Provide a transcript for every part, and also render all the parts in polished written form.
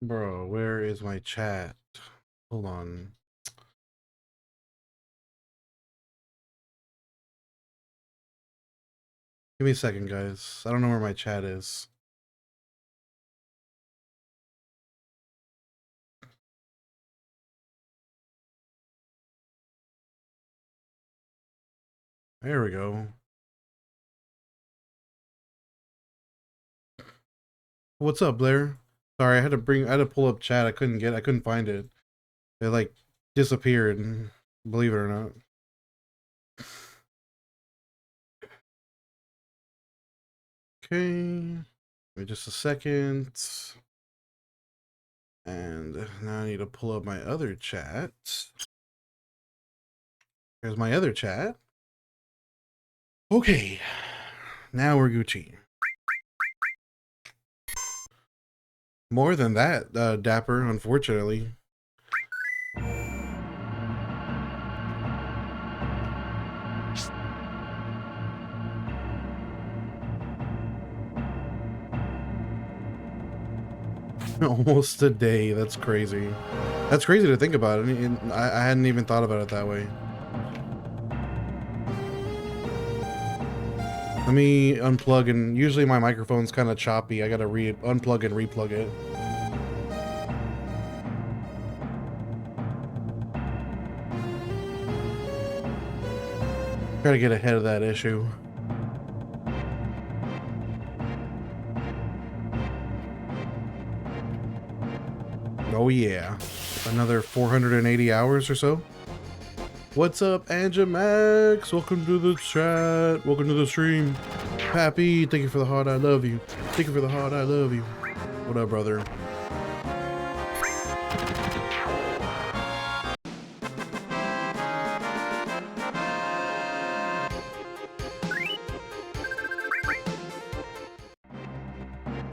Bro, where is my chat? Hold on. Give me a second, guys. I don't know where my chat is. There we go. What's up, Blair? Sorry, I had to pull up chat. I couldn't find it. It like disappeared, believe it or not. Okay. Wait just a second. And now I need to pull up my other chat. Here's my other chat. Okay. Now we're Gucci. More than that, Dapper, unfortunately. Almost a day. That's crazy. That's crazy to think about. I hadn't even thought about it that way. Let me unplug, and usually my microphone's kind of choppy. I gotta unplug and replug it. Try to get ahead of that issue. Oh yeah, another 480 hours or so. What's up, Anja Max? Welcome to the chat. Welcome to the stream. Pappy, thank you for the heart. I love you. Thank you for the heart. I love you. What up, brother?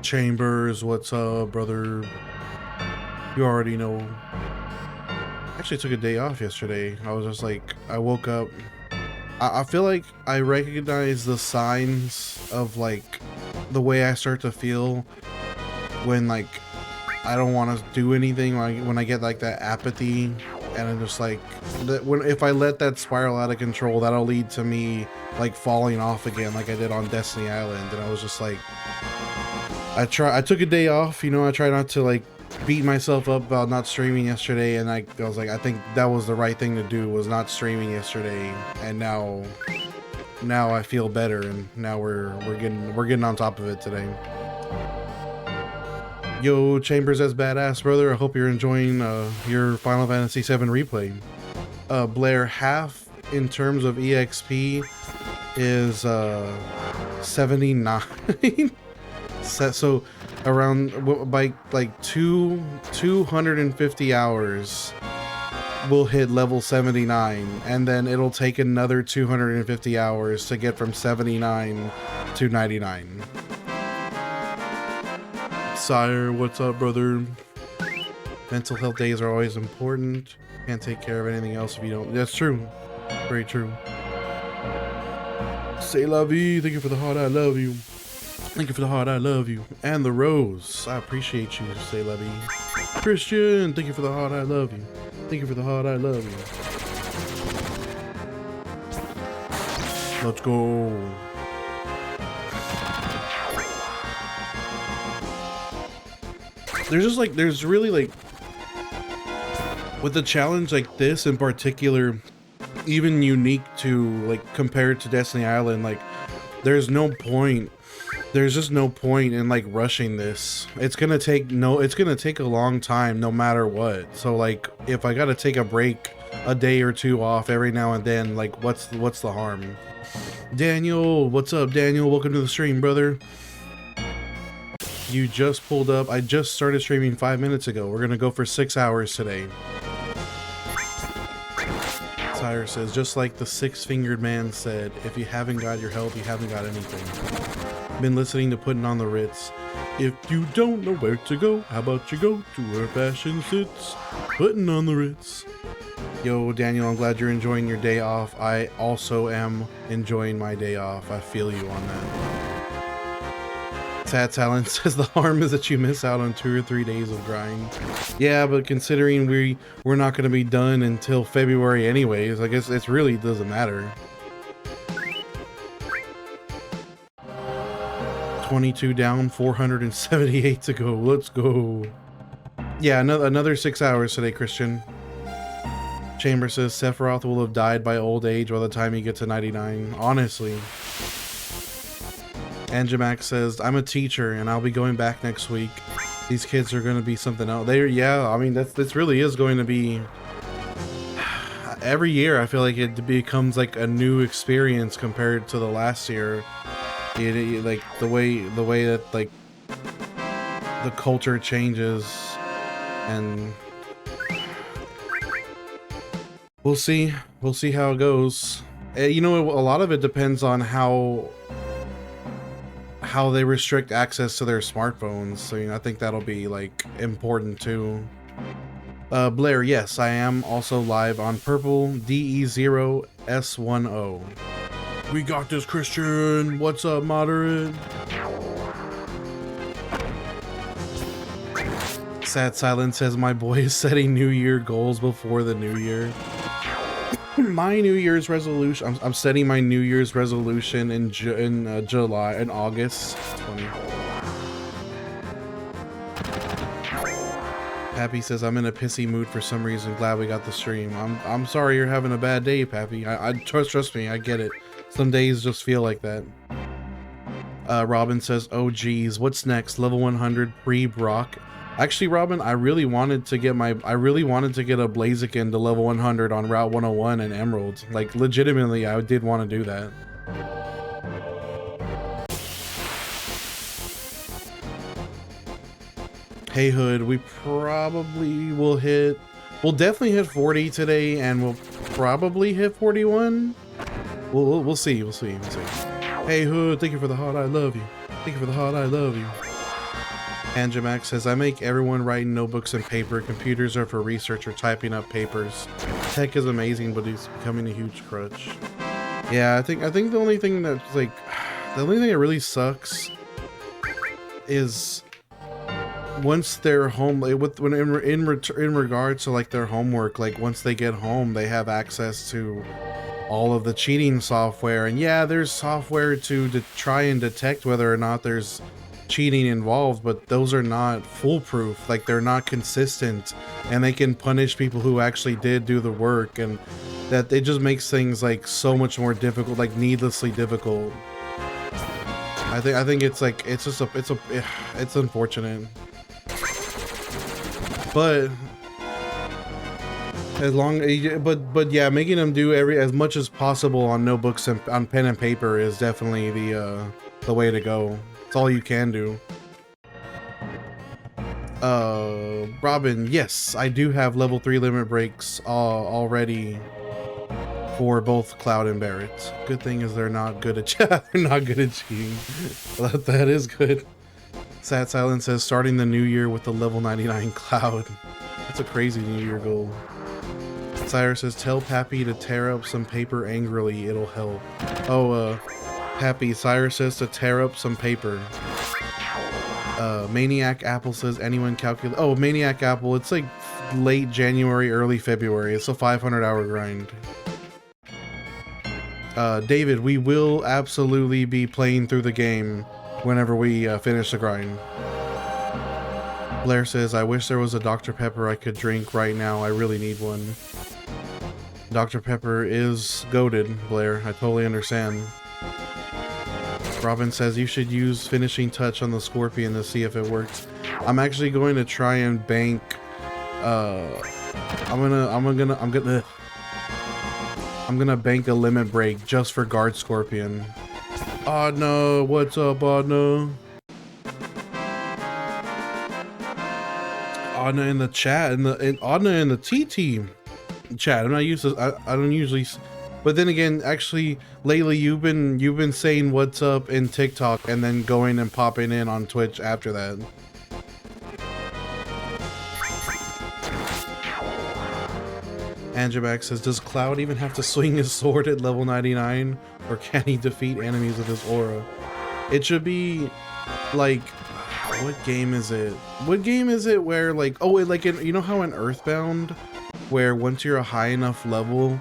Chambers, what's up, brother? You already know. Actually took a day off yesterday. I was just like, I woke up. I feel like I recognize the signs of like the way I start to feel when like I don't want to do anything. Like when I get like that apathy, and I'm just like, if I let that spiral out of control, that'll lead to me like falling off again, like I did on Destiny Island. And I was just like, I took a day off. You know, I try not to like beat myself up about not streaming yesterday, and I was like, I think that was the right thing to do, was not streaming yesterday. And now I feel better, and now we're getting on top of it today. Yo, Chambers, that's badass, brother. I hope you're enjoying your Final Fantasy VII replay. Blair, half in terms of EXP is 79. So around by like 250 hours we'll hit level 79, and then it'll take another 250 hours to get from 79 to 99. Sire, what's up, brother? Mental health days are always important. Can't take care of anything else if you don't. That's true. Very true. C'est la vie. Thank you for the heart. I love you. Thank you for the heart, I love you. And the rose, I appreciate you, say Levy. Christian, thank you for the heart, I love you. Thank you for the heart, I love you. Let's go. There's really like, with a challenge like this in particular, even unique to like compared to Destiny Island, like there's just no point in like rushing this. It's gonna take a long time no matter what. So like if I gotta take a break, a day or two off every now and then, like what's the harm? Daniel, what's up, Daniel? Welcome to the stream, brother. You just pulled up. I just started streaming 5 minutes ago. We're gonna go for 6 hours today. Tyre says, just like the six-fingered man said, if you haven't got your health, you haven't got anything. Been listening to Putting on the Ritz. If you don't know where to go, how about you go to where fashion sits? Putting on the Ritz. Yo, Daniel, I'm glad you're enjoying your day off. I also am enjoying my day off. I feel you on that. Sad Talent says the harm is that you miss out on 2 or 3 days of grind. Yeah, but considering we're not going to be done until February anyways, I guess it really doesn't matter. 22 down, 478 to go. Let's go. Yeah, another 6 hours today, Christian. Chamber says Sephiroth will have died by old age by the time he gets to 99. Honestly. Anjamax says, I'm a teacher and I'll be going back next week. These kids are going to be something else. Yeah, I mean, this really is going to be... Every year, I feel like it becomes like a new experience compared to the last year. Like the way that like the culture changes, and we'll see how it goes. You know, a lot of it depends on how they restrict access to their smartphones. So, you know, I think that'll be like important too. Blair, yes, I am also live on Purple DE0S10. We got this, Christian. What's up, moderate? Sad Silence says my boy is setting New Year goals before the New Year. My New Year's resolution. I'm setting my New Year's resolution in July and August 20. Pappy says I'm in a pissy mood for some reason. Glad we got the stream. I'm sorry you're having a bad day, Pappy. I trust me. I get it. Some days just feel like that. Robin says, oh geez, what's next? Level 100 pre-Brock. Actually, Robin, I really wanted to get a Blaziken to level 100 on Route 101 and Emerald. Like, legitimately, I did want to do that. Hey Hood, we probably will we'll definitely hit 40 today, and we'll probably hit 41. We'll see. Hey Hood, thank you for the heart, I love you. Thank you for the heart, I love you. Anjamax says, I make everyone write in notebooks and paper. Computers are for research or typing up papers. Tech is amazing, but it's becoming a huge crutch. Yeah, I think the only thing that's like, the only thing that really sucks is once they're home, like when in regards to like their homework, like once they get home, they have access to all of the cheating software, and yeah, there's software to try and detect whether or not there's cheating involved, but those are not foolproof. Like, they're not consistent, and they can punish people who actually did do the work, and that it just makes things like so much more difficult, like needlessly difficult. I think it's like it's unfortunate, but but yeah, making them do as much as possible on notebooks and on pen and paper is definitely the way to go. It's all you can do. Robin, yes, I do have level 3 limit breaks already for both Cloud and Barrett. Good thing is they're not good at they're not good at cheating. That is good. Sad Silence says starting the new year with the level 99 Cloud. That's a crazy New Year goal. Cyrus says, tell Pappy to tear up some paper angrily, it'll help. Oh, Pappy, Cyrus says to tear up some paper. Maniac Apple says, anyone calculate... Oh, Maniac Apple, it's like late January, early February. It's a 500-hour grind. David, we will absolutely be playing through the game whenever we finish the grind. Blair says, I wish there was a Dr. Pepper I could drink right now. I really need one. Dr. Pepper is goated, Blair. I totally understand. Robin says you should use finishing touch on the Scorpion to see if it works. I'm actually going to try and bank. I'm gonna bank a limit break just for Guard Scorpion. Adna, what's up, Adna? Adna in the chat, Adna in the TT chat. I'm not used to. I don't usually. But then again, actually, lately you've been saying what's up in TikTok and then going and popping in on Twitch after that. Anjabax says, does Cloud even have to swing his sword at level 99, or can he defeat enemies with his aura? It should be like, what game is it? What game is it where like, oh, like you know how in Earthbound, where once you're a high enough level,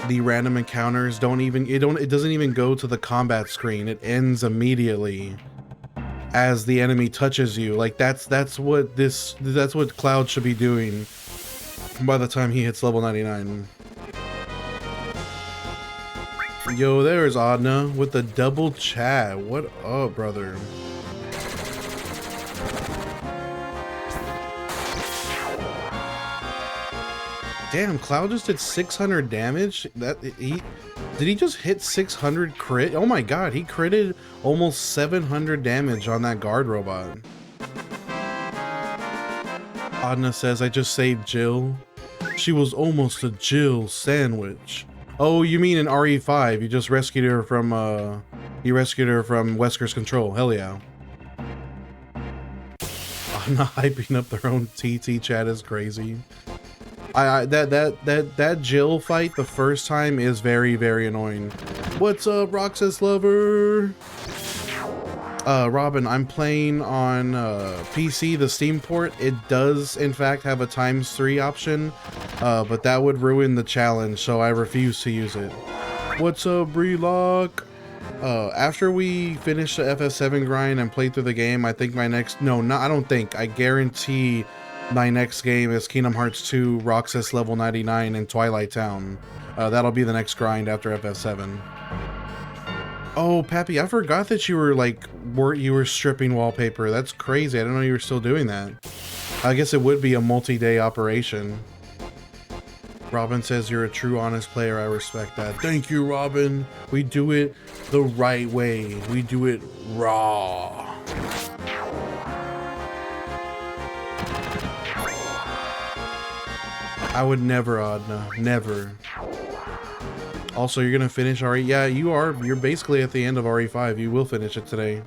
the random encounters it doesn't even go to the combat screen. It ends immediately as the enemy touches you. Like that's what Cloud should be doing by the time he hits level 99. Yo, there's Adna with the double chat. What up, brother? Damn, Cloud just did 600 damage. Did he just hit 600 crit? Oh my god, he critted almost 700 damage on that guard robot. Adna says, I just saved Jill. She was almost a Jill sandwich. Oh, you mean in RE5? You just rescued her from Wesker's control. Hell yeah. Adna hyping up their own TT chat is crazy. That Jill fight the first time is very, very annoying. What's up, Roxas lover? Robin, I'm playing on PC, the Steam port. It does in fact have a ×3 option, but that would ruin the challenge, so I refuse to use it. What's up, Brelock? After we finish the FF7 grind and play through the game, I think my next, I guarantee my next game is Kingdom Hearts 2 Roxas level 99 in Twilight Town. That'll be the next grind after FF7. Oh, Pappy, I forgot that you were stripping wallpaper. That's crazy. I didn't know you were still doing that. I guess it would be a multi-day operation. Robin says you're a true, honest player. I respect that. Thank you, Robin. We do it the right way. We do it raw. I would never, Adna. Never. Also, you're gonna finish RE. Yeah, you are. You're basically at the end of RE5. You will finish it today.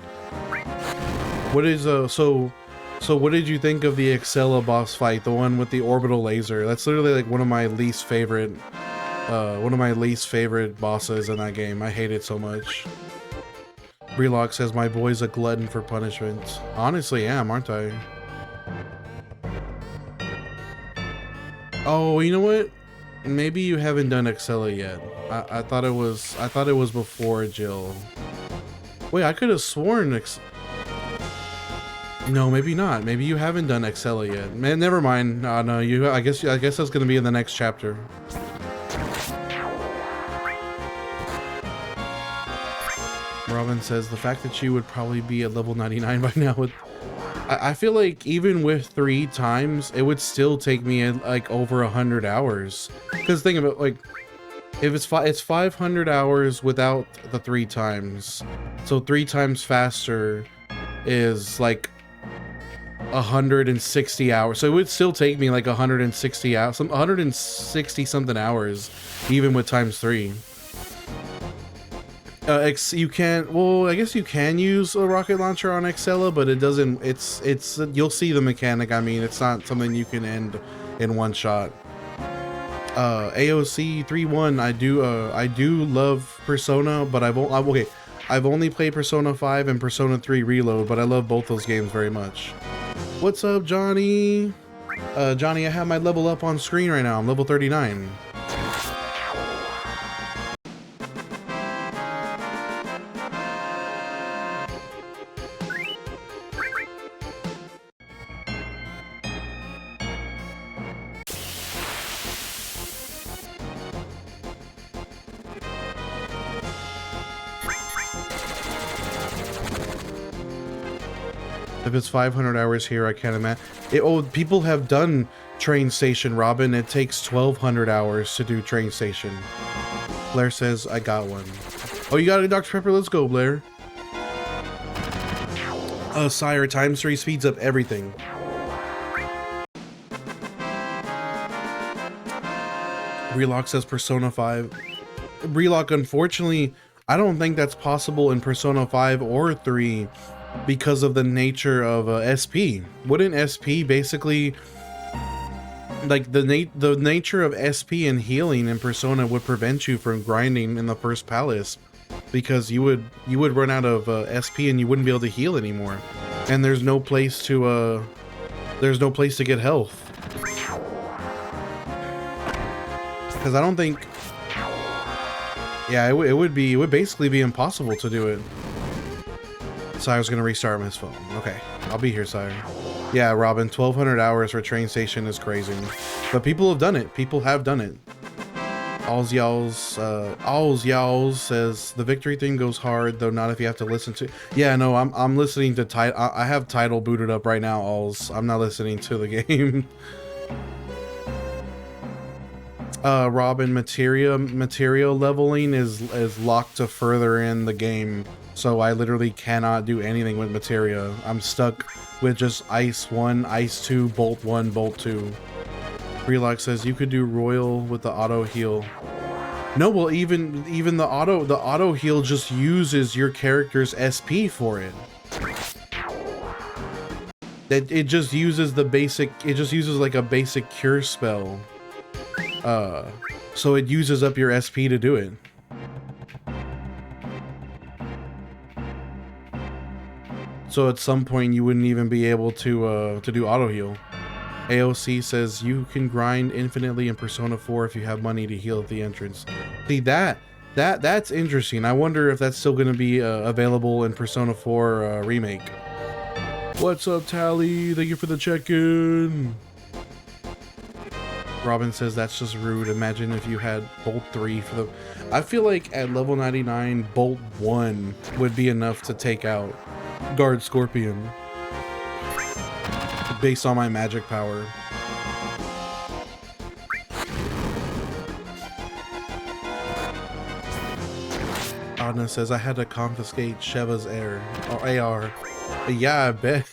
What is so what did you think of the Excella boss fight, the one with the orbital laser? That's literally like one of my least favorite bosses in that game. I hate it so much. Brelock says my boy's a glutton for punishment. Honestly, am, aren't I? Oh, you know what? Maybe you haven't done Excella yet. I thought it was before Jill. Wait, I could have sworn no, maybe not. Maybe you haven't done Excella yet. Man, never mind. No, I guess that's gonna be in the next chapter. Robin says the fact that you would probably be at level 99 by now would. I feel like even with 3 times, it would still take me like over 100 hours. Because think about like, if it's 500 hours without the 3 times, so 3 times faster is like 160 hours. So it would still take me like 160 hours, 160 something hours, even with ×3. You can't. Well, I guess you can use a rocket launcher on Excella, but it doesn't. It's. You'll see the mechanic. I mean, it's not something you can end in one shot. AOC 3-1. I do love Persona, but I've only played Persona 5 and Persona 3 Reload, but I love both those games very much. What's up, Johnny? Johnny, I have my level up on screen right now. I'm level 39. If it's 500 hours here, I can't imagine. Oh, people have done Train Station, Robin. It takes 1,200 hours to do Train Station. Blair says, I got one. Oh, you got a Dr. Pepper? Let's go, Blair. Sire, ×3 speeds up everything. Brelock says Persona 5. Brelock, unfortunately, I don't think that's possible in Persona 5 or 3. Because of the nature of SP. Wouldn't SP basically, like the nature of SP and healing in Persona would prevent you from grinding in the first palace. because you would run out of SP and you wouldn't be able to heal anymore, and there's no place to get health. Because I don't think, yeah, it would basically be impossible to do it. Sire's gonna restart his phone. Okay, I'll be here, Sire. Yeah, Robin, 1,200 hours for train station is crazy, but people have done it. People have done it. Alls Yowls says the victory theme goes hard, though not if you have to listen to. Yeah, no, I'm listening to I have Tidal booted up right now. Alls, I'm not listening to the game. Robin, material leveling is locked to further in the game, so I literally cannot do anything with materia. I'm stuck with just Ice 1, Ice 2, Bolt 1, Bolt 2. Relock says you could do Royal with the auto heal. No, well, even the auto heal just uses your character's SP for it. It just uses the basic. It just uses like a basic cure spell. So it uses up your SP to do it. So at some point you wouldn't even be able to do auto heal. AOC says you can grind infinitely in Persona 4 if you have money to heal at the entrance. See, that's interesting. I wonder if that's still going to be available in Persona 4 remake. What's up, Tally? Thank you for the check-in. Robin says that's just rude. Imagine if you had Bolt 3 for the... I feel like at level 99, Bolt 1 would be enough to take out Guard Scorpion, based on my magic power. Anna says I had to confiscate Sheva's AR. Yeah, I bet.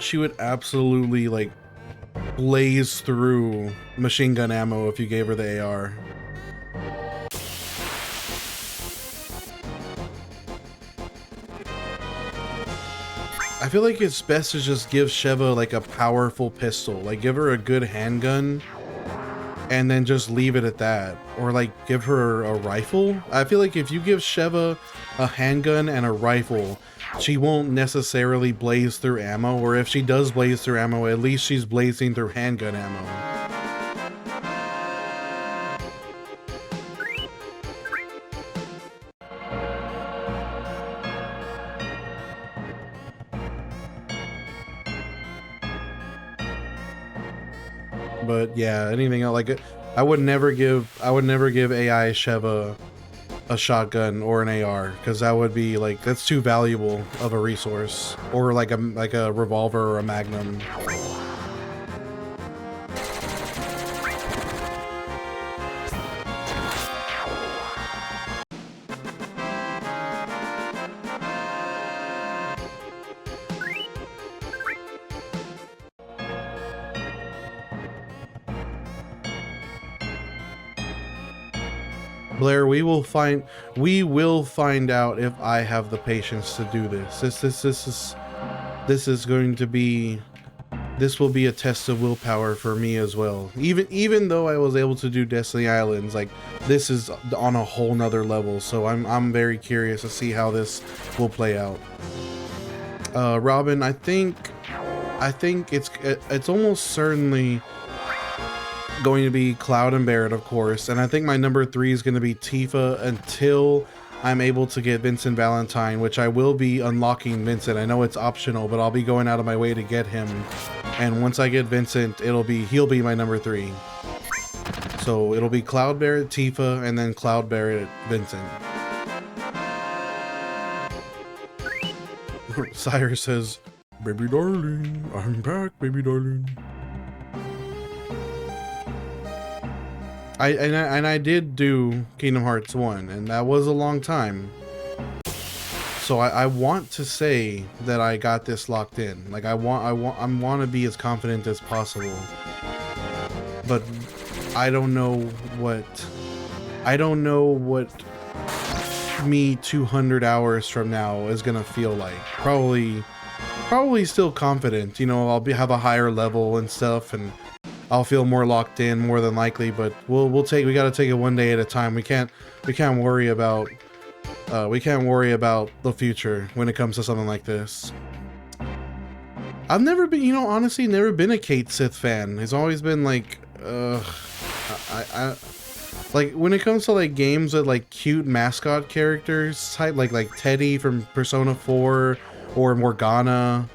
She would absolutely like blaze through machine gun ammo if you gave her the AR. I feel like it's best to just give Sheva like a powerful pistol, like give her a good handgun and then just leave it at that, or like give her a rifle. I feel like if you give Sheva a handgun and a rifle, she won't necessarily blaze through ammo, or if she does blaze through ammo, at least she's blazing through handgun ammo. But yeah, anything else, like I would never give AI Sheva a shotgun or an AR, because that would be like, that's too valuable of a resource, or like a revolver or a magnum. Blair, we will find out if I have the patience to do this. This is going to be, this will be a test of willpower for me as well. Even though I was able to do Destiny Islands, like this is on a whole nother level. So I'm very curious to see how this will play out. Robin, I think it's almost certainly going to be Cloud and Barrett, of course, and I think my number 3 is going to be Tifa until I'm able to get Vincent Valentine, which I will be unlocking Vincent. I know it's optional, but I'll be going out of my way to get him, and once I get Vincent, he'll be my number 3. So it'll be Cloud Barrett, Tifa, and then Cloud Barrett, Vincent. Sire says, "Baby darling, I'm back, baby darling." I did do Kingdom Hearts 1, and that was a long time. So I want to say that I got this locked in. Like I want to be as confident as possible. But I don't know what me 200 hours from now is gonna feel like. Probably still confident. You know, have a higher level and stuff, and I'll feel more locked in more than likely. But we gotta take it one day at a time. We can't worry about the future when it comes to something like this. I've never been, you know, honestly, never been a Kate Sith fan. It's always been like, I like when it comes to like games with like cute mascot characters type, like Teddy from Persona 4 or Morgana.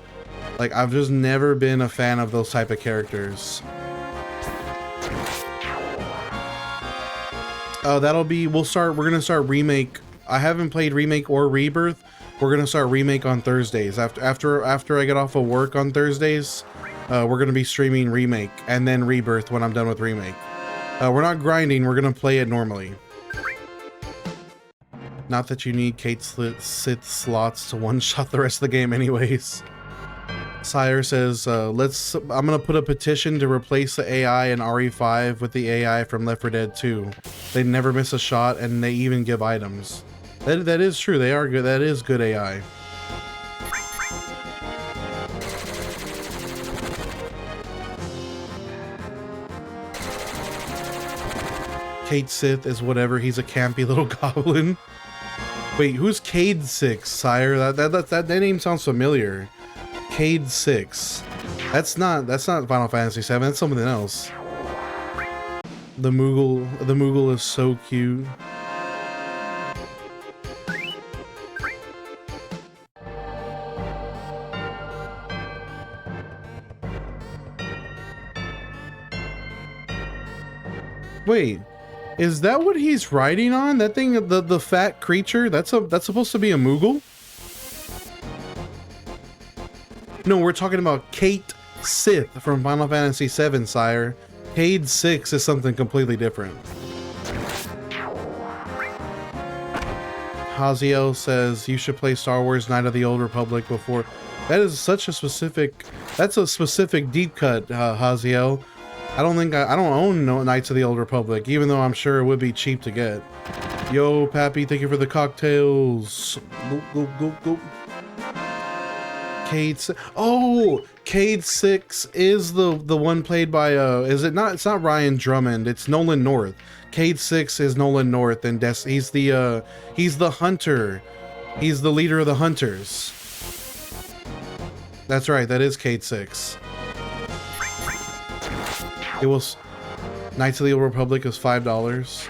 Like I've just never been a fan of those type of characters. We're gonna start Remake. I haven't played Remake or Rebirth. We're gonna start Remake on Thursdays. After I get off of work on Thursdays, we're gonna be streaming Remake and then Rebirth when I'm done with Remake. We're not grinding, we're gonna play it normally. Not that you need Kate Sith slots to one-shot the rest of the game anyways. Sire says, I'm gonna put a petition to replace the AI in RE5 with the AI from Left 4 Dead 2. They never miss a shot and they even give items. That is true, they are good, that is good AI. Kate Sith is whatever, he's a campy little goblin. Wait, who's Cade 6, Sire? That name sounds familiar. Cade 6. That's not Final Fantasy 7, that's something else. The Moogle is so cute. Wait, is that what he's riding on? That thing, the fat creature? That's supposed to be a Moogle? No, we're talking about Kate Sith from Final Fantasy 7, Sire. Cade 6 is something completely different. Haziel says you should play Star Wars Knight of the Old Republic before. That is such a specific. That's a specific deep cut, Haziel. I don't own no Knights of the Old Republic, even though I'm sure it would be cheap to get. Yo, Pappy, thank you for the cocktails. Go. Cade 6. Oh, Cade 6 is the one played by is it not? It's not Ryan Drummond. It's Nolan North. Cade 6 is Nolan North, and he's the hunter. He's the leader of the hunters. That's right. That is Cade 6. It was Knights of the Old Republic is $5.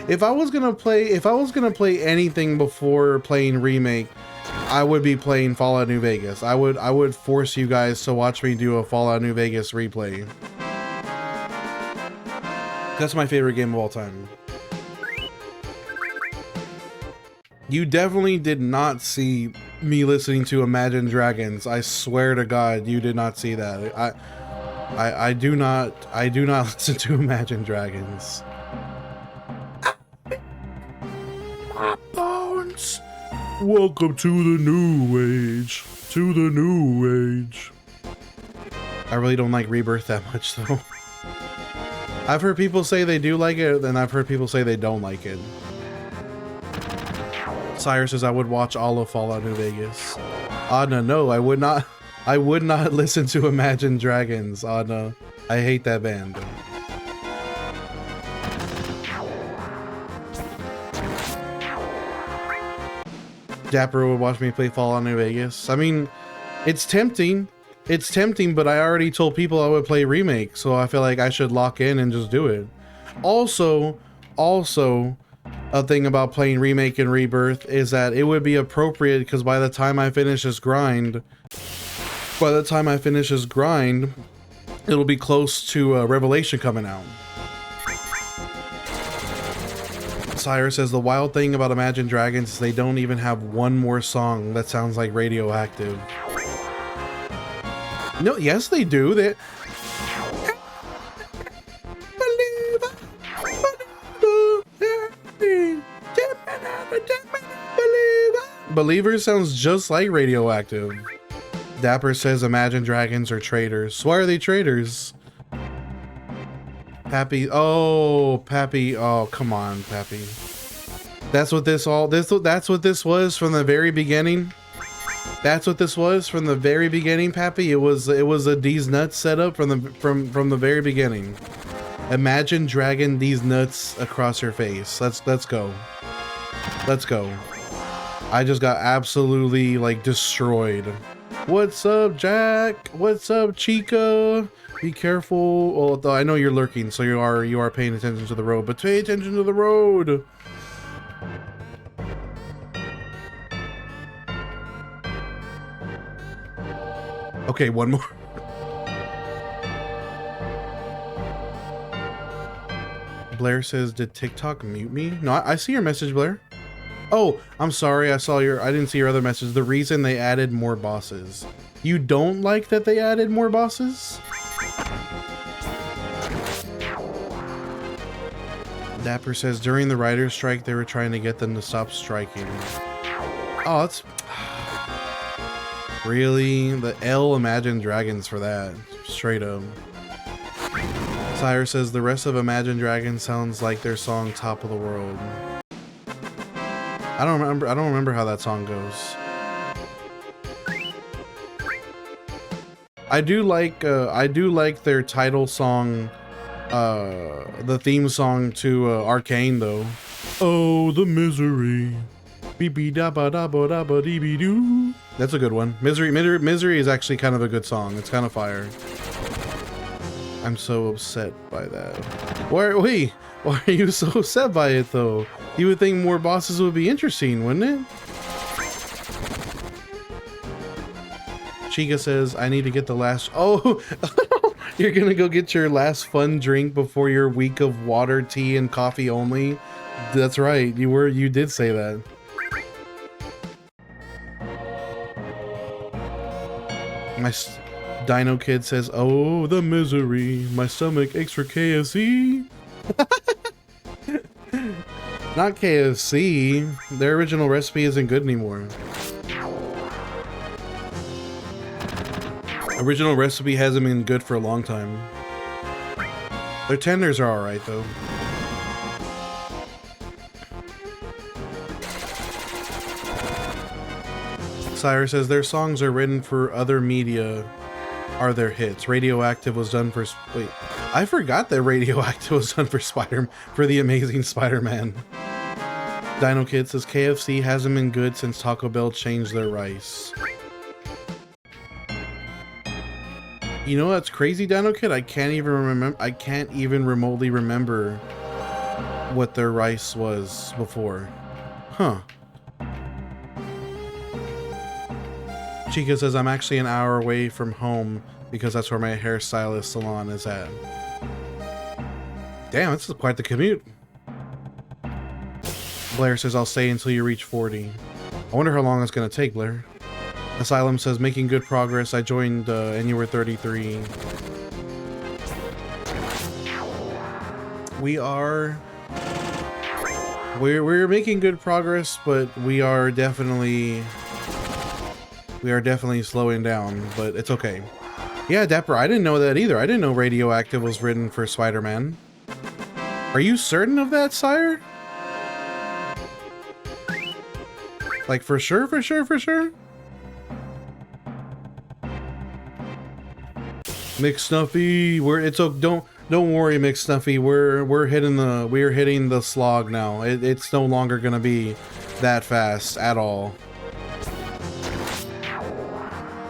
If I was gonna play anything before playing Remake, I would be playing Fallout New Vegas. I would force you guys to watch me do a Fallout New Vegas replay. That's my favorite game of all time. You definitely did not see me listening to Imagine Dragons. I swear to God, you did not see that. I do not listen to Imagine Dragons. Bones. Welcome to the new age. To the new age. I really don't like Rebirth that much though. I've heard people say they do like it, and I've heard people say they don't like it. Sire says I would watch all of Fallout New Vegas. No, I would not. I would not listen to Imagine Dragons. No. I hate that band. Dapper would watch me play Fallout New Vegas. I mean, it's tempting. It's tempting, but I already told people I would play Remake, so I feel like I should lock in and just do it. Also, a thing about playing Remake and Rebirth is that it would be appropriate because by the time I finish this grind, it'll be close to Revelation coming out. Sire says the wild thing about Imagine Dragons is they don't even have one more song that sounds like Radioactive. No, yes they do. Believer sounds just like Radioactive. Dapper says Imagine Dragons are traitors. Why are they traitors? Pappy, oh, come on, Pappy. That's what this was from the very beginning. That's what this was from the very beginning, Pappy. It was a D's nuts setup from the very beginning. Imagine dragging these nuts across your face. Let's go. Let's go. I just got absolutely like destroyed. What's up, Jack? What's up, Chica? Be careful. Well, though I know you're lurking, so you are paying attention to the road, but pay attention to the road. Okay, one more. Blair says, did TikTok mute me? No, I see your message, Blair. Oh, I'm sorry. I didn't see your other message. The reason they added more bosses. You don't like that they added more bosses? Dapper says, during the writer's strike, they were trying to get them to stop striking. Oh, that's... Really? The L Imagine Dragons for that. Straight up. Sire says, the rest of Imagine Dragons sounds like their song Top of the World. I don't remember how that song goes. I do like their title song, the theme song to Arcane though. Oh, the misery. Beep da ba da ba da ba dee bee doo. That's a good one. Misery is actually kind of a good song. It's kind of fire. I'm so upset by that. Why are you so upset by it though? You would think more bosses would be interesting, wouldn't it? Chica says, I need to get the last... Oh, you're gonna go get your last fun drink before your week of water, tea, and coffee only? That's right, you did say that. My Dino Kid says, oh, the misery. My stomach aches for KFC. Not KFC. Their original recipe isn't good anymore. Original recipe hasn't been good for a long time. Their tenders are alright though. Cyrus says their songs are written for other media are their hits. Radioactive was done for... Wait, I forgot that Radioactive was done for the Amazing Spider-Man. Dino Kid says KFC hasn't been good since Taco Bell changed their rice. You know what's crazy, Dino Kid? I can't even remotely remember what their rice was before. Huh. Chica says, I'm actually an hour away from home because that's where my hairstylist salon is at. Damn, this is quite the commute. Blair says, I'll stay until you reach 40. I wonder how long it's going to take, Blair. Asylum says, making good progress. I joined and you were 33. We're making good progress, but we are definitely slowing down, but it's okay. Yeah, Dapper, I didn't know that either. I didn't know Radioactive was written for Spider-Man. Are you certain of that, sire? Like, for sure? McSnuffy, don't worry, McSnuffy. We're hitting the slog now. It's no longer gonna be that fast at all.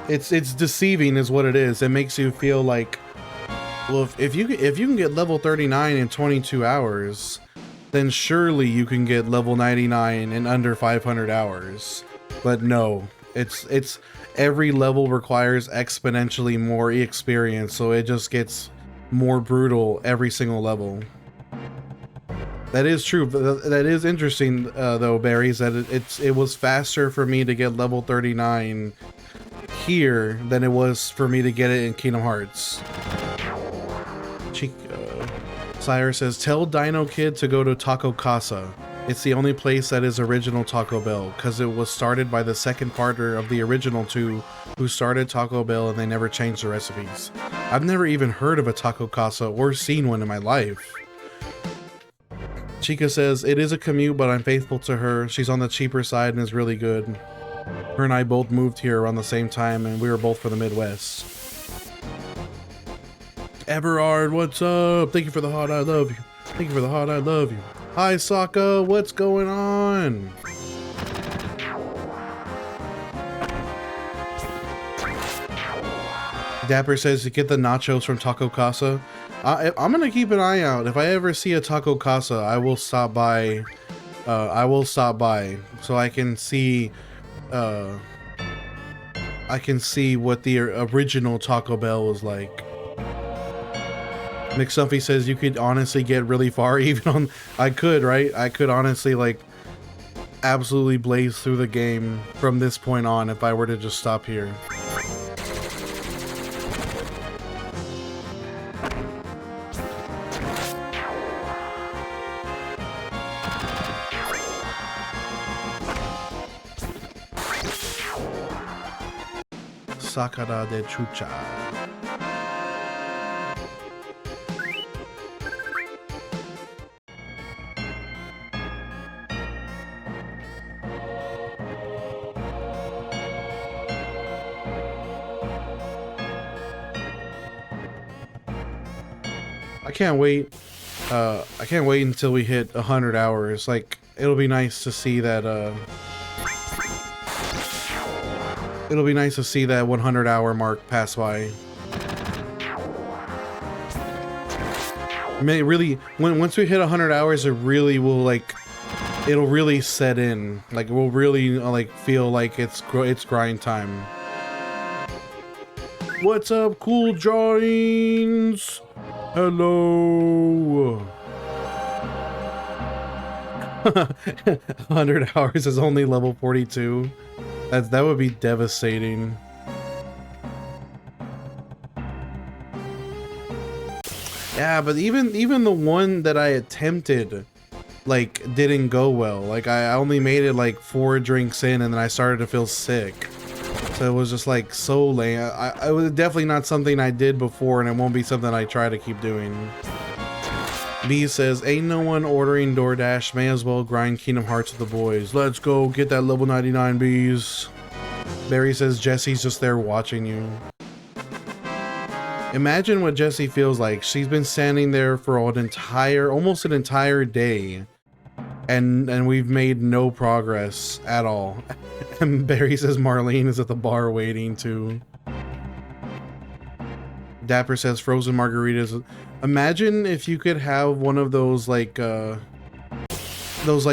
It's deceiving is what it is. It makes you feel like, well, if you can get level 39 in 22 hours, then surely you can get level 99 in under 500 hours. But no, it's every level requires exponentially more experience, so it just gets more brutal every single level. That is true. That is interesting, though, Barry's that it was faster for me to get level 39 here than it was for me to get it in Kingdom Hearts. Sire says, tell Dino Kid to go to Taco Casa. It's the only place that is original Taco Bell, because it was started by the second partner of the original two who started Taco Bell and they never changed the recipes. I've never even heard of a Taco Casa or seen one in my life. Chica says, it is a commute, but I'm faithful to her. She's on the cheaper side and is really good. Her and I both moved here around the same time, and we were both from the Midwest. Everard, what's up? Thank you for the hot, I love you. Thank you for the hot, I love you. Hi, Sokka, what's going on? Dapper says to get the nachos from Taco Casa. I'm gonna keep an eye out. If I ever see a Taco Casa, I will stop by. So I can see. I can see what the original Taco Bell was like. McStuffy says you could honestly get really far even on. I could, right? I could honestly like absolutely blaze through the game from this point on if I were to just stop here. Sakara de Chucha. I can't wait. I can't wait until we hit 100 hours. Like, it'll be nice to see that. It'll be nice to see that 100-hour mark pass by. May really, once we hit 100 hours, it really will like. It'll really set in. Like, we'll really like feel like it's grind time. What's up, Cool Drawings? Hello. 100 hours is only level 42. That would be devastating. Yeah, but even the one that I attempted, like, didn't go well. Like, I only made it like 4 drinks in, and then I started to feel sick. So it was just like so lame. I was definitely not something I did before, and it won't be something I try to keep doing. B says, ain't no one ordering DoorDash, may as well grind Kingdom Hearts with the boys. Let's go get that level 99 Bs. Barry says, Jesse's just there watching you. Imagine what Jessie feels like. She's been standing there for almost an entire day, and we've made no progress at all. And Barry says Marlene is at the bar waiting too. Dapper says frozen margaritas. Imagine if you could have one of those like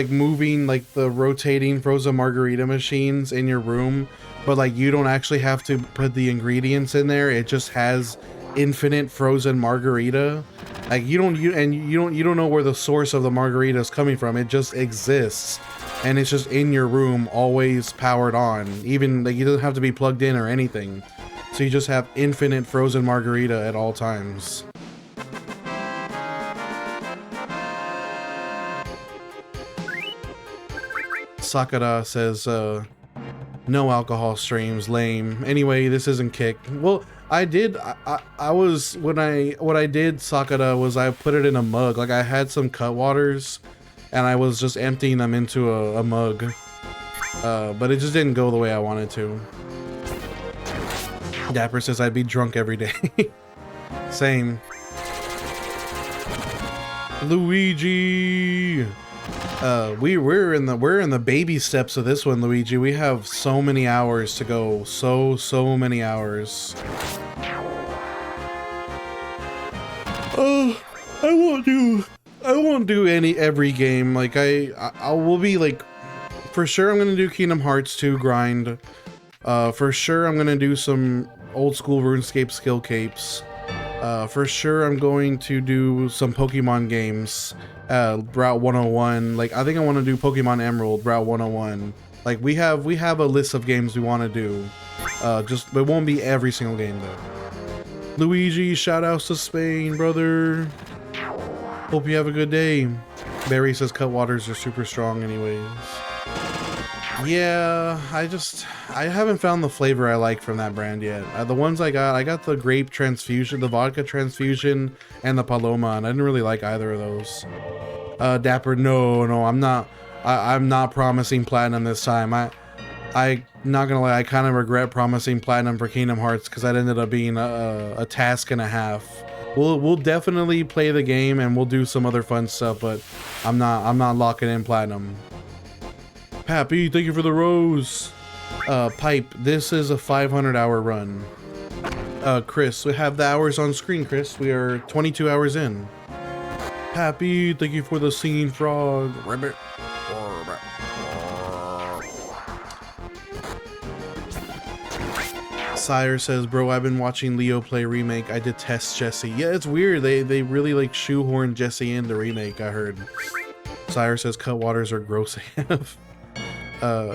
moving, like the rotating frozen margarita machines in your room, but like you don't actually have to put the ingredients in there. It just has infinite frozen margarita. Like you don't know where the source of the margarita is coming from. It just exists, and it's just in your room, always powered on. Even like you don't have to be plugged in or anything. So you just have infinite frozen margarita at all times. Sakura says, no alcohol streams, lame. Anyway, this isn't kick. Well, I did, what I did, Sakura, was I put it in a mug. Like I had some Cutwaters and I was just emptying them into a mug. But it just didn't go the way I wanted to. Dapper says I'd be drunk every day. Same. Luigi. We're in the baby steps of this one, Luigi. We have so many hours to go. So many hours. Oh, I won't do every game. Like I will be like, for sure I'm gonna do Kingdom Hearts 2 grind. For sure I'm gonna do some old school RuneScape skill capes. For sure I'm going to do some Pokemon games. Route 101. Like I think I want to do Pokemon Emerald, Route 101. Like we have a list of games we want to do. Just it won't be every single game though. Luigi, shout outs to Spain, brother. Hope you have a good day. Barry says Cutwaters are super strong anyways. Yeah, I haven't found the flavor I like from that brand yet. The ones I got the grape transfusion, the vodka transfusion, and the Paloma, and I didn't really like either of those. Dapper, no, I'm not promising platinum this time. I not gonna lie, I kind of regret promising platinum for Kingdom Hearts because that ended up being a task and a half. We'll definitely play the game and we'll do some other fun stuff, but I'm not locking in platinum. Pappy, thank you for the rose. Pipe, this is a 500-hour run. Chris, we have the hours on screen, Chris. We are 22 hours in. Pappy, thank you for the singing frog. Rabbit. Sire says, bro, I've been watching Leo play remake. I detest Jesse. Yeah, it's weird. They really like shoehorn Jesse in the remake, I heard. Sire says Cutwaters are gross AF.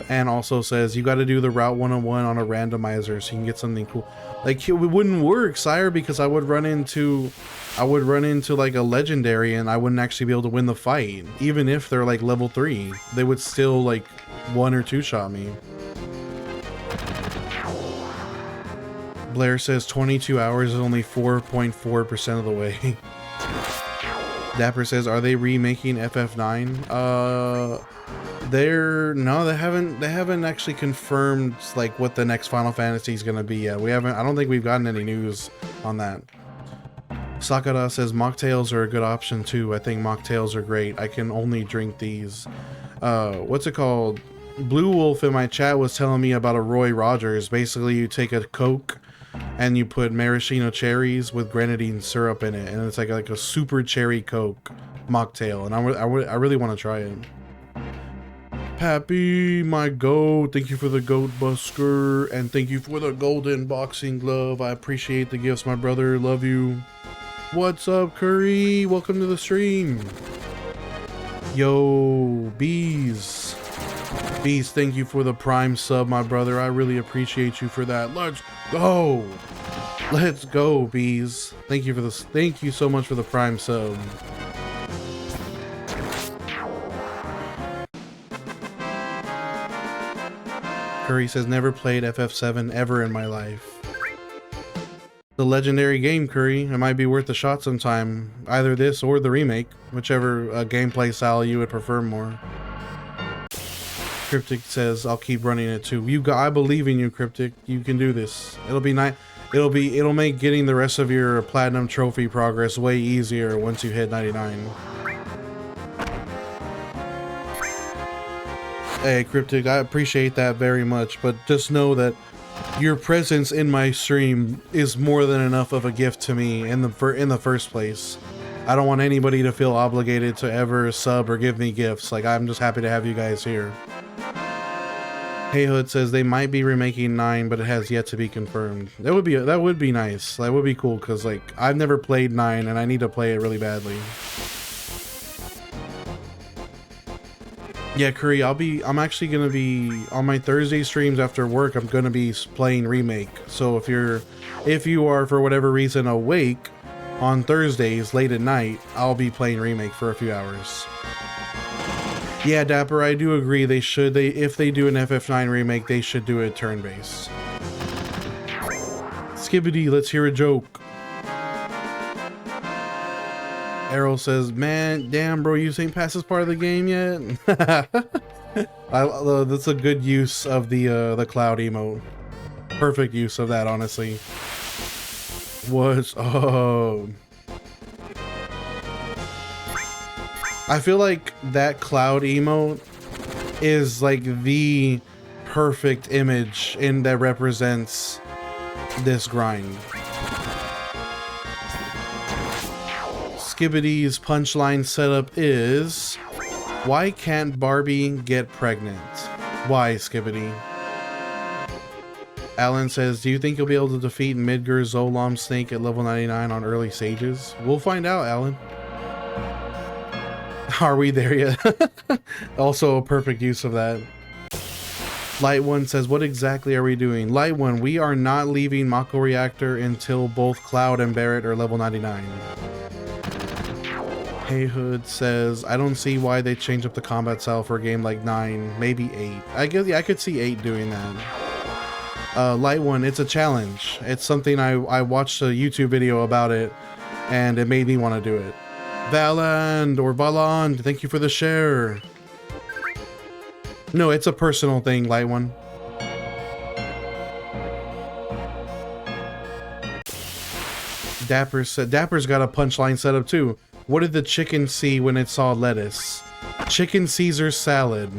And also says you got to do the Route 101 on a randomizer so you can get something cool. Like, it wouldn't work, Sire, because I would run into like a legendary and I wouldn't actually be able to win the fight. Even if they're like level 3, they would still like 1 or 2 shot me. Blair says 22 hours is only 4.4% of the way. Dapper says, are they remaking FF9? They haven't actually confirmed like what the next Final Fantasy is gonna be yet. I don't think we've gotten any news on that. Sakura says mocktails are a good option too. I think mocktails are great. I can only drink these. What's it called? Blue Wolf in my chat was telling me about a Roy Rogers. Basically, you take a Coke and you put maraschino cherries with grenadine syrup in it, and it's like a super cherry Coke mocktail, and I really want to try it. Pappy, my goat, thank you for the goat busker, and thank you for the golden boxing glove. I appreciate the gifts, my brother. Love you. What's up, Curry? Welcome to the stream. Yo, Bees. Bees, thank you for the prime sub, my brother. I really appreciate you for that. Let's go. Let's go, Bees. Thank you for this. Thank you so much for the prime sub. Curry says, never played FF7 ever in my life. The legendary game, Curry. It might be worth a shot sometime. Either this or the remake, whichever gameplay style you would prefer more. Cryptic says, I'll keep running it too. I believe in you, Cryptic. You can do this. It'll be nice. It'll make getting the rest of your platinum trophy progress way easier once you hit 99. Hey, Cryptic, I appreciate that very much, but just know that your presence in my stream is more than enough of a gift to me in the first place. I don't want anybody to feel obligated to ever sub or give me gifts. Like, I'm just happy to have you guys here. Hey Hood says they might be remaking 9, but it has yet to be confirmed. That would be nice. That would be cool, because like I've never played 9 and I need to play it really badly. Yeah, Curry, I'm actually gonna be on my Thursday streams after work. I'm gonna be playing remake. So if you are for whatever reason awake on Thursdays late at night, I'll be playing remake for a few hours. Yeah, Dapper, I do agree. If they do an FF9 remake, they should do it turn-based. Skibbity, let's hear a joke. Errol says, man, damn, bro, you ain't past this part of the game yet? That's a good use of the cloud emote. Perfect use of that, honestly. What's up? I feel like that cloud emote is like the perfect image that represents this grind. Skibbity's punchline setup is, why can't Barbie get pregnant? Why, Skibbity? Alan says, do you think you'll be able to defeat Midgar Zolam Snake at level 99 on early stages? We'll find out, Alan. Are we there yet? Also a perfect use of that. Light One says, what exactly are we doing? Light One, we are not leaving Mako Reactor until both Cloud and Barret are level 99. Hey Hood says, I don't see why they changed up the combat style for a game like 9, maybe 8. I guess, yeah, I could see 8 doing that. Light One, it's a challenge. It's something I watched a YouTube video about it, and it made me want to do it. Valand or thank you for the share. No, it's a personal thing, Light One. Dapper said, Dapper's got a punchline set up too. What did the chicken see when it saw lettuce? Chicken Caesar salad.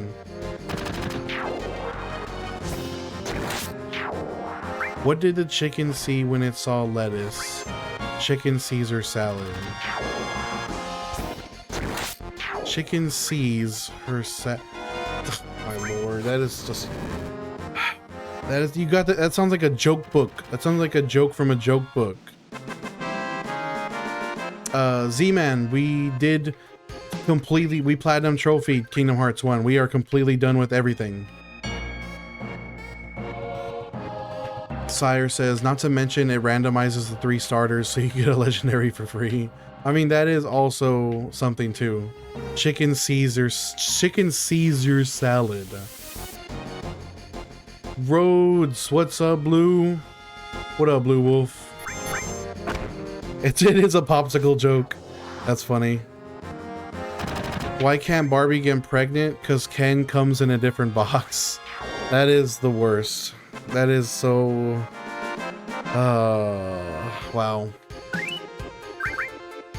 What did the chicken see when it saw lettuce? Chicken Caesar salad. Chicken sees her my lord, that is just... That is, you got that, that sounds like a joke book. That sounds like a joke from a joke book. Z-Man, we did completely, we platinum trophy Kingdom Hearts 1. We are completely done with everything. Sire says, not to mention it randomizes the 3 starters so you get a legendary for free. I mean, that is also something too. Chicken Caesar salad. Rhodes, what's up, Blue? What up, Blue Wolf? It is a popsicle joke. That's funny. Why can't Barbie get pregnant? Because Ken comes in a different box. That is the worst. That is so... wow.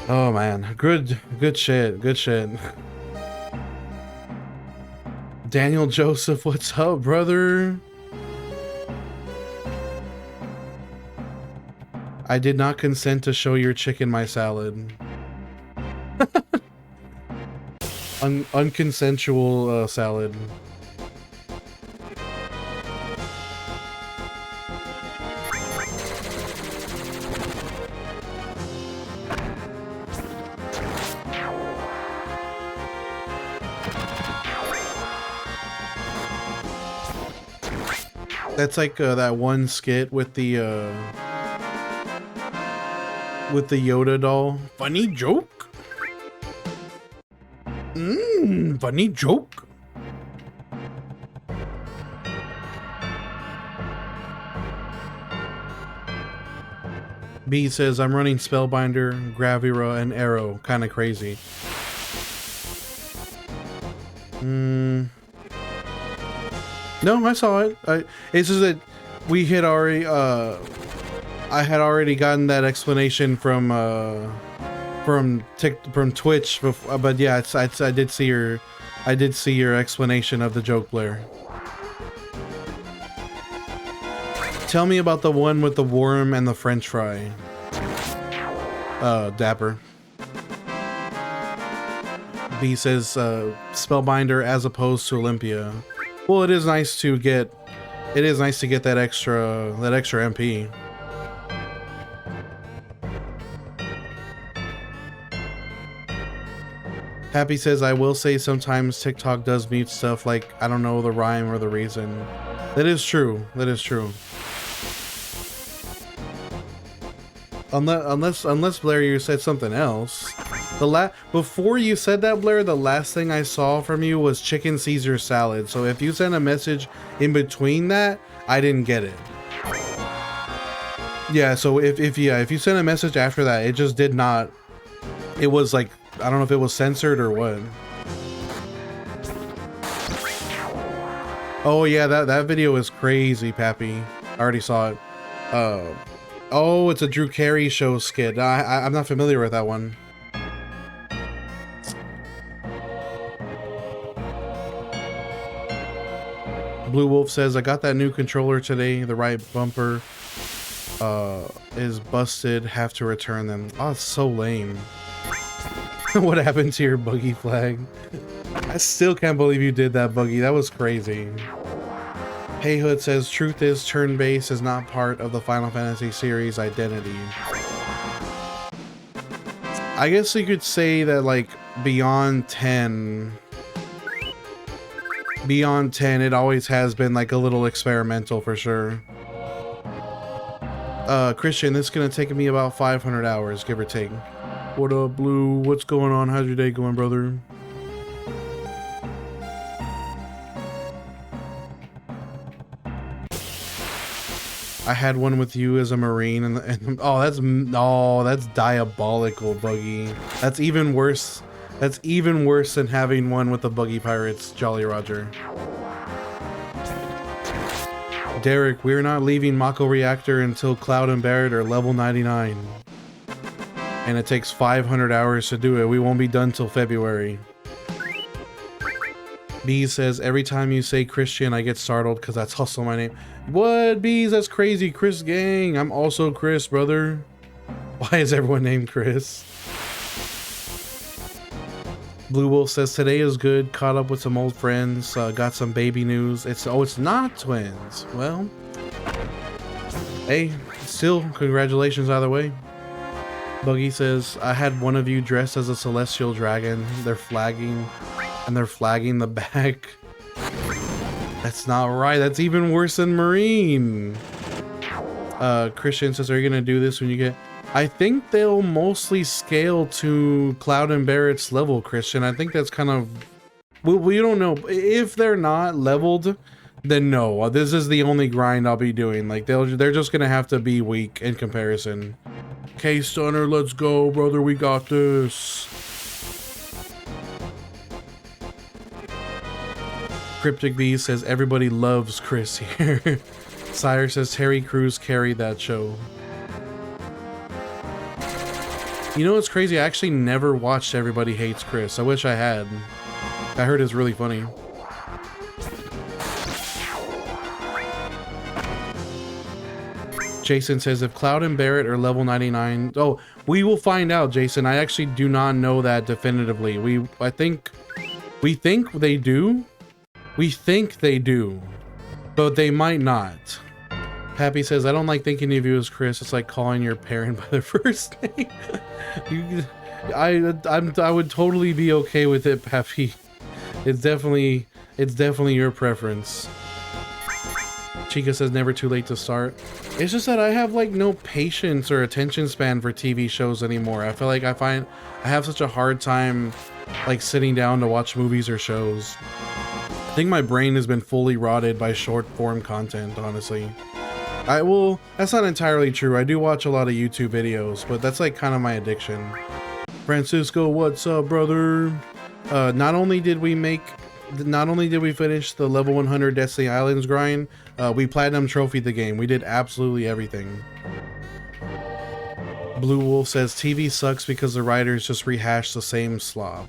Oh man, good shit, good shit. Daniel Joseph, what's up, brother? I did not consent to show your chicken my salad. Unconsensual salad. That's like that one skit with the Yoda doll. Funny joke? Funny joke? B says, I'm running Spellbinder, Gravira, and Arrow. Kinda crazy. No, I saw it. It's just that we had already, I had already gotten that explanation from Twitch before, but yeah, I did see your explanation of the joke, Blair. Tell me about the one with the worm and the French fry. Dapper. B says Spellbinder as opposed to Olympia. Well, it is nice to get that extra MP. Happy says, I will say sometimes TikTok does mute stuff like I don't know the rhyme or the reason. That is true. That is true. Unless Blair, you said something else. Before you said that, Blair, the last thing I saw from you was chicken Caesar salad. So if you sent a message in between that, I didn't get it. Yeah, so if you sent a message after that, it just did not. It was like, I don't know if it was censored or what. Oh yeah, that video is crazy, Pappy. I already saw it. Oh, it's a Drew Carey show skit. I'm not familiar with that one. Blue Wolf says, I got that new controller today. The right bumper is busted. Have to return them. Oh, it's so lame. What happened to your buggy flag? I still can't believe you did that, Buggy. That was crazy. Hey Hood says, truth is turn-based is not part of the Final Fantasy series identity. I guess you could say that, like, beyond 10, it always has been like a little experimental for sure. Christian, this is gonna take me about 500 hours, give or take. What up, Blue? What's going on? How's your day going, brother? I had one with you as a Marine, and oh, that's diabolical, Buggy. That's even worse. That's even worse than having one with the Buggy Pirates, Jolly Roger. Derek, we're not leaving Mako Reactor until Cloud and Barrett are level 99. and it takes 500 hours to do it. We won't be done till February. Bees says, every time you say Christian, I get startled because that's also my name. What, Bees? That's crazy. Chris Gang. I'm also Chris, brother. Why is everyone named Chris? Blue Wolf says, today is good. Caught up with some old friends. Got some baby news. It's not twins. Well, hey, still, congratulations either way. Buggy says, I had one of you dressed as a celestial dragon. They're flagging the back. That's not right. That's even worse than Marine. Christian says, are you gonna do this when you get... I think they'll mostly scale to Cloud and Barrett's level, Christian. I think that's kind of... we don't know. If they're not leveled, then no. This is the only grind I'll be doing. Like, they're just gonna have to be weak in comparison. Okay, Stunner, let's go, brother. We got this. Cryptic Bee says, everybody loves Chris here. Sire says, Terry Crews carried that show. You know what's crazy? I actually never watched Everybody Hates Chris. I wish I had. I heard it's really funny. Jason says, if Cloud and Barrett are level 99... Oh, we will find out, Jason. I actually do not know that definitively. We think they do. We think they do. But they might not. Happy says, I don't like thinking of you as Chris. It's like calling your parent by their first name. I would totally be okay with it, Pappy. It's definitely your preference. Chica says, never too late to start. It's just that I have like no patience or attention span for TV shows anymore. I feel like I have such a hard time like sitting down to watch movies or shows. I think my brain has been fully rotted by short form content, honestly. That's not entirely true. I do watch a lot of YouTube videos, but that's like kind of my addiction. Francisco, what's up, brother? Not only did we finish the level 100 Destiny Islands grind, we platinum trophied the game. We did absolutely everything. Blue Wolf says, TV sucks because the writers just rehash the same slop.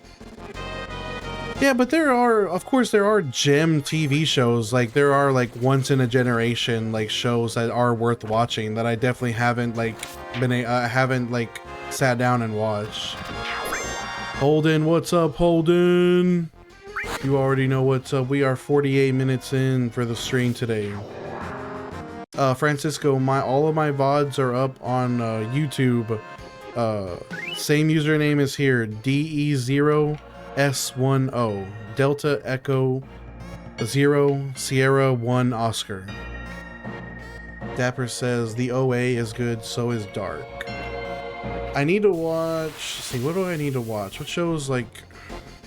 Yeah, but of course there are gem TV shows, like there are like once in a generation like shows that are worth watching that I definitely haven't sat down and watched. Holden, what's up, Holden? You already know what's up. We are 48 minutes in for the stream today. Francisco, all of my VODs are up on YouTube. Same username is here, DE0S10 Delta Echo 0 Sierra 1 Oscar. Dapper says the OA is good, so is Dark. I need to watch. Let's see, what do I need to watch? What shows like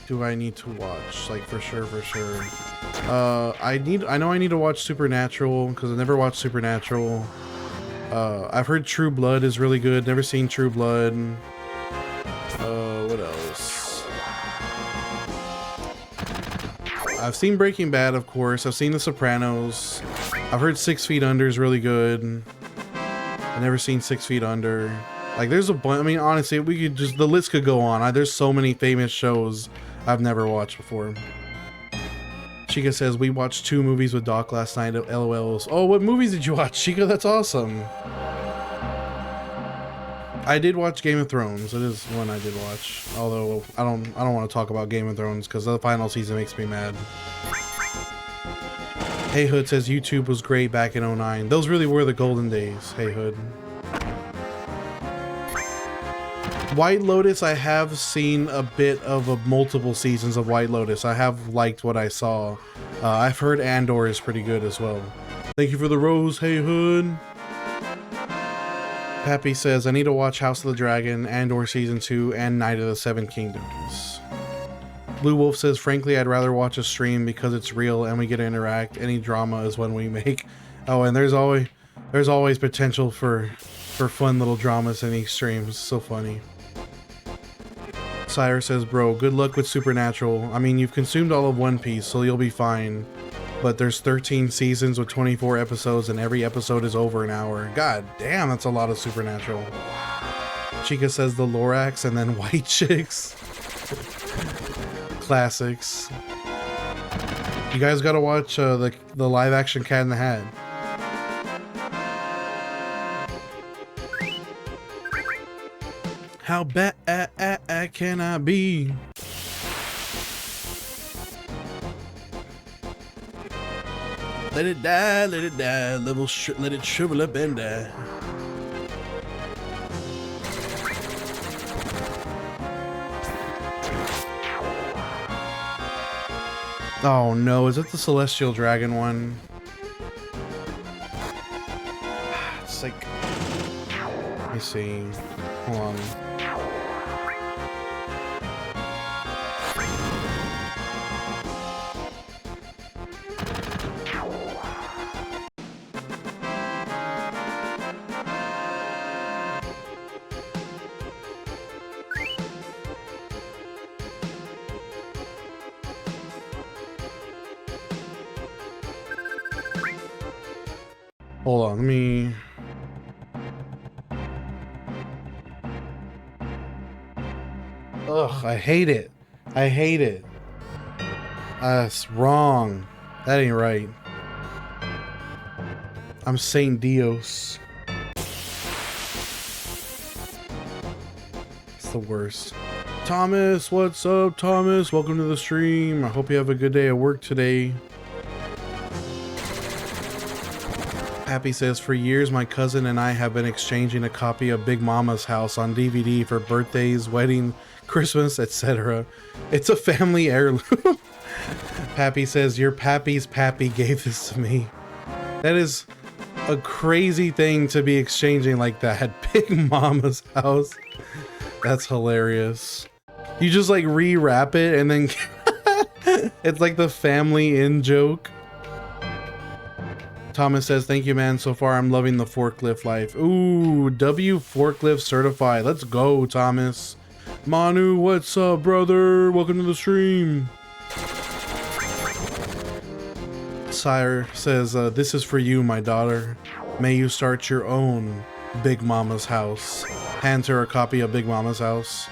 do I need to watch? Like for sure. I know I need to watch Supernatural because I never watched Supernatural. I've heard True Blood is really good. Never seen True Blood. What else? I've seen Breaking Bad, of course. I've seen The Sopranos. I've heard 6 Feet Under is really good. I've never seen 6 Feet Under. Like, there's a bunch. I mean, honestly, the list could go on. There's so many famous shows I've never watched before. Chica says, we watched 2 movies with Doc last night at LOLs. Oh, what movies did you watch, Chica? That's awesome. I did watch Game of Thrones. It is one I did watch. Although I don't want to talk about Game of Thrones because the final season makes me mad. Hey Hood says YouTube was great back in 09. Those really were the golden days. Hey Hood. White Lotus, I have seen a bit of multiple seasons of White Lotus. I have liked what I saw. I've heard Andor is pretty good as well. Thank you for the rose, Hey Hood. Pappy says, I need to watch House of the Dragon, Andor Season 2, and Night of the Seven Kingdoms. Blue Wolf says, frankly, I'd rather watch a stream because it's real and we get to interact. Any drama is one we make. Oh, and there's always potential for fun little dramas in these streams. So funny. Sire says, bro, good luck with Supernatural. I mean, you've consumed all of One Piece, so you'll be fine. But there's 13 seasons with 24 episodes, and every episode is over an hour. God damn, that's a lot of Supernatural. Chica says the Lorax and then white chicks. Classics. You guys gotta watch the live action Cat in the Hat. How bad can I be? Let it die, let it die, let it shrivel up and die. Oh no, is it the Celestial Dragon one? It's like, let me see. Hold on. Hold on, let me... Ugh, I hate it. I hate it. That's wrong. That ain't right. I'm Saint Dios. It's the worst. Thomas, what's up, Thomas? Welcome to the stream. I hope you have a good day at work today. Happy says, for years my cousin and I have been exchanging a copy of Big Mama's House on DVD for birthdays, wedding, Christmas, etc. It's a family heirloom. Pappy says, your Pappy's Pappy gave this to me. That is a crazy thing to be exchanging like that. Big Mama's House. That's hilarious. You just like rewrap it and then it's like the family in joke. Thomas says, thank you, man. So far, I'm loving the forklift life. Ooh, W forklift certified. Let's go, Thomas. Manu, what's up, brother? Welcome to the stream. Sire says, this is for you, my daughter. May you start your own Big Mama's House. Hands her a copy of Big Mama's House.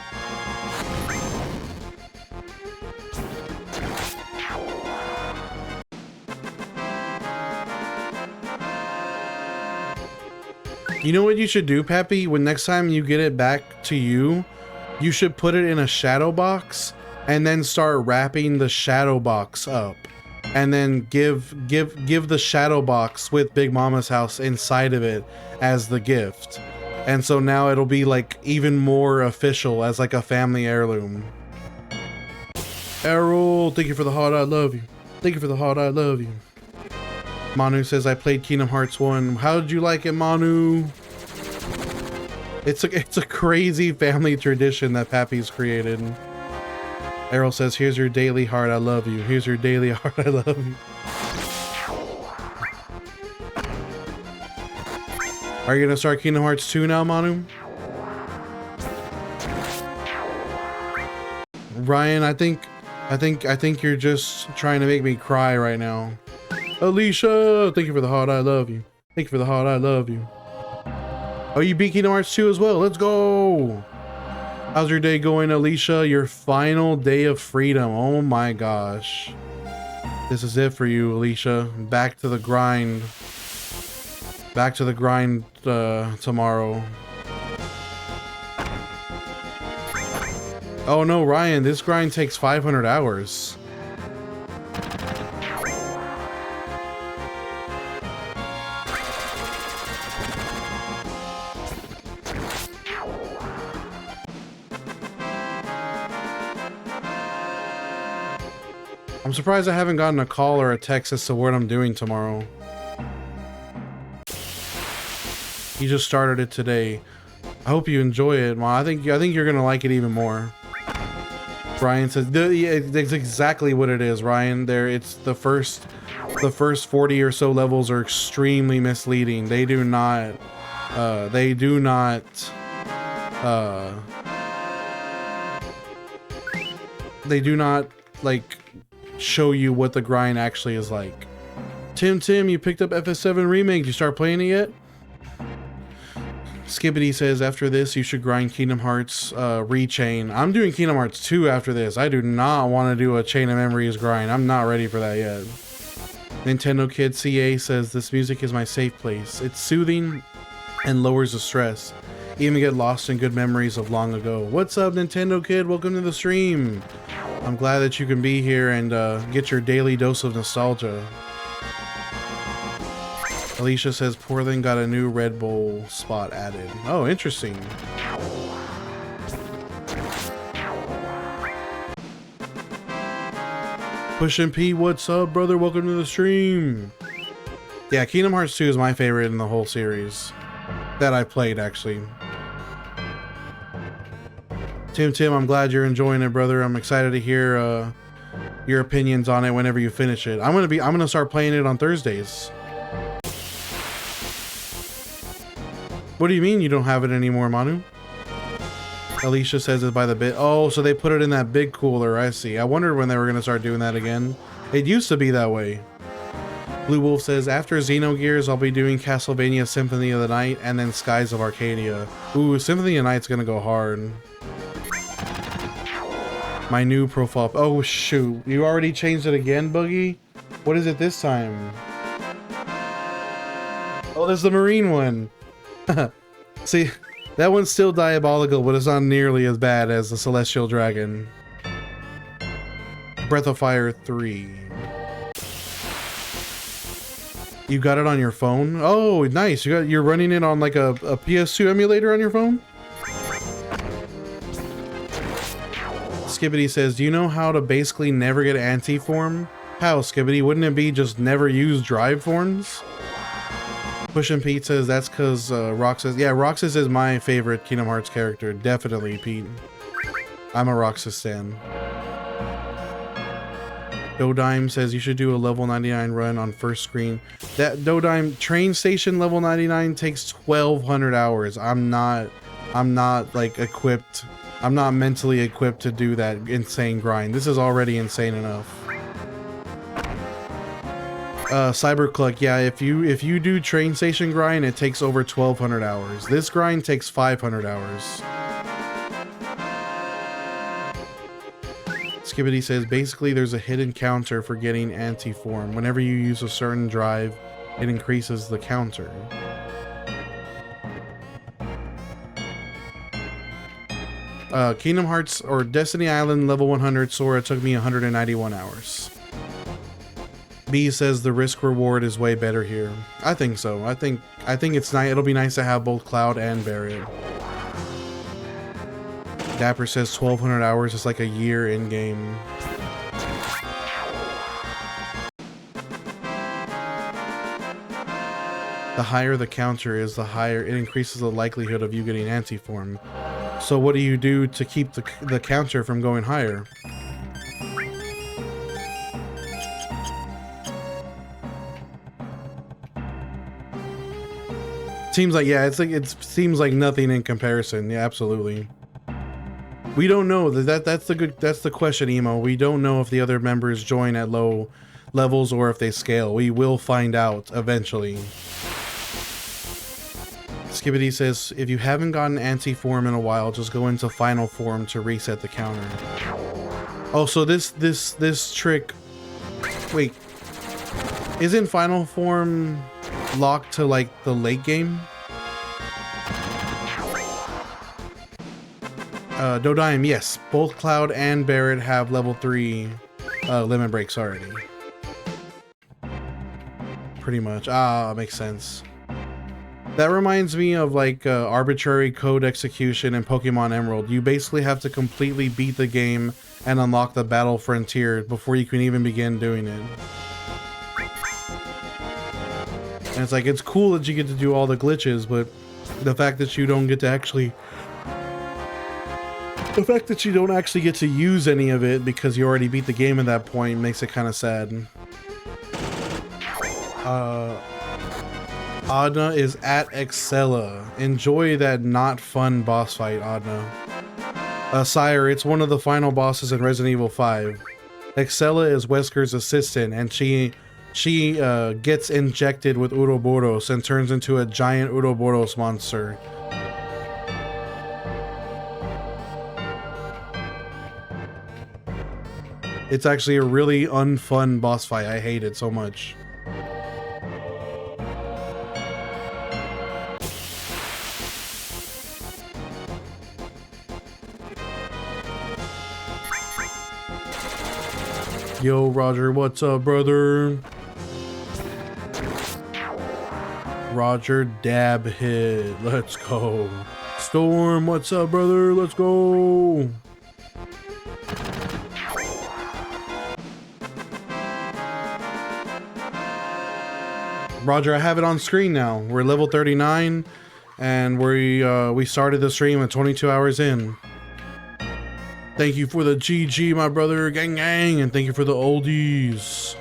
You know what you should do, Pappy? When next time you get it back to you, you should put it in a shadow box and then start wrapping the shadow box up. And then give the shadow box with Big Mama's House inside of it as the gift. And so now it'll be like even more official as like a family heirloom. Errol, thank you for the heart, I love you. Thank you for the heart, I love you. Manu says, I played Kingdom Hearts 1. How did you like it, Manu? It's a crazy family tradition that Pappy's created. Errol says, here's your daily heart, I love you. Here's your daily heart, I love you. Are you gonna start Kingdom Hearts 2 now, Manu? Ryan, I think you're just trying to make me cry right now. Alicia, thank you for the heart, I love you. Thank you for the heart, I love you. Oh, you beat Kingdom Hearts 2 as well. Let's go. How's your day going, Alicia? Your final day of freedom. Oh my gosh. This is it for you, Alicia. Back to the grind. Back to the grind tomorrow. Oh no, Ryan, this grind takes 500 hours. I'm surprised I haven't gotten a call or a text as to what I'm doing tomorrow. You just started it today. I hope you enjoy it. Well, I think you're gonna like it even more. Ryan says, yeah, that's exactly what it is, Ryan. It's the first 40 or so levels are extremely misleading. They do not like show you what the grind actually is like. Tim, you picked up FS7 Remake. Did you start playing it yet? Skibbity says, after this, you should grind Kingdom Hearts Rechain. I'm doing Kingdom Hearts 2 after this. I do not want to do a Chain of Memories grind. I'm not ready for that yet. Nintendo Kid CA says, this music is my safe place. It's soothing and lowers the stress. Even get lost in good memories of long ago. What's up, Nintendo Kid? Welcome to the stream. I'm glad that you can be here and get your daily dose of nostalgia. Alicia says Portland got a new Red Bull spot added. Oh, interesting. Pushin' P, what's up, brother? Welcome to the stream. Yeah, Kingdom Hearts 2 is my favorite in the whole series that I played, actually. Tim, I'm glad you're enjoying it, brother. I'm excited to hear your opinions on it whenever you finish it. I'm gonna start playing it on Thursdays. What do you mean you don't have it anymore, Manu? Alicia says it by the bit. Oh, so they put it in that big cooler. I see. I wondered when they were going to start doing that again. It used to be that way. Blue Wolf says, after Xenogears, I'll be doing Castlevania Symphony of the Night and then Skies of Arcadia. Ooh, Symphony of the Night's going to go hard. My new profile. Oh, shoot. You already changed it again, Boogie? What is it this time? Oh, there's the Marine one. See, that one's still diabolical, but it's not nearly as bad as the Celestial Dragon. Breath of Fire 3. You got it on your phone? Oh, nice. You're running it on like a PS2 emulator on your phone? Skibbity says, do you know how to basically never get anti-form? How, Skibbity? Wouldn't it be just never use drive forms? Pushin' Pete says that's because Roxas. Yeah, Roxas is my favorite Kingdom Hearts character. Definitely, Pete. I'm a Roxas stan. Dodime says you should do a level 99 run on first screen. That Dodime train station level 99 takes 1,200 hours. I'm not like equipped. I'm not mentally equipped to do that insane grind. This is already insane enough. Cybercluck, yeah, if you do train station grind, it takes over 1,200 hours. This grind takes 500 hours. Skibbity says, basically there's a hidden counter for getting anti-form. Whenever you use a certain drive, it increases the counter. Kingdom Hearts or Destiny Island level 100 Sora took me 191 hours. B says the risk reward is way better here. I think so. I think it's nice. It'll be nice to have both Cloud and Barret. Dapper says 1,200 hours is like a year in game. The higher the counter is, the higher it increases the likelihood of you getting anti-form. So what do you do to keep the counter from going higher? Seems like, yeah, it seems like nothing in comparison. Yeah, absolutely. We don't know that's the question, Emo. We don't know if the other members join at low levels or if they scale. We will find out eventually. Skibbity says, if you haven't gotten anti-form in a while, just go into final form to reset the counter. Oh, so this trick, wait, isn't final form locked to like the late game? Dodime, yes, both Cloud and Barret have level 3 limit breaks already. Pretty much. Ah, makes sense. That reminds me of like arbitrary code execution in Pokemon Emerald. You basically have to completely beat the game and unlock the battle frontier before you can even begin doing it. And it's like, it's cool that you get to do all the glitches, but the fact that you don't get to actually... The fact that you don't actually get to use any of it because you already beat the game at that point makes it kind of sad. Adna is at Excella. Enjoy that not fun boss fight, Adna. Sire, it's one of the final bosses in Resident Evil 5. Excella is Wesker's assistant, and she gets injected with Ouroboros and turns into a giant Ouroboros monster. It's actually a really unfun boss fight. I hate it so much. Yo, Roger, what's up, brother? Roger dab hit. Let's go. Storm, what's up, brother? Let's go. Roger, I have it on screen now. We're level 39, and we started the stream at 22 hours in. Thank you for the GG, my brother, gang gang, and thank you for the oldies.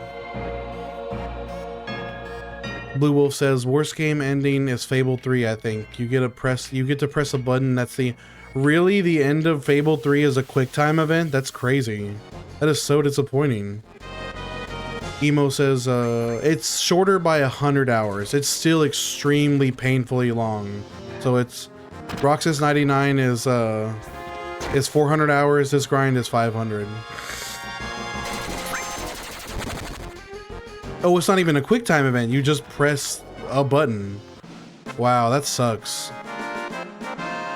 Blue Wolf says worst game ending is Fable 3. I think you get to press a button. That's the end of Fable 3 is a quick time event. That's crazy. That is so disappointing. Emo says it's shorter by 100 hours. It's still extremely painfully long. So it's Roxas.99 is 400 hours. This grind is 500. Oh, it's not even a quick time event. You just press a button. Wow, that sucks.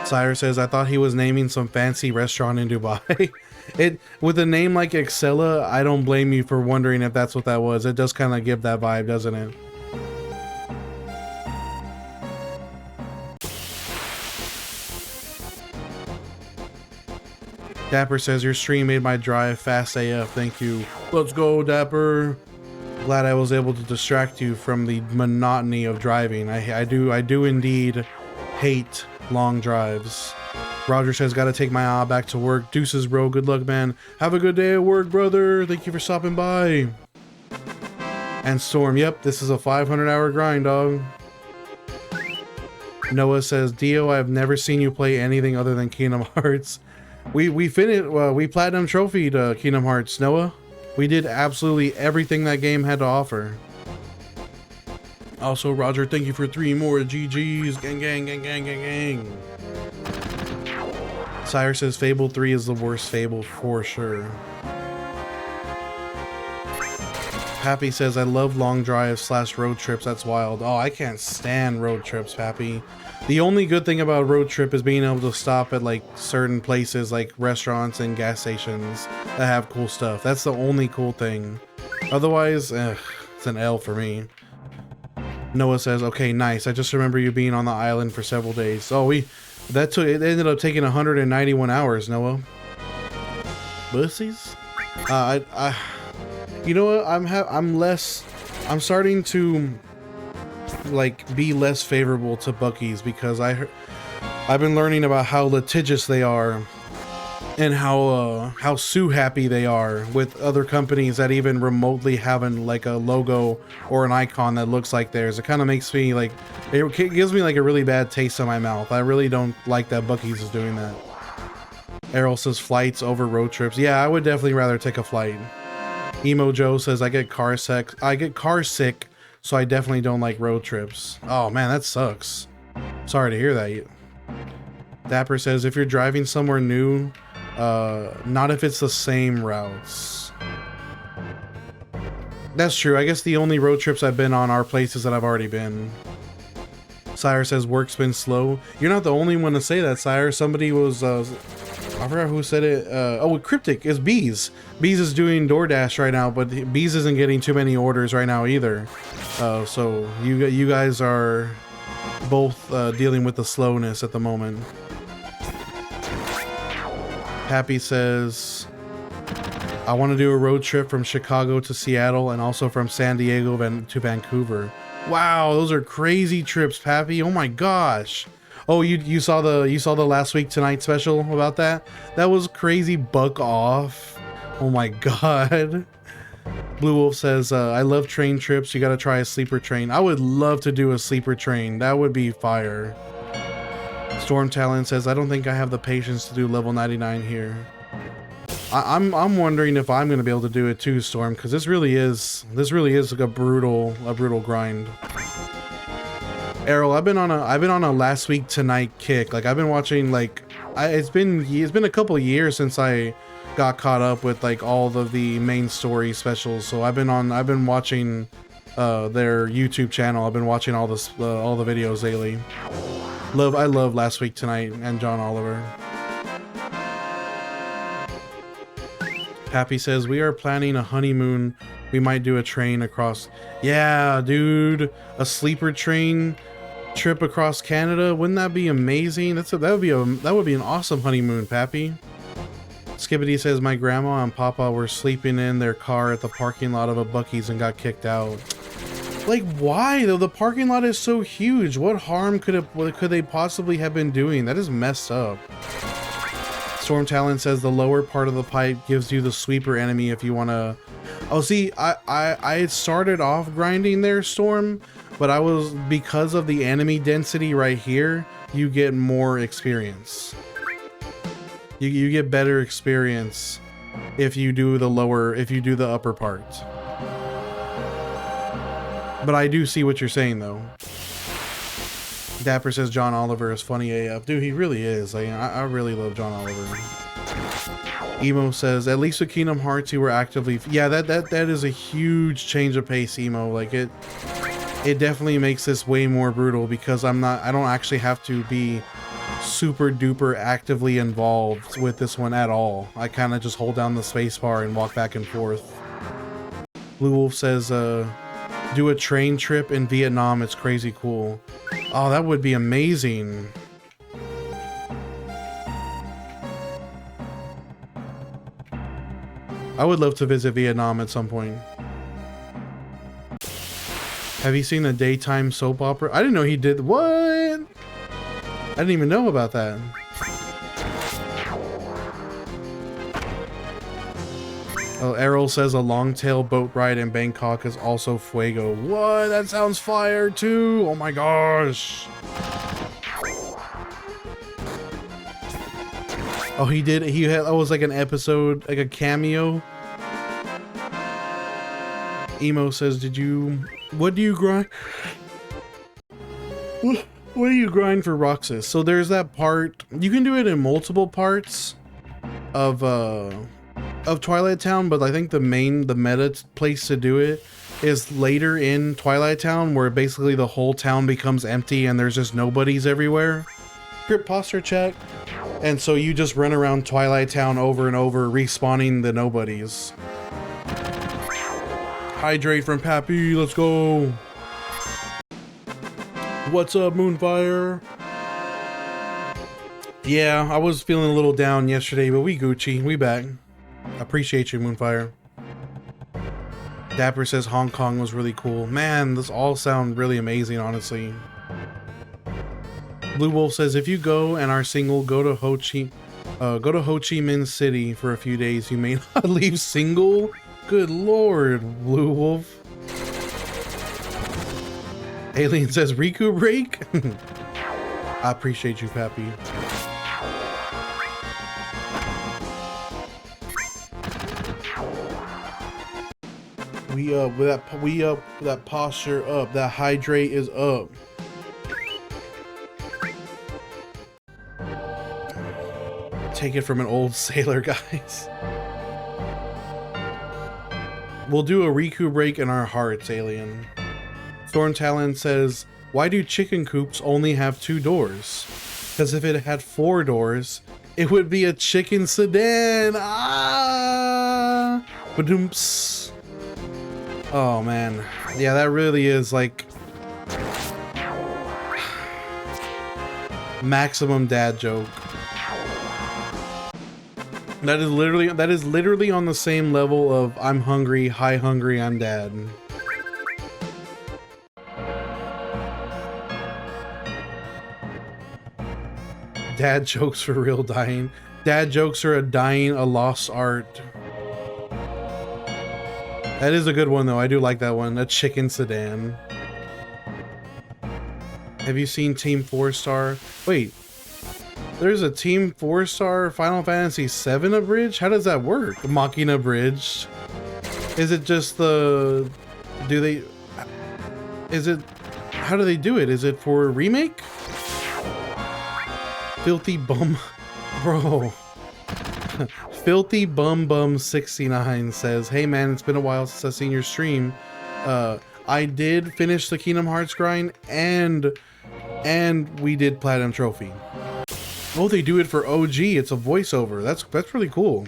Sire says, I thought he was naming some fancy restaurant in Dubai. With a name like Excella, I don't blame you for wondering if that's what that was. It does kind of give that vibe, doesn't it? Dapper says, your stream made my drive fast AF. Thank you. Let's go, Dapper. Glad I was able to distract you from the monotony of driving. I do indeed hate long drives. Roger says, gotta take my back to work. Deuces, bro. Good luck, man. Have a good day at work, brother. Thank you for stopping by. And Storm, yep, this is a 500-hour grind, dog. Noah says, Dio, I've never seen you play anything other than Kingdom Hearts. We finished, we platinum trophied Kingdom Hearts, Noah. We did absolutely everything that game had to offer. Also, Roger, thank you for 3 more GGs. Gang, gang, gang, gang, gang, gang. Sire says Fable 3 is the worst Fable for sure. Pappy says, I love long drives / road trips. That's wild. Oh, I can't stand road trips, Pappy. The only good thing about road trip is being able to stop at like certain places like restaurants and gas stations that have cool stuff. That's the only cool thing. Otherwise, it's an L for me. Noah says, okay, nice. I just remember you being on the island for several days. Oh, it ended up taking 191 hours, Noah. Bussies? You know what? I'm starting to like be less favorable to Buc-ee's because I've been learning about how litigious they are and how sue happy they are with other companies that even remotely have like a logo or an icon that looks like theirs. It kind of makes me like, it gives me like a really bad taste in my mouth. I really don't like that Buc-ee's is doing that. Errol says flights over road trips. Yeah, I would definitely rather take a flight. Emo Joe says I get car sick, so I definitely don't like road trips. Oh man, that sucks. Sorry to hear that. Dapper says if you're driving somewhere new, not if it's the same routes. That's true. I guess the only road trips I've been on are places that I've already been. Sire says work's been slow. You're not the only one to say that, Sire. Somebody was, I forgot who said it. Oh, Cryptic is Bees. Bees is doing DoorDash right now, but Bees isn't getting too many orders right now either. So you guys are both dealing with the slowness at the moment. Happy says, I want to do a road trip from Chicago to Seattle and also from San Diego to Vancouver. Wow, those are crazy trips, Pappy. Oh my gosh. Oh, you saw the last week tonight special about that? That was crazy. Buck off. Oh my god. Blue Wolf says, I love train trips. You gotta try a sleeper train. I would love to do a sleeper train. That would be fire. Storm Talon says, I don't think I have the patience to do level 99 here. I'm wondering if I'm gonna be able to do it too, Storm, because this really is like a brutal grind. Errol, I've been on a last week tonight kick. Like I've been watching like it's been a couple of years since I got caught up with like all of the main story specials. So I've been watching their YouTube channel. I've been watching all the videos daily. I love Last Week Tonight and John Oliver. Pappy says, we are planning a honeymoon. We might do a train across. Yeah, dude, a sleeper train trip across Canada. Wouldn't that be amazing? That would be an awesome honeymoon, Pappy. Skibbity says, my grandma and Papa were sleeping in their car at the parking lot of a Buc-ee's and got kicked out. Like, why though? The parking lot is so huge. What harm could they possibly have been doing? That is messed up. Storm Talon says the lower part of the pipe gives you the sweeper enemy if you want to. Oh, see, I started off grinding there, Storm, but because of the enemy density right here, you get more experience. You get better experience if you do the upper part. But I do see what you're saying though. Dapper says John Oliver is funny AF. Dude, he really is. Like, I really love John Oliver. Emo says, at least with Kingdom Hearts you were actively... Yeah, that is a huge change of pace, Emo. Like, it definitely makes this way more brutal because I don't actually have to be super duper actively involved with this one at all. I kind of just hold down the space bar and walk back and forth. Blue Wolf says, do a train trip in Vietnam. It's crazy cool. Oh, that would be amazing. I would love to visit Vietnam at some point. Have you seen a daytime soap opera? I didn't know he did. What? I didn't even know about that. Oh, Errol says a long-tail boat ride in Bangkok is also fuego. What? That sounds fire too. Oh my gosh. Oh, that was like an episode, like a cameo. Emo says, what do you grind? What do you grind for Roxas? So there's that part, you can do it in multiple parts of Twilight Town, but I think the meta place to do it is later in Twilight Town, where basically the whole town becomes empty and there's just nobodies everywhere. Grip posture check. And so you just run around Twilight Town over and over, respawning the nobodies. Hydrate from Pappy, let's go. What's up, Moonfire? Yeah, I was feeling a little down yesterday, but we Gucci, we back. Appreciate you, Moonfire. Dapper says Hong Kong was really cool. Man, this all sound really amazing, honestly. Blue Wolf says if you go and are single, go to Ho Chi Minh City for a few days. You may not leave single. Good lord, Blue Wolf. Alien says Riku break. I appreciate you, Pappy. We up, that posture up, that hydrate is up. Take it from an old sailor, guys. We'll do a Riku break in our hearts, Alien. Thorn Talon says, why do chicken coops only have 2 doors? Because if it had 4 doors, it would be a chicken sedan. Ah! Ba-doomps. Oh man, yeah, that really is like maximum dad joke. That is literally on the same level of I'm hungry, hi hungry, I'm dad. Dad jokes for real dying. Dad jokes are a lost art. That is a good one though. I do like that one. A chicken sedan. Have you seen Team 4-Star? Wait, there's a Team 4-Star Final Fantasy VII abridged? How does that work? Machina abridged. Is it just the... How do they do it? Is it for a remake? Filthy bum... Bro. Filthy Bum Bum 69 says, hey man, it's been a while since I've seen your stream. I did finish the Kingdom Hearts grind and we did Platinum Trophy. Oh, they do it for OG. It's a voiceover. That's really cool.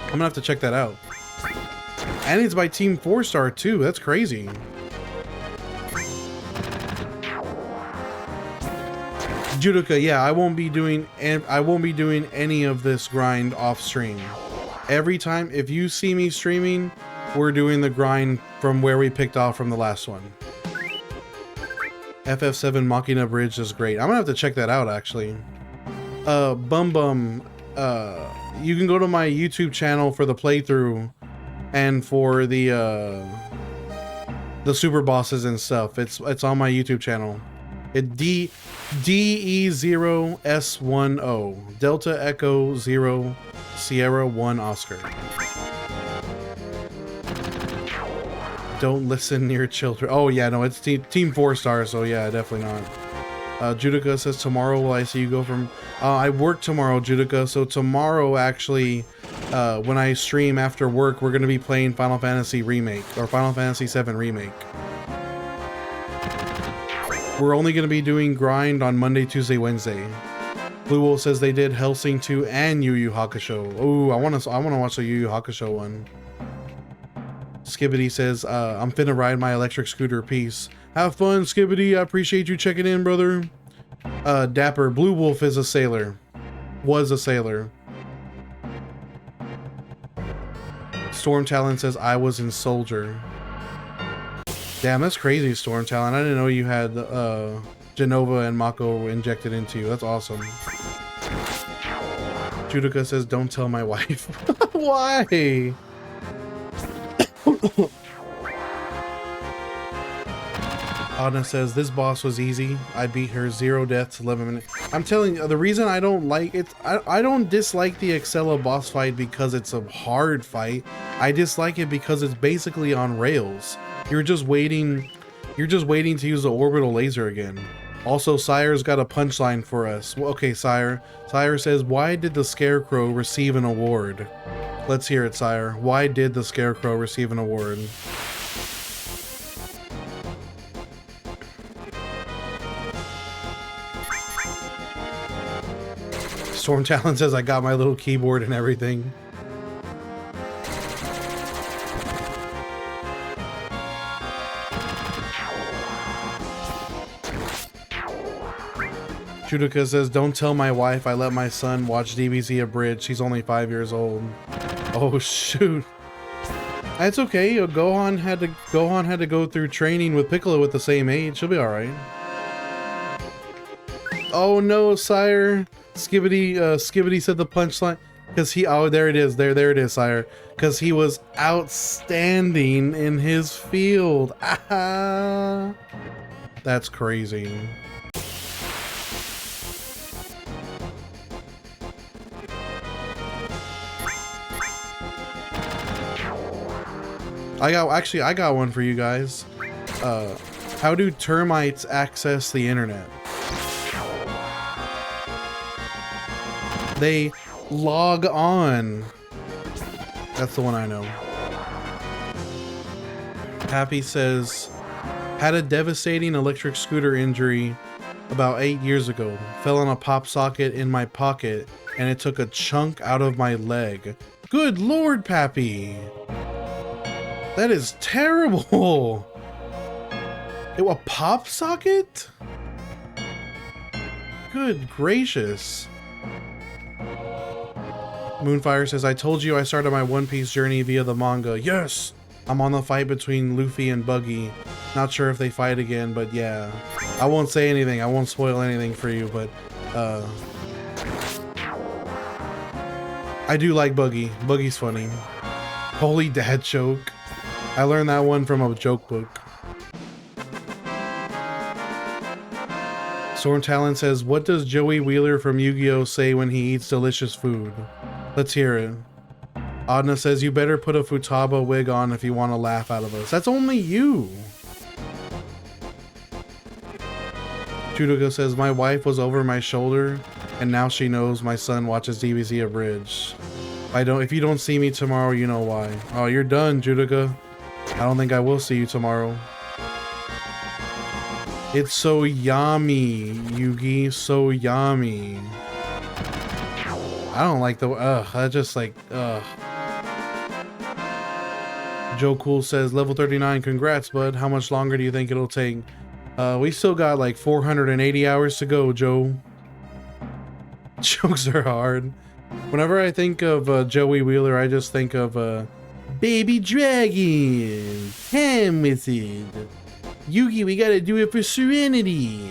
I'm gonna have to check that out. And it's by Team 4-Star too. That's crazy. Judica, yeah, I won't be doing any of this grind off stream. Every time, if you see me streaming, we're doing the grind from where we picked off from the last one. FF7 Machina Bridge is great. I'm gonna have to check that out actually. Bum Bum, you can go to my YouTube channel for the playthrough and for the super bosses and stuff. It's on my YouTube channel. DE0S10 Delta Echo 0 Sierra 1 Oscar. Don't listen near children. Oh yeah, no, it's Team 4-Star, so yeah, definitely not. Judica says, tomorrow will I see you go from... I work tomorrow, Judica, so tomorrow actually, when I stream after work, we're going to be playing Final Fantasy Remake, or Final Fantasy 7 Remake. We're only going to be doing grind on Monday, Tuesday, Wednesday. Blue Wolf says they did Hellsing 2 and Yu Yu Hakusho. Ooh, I want to watch the Yu Yu Hakusho one. Skibbity says, I'm finna ride my electric scooter. Peace. Have fun, Skibbity. I appreciate you checking in, brother. Dapper, Blue Wolf is a sailor. Was a sailor. Storm Talon says, I was in Soldier. Damn, that's crazy, Storm Talon. I didn't know you had Genova and Mako injected into you. That's awesome. Judica says, don't tell my wife. Why? Anna says, this boss was easy. I beat her 0 deaths, 11 minutes. I'm telling you, the reason I don't like it, I don't dislike the Excella boss fight because it's a hard fight. I dislike it because it's basically on rails. You're just waiting to use the orbital laser again. Also, Sire's got a punchline for us. Well, okay, Sire. Sire says, why did the Scarecrow receive an award? Let's hear it, Sire. Why did the Scarecrow receive an award? Storm Talon says, I got my little keyboard and everything. Judica says, don't tell my wife I let my son watch DBZ Abridged. He's only 5 years old. Oh shoot. That's okay. Gohan had to go through training with Piccolo at the same age. She'll be alright. Oh no, Sire. Skibbity said the punchline. Cause there it is. There it is, Sire. Cause he was outstanding in his field. Ah, that's crazy. I got one for you guys. How do termites access the internet? They log on. That's the one I know. Happy says, had a devastating electric scooter injury about 8 years ago. Fell on a pop socket in my pocket and it took a chunk out of my leg. Good Lord, Pappy. That is terrible. A pop socket? Good gracious. Moonfire says, I told you I started my One Piece journey via the manga. Yes! I'm on the fight between Luffy and Buggy. Not sure if they fight again, but yeah. I won't say anything. I won't spoil anything for you, but I do like Buggy. Buggy's funny. Holy dad joke. I learned that one from a joke book. Storm Talon says, what does Joey Wheeler from Yu-Gi-Oh say when he eats delicious food? Let's hear it. Adna says, you better put a Futaba wig on if you want to laugh out of us. That's only you. Judica says, my wife was over my shoulder and now she knows my son watches DBZ Abridged. If you don't see me tomorrow, you know why. Oh, you're done, Judica. I don't think I will see you tomorrow. It's so yummy, Yugi. So yummy. I don't like the I just like Joe Cool says level 39. Congrats, bud. How much longer do you think it'll take? We still got like 480 hours to go, Joe. Jokes are hard. Whenever I think of Joey Wheeler, I just think of Baby Dragon, Ham with it. Yugi, we gotta do it for Serenity.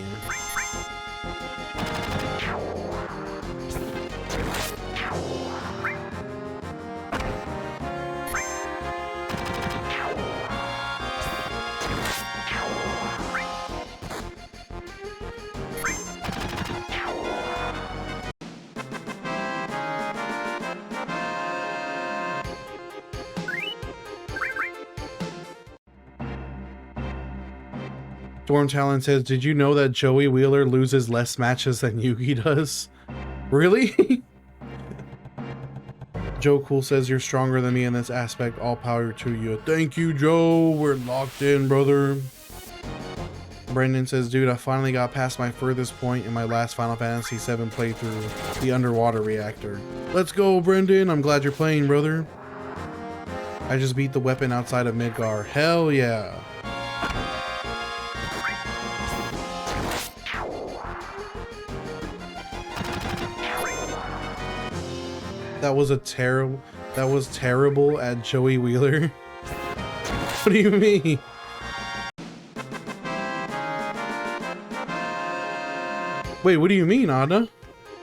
Storm Talon says, did you know that Joey Wheeler loses less matches than Yugi does? Really? Joe Cool says, you're stronger than me in this aspect. All power to you. Thank you, Joe. We're locked in, brother. Brendan says, dude, I finally got past my furthest point in my last Final Fantasy VII playthrough, the underwater reactor. Let's go, Brendan. I'm glad you're playing, brother. I just beat the weapon outside of Midgar. Hell yeah. That was terrible at Joey Wheeler. What do you mean? Wait, what do you mean, Anna?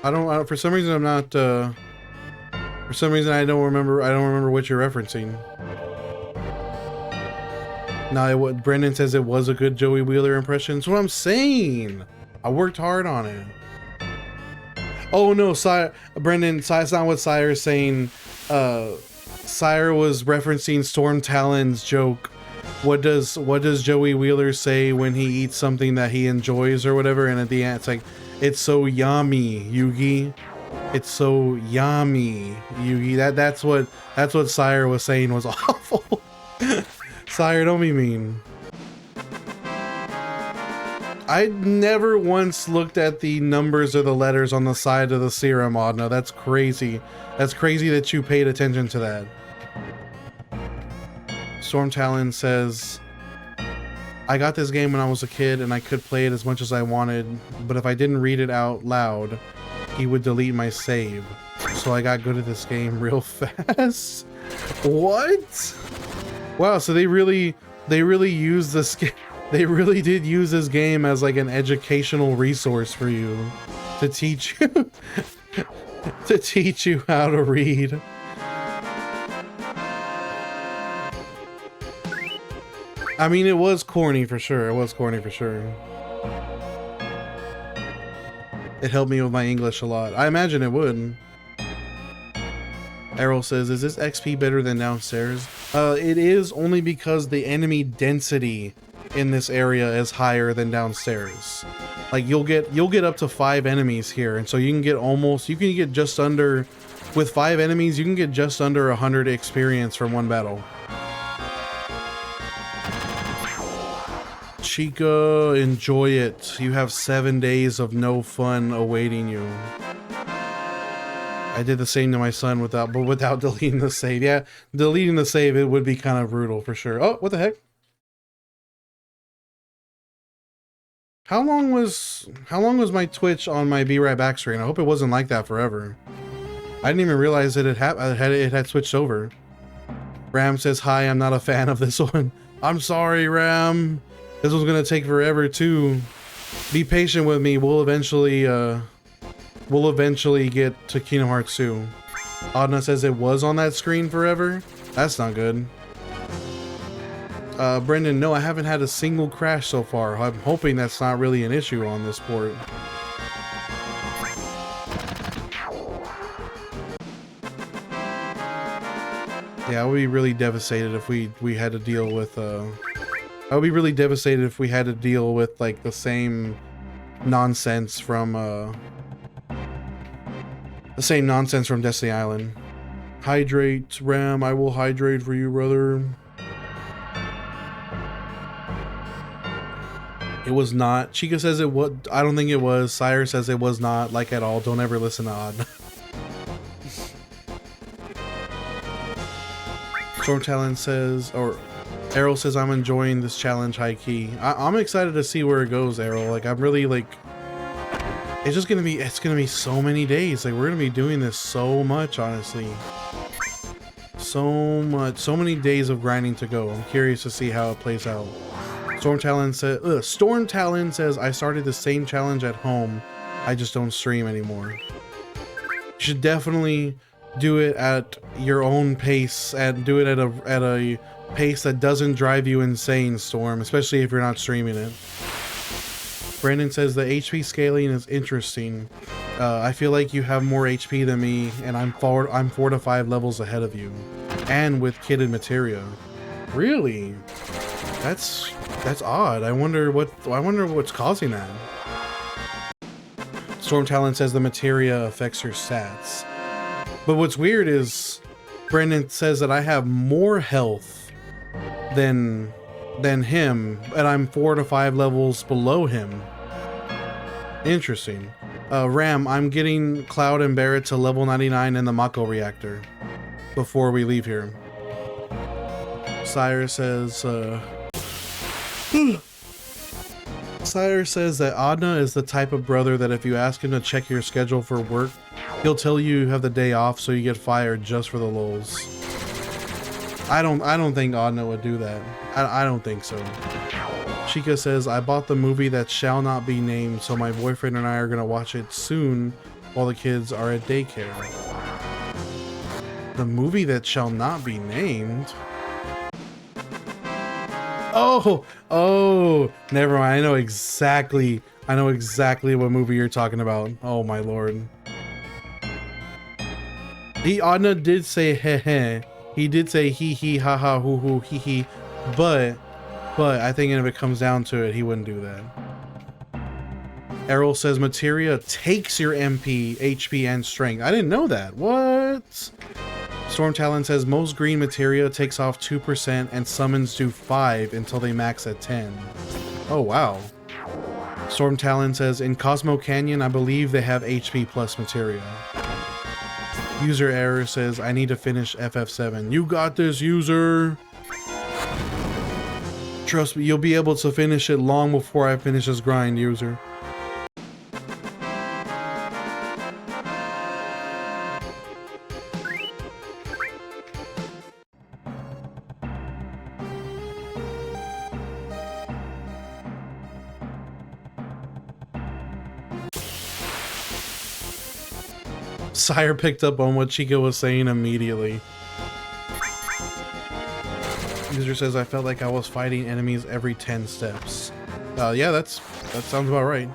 For some reason I'm not for some reason I don't remember what you're referencing. Now what Brendan says, it was a good Joey Wheeler impression. That's what I'm saying. I worked hard on it. Oh no, Brendan, that's not what Sire is saying. Sire was referencing Storm Talon's joke. What does Joey Wheeler say when he eats something that he enjoys or whatever? And at the end, it's like, it's so yummy, Yugi. It's so yummy, Yugi. That's what Sire was saying was awful. Sire, don't be mean. I never once looked at the numbers or the letters on the side of the serum, Adna. That's crazy. That's crazy that you paid attention to that. Storm Talon says, I got this game when I was a kid and I could play it as much as I wanted, but if I didn't read it out loud, he would delete my save. So I got good at this game real fast. What? Wow, so they really used this game. They really did use this game as like an educational resource for you to teach you to teach you how to read. I mean, it was corny for sure. It was corny for sure. It helped me with my English a lot. I imagine it would. Errol says, is this XP better than downstairs? It is, only because the enemy density in this area is higher than downstairs. Like you'll get up to 5 enemies here, and so you can get just under, with 5 enemies you can get just under 100 experience from one battle. Chica, enjoy it. You have 7 days of no fun awaiting you. I did the same to my son without deleting the save. Yeah, deleting the save, it would be kind of brutal for sure. Oh, what the heck? How long was my Twitch on my Be Right Back screen? I hope it wasn't like that forever. I didn't even realize that it had switched over. Ram says, hi, I'm not a fan of this one. I'm sorry, Ram. This was gonna take forever too. Be patient with me. We'll eventually get to Kingdom Hearts 2. Adna says it was on that screen forever. That's not good. Brendan, no, I haven't had a single crash so far. I'm hoping that's not really an issue on this port. Yeah, I would be really devastated if we had to deal with I would be really devastated if we had to deal with like the same nonsense from Destiny Island. Hydrate, Ram. I will hydrate for you, brother. It was not. Chica says it was. I don't think it was. Sire says it was not, like, at all. Don't ever listen to Odd. Storm Talon says, or Errol says, I'm enjoying this challenge high key. I'm excited to see where it goes, Errol. Like, I'm really, like, it's just gonna be, it's gonna be so many days. Like, we're gonna be doing this so much, honestly. So much, so many days of grinding to go. I'm curious to see how it plays out. Storm Talon says, I started the same challenge at home. I just don't stream anymore. You should definitely do it at your own pace and do it at a pace that doesn't drive you insane, Storm, especially if you're not streaming it. Brandon says the HP scaling is interesting. I feel like you have more HP than me, and I'm 4 to 5 levels ahead of you, and with kitted materia. Really? That's odd. I wonder what's causing that. Storm Talon says the materia affects your stats. But what's weird is Brendan says that I have more health than him, and I'm 4 to 5 levels below him. Interesting. Ram, I'm getting Cloud and Barrett to level 99 in the Mako reactor before we leave here. Sire says Sire says that Adna is the type of brother that if you ask him to check your schedule for work, he'll tell you have the day off so you get fired just for the lulz. I don't think Adna would do that. I don't think so. Chica says, I bought the movie that shall not be named, so my boyfriend and I are gonna watch it soon while the kids are at daycare. The movie that shall not be named? Oh, never mind. I know exactly what movie you're talking about. Oh my lord. Adna did say heh heh. He did say hee hee ha ha hoo hoo hee hee, but I think if it comes down to it, he wouldn't do that. Errol says materia takes your MP, HP, and strength. I didn't know that. What? Storm Talon says most green materia takes off 2% and summons do 5 until they max at 10. Oh wow. Storm Talon says in Cosmo Canyon, I believe they have HP plus materia. User Error says I need to finish FF7. You got this, user. Trust me, you'll be able to finish it long before I finish this grind, user. Sire picked up on what Chica was saying immediately. User says I felt like I was fighting enemies every 10 steps. Yeah, that sounds about right.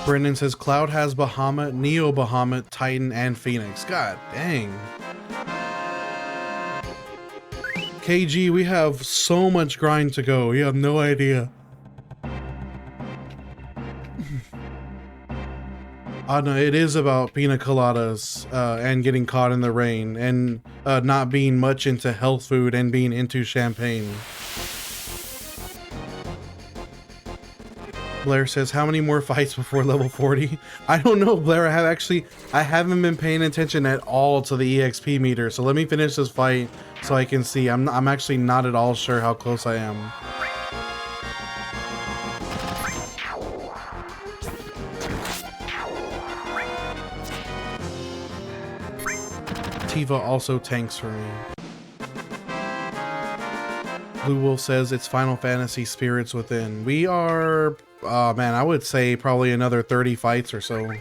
Brendan says Cloud has Bahamut, Neo Bahamut, Titan, and Phoenix. God dang. KG, we have so much grind to go. You have no idea. No, it is about pina coladas and getting caught in the rain and not being much into health food and being into champagne. Blair says, how many more fights before level 40? I don't know, Blair. I haven't been paying attention at all to the EXP meter. So let me finish this fight so I can see. I'm actually not at all sure how close I am. Tiva also tanks for me. Blue Wolf says it's Final Fantasy Spirits Within. We are, man, I would say probably another 30 fights or so.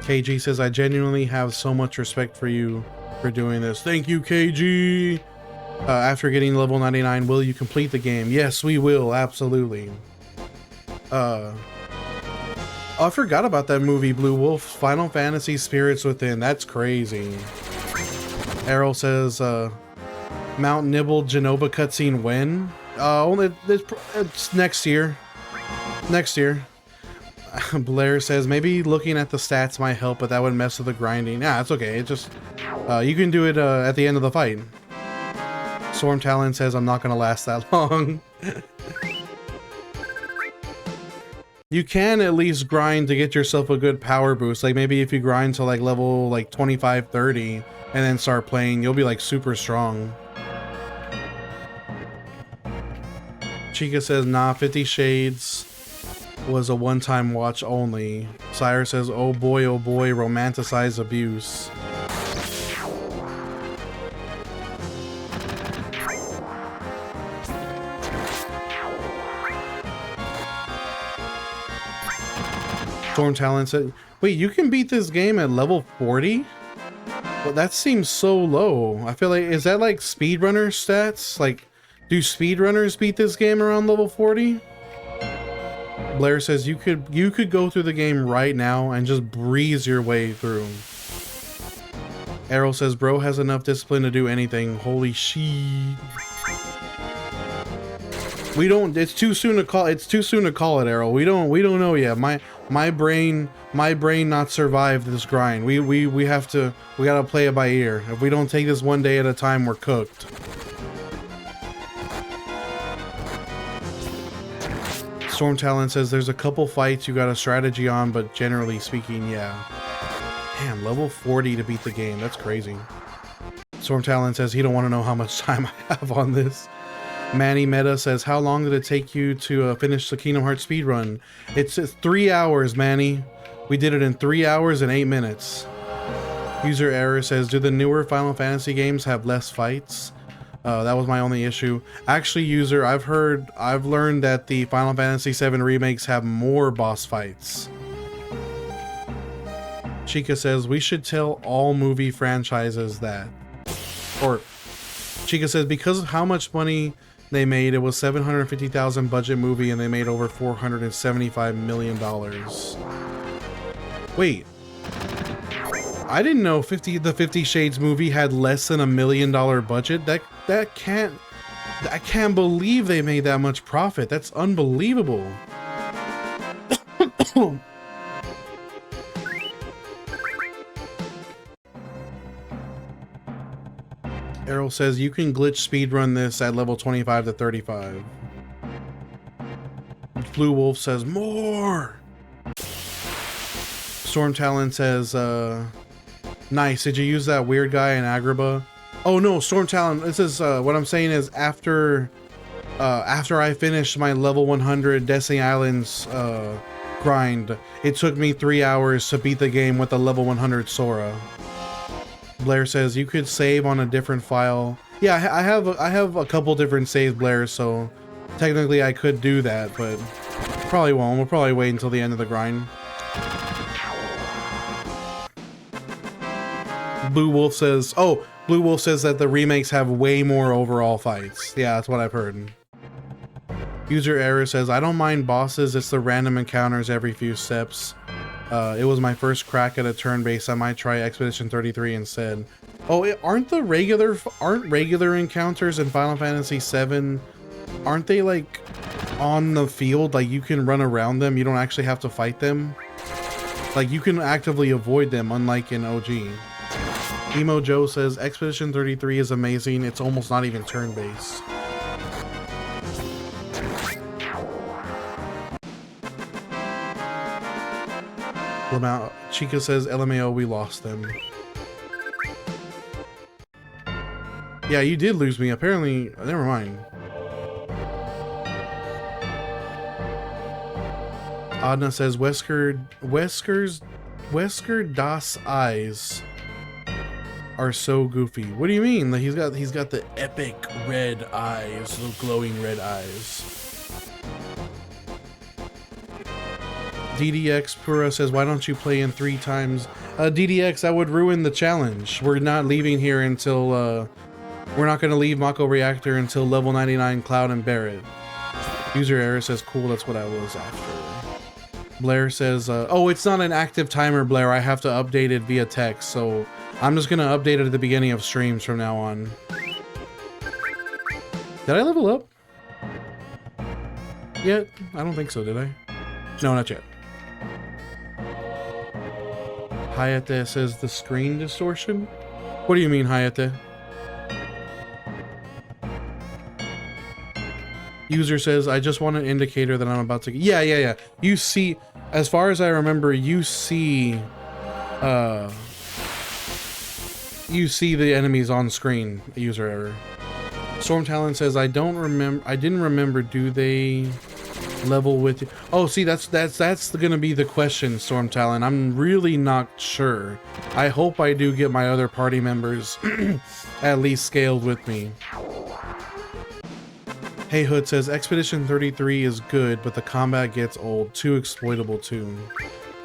KG says, I genuinely have so much respect for you for doing this. Thank you, KG. After getting level 99, will you complete the game? Yes, we will, absolutely. I forgot about that movie, Blue Wolf. Final Fantasy Spirits Within. That's crazy. Errol says, Mount Nibble Genova cutscene when? Only it's next year. Next year. Blair says maybe looking at the stats might help, but that would mess with the grinding. Yeah, it's okay. It just you can do it at the end of the fight. Storm Talon says I'm not gonna last that long. You can at least grind to get yourself a good power boost. Like maybe if you grind to like level like 25, 30 and then start playing, you'll be like super strong. Chica says nah, 50 Shades was a one-time watch only. Sire says oh boy, romanticized abuse. Storm Talon said, wait, you can beat this game at level 40? Well, that seems so low. I feel like, is that like speedrunner stats? Like, do speedrunners beat this game around level 40? Blair says you could go through the game right now and just breeze your way through. Errol says, bro has enough discipline to do anything. Holy shit. We don't, it's too soon to call it, Errol. We don't know yet. My brain not survive this grind. We gotta play it by ear. If we don't take this one day at a time, we're cooked. Storm Talon says there's a couple fights you got a strategy on, but generally speaking, yeah. Damn, level 40 to beat the game. That's crazy. Storm Talon says he don't want to know how much time I have on this. Manny Meta says, how long did it take you to finish the Kingdom Hearts speedrun? It's 3 hours, Manny. We did it in 3 hours and 8 minutes. User Error says, do the newer Final Fantasy games have less fights? That was my only issue. Actually, user, I've learned that the Final Fantasy VII remakes have more boss fights. Chica says, we should tell all movie franchises that. Or, Chica says, because of how much money they made, it was $750,000 budget movie and they made over $475 million. Wait. I didn't know the 50 Shades movie had less than $1 million budget. I can't believe they made that much profit. That's unbelievable. Errol says you can glitch speedrun this at level 25 to 35. Blue Wolf says more. Storm Talon says nice. Did you use that weird guy in Agrabah? Oh no, Storm Talon, this is what I'm saying is after I finished my level 100 Destiny Islands grind, it took me 3 hours to beat the game with the level 100 Sora. Blair says you could save on a different file. Yeah, I have a couple different saves, Blair, so technically I could do that, but probably won't. We'll probably wait until the end of the grind. Blue Wolf says that the remakes have way more overall fights. Yeah, that's what I've heard. User Error says, I don't mind bosses, it's the random encounters every few steps. It was my first crack at a turn-based. I might try Expedition 33 instead. Oh, aren't regular encounters in Final Fantasy VII, aren't they like on the field? Like you can run around them, you don't actually have to fight them? Like you can actively avoid them, unlike in OG. Emo Joe says, Expedition 33 is amazing, it's almost not even turn-based. Chica says, LMAO, we lost them. Yeah, you did lose me. Apparently, never mind. Adna says, Wesker Das eyes are so goofy. What do you mean? Like he's got the epic red eyes, little glowing red eyes. DDX Pura says, why don't you play in 3 times? DDX, that would ruin the challenge. We're not leaving here until, we're not going to leave Mako Reactor until level 99 Cloud and Barret. User Error says, cool, that's what I was after. Blair says, oh, it's not an active timer, Blair. I have to update it via text, so I'm just going to update it at the beginning of streams from now on. Did I level up? Yet? I don't think so, did I? No, not yet. Hayate says the screen distortion? What do you mean, Hayate? User says, I just want an indicator that I'm about to... Yeah. You see, as far as I remember, you see the enemies on screen. User error. Storm Talon says, I didn't remember, do they level with you? Oh, see, that's gonna be the question, Storm Talon. I'm really not sure. I hope I do get my other party members at least scaled with me. Hey Hood says, Expedition 33 is good, but the combat gets old. Too exploitable too.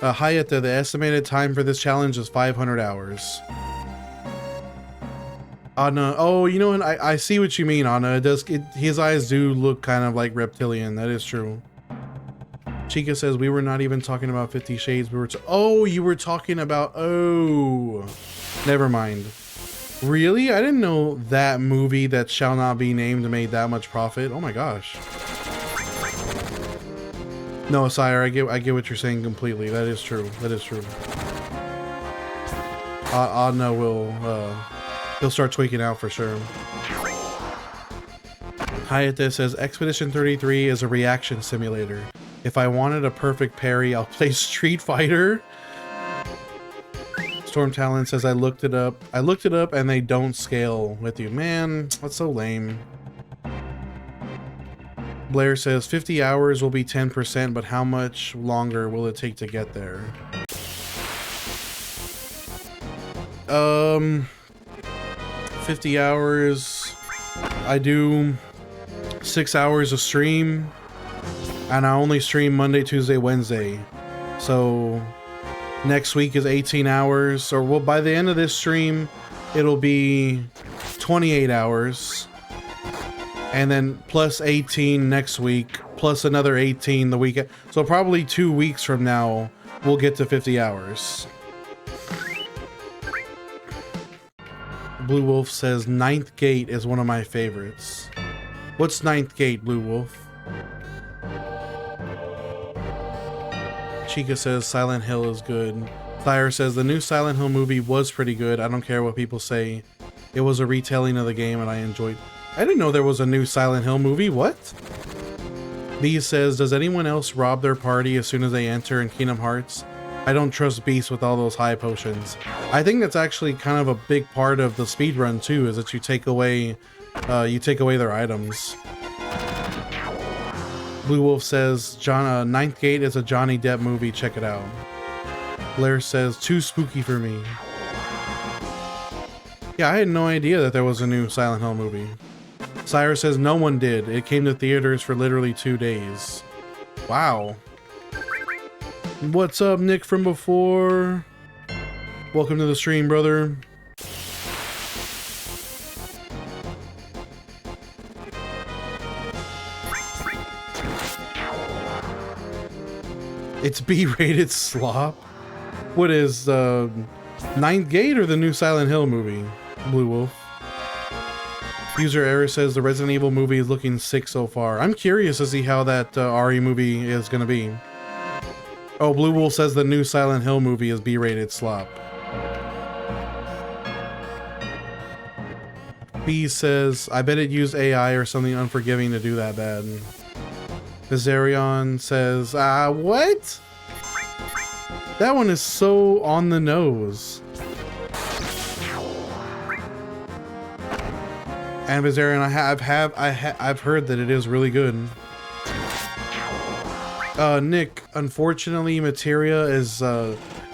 Hayate, the estimated time for this challenge is 500 hours. Anna, oh, you know what? I see what you mean, Anna. His eyes do look kind of like reptilian. That is true. Chica says, we were not even talking about 50 Shades. We were you were talking about, oh, never mind. Really? I didn't know that movie that shall not be named made that much profit. Oh my gosh. No, Sire, I get what you're saying completely. That is true. That is true. Adna will, he'll start tweaking out for sure. Hayate says, Expedition 33 is a reaction simulator. If I wanted a perfect parry, I'll play Street Fighter. Storm Talon says, I looked it up and they don't scale with you. Man, that's so lame. Blair says 50 hours will be 10%, but how much longer will it take to get there? 50 hours. I do 6 hours a stream, and I only stream Monday, Tuesday, Wednesday. So next week is 18 hours, or well, by the end of this stream, it'll be 28 hours. And then plus 18 next week, plus another 18 the weekend. So probably 2 weeks from now, we'll get to 50 hours. Blue Wolf says, Ninth Gate is one of my favorites. What's Ninth Gate, Blue Wolf? Chica says Silent Hill is good. Thyre says the new Silent Hill movie was pretty good. I don't care what people say. It was a retelling of the game and I enjoyed. I didn't know there was a new Silent Hill movie. What? B says, does anyone else rob their party as soon as they enter in Kingdom Hearts? I don't trust Beast with all those high potions. I think that's actually kind of a big part of the speedrun too, is that you take away their items. Blue Wolf says, Ninth Gate is a Johnny Depp movie, check it out. Blair says, too spooky for me. Yeah, I had no idea that there was a new Silent Hill movie. Cyrus says, no one did. It came to theaters for literally 2 days. Wow. What's up, Nick from before? Welcome to the stream, brother. It's B-rated slop. What is Ninth Gate or the new Silent Hill movie? Blue Wolf. User Error says the Resident Evil movie is looking sick so far. I'm curious to see how that RE movie is gonna be. Oh, Blue Wolf says the new Silent Hill movie is B-rated slop. B says, I bet it used AI or something unforgiving to do that bad. Bizarion says, what? That one is so on the nose. And Bizarion, I've heard that it is really good. Nick, unfortunately, Materia is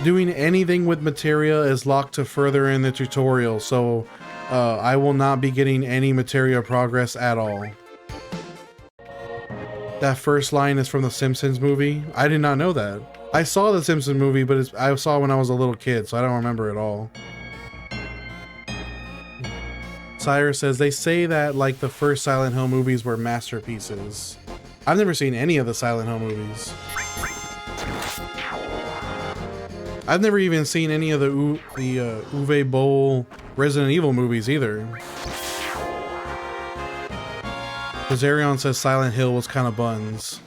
doing anything with Materia is locked to further in the tutorial, so I will not be getting any Materia progress at all. That first line is from the Simpsons movie. I did not know that. I saw the Simpsons movie, but I saw it when I was a little kid, so I don't remember it all. Sire says, they say that like the first Silent Hill movies were masterpieces. I've never seen any of the Silent Hill movies. I've never even seen any of the Uwe Boll Resident Evil movies either. Zarion says Silent Hill was kind of buns.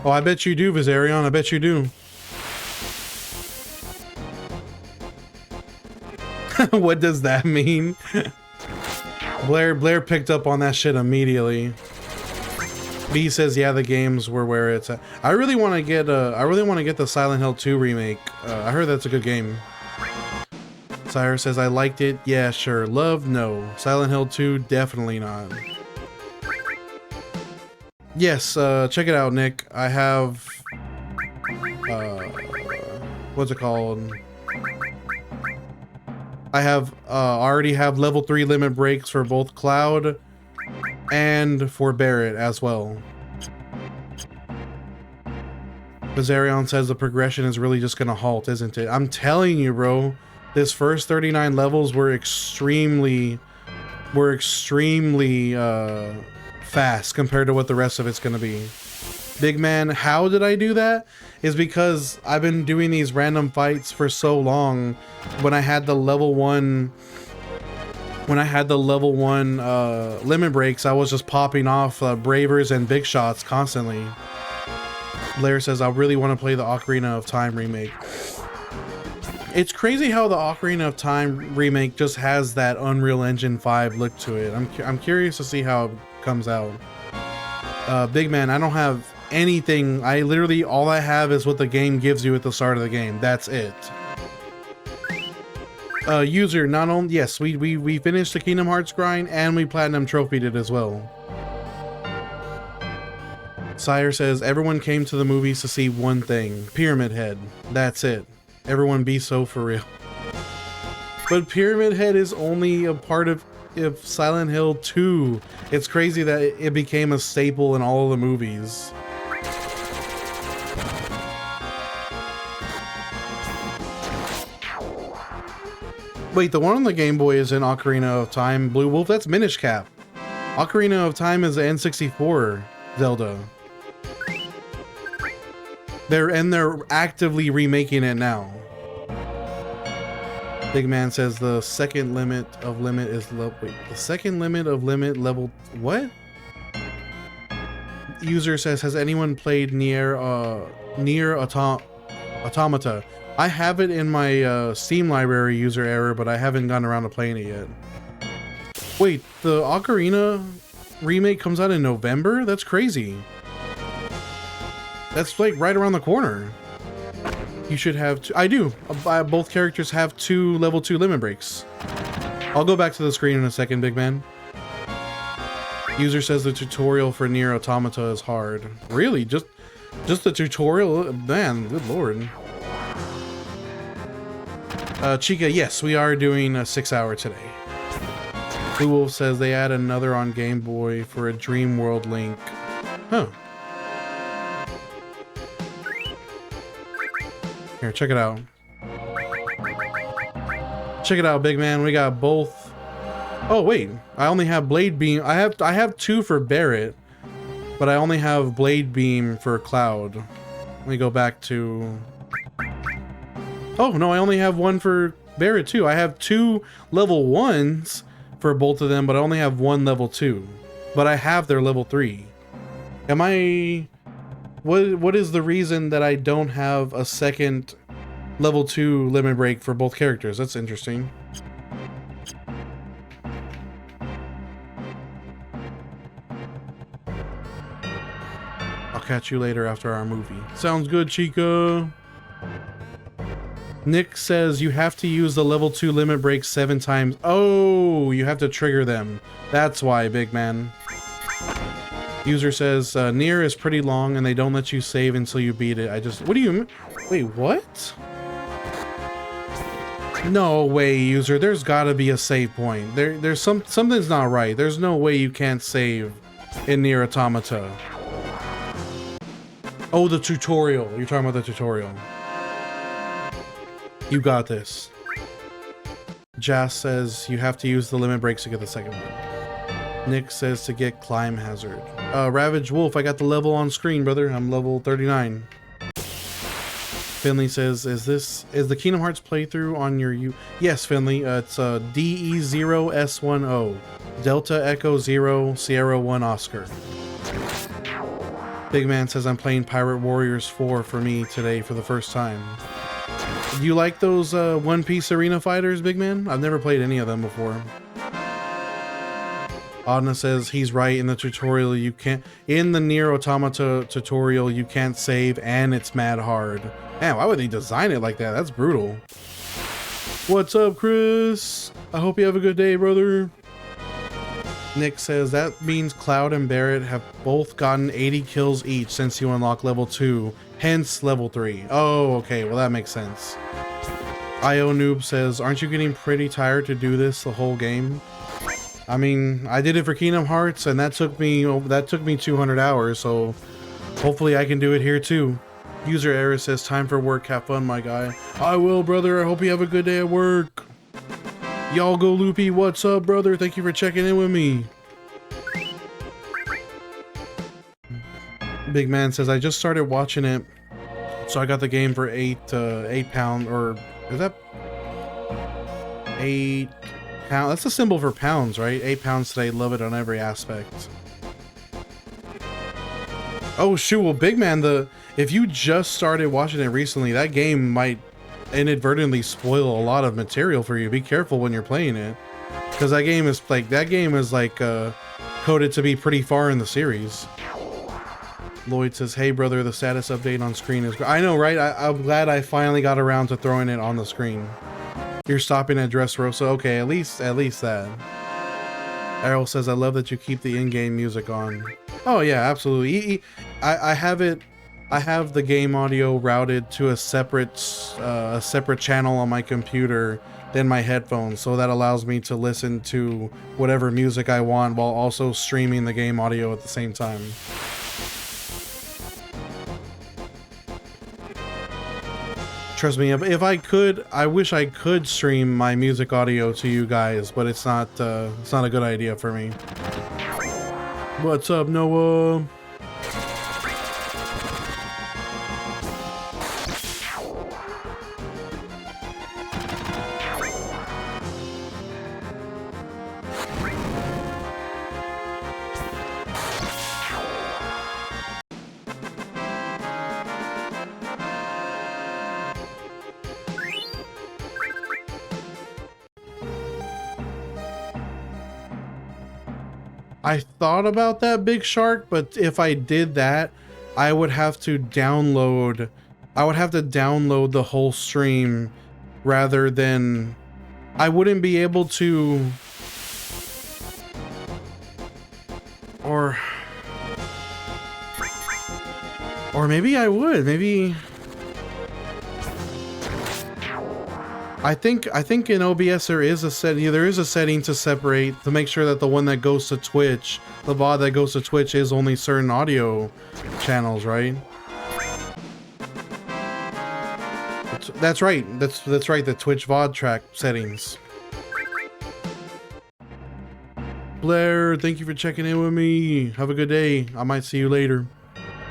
Oh, I bet you do, Viserion. I bet you do. What does that mean? Blair picked up on that shit immediately. B says, "Yeah, the games were where it's at." I really want to get the Silent Hill 2 remake. I heard that's a good game. Sire says, "I liked it. Yeah, sure. Love, no. Silent Hill 2, definitely not." Yes, check it out, Nick. I have, what's it called? I have, already have level 3 limit breaks for both Cloud and for Barret as well. Bizarion says the progression is really just gonna halt, isn't it? I'm telling you, bro. This first 39 levels were extremely fast compared to what the rest of it's gonna be. Big man, how did I do that? Is because I've been doing these random fights for so long. When I had the level 1 limit breaks, I was just popping off Bravers and big shots constantly. Blair says, "I really want to play the Ocarina of Time remake." It's crazy how the Ocarina of Time remake just has that Unreal Engine 5 look to it. I'm curious to see how it comes out. Big man, I don't have anything. I literally, all I have is what the game gives you at the start of the game. That's it. User, not only, yes, we finished the Kingdom Hearts grind and we platinum trophied it as well. Sire says, "Everyone came to the movies to see one thing, Pyramid Head. That's it. Everyone be so for real." But Pyramid Head is only a part of Silent Hill 2. It's crazy that it became a staple in all of the movies. Wait, the one on the Game Boy is in Ocarina of Time Blue Wolf? That's Minish Cap. Ocarina of Time is the N64 Zelda. They're actively remaking it now. Big man says the second limit of limit is wait, the second limit of limit level what? User says, "Has anyone played Nier Automata?" I have it in my Steam library, user error, but I haven't gotten around to playing it yet. Wait, the Ocarina remake comes out in November? That's crazy. That's like right around the corner. You should have two. I do. Both characters have 2 level 2 limit breaks. I'll go back to the screen in a second, big man. User says the tutorial for Nier Automata is hard. Really? Just the tutorial? Man, good lord. Chica, yes, we are doing a 6-hour today. Blue Wolf says they add another on Game Boy for a Dream World Link. Huh. Here, check it out. Check it out, big man. We got both. Oh wait, I only have Blade Beam. I have 2 for Barret, but I only have Blade Beam for Cloud. Let me go back to. Oh no, I only have 1 for Barret too. I have 2 level 1s for both of them, but I only have 1 level 2. But I have their level 3. Am I? What is the reason that I don't have a second level 2 limit break for both characters? That's interesting. I'll catch you later after our movie. Sounds good, Chica. Nick says you have to use the level 2 limit break 7 times. Oh, you have to trigger them. That's why, big man. User says, Nier is pretty long and they don't let you save until you beat it. What do you, wait, what? No way, user. There's gotta be a save point. There's something's not right. There's no way you can't save in Nier Automata. Oh, the tutorial. You're talking about the tutorial. You got this. Jas says you have to use the limit breaks to get the second one. Nick says to get climb hazard. Ravage Wolf, I got the level on screen, brother. I'm level 39. Finley says, is the Kingdom Hearts playthrough on your Yes, Finley. It's DE0S10. Delta Echo 0 Sierra 1 Oscar. Big Man says, I'm playing Pirate Warriors 4 for me today for the first time. Do you like those One Piece arena fighters, Big Man? I've never played any of them before. Adna says he's right. In the tutorial you can't, in the Nier Automata tutorial you can't save and it's mad hard. Man, why would they design it like that? That's brutal. What's up, Chris? I hope you have a good day, brother. Nick says that means Cloud and Barrett have both gotten 80 kills each since you unlock level 2, hence level 3. Oh, okay, well that makes sense. IO Noob says, aren't you getting pretty tired to do this the whole game? I mean, I did it for Kingdom Hearts and that took me 200 hours, so hopefully I can do it here too. User Error says, time for work, have fun, my guy. I will, brother. I hope you have a good day at work. Y'all go Loopy, what's up, brother? Thank you for checking in with me. Big Man says, I just started watching it, so I got the game for £8, or is that £8? That's a symbol for pounds, right? £8 today. Love it on every aspect. Oh shoot, well Big Man, if you just started watching it recently, that game might inadvertently spoil a lot of material for you. Be careful when you're playing it, because that game is coded to be pretty far in the series. Lloyd says, hey brother, the status update on screen is I know, right? I'm glad I finally got around to throwing it on the screen. You're stopping at Dressrosa. Okay, at least that. Errol says, I love that you keep the in-game music on. Oh yeah, absolutely. I have the game audio routed to a separate channel on my computer than my headphones, so that allows me to listen to whatever music I want while also streaming the game audio at the same time. Trust me, if I could, I wish I could stream my music audio to you guys, but it's not a good idea for me. What's up, Noah? I thought about that, Big Shark, but if I did that, I would have to download the whole stream rather than I wouldn't be able to, or maybe I would, maybe I think in OBS there is a setting to separate, to make sure that the one that goes to Twitch, the VOD that goes to Twitch, is only certain audio channels, right? That's right. That's right. The Twitch VOD track settings. Blair, thank you for checking in with me. Have a good day. I might see you later.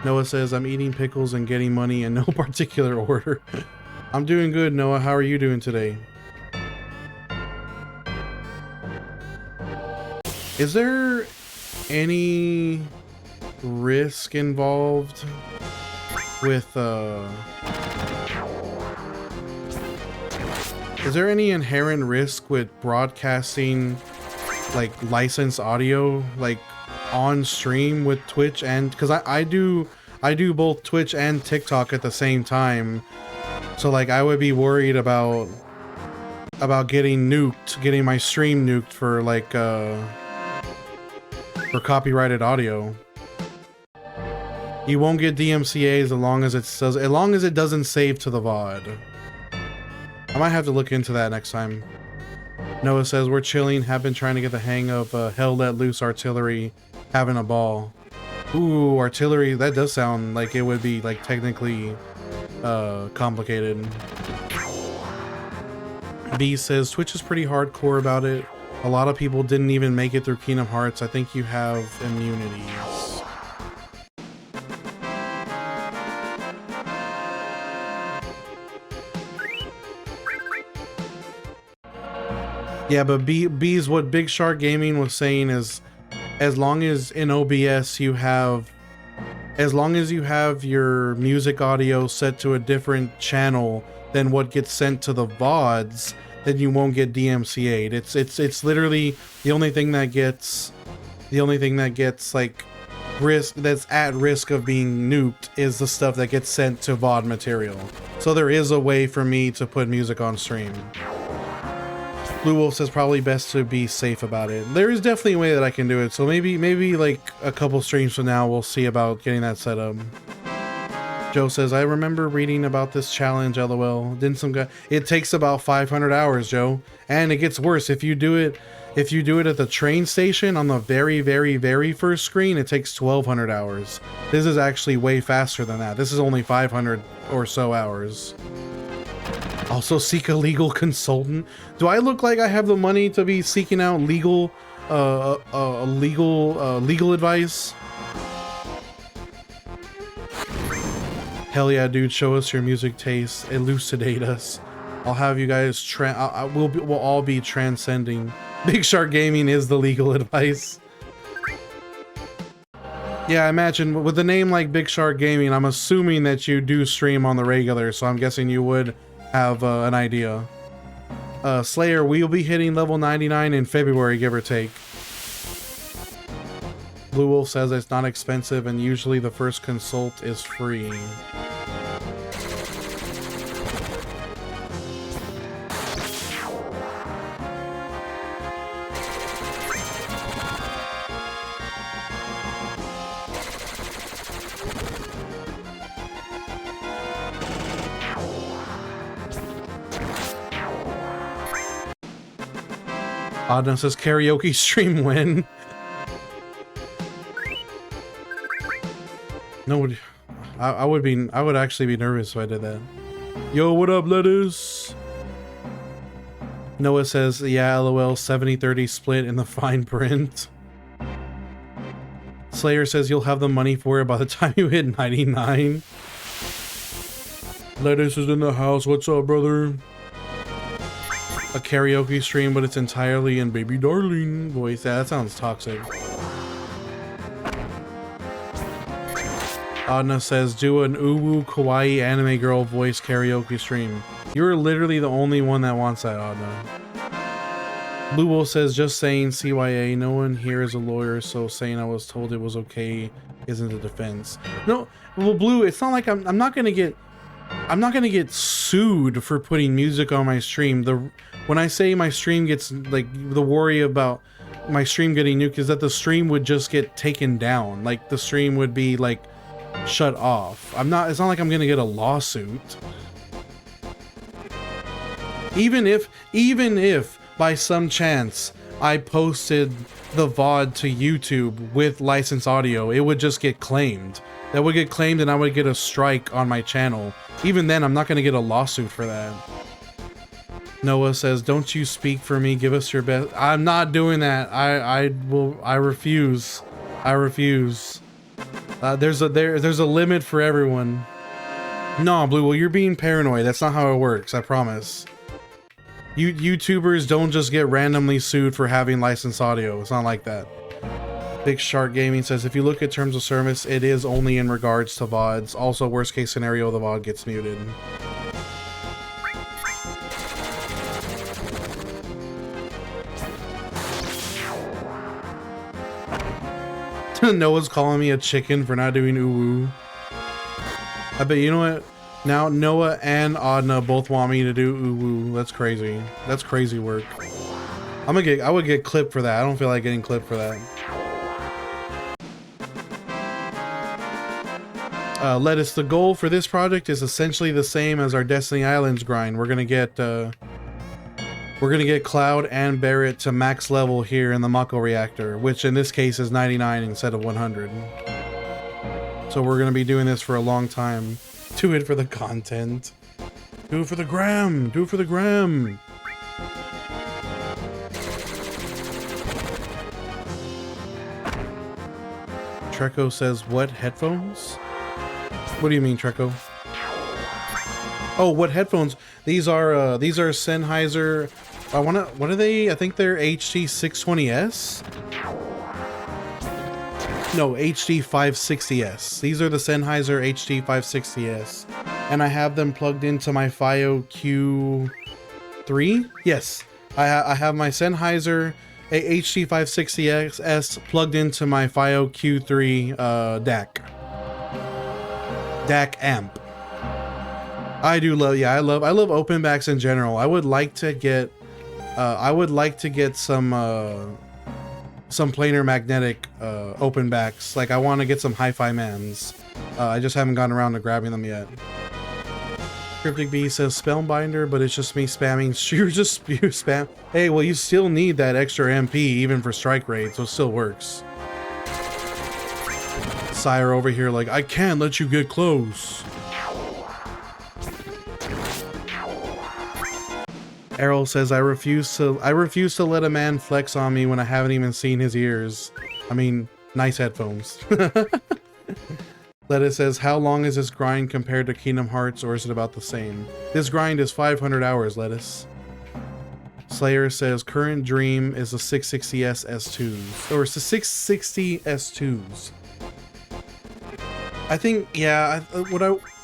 Noah says, I'm eating pickles and getting money in no particular order. I'm doing good, Noah. How are you doing today? Is there any risk involved with is there any inherent risk with broadcasting like licensed audio like on stream with Twitch? And because I do both Twitch and TikTok at the same time, so like I would be worried about getting nuked, getting my stream nuked for like for copyrighted audio. You won't get DMCAs as long as it doesn't save to the VOD. I might have to look into that next time. Noah says, we're chilling, have been trying to get the hang of Hell Let Loose Artillery, having a ball. Ooh, artillery, that does sound like it would be like technically complicated. B says, Twitch is pretty hardcore about it. A lot of people didn't even make it through Kingdom Hearts. I think you have immunities. Yeah, but B's what Big Shark Gaming was saying is, as long as in OBS you have, as long as you have your music audio set to a different channel than what gets sent to the VODs, then you won't get DMCA'd. It's literally the only thing that gets like that's at risk of being nuked is the stuff that gets sent to VOD material. So there is a way for me to put music on stream. Blue Wolf says probably best to be safe about it. There is definitely a way that I can do it. So maybe like a couple streams from now we'll see about getting that set up. Joe says, I remember reading about this challenge, LOL. Didn't some guy... It takes about 500 hours, Joe. And it gets worse. If you do it at the train station on the very, very, very first screen, it takes 1,200 hours. This is actually way faster than that. This is only 500 or so hours. Also seek a legal consultant. Do I look like I have the money to be seeking out legal advice? Hell yeah, dude, show us your music taste, elucidate us. I'll have you guys we'll all be transcending. Big Shark Gaming is the legal advice. Yeah, I imagine with a name like Big Shark Gaming, I'm assuming that you do stream on the regular, so I'm guessing you would have an idea. Slayer, we'll be hitting level 99 in February, give or take. Blue Wolf says it's not expensive and usually the first consult is free. Adna says karaoke stream win. No, I would actually be nervous if I did that. Yo, what up, lettuce? Noah says, yeah, LOL, 70-30 split in the fine print. Slayer says you'll have the money for it by the time you hit 99. Lettuce is in the house. What's up, brother? A karaoke stream, but it's entirely in Baby Darling voice. Yeah, that sounds toxic. Adna says, do an uwu kawaii anime girl voice karaoke stream. You're literally the only one that wants that, Adna. Blue Wolf says, just saying CYA, no one here is a lawyer, so saying I was told it was okay isn't a defense. No, well, Blue, it's not like I'm not gonna get sued for putting music on my stream. When I say my stream gets, like, the worry about my stream getting nuked is that the stream would just get taken down. Like, the stream would be, like, shut off. It's not like I'm gonna get a lawsuit. Even if by some chance I posted the VOD to YouTube with licensed audio, it would just get claimed. That would get claimed and I would get a strike on my channel. Even then, I'm not gonna get a lawsuit for that. Noah says, don't you speak for me, give us your best. I'm not doing that. I refuse. I refuse. There's a limit for everyone. No, Blue, well, you're being paranoid. That's not how it works, I promise. YouTubers don't just get randomly sued for having licensed audio. It's not like that. Big Shark Gaming says, if you look at terms of service, it is only in regards to VODs. Also, worst case scenario, the VOD gets muted. Noah's calling me a chicken for not doing uwu. I bet, you know what? Now Noah and Adna both want me to do uwu. That's crazy. That's crazy work. I would get clipped for that. I don't feel like getting clipped for that. Lettuce, the goal for this project is essentially the same as our Destiny Islands grind. We're gonna get Cloud and Barrett to max level here in the Mako Reactor, which in this case is 99 instead of 100. So we're gonna be doing this for a long time. Do it for the content. Do it for the gram. Do it for the gram. Treco says, what headphones? What do you mean, Treco? Oh, what headphones? These are Sennheiser. What are they? I think they're HT620S. No, HT560S. These are the Sennheiser HT560S, and I have them plugged into my FiO Q3. Yes, I have my Sennheiser HT560S plugged into my FiO Q3 DAC amp. I do love, yeah, I love open backs in general. I would like to get some planar magnetic open backs. Like, I want to get some hi-fi mans. I just haven't gotten around to grabbing them yet. Cryptic B says Spellbinder, but it's just me spamming. You're just spam. Hey, well, you still need that extra MP even for strike rate, so it still works. Sire over here like, I can't let you get close. Errol says, I refuse to let a man flex on me when I haven't even seen his ears. I mean, nice headphones. Lettuce says, how long is this grind compared to Kingdom Hearts, or is it about the same? This grind is 500 hours, Lettuce. Slayer says, current dream is the 660S S2s. Or it's the 660 S2s. I think, yeah,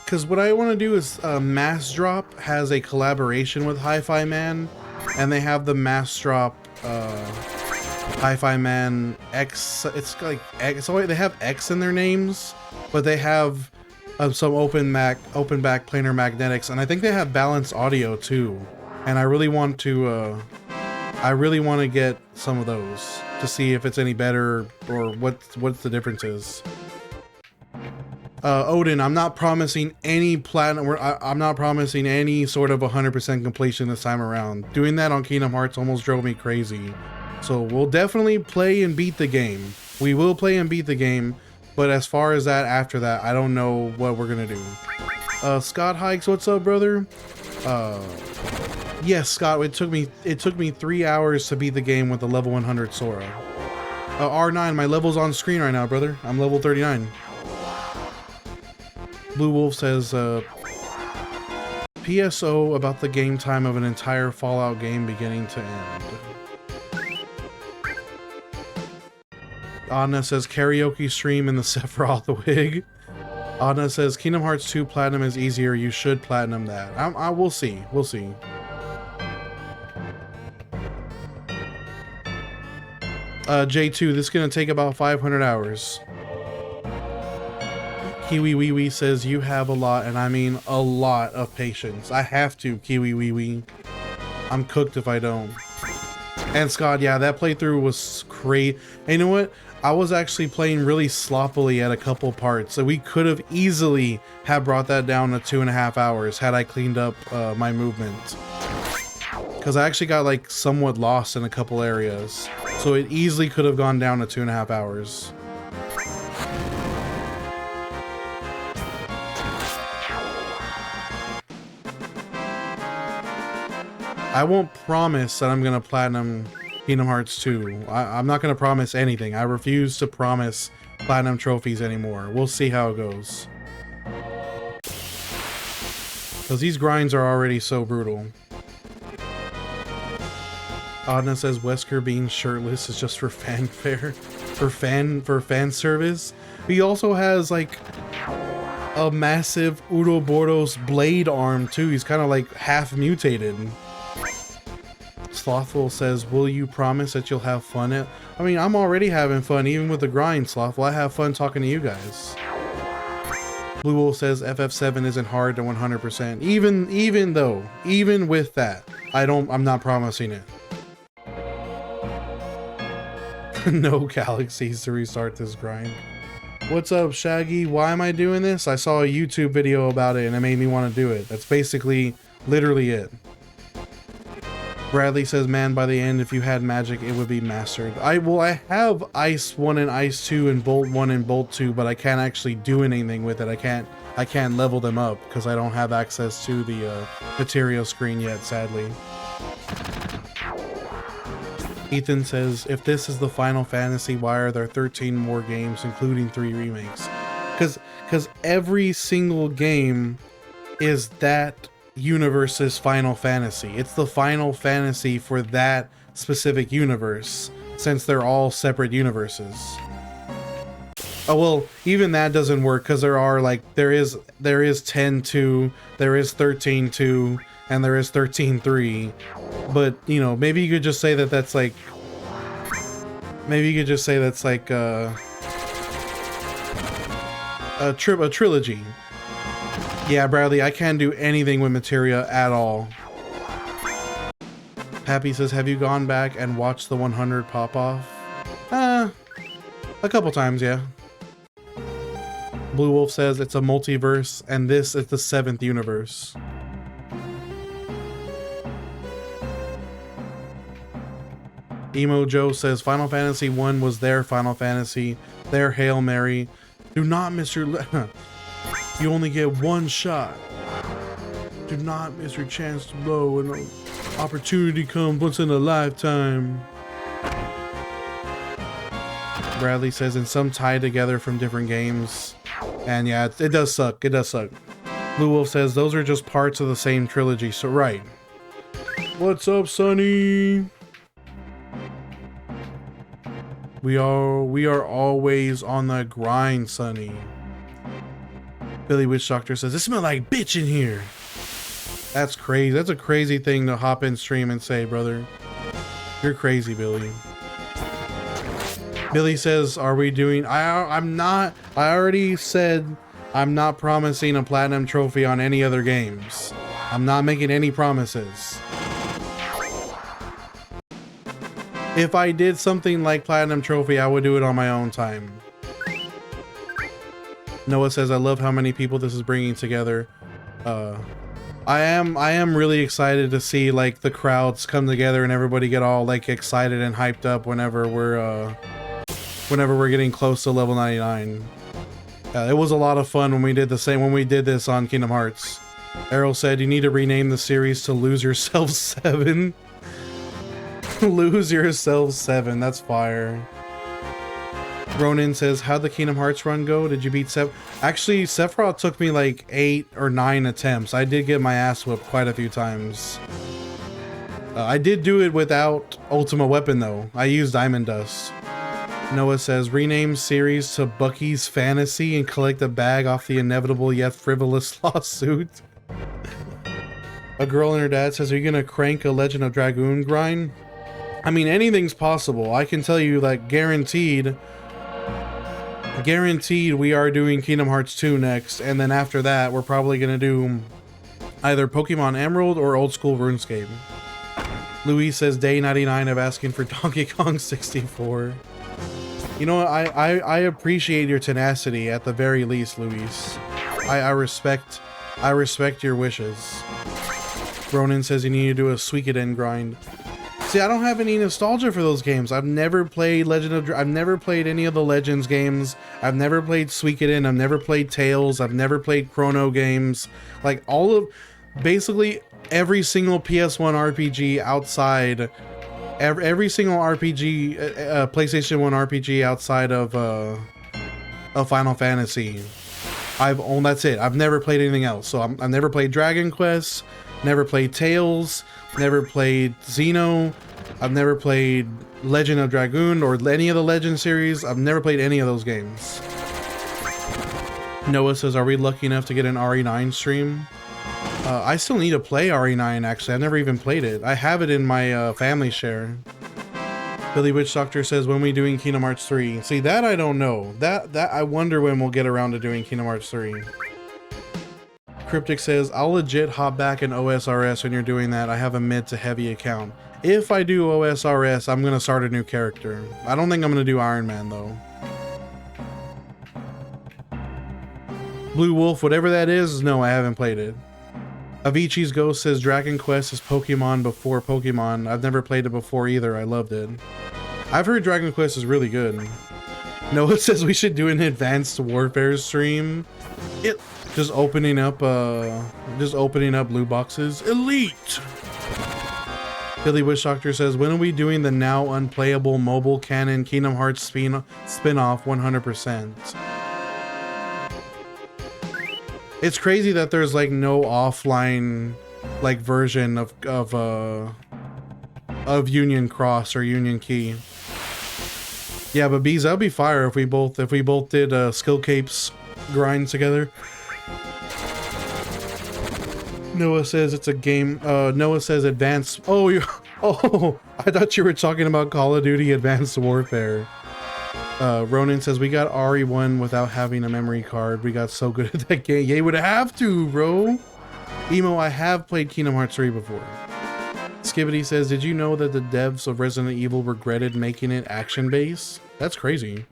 because what I want to do is Mass Drop has a collaboration with Hi-Fi Man, and they have the Mass Drop Hi-Fi Man X. It's like X. So they have X in their names, but they have some open back planar magnetics, and I think they have balanced audio too. And I really want to get some of those to see if it's any better or what the difference is. Odin, I'm not promising any platinum. I'm not promising any sort of 100% completion this time around. Doing that on Kingdom Hearts almost drove me crazy. So we'll definitely play and beat the game. We will play and beat the game, but as far as that, after that, I don't know what we're gonna do. Scott Hikes, what's up, brother? Yes, Scott. It took me 3 hours to beat the game with the level 100 Sora. R9, my level's on screen right now, brother. I'm level 39. Blue Wolf says, PSO about the game time of an entire Fallout game beginning to end. Anna says, karaoke stream in the Sephiroth wig. Anna says, Kingdom Hearts 2 Platinum is easier. You should Platinum that. We'll see. We'll see. J2, this is going to take about 500 hours. Kiwi Wee Wee says, you have a lot, and I mean a lot of patience. I have to, Kiwi Wee Wee. I'm cooked if I don't. And Scott, yeah, that playthrough was crazy. And you know what? I was actually playing really sloppily at a couple parts, so we could have easily have brought that down to 2.5 hours had I cleaned up my movement. Because I actually got like somewhat lost in a couple areas. So it easily could have gone down to 2.5 hours. I won't promise that I'm gonna platinum Kingdom Hearts 2. I'm not gonna promise anything. I refuse to promise platinum trophies anymore. We'll see how it goes. Because these grinds are already so brutal. Adna says Wesker being shirtless is just for fanfare, for fan service. He also has like a massive Ouroboros blade arm too. He's kind of like half mutated. Slothful says, will you promise that you'll have fun at? I mean, I'm already having fun even with the grind, Slothful. I have fun talking to you guys. Blue Wolf says FF7 isn't hard to 100%. Even with that, I'm not promising it. No galaxies to restart this grind. What's up, Shaggy? Why am I doing this? I saw a YouTube video about it and it made me want to do it. That's basically literally it. Bradley says, man, by the end, if you had magic, it would be mastered. I have Ice 1 and Ice 2 and Bolt 1 and Bolt 2, but I can't actually do anything with it. I can't level them up because I don't have access to the material screen yet, sadly. Ethan says, if this is the Final Fantasy, why are there 13 more games, including 3 remakes? Because every single game is that universe's Final Fantasy. It's the Final Fantasy for that specific universe, since they're all separate universes. Oh well, even that doesn't work, because there are like there is 10-2, there is 13-2, and there is 13-3. But you know, maybe you could just say that that's like, a trilogy. Yeah, Bradley, I can't do anything with materia at all. Happy says, have you gone back and watched the 100 pop-off? A couple times, yeah. Blue Wolf says it's a multiverse, and this is the 7th universe. Emo Joe says Final Fantasy 1 was their Final Fantasy, their Hail Mary. Do not miss your... You only get one shot. Do not miss your chance to blow, and an opportunity comes once in a lifetime. Bradley says, and some tie together from different games. And yeah, it does suck. It does suck. Blue Wolf says, those are just parts of the same trilogy, so right. What's up, Sonny? We are always on the grind, Sonny. Billy Witch Doctor says, it smells like bitch in here. That's crazy. That's a crazy thing to hop in stream and say, brother. You're crazy, Billy. Billy says, are we doing... I'm not... I already said I'm not promising a platinum trophy on any other games. I'm not making any promises. If I did something like platinum trophy, I would do it on my own time. Noah says, I love how many people this is bringing together. I am really excited to see like the crowds come together and everybody get all like excited and hyped up whenever we're getting close to level 99. It was a lot of fun when we did this on Kingdom Hearts. Errol said, you need to rename the series to Lose Yourself 7. Lose Yourself 7, that's fire. Ronan says, how'd the Kingdom Hearts run go? Did you beat Actually, Sephiroth took me like 8 or 9 attempts. I did get my ass whipped quite a few times. I did do it without Ultima Weapon though. I used Diamond Dust. Noah says, rename series to Bucky's Fantasy and collect a bag off the inevitable yet frivolous lawsuit. A girl and her dad says, are you gonna crank a Legend of Dragoon grind? I mean, anything's possible. I can tell you that guaranteed we are doing Kingdom Hearts 2 next, and then after that we're probably gonna do either Pokemon Emerald or old school RuneScape. Louis says, day 99 of asking for Donkey Kong 64. You know what, I appreciate your tenacity at the very least, Luis. I respect your wishes. Ronan says you need to do a Suikoden grind. See, I don't have any nostalgia for those games. I've never played I've never played any of the Legends games. I've never played Suikoden. I've never played Tales. I've never played Chrono games. Like basically every single PS1 RPG outside, every single RPG, PlayStation 1 RPG outside of Final Fantasy. That's it. I've never played anything else. So I've never played Dragon Quest, never played Tales, never played Xeno, I've never played Legend of Dragoon or any of the Legend series. I've never played any of those games. Noah says, are we lucky enough to get an RE9 stream? I still need to play RE9 actually. I've never even played it. I have it in my family share. Billy Witch Doctor says, when we doing Kingdom Hearts 3? See, that I don't know. That I wonder when we'll get around to doing Kingdom Hearts 3. Cryptic says, I'll legit hop back in OSRS when you're doing that. I have a mid to heavy account. If I do OSRS, I'm going to start a new character. I don't think I'm going to do Iron Man though. Blue Wolf, whatever that is, no, I haven't played it. Avicii's Ghost says, Dragon Quest is Pokemon before Pokemon. I've never played it before either. I loved it. I've heard Dragon Quest is really good. Noah says we should do an Advanced Warfare stream. Just opening up loot boxes. Elite! Billy Wish Doctor says, when are we doing the now unplayable mobile canon Kingdom Hearts spin-off 100%? It's crazy that there's like no offline like version of Union Cross or Union Key. Yeah, but bees, that'd be fire if we both did skill capes grind together. Noah says it's a game. Noah says advanced. Oh, oh, I thought you were talking about Call of Duty Advanced Warfare. Ronan says we got RE1 without having a memory card. We got so good at that game. Yeah, you would have to, bro. Emo, I have played Kingdom Hearts 3 before. Skibbity says, did you know that the devs of Resident Evil regretted making it action-based? That's crazy.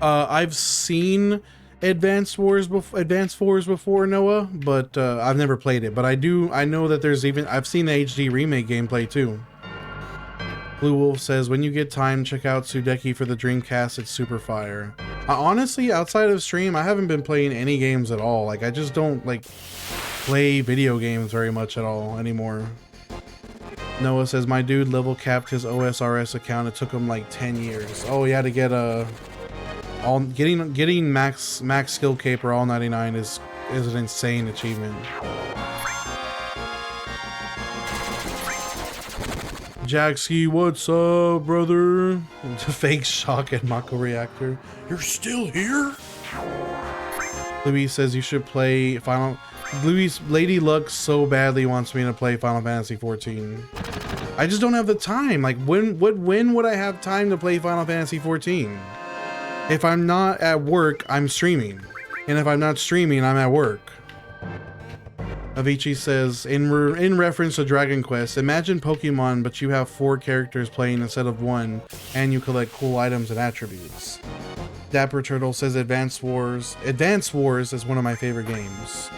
I've seen Advanced Wars before, Noah, but I've never played it. But I know that I've seen the HD remake gameplay too. Blue Wolf says, when you get time, check out Sudeki for the Dreamcast, it's super fire. Honestly, outside of stream, I haven't been playing any games at all. Like, I just don't, like, play video games very much at all anymore. Noah says, my dude level capped his OSRS account. It took him like 10 years. Oh, he had to get getting max skill cape or all 99 is an insane achievement. Jaxi, what's up, brother? Fake shock at Mako Reactor. You're still here? Louis says you should play Lady Luck so badly wants me to play Final Fantasy 14. I just don't have the time. Like, when would I have time to play Final Fantasy 14? If I'm not at work, I'm streaming. And if I'm not streaming, I'm at work. Avicii says, in reference to Dragon Quest, imagine Pokemon, but you have 4 characters playing instead of 1, and you collect cool items and attributes. Dapper Turtle says Advanced Wars is one of my favorite games.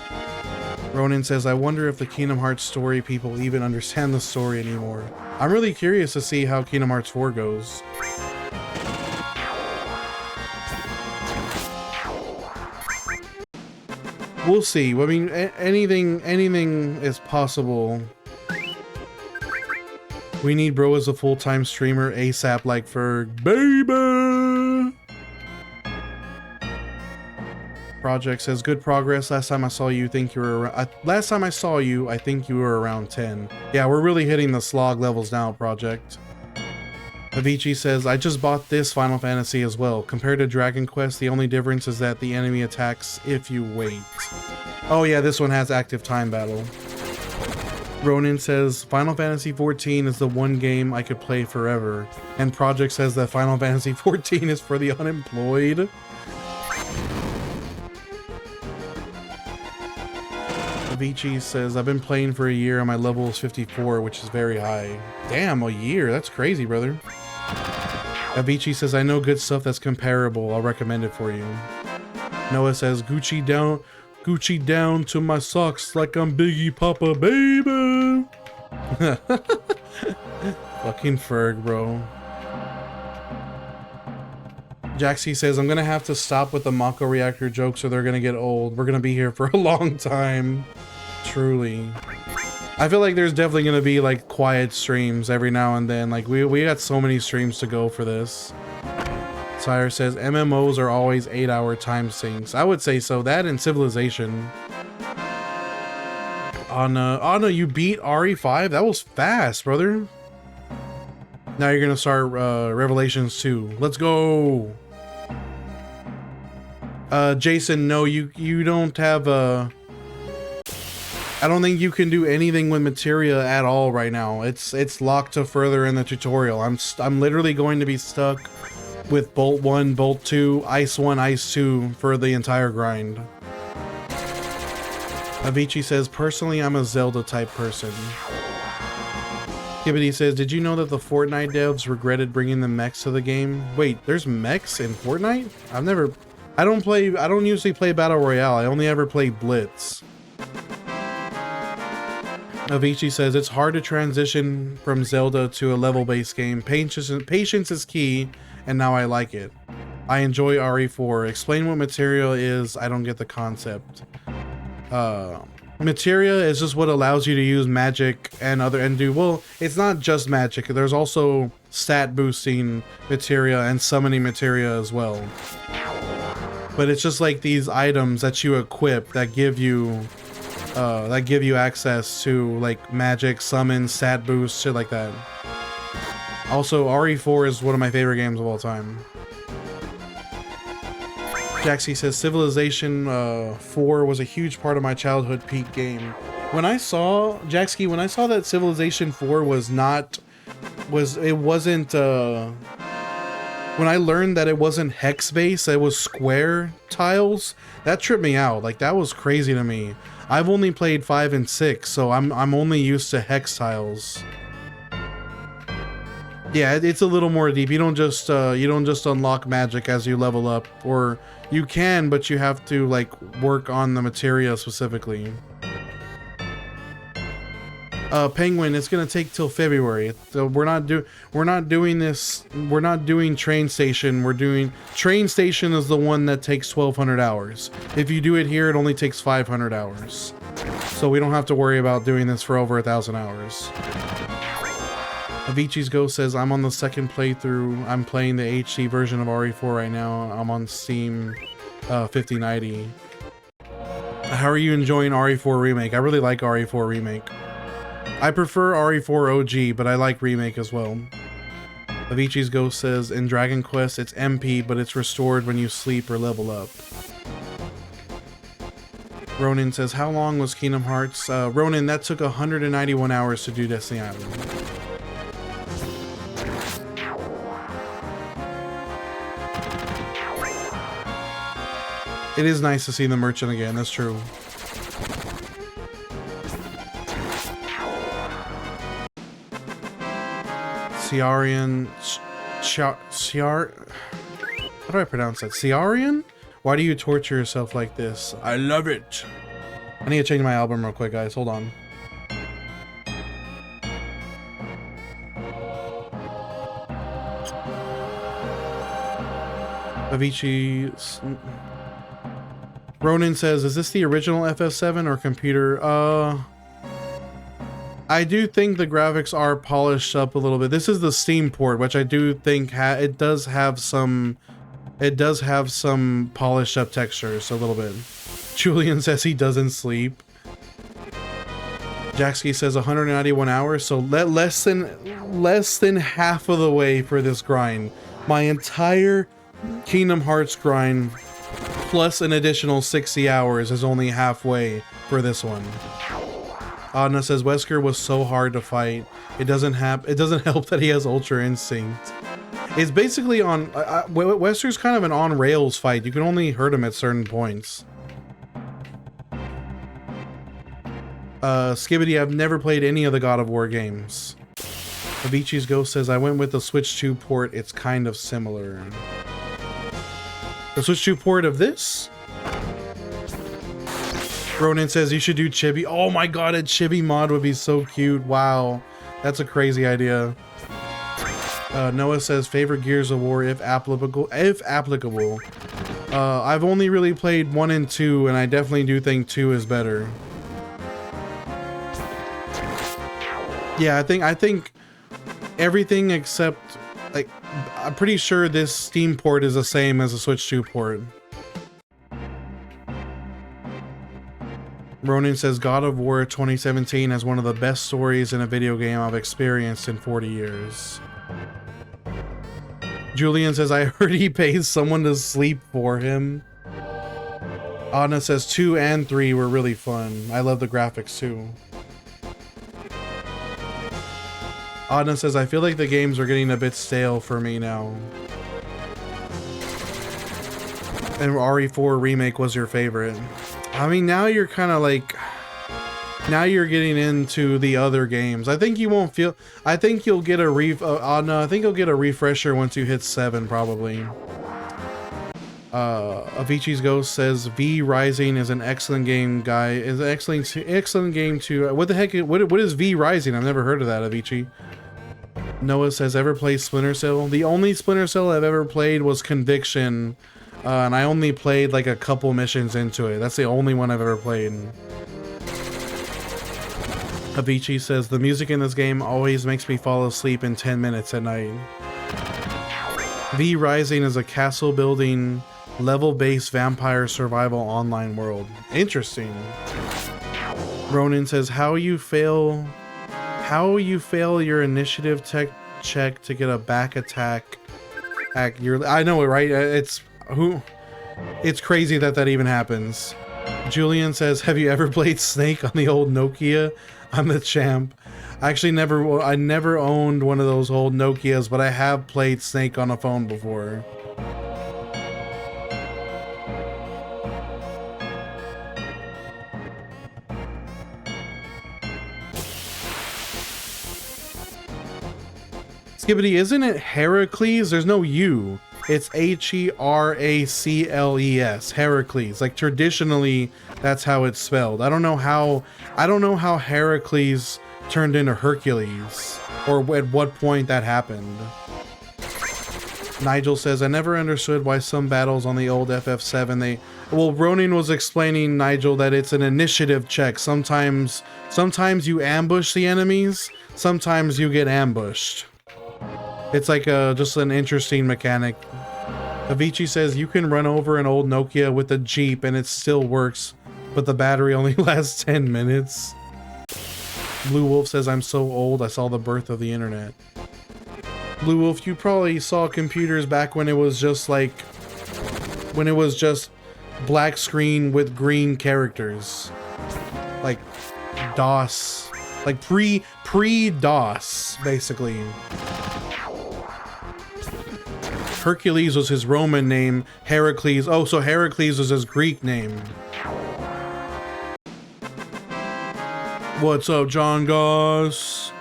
Ronan says, I wonder if the Kingdom Hearts story people even understand the story anymore. I'm really curious to see how Kingdom Hearts 4 goes. We'll see. I mean, anything is possible. We need bro as a full-time streamer ASAP like Ferg. Baby! Project says, good progress. Last time I saw you, I think you were around 10. Yeah, we're really hitting the slog levels now, Project. Avicii says, I just bought this Final Fantasy as well. Compared to Dragon Quest, the only difference is that the enemy attacks if you wait. Oh yeah, this one has active time battle. Ronan says, Final Fantasy 14 is the one game I could play forever. And Project says that Final Fantasy 14 is for the unemployed. Avicii says, I've been playing for a year and my level is 54, which is very high. Damn, a year. That's crazy, brother. Avicii says, I know good stuff that's comparable. I'll recommend it for you. Noah says, Gucci down to my socks like I'm Biggie Papa, baby. Fucking Ferg, bro. Jaxi says, I'm gonna have to stop with the Mako Reactor jokes or they're gonna get old. We're gonna be here for a long time. Truly. I feel like there's definitely gonna be like quiet streams every now and then. Like we got so many streams to go for this. Sire says, MMOs are always 8-hour time sinks. I would say so. That and Civilization. Anna, you beat RE5? That was fast, brother. Now you're gonna start Revelations 2. Let's go. Jason, no, you don't have a... I don't think you can do anything with materia at all right now. It's locked to further in the tutorial. I'm literally going to be stuck with Bolt 1, Bolt 2, Ice 1, Ice 2 for the entire grind. Avicii says, personally, I'm a Zelda type person. Gibbity says, did you know that the Fortnite devs regretted bringing the mechs to the game? Wait, there's mechs in Fortnite? I don't usually play Battle Royale. I only ever play Blitz. Avicii says, it's hard to transition from Zelda to a level-based game. Patience is key, and now I like it. I enjoy RE4. Explain what material is. I don't get the concept. Materia is just what allows you to use magic and do, well, it's not just magic. There's also stat boosting materia and summoning materia as well. But it's just like these items that you equip that give you access to like magic, summon, stat boost, shit like that. Also, RE4 is one of my favorite games of all time. Jaxie says Civilization 4 was a huge part of my childhood peak game. When I saw that Civilization 4 when I learned that it wasn't hex based, it was square tiles, that tripped me out. Like, that was crazy to me. I've only played 5 and 6, so I'm only used to hex tiles. Yeah, it's a little more deep. You don't just unlock magic as you level up, or you can, but you have to like work on the materia specifically. Penguin, it's gonna take till February. So we're not doing Train Station. Train Station is the one that takes 1,200 hours. If you do it here, it only takes 500 hours. So we don't have to worry about doing this for over 1,000 hours. Avicii's Ghost says, I'm on the second playthrough. I'm playing the HD version of RE4 right now. I'm on Steam 5090. How are you enjoying RE4 Remake? I really like RE4 Remake. I prefer RE4 OG, but I like Remake as well. Avicii's Ghost says, in Dragon Quest, it's MP, but it's restored when you sleep or level up. Ronin says, how long was Kingdom Hearts? Ronin, that took 191 hours to do Destiny Island. It is nice to see the merchant again, that's true. Ciarian... How do I pronounce that? Ciarian? Why do you torture yourself like this? I love it. I need to change my album real quick, guys. Hold on. Avicii... Ronin says, is this the original FF7 or computer? I do think the graphics are polished up a little bit. This is the Steam port, which I do think it does have some polished up textures a little bit. Julian says he doesn't sleep. Jaxie says 191 hours, so less than half of the way for this grind. My entire Kingdom Hearts grind plus an additional 60 hours is only halfway for this one. Adna says Wesker was so hard to fight. It doesn't help that he has Ultra Instinct. It's basically on Wesker's kind of an on rails fight. You can only hurt him at certain points. Skibbity, I've never played any of the God of War games. Avicii's Ghost says I went with the Switch 2 port. It's kind of similar. The Switch 2 port of this? Ronin says you should do Chibi. Oh my god, a Chibi mod would be so cute. Wow. That's a crazy idea. Noah says favorite Gears of War if applicable. I've only really played 1 and 2, and I definitely do think 2 is better. Yeah, I think everything except, like, I'm pretty sure this Steam port is the same as the Switch 2 port. Ronin says God of War 2017 has one of the best stories in a video game I've experienced in 40 years. Julian says I heard he pays someone to sleep for him. Adna says 2 and 3 were really fun. I love the graphics too. Adna says I feel like the games are getting a bit stale for me now. And RE4 Remake was your favorite. I mean, now you're kind of like, now you're getting into the other games. I think you won't feel, I think you'll get a I think you'll get a refresher once you hit 7 probably. Avicii's Ghost says V Rising is an excellent game, guy. Is an excellent game too. What the heck? What is V Rising? I've never heard of that, Avicii. Noah says ever played Splinter Cell? The only Splinter Cell I've ever played was Conviction. And I only played like a couple missions into it. That's the only one I've ever played. Avicii says, the music in this game always makes me fall asleep in 10 minutes at night. V Rising is a castle building, level-based vampire survival online world. Interesting. Ronan says, how you fail your initiative check to get a back attack. I know it, right? It's crazy that even happens. Julian says, have you ever played Snake on the old Nokia? I'm the champ. I never owned one of those old Nokias, but I have played Snake on a phone before. Skibbity, isn't it Heracles? There's no U. It's Heracles. Heracles. Like traditionally, that's how it's spelled. I don't know how Heracles turned into Hercules, or at what point that happened. Nigel says, I never understood why some battles on the old FF7 well, Ronin was explaining, Nigel, that it's an initiative check. Sometimes you ambush the enemies, sometimes you get ambushed. It's like just an interesting mechanic. Avicii says, you can run over an old Nokia with a Jeep and it still works, but the battery only lasts 10 minutes. Blue Wolf says, I'm so old, I saw the birth of the internet. Blue Wolf, you probably saw computers back when it was just black screen with green characters. Like DOS. Like pre-DOS, basically. Hercules was his Roman name. Heracles. Oh, so Heracles was his Greek name. What's up, John Goss?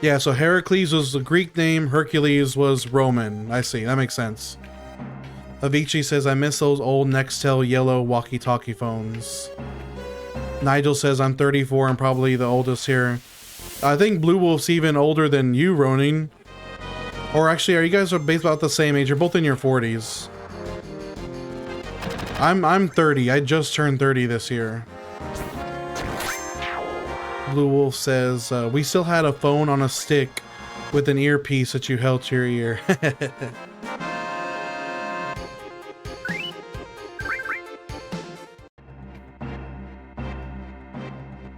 Yeah, so Heracles was the Greek name. Hercules was Roman. I see. That makes sense. Avicii says, I miss those old Nextel yellow walkie-talkie phones. Nigel says, I'm 34 and probably the oldest here. I think Blue Wolf's even older than you, Ronin. Or actually, are you guys about the same age? You're both in your 40s. I'm 30. I just turned 30 this year. Blue Wolf says, we still had a phone on a stick with an earpiece that you held to your ear.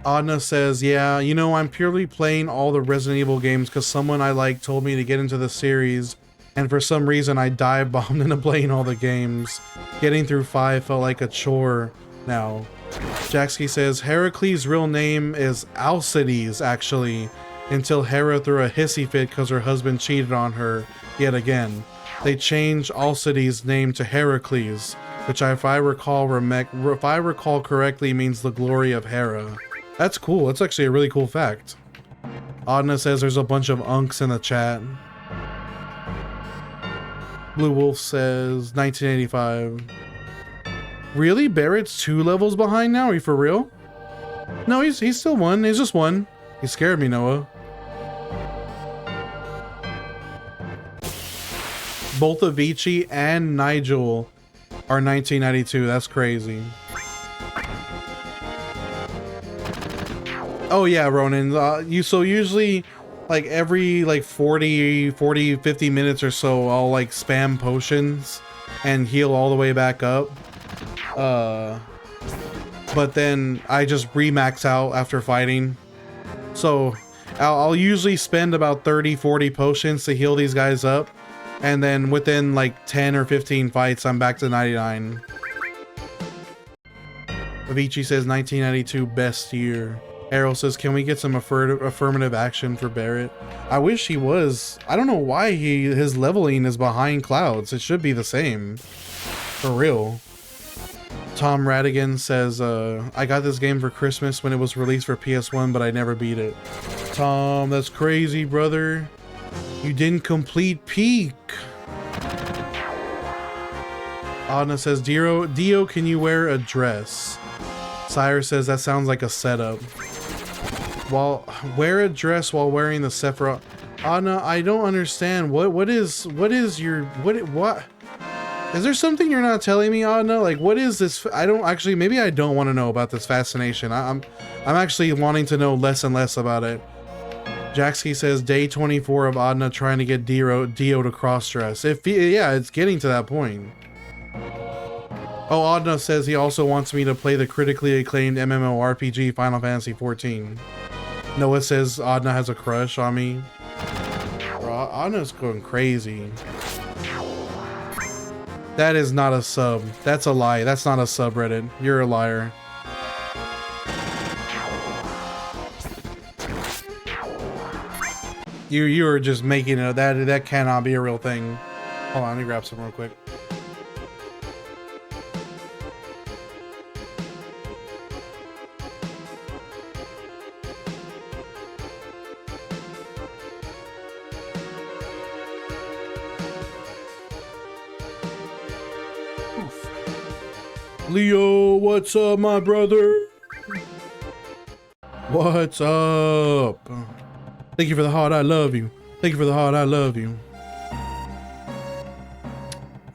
Adna says, yeah, you know, I'm purely playing all the Resident Evil games because someone I like told me to get into the series, and for some reason I dive bombed into playing all the games. Getting through 5 felt like a chore now. Jacksky says, Heracles' real name is Alcides, actually, until Hera threw a hissy fit because her husband cheated on her yet again. They changed Alcides' name to Heracles, which if I recall correctly means the glory of Hera. That's cool. That's actually a really cool fact. Adna says there's a bunch of unks in the chat. Blue Wolf says 1985. Really? Barrett's 2 levels behind now? Are you for real? No, he's still 1. He's just 1. He scared me, Noah. Both Avicii and Nigel are 1992. That's crazy. Oh yeah, Ronan, so usually like every 40, 50 minutes or so, I'll like spam potions and heal all the way back up. But then I just remax out after fighting. So I'll usually spend about 30, 40 potions to heal these guys up. And then within like 10 or 15 fights, I'm back to 99. Avicii says 1992 best year. Arrow says, can we get some affirmative action for Barrett? I wish he was. I don't know why his leveling is behind Cloud's. It should be the same. For real. Tom Radigan says, I got this game for Christmas when it was released for PS1, but I never beat it. Tom, that's crazy, brother. You didn't complete Peak. Adna says, Dio, can you wear a dress? Sire says, that sounds like a setup. Wear a dress while wearing the Sephiroth. Anna, I don't understand. What? Is there something you're not telling me, Adna? Like, what is this? I don't actually, maybe I don't want to know about this fascination. I'm actually wanting to know less and less about it. Jaxky says day 24 of Adna trying to get Dio to cross-dress. Yeah, it's getting to that point. Oh, Adna says he also wants me to play the critically acclaimed MMORPG Final Fantasy XIV. Noah says Adna has a crush on me. Bro, Adna's going crazy. That is not a sub. That's a lie. That's not a subreddit. You're a liar. You are just making it. That cannot be a real thing. Hold on, let me grab some real quick. Leo, what's up, my brother? What's up? Thank you for the heart, I love you. Thank you for the heart, I love you.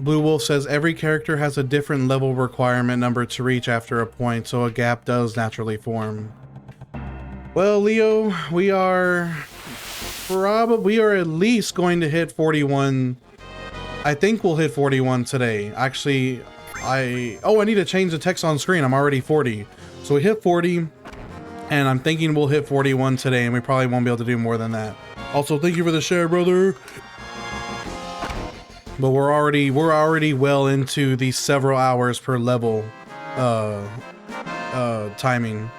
Blue Wolf says every character has a different level requirement number to reach after a point, so a gap does naturally form. Well, Leo, we are at least going to hit 41. I think we'll hit 41 today. Actually, I need to change the text on screen. I'm already 40. So we hit 40, and I'm thinking we'll hit 41 today, and we probably won't be able to do more than that. Also, thank you for the share, brother. But we're already well into the several hours per level timing.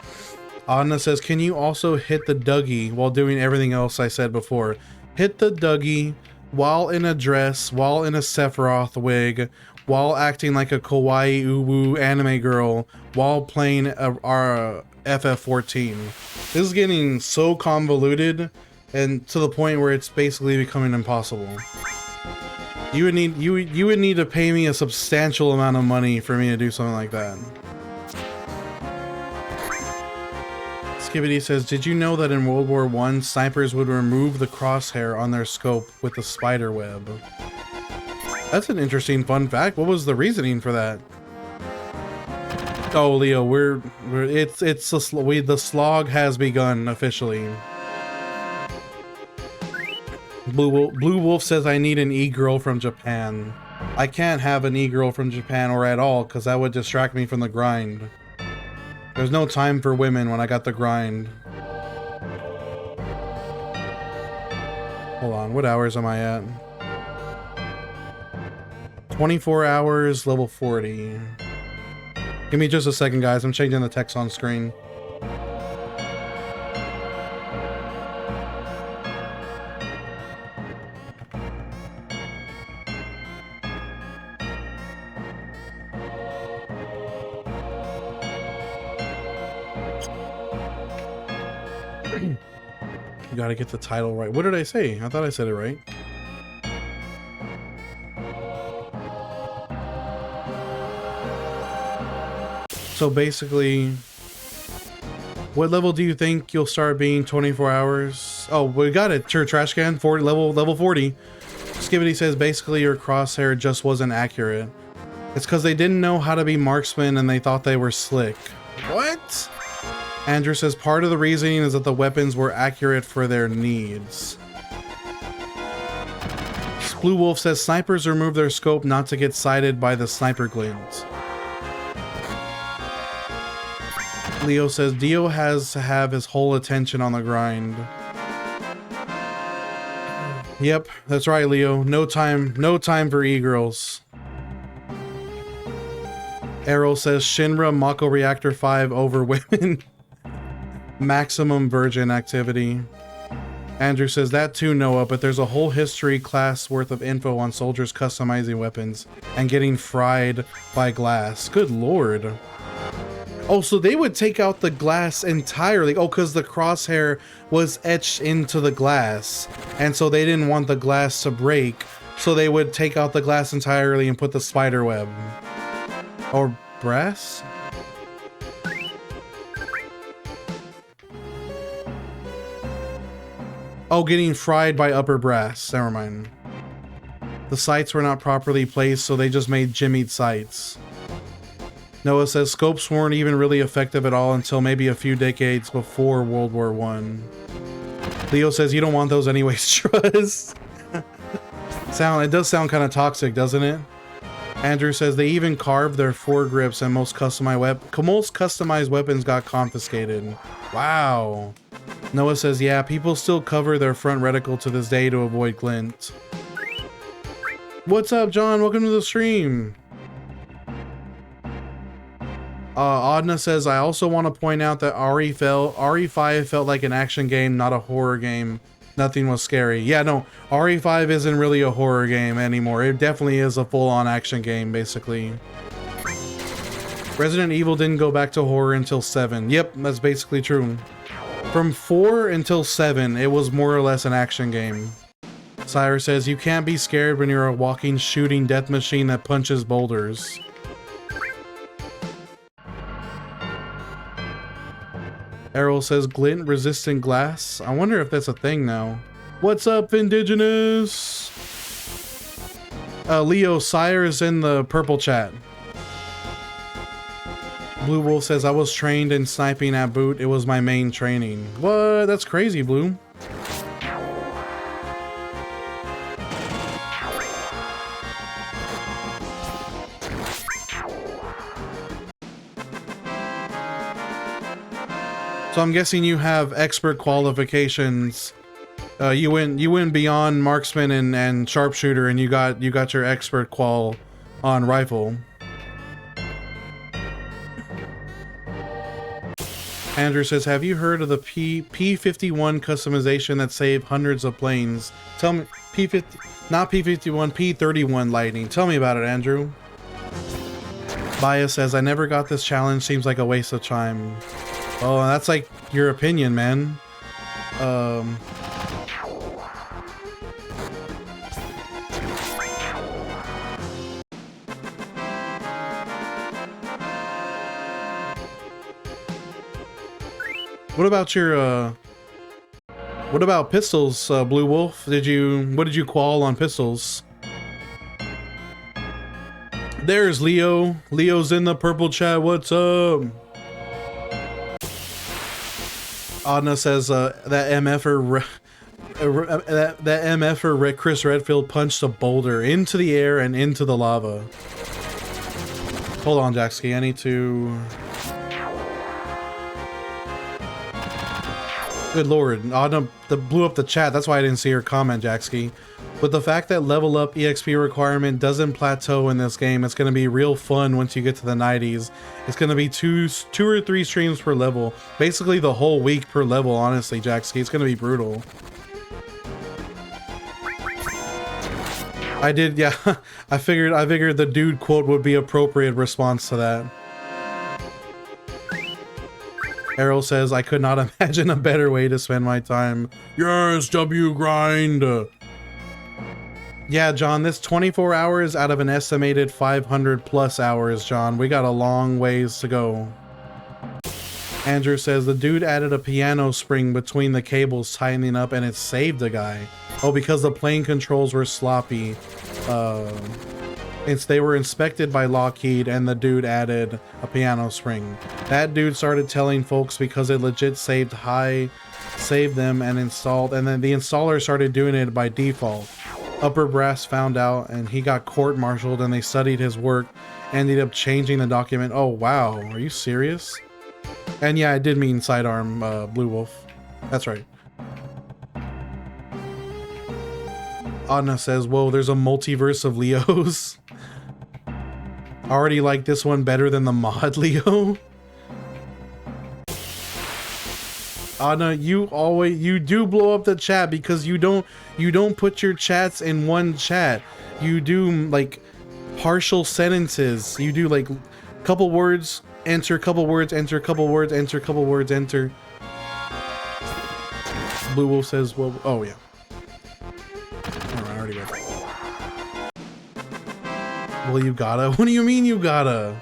Adna says, can you also hit the Dougie while doing everything else I said before? Hit the Dougie while in a dress, while in a Sephiroth wig, while acting like a kawaii uwu anime girl, while playing our FF14. This is getting so convoluted and to the point where it's basically becoming impossible. You would need to pay me a substantial amount of money for me to do something like that. Skibidi says, did you know that in World War I, snipers would remove the crosshair on their scope with the spider web? That's an interesting fun fact. What was the reasoning for that? Oh, Leo, the slog has begun officially. Blue Wolf says I need an e-girl from Japan. I can't have an e-girl from Japan or at all because that would distract me from the grind. There's no time for women when I got the grind. Hold on, what hours am I at? 24 hours, level 40. Give me just a second, guys. I'm changing the text on screen. You gotta get the title right. What did I say? I thought I said it right. So basically, what level do you think you'll start being 24 hours? Oh, we got it. Sure, trash can, level 40. Skibidi says basically your crosshair just wasn't accurate. It's because they didn't know how to be marksmen and they thought they were slick. What? Andrew says part of the reasoning is that the weapons were accurate for their needs. Blue Wolf says snipers remove their scope not to get sighted by the sniper glint. Leo says Dio has to have his whole attention on the grind. Yep, that's right, Leo. No time for e-girls. Errol says Shinra Mako Reactor 5 over women. Maximum virgin activity. Andrew says that too, Noah, but there's a whole history class worth of info on soldiers customizing weapons and getting fried by glass. Good lord. Oh, so they would take out the glass entirely. Oh, because the crosshair was etched into the glass. And so they didn't want the glass to break. So they would take out the glass entirely and put the spider web. Or brass? Oh, getting fried by upper brass. Never mind. The sights were not properly placed, so they just made jimmied sights. Noah says scopes weren't even really effective at all until maybe a few decades before World War I. Leo says you don't want those anyways, trust. It does sound kind of toxic, doesn't it? Andrew says they even carved their foregrips and most customized weapons got confiscated. Wow. Noah says, yeah, people still cover their front reticle to this day to avoid glint. What's up, John? Welcome to the stream. Adna says, I also want to point out that RE5 felt like an action game, not a horror game. Nothing was scary. Yeah, no, RE5 isn't really a horror game anymore. It definitely is a full-on action game, basically. Resident Evil didn't go back to horror until 7. Yep, that's basically true. From 4 until 7, it was more or less an action game. Cyrus says, you can't be scared when you're a walking, shooting death machine that punches boulders. Errol says glint resistant glass. I wonder if that's a thing now. What's up, Indigenous? Leo, Sire is in the purple chat. Blue Wolf says I was trained in sniping at boot. It was my main training. What? That's crazy, Blue. So I'm guessing you have expert qualifications. You went beyond marksman and sharpshooter, and you got your expert qual on rifle. Andrew says, have you heard of the P51 customization that saved hundreds of planes? Tell me, not P51, P31 Lightning. Tell me about it, Andrew. Bias says, I never got this challenge. Seems like a waste of time. Oh, that's like your opinion, man. What about your, what about pistols, Blue Wolf? What did you qual on pistols? There's Leo. Leo's in the purple chat. What's up? Adna says that MFer Chris Redfield punched a boulder into the air and into the lava. Hold on, Jackski. I need to. Good lord, Adna blew up the chat. That's why I didn't see her comment, Jackski. With the fact that level up EXP requirement doesn't plateau in this game, it's going to be real fun once you get to the 90s. It's going to be two or three streams per level. Basically the whole week per level, honestly, Jackski. It's going to be brutal. I did, yeah. I figured the dude quote would be appropriate response to that. Errol says, I could not imagine a better way to spend my time. Yes, W grind. Yeah, John, this 24 hours out of an estimated 500 plus hours, John. We got a long ways to go. Andrew says the dude added a piano spring between the cables tightening up and it saved a guy. Oh, because the plane controls were sloppy. They were inspected by Lockheed and the dude added a piano spring. That dude started telling folks because it legit saved them and installed, and then the installer started doing it by default. Upper brass found out and he got court-martialed and they studied his work, ended up changing the document. Oh wow, are you serious? And yeah, I did mean sidearm, Blue Wolf. That's right. Adna says, whoa, there's a multiverse of Leos. I already like this one better than the mod, Leo. Adna, you do blow up the chat because you don't put your chats in one chat. You do like partial sentences. You do like couple words, enter, couple words, enter, couple words, enter, couple words, enter. Blue Wolf says, well, oh yeah. Alright, I already got that. Well, you gotta? What do you mean you gotta?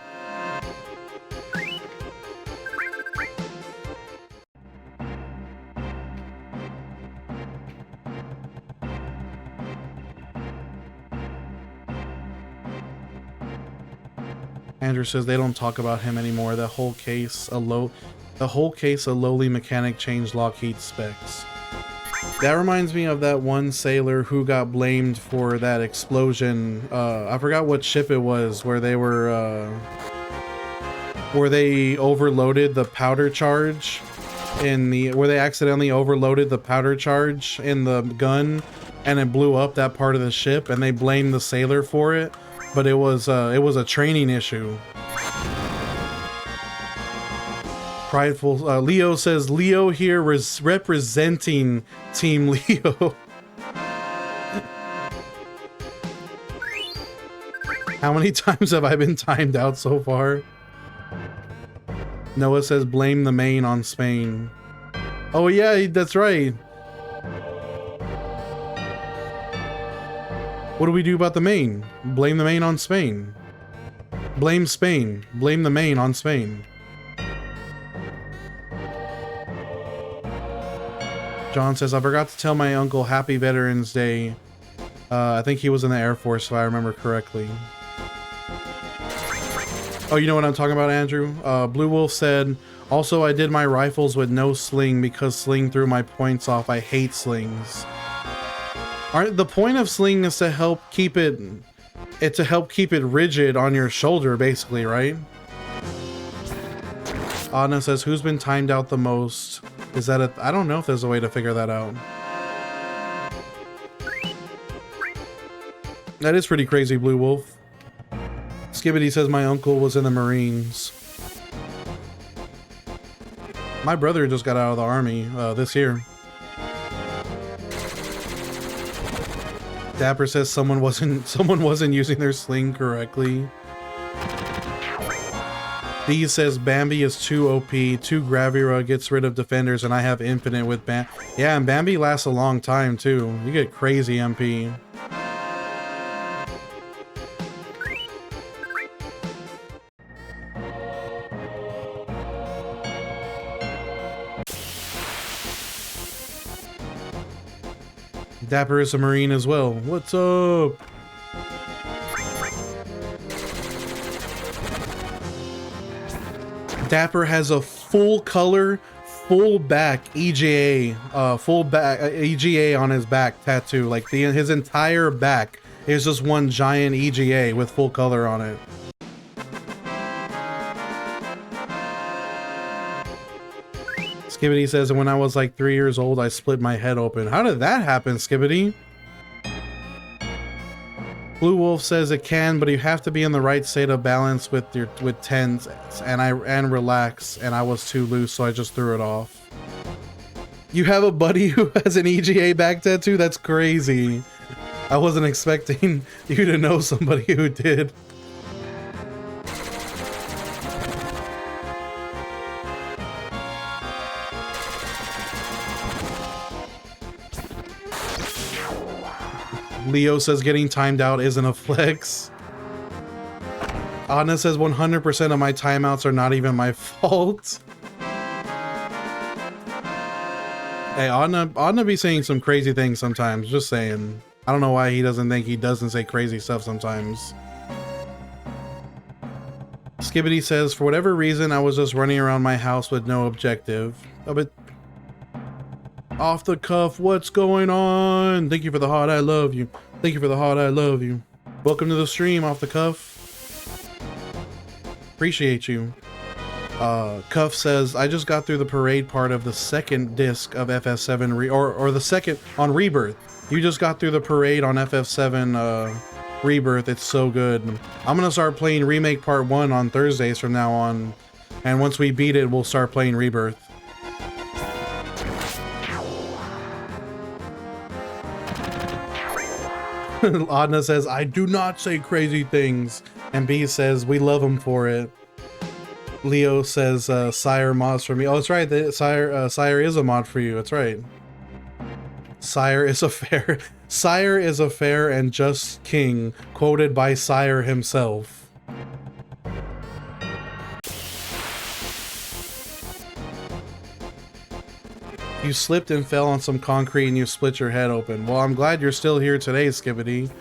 Andrew says they don't talk about him anymore. The whole case a lowly mechanic changed Lockheed specs. That reminds me of that one sailor who got blamed for that explosion. I forgot what ship it was, where they were where they overloaded the powder charge where they accidentally overloaded the powder charge in the gun, and it blew up that part of the ship, and they blamed the sailor for it, but it was a training issue. Prideful Leo says, Leo here representing Team Leo. How many times have I been timed out so far? Noah says, blame the main on Spain. Oh yeah, that's right. What do we do about the main? Blame the main on Spain. Blame Spain. Blame the main on Spain. John says, I forgot to tell my uncle Happy Veterans Day. I think he was in the Air Force, if I remember correctly. Oh, you know what I'm talking about, Andrew? Blue Wolf said, also, I did my rifles with no sling because sling threw my points off. I hate slings. The point of sling is to help keep it rigid on your shoulder, basically, right? Anna says, who's been timed out the most? Is that I don't know if there's a way to figure that out. That is pretty crazy, Blue Wolf. Skibbity says my uncle was in the Marines. My brother just got out of the army this year. Dapper says someone wasn't using their sling correctly. B says Bambi is too OP, too Gravira gets rid of defenders, and I have infinite with Bambi. Yeah, and Bambi lasts a long time too. You get crazy MP. Dapper is a Marine as well. What's up? Dapper has a full color, full back EGA, EGA on his back tattoo. Like his entire back is just one giant EGA with full color on it. Skibbity says, when I was like 3 years old, I split my head open. How did that happen, Skibbity? Blue Wolf says it can, but you have to be in the right state of balance with tens, and relax, and I was too loose, so I just threw it off. You have a buddy who has an EGA back tattoo? That's crazy. I wasn't expecting you to know somebody who did. Leo says getting timed out isn't a flex. Anna says 100% of my timeouts are not even my fault. Hey, Anna be saying some crazy things sometimes, just saying. I don't know why he doesn't think he doesn't say crazy stuff sometimes. Skibbity says, for whatever reason, I was just running around my house with no objective. Oh, but off the cuff, what's going on? Thank you for the heart, I love you. Thank you for the heart, I love you. Welcome to the stream, Off the Cuff. Appreciate you. Cuff says, I just got through the parade part of the second disc of FF7 or the second on Rebirth. You just got through the parade on FF7 Rebirth. It's so good. I'm gonna start playing Remake Part 1 on Thursdays from now on, and once we beat it, we'll start playing Rebirth. Adna says, I do not say crazy things. And B says, we love him for it. Leo says, Sire mods for me. Oh, that's right. Sire is a mod for you. That's right. Sire is a fair and just king, quoted by Sire himself. You slipped and fell on some concrete and you split your head open. Well, I'm glad you're still here today, Skibbity.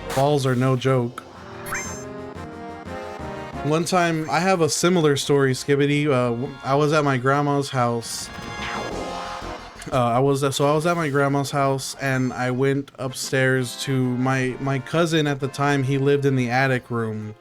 Falls are no joke. One time, I have a similar story, Skibbity. I was at my grandma's house. I was at my grandma's house, and I went upstairs to my cousin at the time. He lived in the attic room,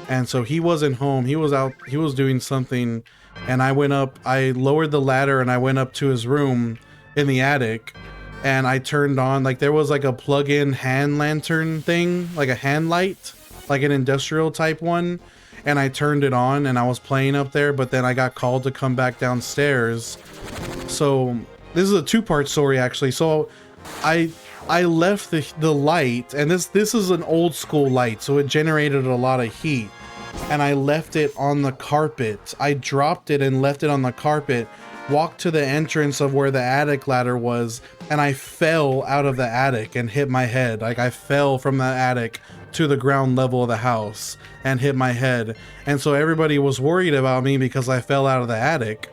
and so he wasn't home. He was out. He was doing something, and I went up. I lowered the ladder, and I went up to his room in the attic, and I turned on, like, there was like a plug-in hand lantern thing, like a hand light, like an industrial type one. And I turned it on, and I was playing up there, but then I got called to come back downstairs. So this is a two-part story, actually. So I left the light, and this is an old school light, so it generated a lot of heat. And I left it on the carpet. I dropped it and left it on the carpet, walked to the entrance of where the attic ladder was, and I fell out of the attic and hit my head. Like, I fell from the attic to the ground level of the house and hit my head. And so everybody was worried about me because I fell out of the attic,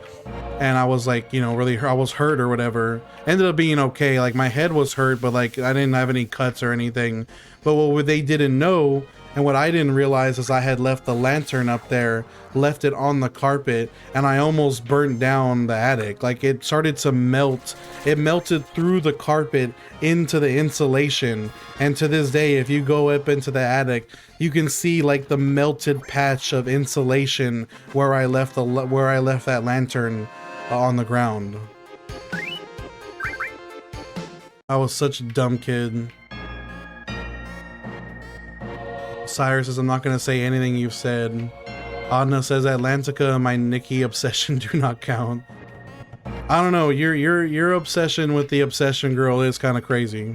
and I was like, you know, really, I was hurt or whatever. Ended up being okay. Like, my head was hurt, but like, I didn't have any cuts or anything. But what they didn't know, and what I didn't realize, is I had left the lantern up there, left it on the carpet, and I almost burnt down the attic. Like, it started to melt. It melted through the carpet into the insulation. And to this day, if you go up into the attic, you can see like the melted patch of insulation where I left that lantern on the ground. I was such a dumb kid. Cyrus says, I'm not going to say anything you've said. Adna says, Atlantica and my Nikki obsession do not count. I don't know, your obsession with the obsession girl is kind of crazy.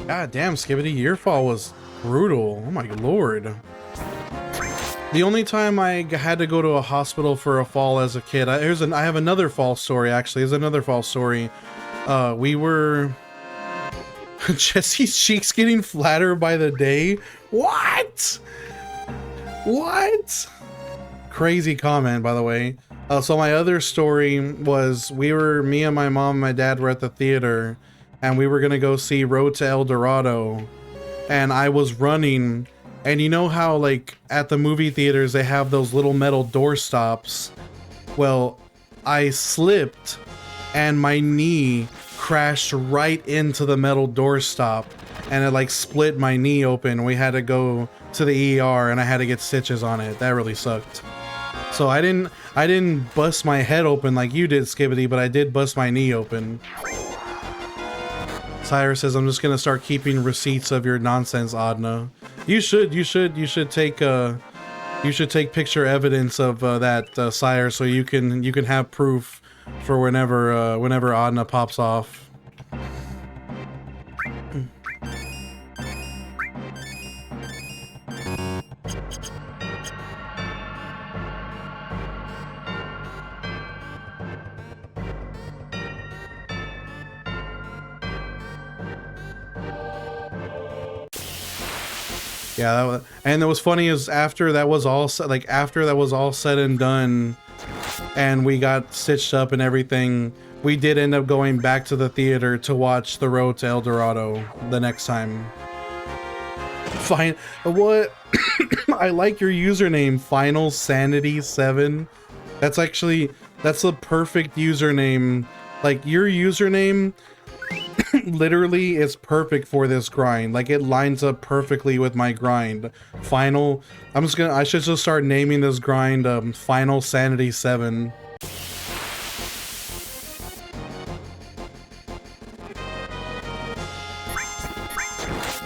God damn, Skibbity, your fall was brutal. Oh my lord. The only time I had to go to a hospital for a fall as a kid, I have another fall story, actually. There's another fall story. We were... Jesse's cheeks getting flatter by the day? What? What? Crazy comment, by the way. So my other story was, me and my mom and my dad were at the theater, and we were gonna go see Road to El Dorado. And I was running, and you know how, like, at the movie theaters they have those little metal door stops? Well, I slipped, and my knee crashed right into the metal doorstop, and it like split my knee open. We had to go to the ER, and I had to get stitches on it. That really sucked. So I didn't bust my head open like you did, Skibbity, but I did bust my knee open. Cyrus says, I'm just gonna start keeping receipts of your nonsense, Adna. You should take picture evidence of that, Sire, so you can have proof for whenever Adna pops off. Yeah, and it was funny is after that was all said and done, and we got stitched up and everything, we did end up going back to the theater to watch The Road to El Dorado the next time. Fine. What? I like your username, Final Sanity 7. That's the perfect username. Like, your username literally is perfect for this grind. Like, it lines up perfectly with my grind. I should just start naming this grind Final Sanity 7.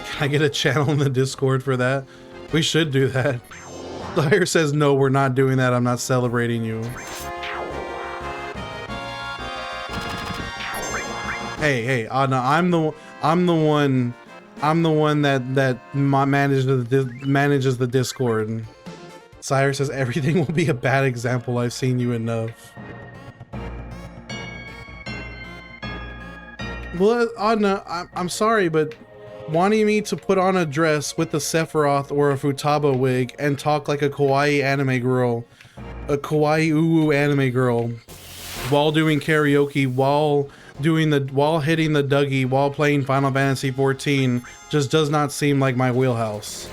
Can I get a channel in the Discord for that? We should do that. Dyer says, no, we're not doing that. I'm not celebrating you. Hey, Adna, I'm the one that manages the Discord. Sire says everything will be a bad example. I've seen you enough. Well, Adna, I'm sorry, but wanting me to put on a dress with a Sephiroth or a Futaba wig and talk like a kawaii anime girl, a kawaii uwu anime girl, while doing karaoke, while hitting the Dougie, while playing Final Fantasy 14, just does not seem like my wheelhouse.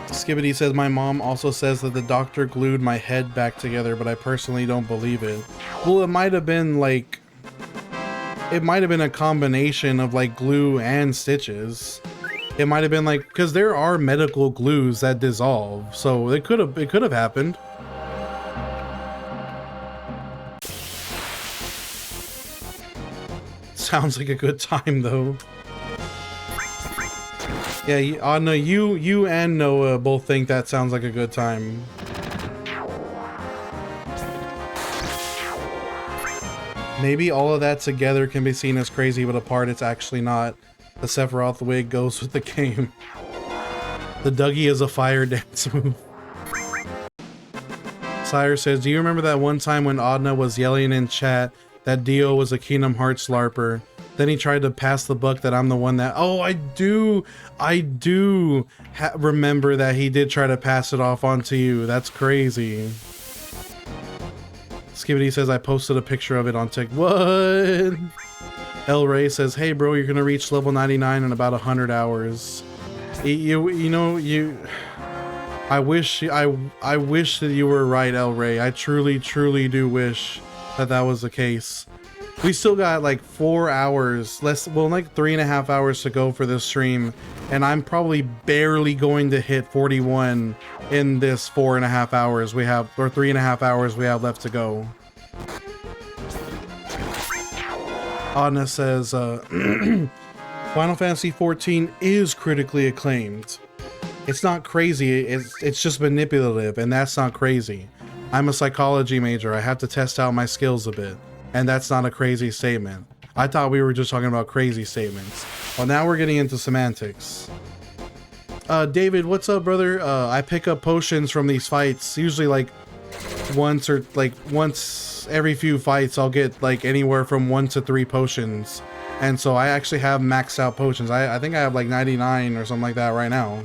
Skibbity says, my mom also says that the doctor glued my head back together, but I personally don't believe it. Well, it might have been like, it might have been a combination of like glue and stitches. It might have been like, because there are medical glues that dissolve, so it could have happened. Sounds like a good time though. Yeah, no, you and Noah both think that sounds like a good time. Maybe all of that together can be seen as crazy, but apart it's actually not. The Sephiroth wig goes with the game. The Dougie is a fire dance move. Sire says, do you remember that one time when Adna was yelling in chat that Dio was a Kingdom Hearts LARPer? Then he tried to pass the buck that I'm the one that... Oh, I do remember that he did try to pass it off onto you. That's crazy. Skibbity says, I posted a picture of it on TikTok. What? El Ray says, hey bro, you're gonna reach level 99 in about 100 hours. I wish that you were right, El Ray. I truly do wish that that was the case. We still got like 4 hours, like 3.5 hours to go for this stream, and I'm probably barely going to hit 41 in this 4.5 hours we have, or 3.5 hours we have left to go. Adna says, Final Fantasy 14 is critically acclaimed. It's not crazy, it's just manipulative, and that's not crazy. I'm a psychology major, I have to test out my skills a bit. And that's not a crazy statement. I thought we were just talking about crazy statements. Well, now we're getting into semantics. David, what's up, brother? I pick up potions from these fights. Usually like once every few fights, I'll get like anywhere from 1 to 3 potions. And so I actually have maxed out potions. I think I have like 99 or something like that right now.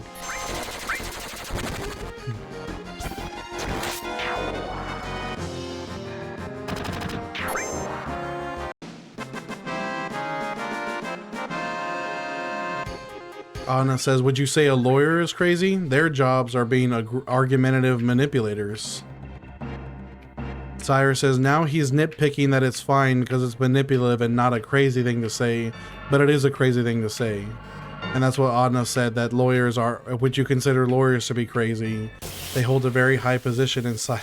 Anna says, would you say a lawyer is crazy? Their jobs are being argumentative manipulators. Sire says, now he's nitpicking that it's fine because it's manipulative and not a crazy thing to say, but it is a crazy thing to say. And that's what Adna said, that lawyers are, would you consider lawyers to be crazy? They hold a very high position inside.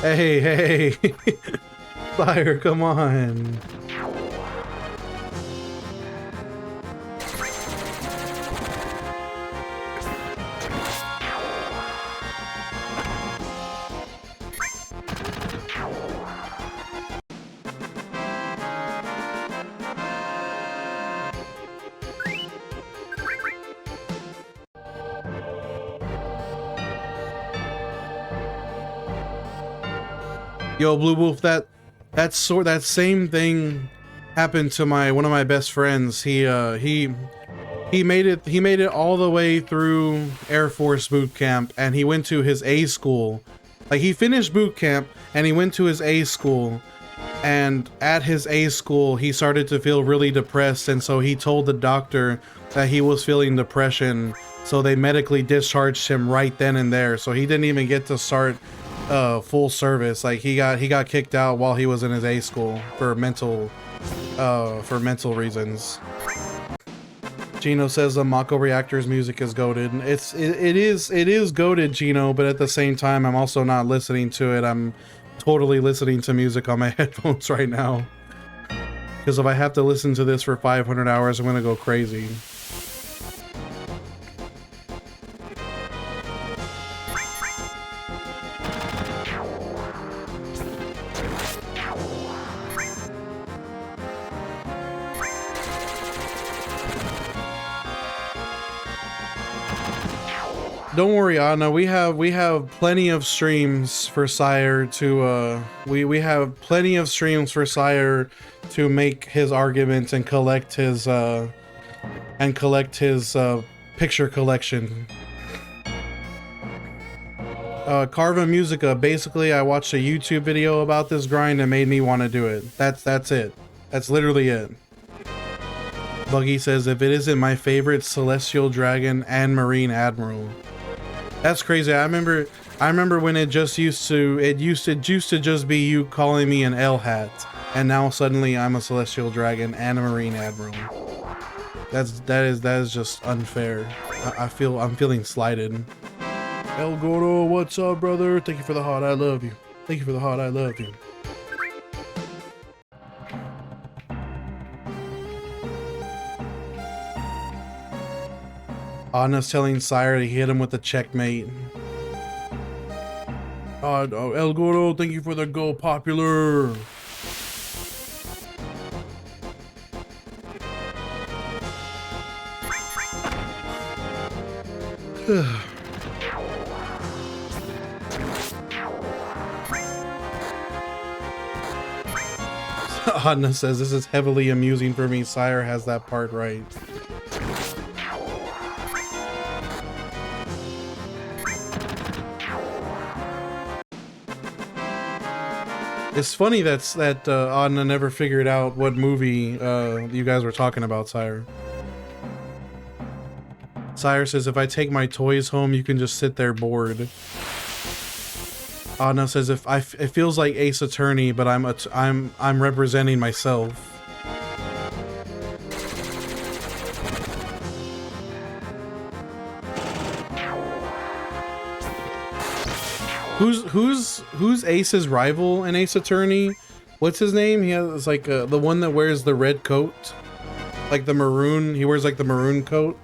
Hey. Sire, come on. Yo, Blue Wolf, that same thing happened to one of my best friends. He made it all the way through Air Force boot camp, and he went to his A school. Like, he finished boot camp and he went to his A school, and at his A school he started to feel really depressed, and so he told the doctor that he was feeling depression, so they medically discharged him right then and there. So he didn't even get to start full service. Like, he got kicked out while he was in his A school for mental reasons. Gino says the Mako Reactor's music is goated. It is goated, Gino, but at the same time I'm also not listening to it. I'm totally listening to music on my headphones right now. Because if I have to listen to this for 500 hours, I'm gonna go crazy. don't worry, Anna. We have plenty of streams for Sire to we have plenty of streams for Sire to make his arguments and collect his picture collection. Carva Musica. Basically, I watched a YouTube video about this grind and made me want to do it. That's it. That's literally it. Buggy says, if it isn't my favorite Celestial Dragon and Marine Admiral. That's crazy. I remember when it used to just be you calling me an L hat, and now suddenly I'm a Celestial Dragon and a Marine Admiral. That is just unfair. I'm feeling slighted. El Goro, what's up, brother? Thank you for the heart, I love you. Thank you for the heart, I love you. Anna's telling Sire to hit him with the checkmate. El Goro, thank you for the go popular. Anna says, this is heavily amusing for me. Sire has that part right. It's funny that Anna never figured out what movie you guys were talking about, Sire. Sire says, if I take my toys home, you can just sit there bored. Anna says, it feels like Ace Attorney, but I'm representing myself. Who's Ace's rival in Ace Attorney? What's his name? He has like the one that wears the red coat, like the maroon. He wears like the maroon coat.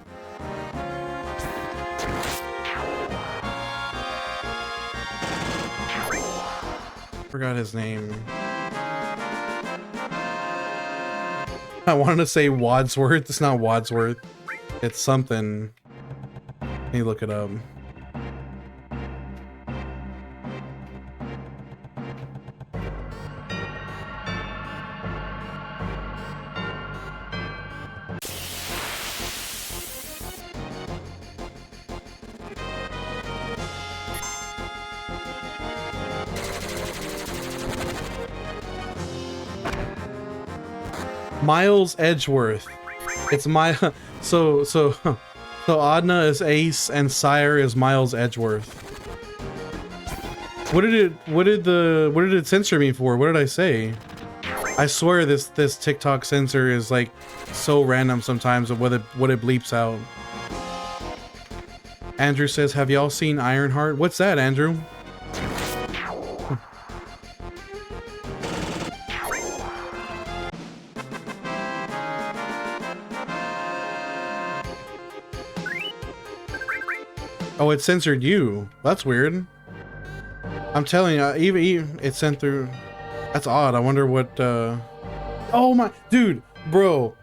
Forgot his name. I wanted to say Wadsworth. It's not Wadsworth. It's something. Let me look it up. Miles Edgeworth. It's my so Adna is Ace and Sire is Miles Edgeworth. What did it censor me for? What did I say? I swear this TikTok censor is like so random sometimes of what it bleeps out. Andrew says, have y'all seen Ironheart? What's that, Andrew? Oh, it censored you. That's weird. I'm telling you, even it sent through. That's odd. I wonder what. Oh my, dude, bro,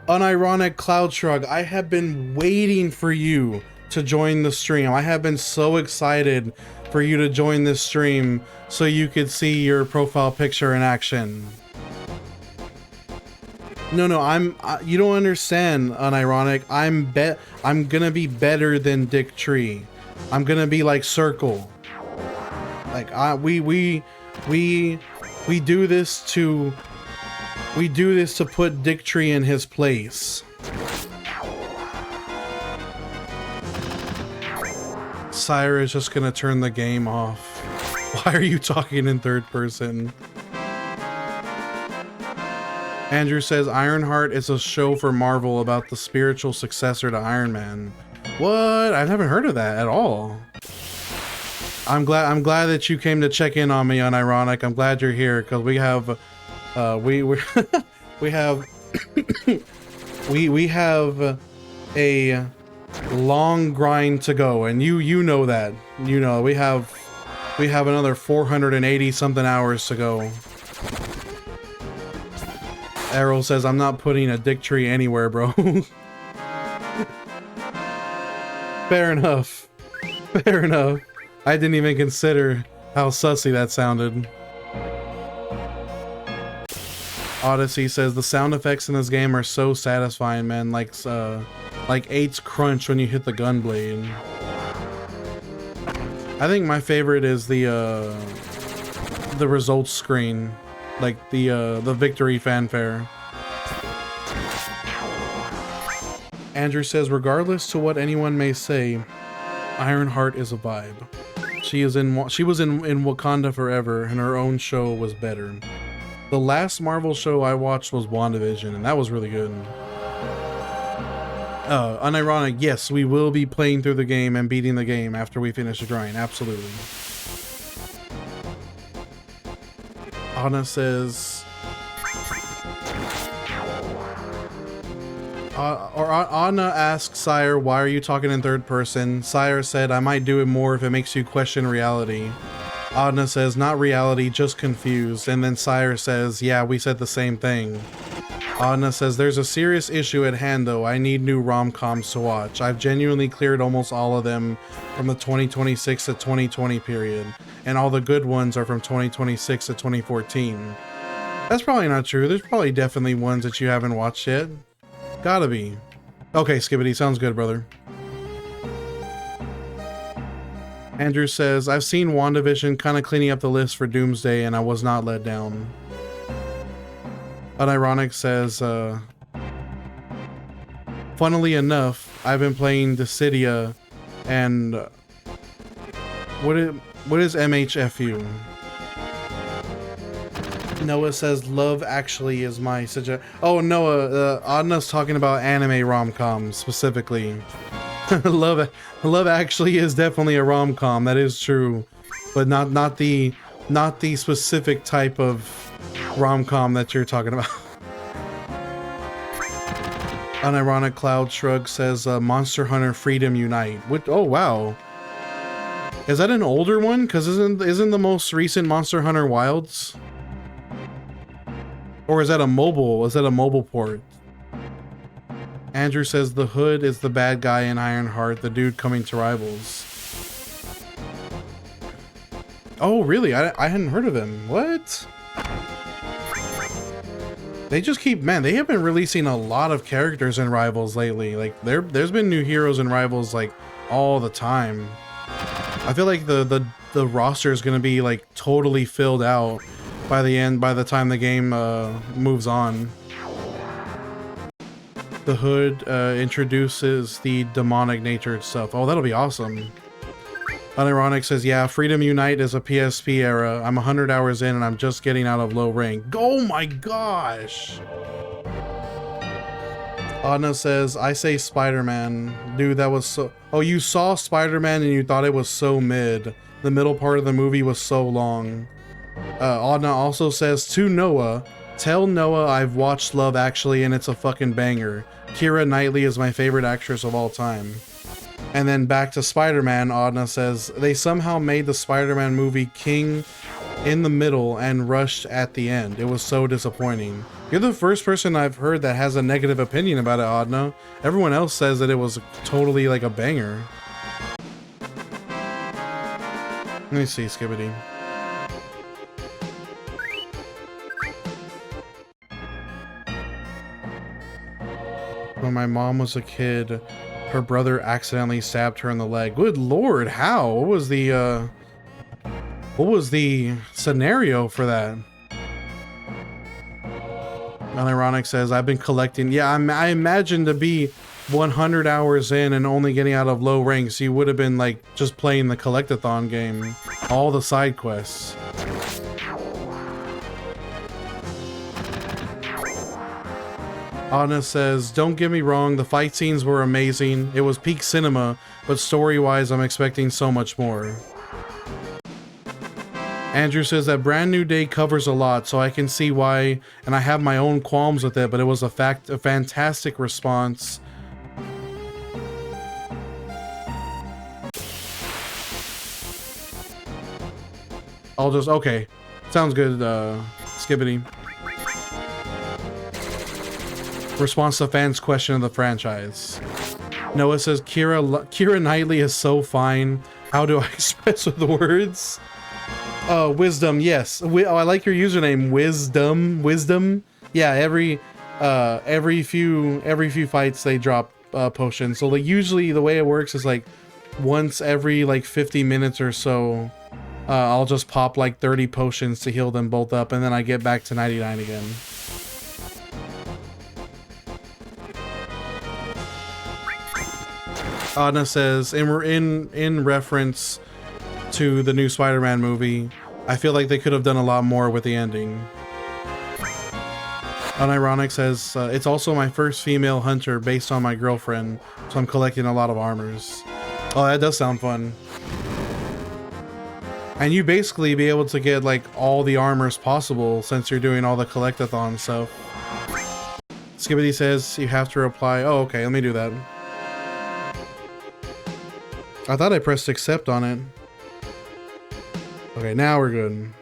unironic Cloud Shrug. I have been waiting for you to join the stream. I have been so excited for you to join this stream so you could see your profile picture in action. No, you don't understand, unironic. I'm gonna be better than Dick Tree. I'm gonna be like Circle. Like we do this to put Dick Tree in his place. Sire is just gonna turn the game off. Why are you talking in third person? Andrew says Ironheart is a show for Marvel about the spiritual successor to Iron Man. What? I haven't heard of that at all. I'm glad that you came to check in on me, unironic. I'm glad you're here because we have we have a long grind to go, and you know that. You know we have another 480 something hours to go. Errol says, I'm not putting a Dick Tree anywhere, bro. Fair enough. Fair enough. I didn't even consider how sussy that sounded. Odyssey says the sound effects in this game are so satisfying, man. Like 8's crunch when you hit the gun blade. I think my favorite is the results screen, like the victory fanfare. Andrew says, regardless to what anyone may say, Ironheart is a vibe. She was in Wakanda forever, and her own show was better. The last Marvel show I watched was WandaVision, and that was really good. Unironic, yes, we will be playing through the game and beating the game after we finish the grind, absolutely. Anna says... Anna asks Sire, why are you talking in third person? Sire said, I might do it more if it makes you question reality. Adna says, not reality, just confused. And then Sire says, yeah, we said the same thing. Adna says, there's a serious issue at hand though. I need new rom-coms to watch. I've genuinely cleared almost all of them from the 2026 to 2020 period. And all the good ones are from 2026 to 2014. That's probably not true. There's probably definitely ones that you haven't watched yet. Gotta be. Okay, Skibbity, sounds good, brother. Andrew says, I've seen WandaVision kind of cleaning up the list for Doomsday and I was not let down. Unironic says, funnily enough, I've been playing Dissidia and what is MHFU? Noah says, Love Actually is my suggestion. Oh, Noah, Adna's talking about anime rom-coms specifically. Love Actually is definitely a rom-com, that is true, but not the specific type of rom-com that you're talking about. Unironic Cloud Shrug says Monster Hunter Freedom Unite. Oh wow, is that an older one? Because isn't the most recent Monster Hunter Wilds? Or is that a mobile? Is that a mobile port? Andrew says the Hood is the bad guy in Ironheart, the dude coming to Rivals. Oh, really? I hadn't heard of him. What? They just keep, man, they have been releasing a lot of characters in Rivals lately. Like, there's been new heroes in Rivals, like, all the time. I feel like the roster is going to be, like, totally filled out by the time the game moves on. The Hood introduces the demonic nature stuff. Oh, that'll be awesome. Unironic says, yeah, Freedom Unite is a PSP era. I'm 100 hours in and I'm just getting out of low rank. Oh my gosh! Adna says, I say Spider-Man. Dude, that was so... Oh, you saw Spider-Man and you thought it was so mid. The middle part of the movie was so long. Adna also says, to Noah, tell Noah I've watched Love Actually and it's a fucking banger. Keira Knightley is my favorite actress of all time. And then back to Spider-Man, Adna says, they somehow made the Spider-Man movie King in the middle and rushed at the end. It was so disappointing. You're the first person I've heard that has a negative opinion about it, Adna. Everyone else says that it was totally like a banger. Let me see, Skibbity. When my mom was a kid, her brother accidentally stabbed her in the leg. Good lord, how? What was the scenario for that? Unironic says, I've been collecting. Yeah, I imagine to be 100 hours in and only getting out of low ranks, you would have been like just playing the collectathon game. All the side quests. Anna says, don't get me wrong, the fight scenes were amazing. It was peak cinema, but story-wise, I'm expecting so much more. Andrew says that Brand New Day covers a lot, so I can see why, and I have my own qualms with it, but it was a fantastic response. Okay. Sounds good, Skibbity. Response to fans' question of the franchise. Noah says, Keira Knightley is so fine. How do I express with the words? Wisdom, yes. Oh, I like your username, wisdom. Yeah, every few fights they drop potions. So like usually the way it works is like once every like 50 minutes or so, I'll just pop like 30 potions to heal them both up, and then I get back to 99 again. Anna says, in reference to the new Spider-Man movie, I feel like they could have done a lot more with the ending. Unironic says, it's also my first female hunter based on my girlfriend, so I'm collecting a lot of armors. Oh, that does sound fun. And you basically be able to get like all the armors possible since you're doing all the collectathon stuff. Skibbity says you have to reply. Oh, okay, let me do that. I thought I pressed accept on it. Okay, now we're good.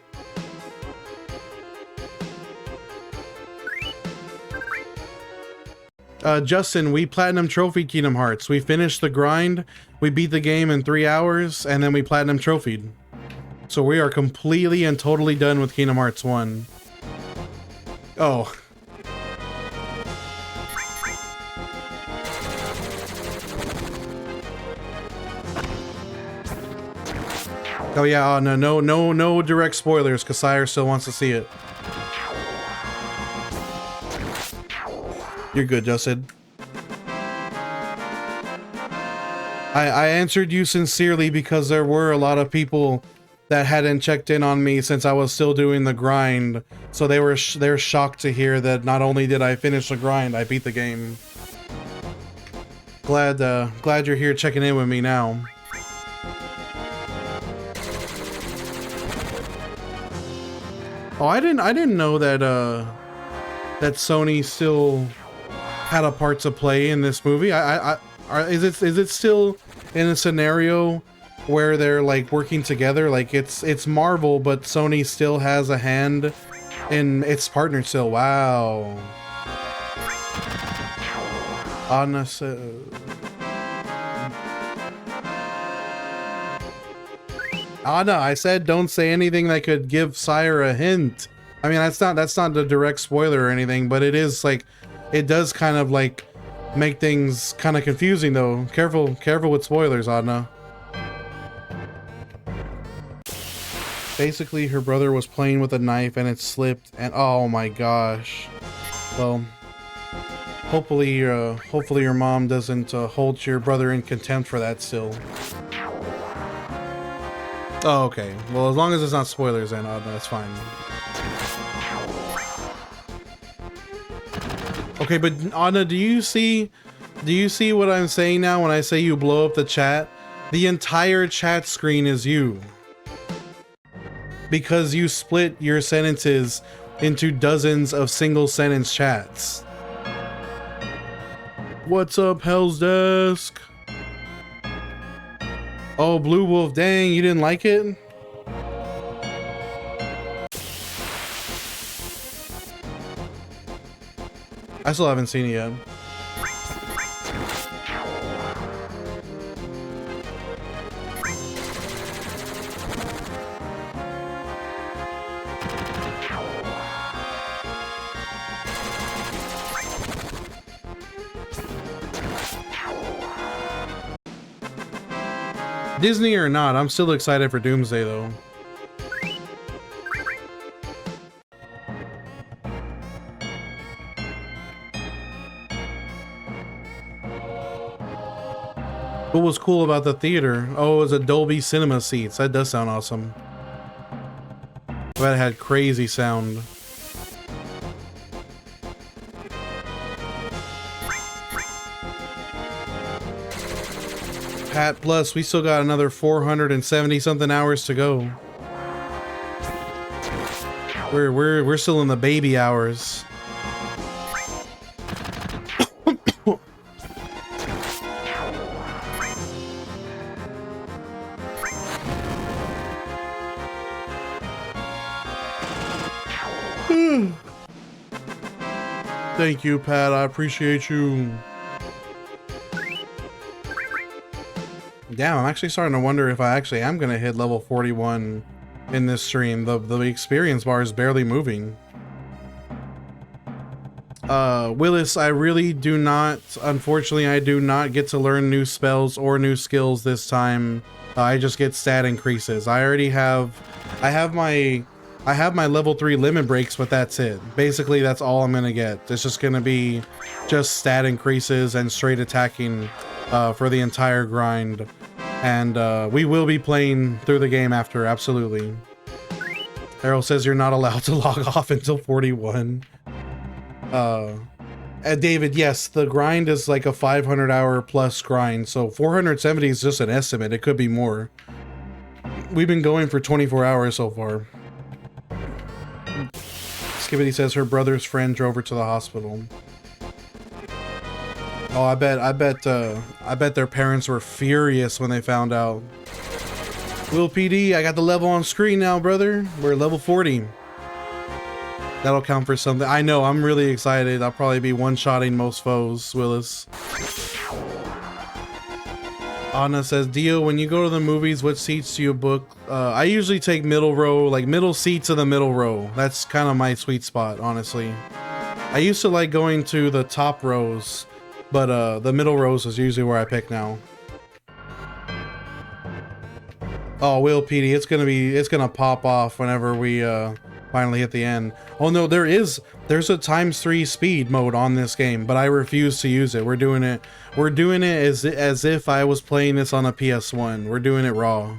Justin, we platinum trophied Kingdom Hearts. We finished the grind, we beat the game in 3 hours, and then we platinum trophied. So we are completely and totally done with Kingdom Hearts 1. Oh. Oh yeah, no direct spoilers, because Sire still wants to see it. You're good, Justin. I answered you sincerely because there were a lot of people that hadn't checked in on me since I was still doing the grind, so they're shocked to hear that not only did I finish the grind, I beat the game. Glad you're here checking in with me now. Oh, I didn't know that that Sony still had a part to play in this movie. Is it still in a scenario where they're like working together? Like it's Marvel, but Sony still has a hand in its partner still. Wow. Anna Anna, I said don't say anything that could give Sire a hint. I mean, that's not a direct spoiler or anything, but it is like, it does kind of like make things kind of confusing though. Careful with spoilers, Adna. Basically, her brother was playing with a knife and it slipped, and oh my gosh. Well, hopefully your mom doesn't hold your brother in contempt for that still. Oh, okay. Well, as long as it's not spoilers, then that's fine. Okay, but Anna, do you see what I'm saying now when I say you blow up the chat? The entire chat screen is you. Because you split your sentences into dozens of single sentence chats. What's up, Hell's Desk? Oh, Blue Wolf, dang, you didn't like it? I still haven't seen it yet. Disney or not, I'm still excited for Doomsday though. What was cool about the theater? Oh, it was a Dolby Cinema seats. That does sound awesome. That had crazy sound. Pat Plus, we still got another 470 something hours to go. We're still in the baby hours. Thank you, Pat. I appreciate you. Damn, I'm actually starting to wonder if I actually am gonna hit level 41 in this stream. The experience bar is barely moving. Willis, I really do not, unfortunately, I do not get to learn new spells or new skills this time. I just get stat increases. I have my level 3 limit breaks, but that's it. Basically, that's all I'm gonna get. It's just gonna be just stat increases and straight attacking for the entire grind. And we will be playing through the game after, absolutely. Errol says you're not allowed to log off until 41. David, yes, the grind is like a 500 hour plus grind, so 470 is just an estimate. It could be more. We've been going for 24 hours so far. Skibbity says her brother's friend drove her to the hospital. Oh, I bet their parents were furious when they found out. Will PD, I got the level on screen now, brother. We're level 40. That'll count for something. I know, I'm really excited. I'll probably be one-shotting most foes, Willis. Anna says, Dio, when you go to the movies, what seats do you book? I usually take middle row, like middle seats of the middle row. That's kind of my sweet spot, honestly. I used to like going to the top rows, but the middle rows is usually where I pick now. Oh, Will PD, it's gonna pop off whenever we finally hit the end. Oh no, there's a ×3 speed mode on this game, but I refuse to use it. We're doing it as if I was playing this on a PS1. We're doing it raw.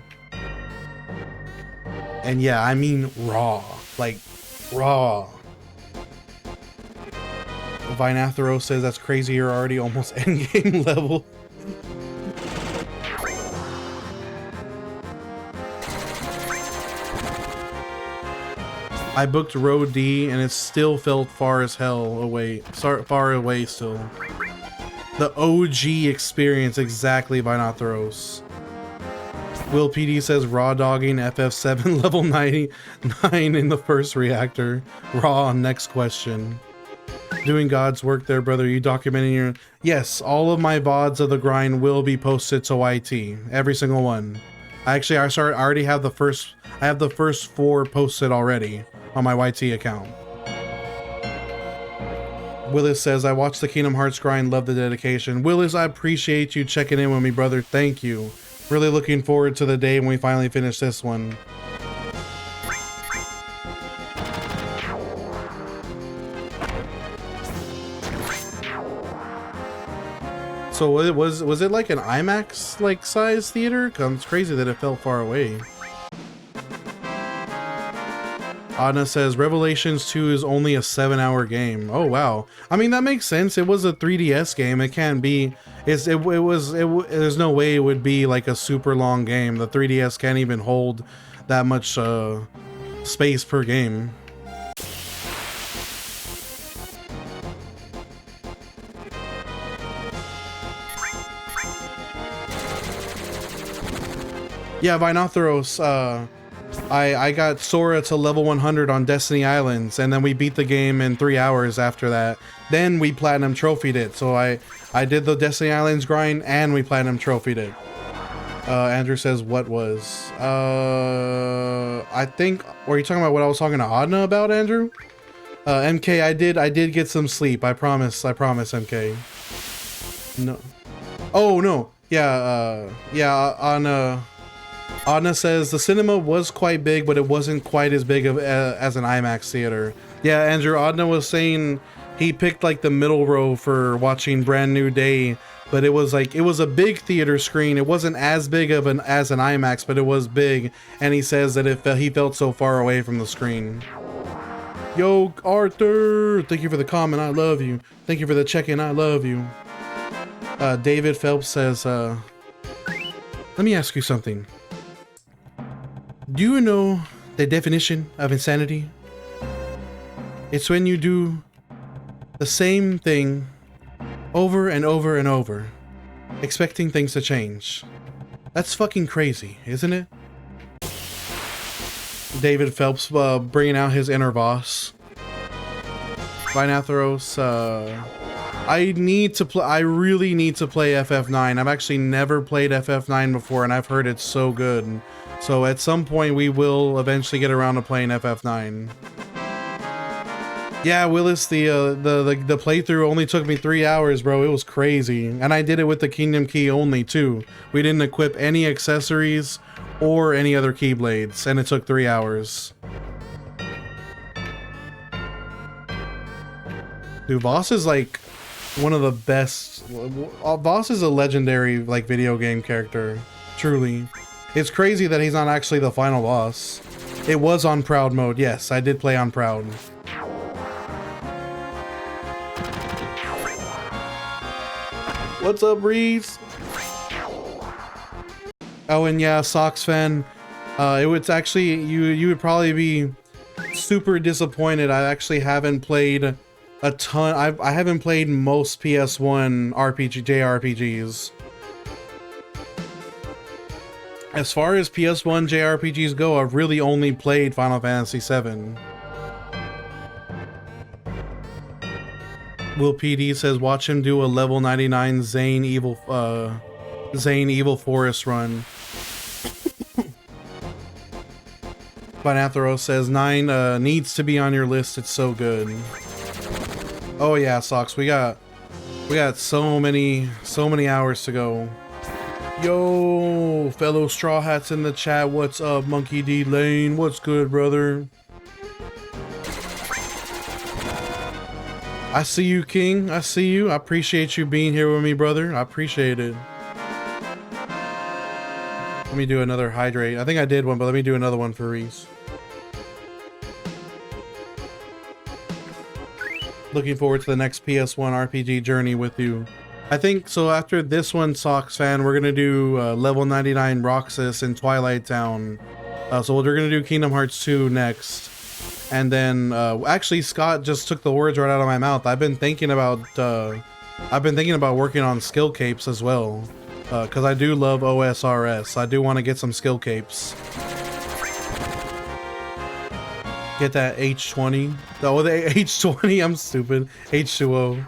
And yeah, I mean raw. Like raw. Vinathero says that's crazy, you're already almost endgame level. I booked row D and it still felt far as hell away. Far away still. The OG experience, exactly, Vinatheros. Will PD says raw dogging FF7 level 99 in the first reactor. Raw, next question. Doing God's work there, brother. You documenting your... Yes, all of my VODs of the grind will be posted to YT. Every single one. I already have the first... I have the first 4 posted already on my YT account. Willis says, I watched the Kingdom Hearts grind, love the dedication. Willis, I appreciate you checking in with me, brother. Thank you. Really looking forward to the day when we finally finish this one. So was it like an IMAX like size theater? 'Cause it's crazy that it felt far away. Anna says Revelations 2 is only a 7-hour game. Oh wow. I mean, that makes sense. It was a 3DS game. It can't be. There's no way it would be like a super long game. The 3DS can't even hold that much space per game. Yeah, Vinotheros, I got Sora to level 100 on Destiny Islands, and then we beat the game in 3 hours after that. Then we platinum trophied it. So I did the Destiny Islands grind and we platinum trophied it. Andrew says, what was? I think, were you talking about what I was talking to Adna about, Andrew? MK, I did get some sleep. I promise, MK. No. Oh, no. Yeah, yeah, Adna says the cinema was quite big, but it wasn't quite as big of as an IMAX theater. Yeah, Andrew, Adna was saying he picked like the middle row for watching Brand New Day, but it was a big theater screen. It wasn't as big of as an IMAX, but it was big, and he says that he felt so far away from the screen. Yo, Arthur, thank you for the comment. I love you. Thank you for the check-in. I love you. David Phelps says, let me ask you something. Do you know the definition of insanity? It's when you do the same thing over and over and over, expecting things to change. That's fucking crazy, isn't it? David Phelps bringing out his inner boss. Vinatheros, I need to play. I really need to play FF9. I've actually never played FF9 before, and I've heard it's so good. So at some point, we will eventually get around to playing FF9. Yeah, Willis, the playthrough only took me 3 hours, bro. It was crazy, and I did it with the Kingdom Key only too. We didn't equip any accessories or any other keyblades, and it took 3 hours. Dude, Voss is like one of the best. Voss is a legendary like video game character, truly. It's crazy that he's not actually the final boss. It was on Proud mode. Yes, I did play on Proud. What's up, Reese? Oh, and yeah, Sox fan. It was actually you would probably be super disappointed. I actually haven't played a ton. I haven't played most PS1 JRPGs. As far as PS1 JRPGs go, I've really only played Final Fantasy VII. Will PD says, watch him do a level 99 Zane Evil Forest run. Binathero says, 9 needs to be on your list. It's so good. Oh yeah, Socks. We got so many hours to go. Yo, fellow Straw Hats in the chat. What's up, Monkey D Lane? What's good, brother? I see you, King. I see you. I appreciate you being here with me, brother. I appreciate it. Let me do another hydrate. I think I did one, but let me do another one for Reese. Looking forward to the next PS1 RPG journey with you. I think so. After this one, Sox fan, we're gonna do level 99 Roxas in Twilight Town. So we're gonna do Kingdom Hearts 2 next. And then, actually, Scott just took the words right out of my mouth. I've been thinking about working on skill capes as well, because I do love OSRS. I do want to get some skill capes. Get that H20. Oh, the H20. I'm stupid. H2O.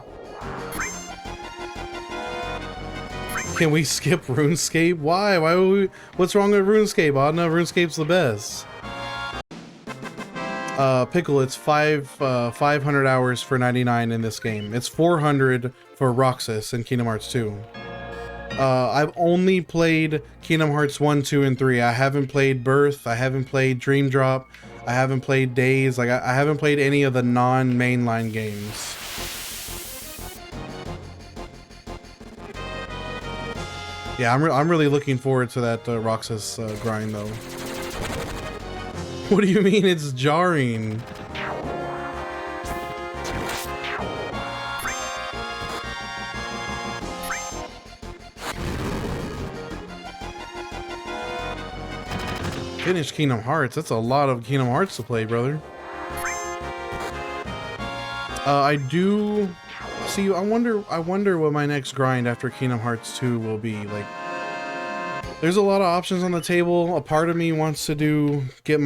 Can we skip RuneScape? Why? Why would we? What's wrong with RuneScape? Adna, RuneScape's the best. Pickle, it's 500 hours for 99 in this game. It's 400 for Roxas in Kingdom Hearts 2. I've only played Kingdom Hearts 1, 2, and 3. I haven't played Birth. I haven't played Dream Drop. I haven't played Days. Like I haven't played any of the non-mainline games. Yeah, I'm really looking forward to that Roxas grind though. What do you mean it's jarring? Finish Kingdom Hearts. That's a lot of Kingdom Hearts to play, brother. I do see. I wonder what my next grind after Kingdom Hearts 2 will be like. There's a lot of options on the table. A part of me wants to I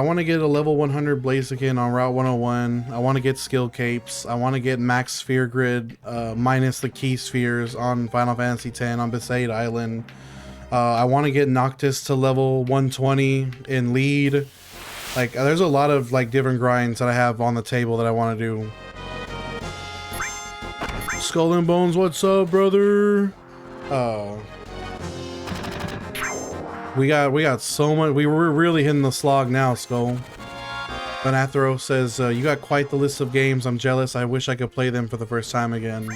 want to get a level 100 Blaziken on Route 101. I want to get skill capes. I want to get max sphere grid minus the key spheres on Final Fantasy X on Besaid Island. I want to get Noctis to level 120 in lead. Like there's a lot of like different grinds that I have on the table that I want to do. Skull and Bones, what's up, brother? We got so much. We're really hitting the slog now, Skull. Banathro says, you got quite the list of games. I'm jealous. I wish I could play them for the first time again.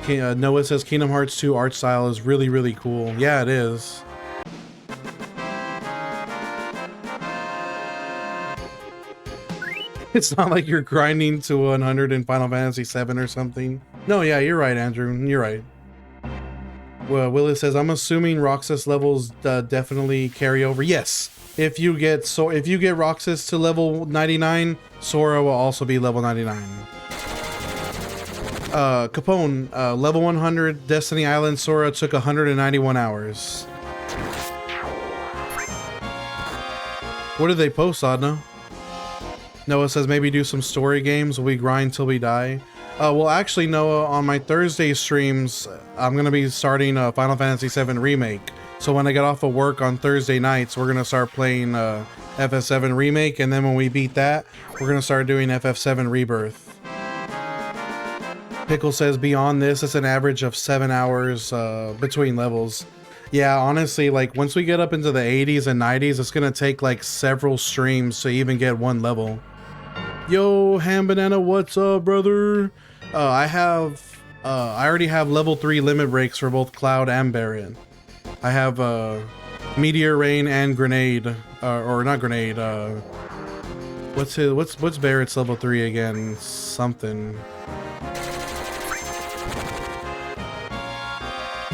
Noah says, Kingdom Hearts 2 art style is really, really cool. Yeah, it is. It's not like you're grinding to 100 in Final Fantasy 7 or something. No, yeah, you're right, Andrew. You're right. Well, Willis says, I'm assuming Roxas levels definitely carry over. Yes. If you get Roxas to level 99, Sora will also be level 99. Capone, level 100, Destiny Island Sora took 191 hours. What did they post, Adna? Noah says, maybe do some story games. We grind till we die. Well, actually, Noah, on my Thursday streams, I'm gonna be starting Final Fantasy VII Remake. So when I get off of work on Thursday nights, we're gonna start playing FF7 Remake, and then when we beat that, we're gonna start doing FF7 Rebirth. Pickle says beyond this, it's an average of 7 hours between levels. Yeah, honestly, like once we get up into the 80s and 90s, it's gonna take like several streams to even get one level. Yo, Ham Banana, what's up, brother? I already have level 3 limit breaks for both Cloud and Barret. I have Meteor Rain and Grenade, or not Grenade. What's Barrett's level 3 again? Something.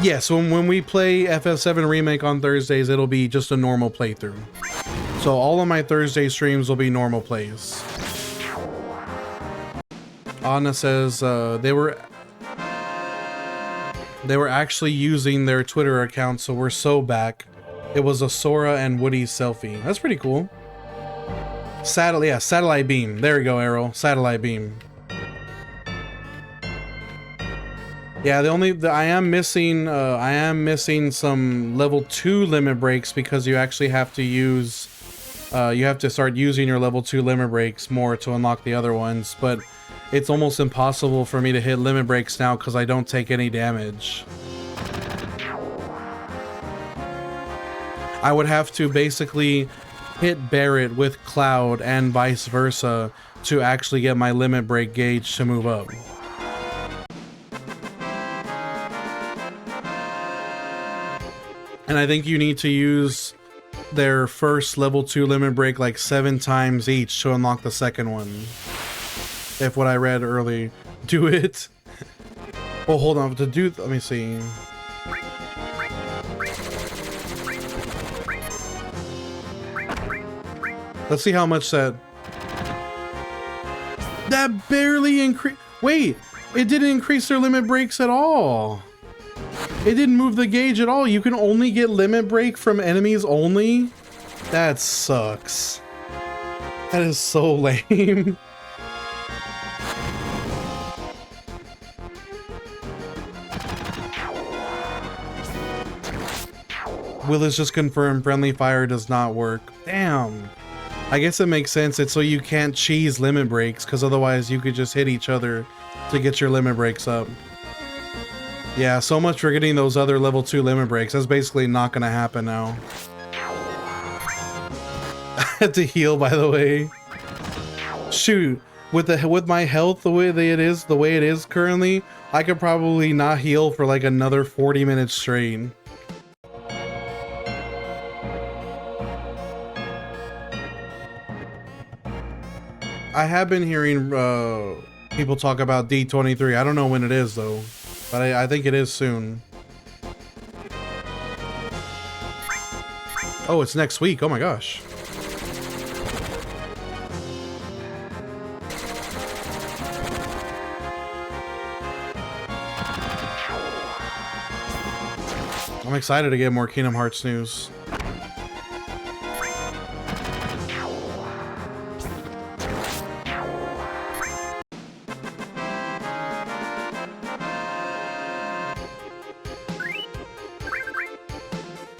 Yeah, so when we play FF7 Remake on Thursdays, it'll be just a normal playthrough. So all of my Thursday streams will be normal plays. Anna says they were actually using their Twitter account, so we're so back. It was a Sora and Woody selfie. That's pretty cool. Satellite beam. There we go, Arrow. Satellite beam. Yeah, I am missing some level 2 limit breaks because you actually have to use you have to start using your level 2 limit breaks more to unlock the other ones, but it's almost impossible for me to hit limit breaks now because I don't take any damage. I would have to basically hit Barret with Cloud and vice versa to actually get my limit break gauge to move up. And I think you need to use their first level 2 limit break like 7 times each to unlock the second one. If what I read early, do it. Oh, hold on, let me see. Let's see how much that barely increased. Wait, it didn't increase their limit breaks at all. It didn't move the gauge at all. You can only get limit break from enemies only? That sucks. That is so lame. Willis just confirmed friendly fire does not work. Damn. I guess it makes sense. It's so you can't cheese limit breaks, because otherwise you could just hit each other to get your limit breaks up. Yeah, so much for getting those other level 2 limit breaks. That's basically not gonna happen now. I had to heal, by the way. Shoot, with my health the way it is currently, I could probably not heal for like another 40 minutes straight. I have been hearing people talk about D23. I don't know when it is though. But I think it is soon. Oh, it's next week. Oh my gosh. I'm excited to get more Kingdom Hearts news.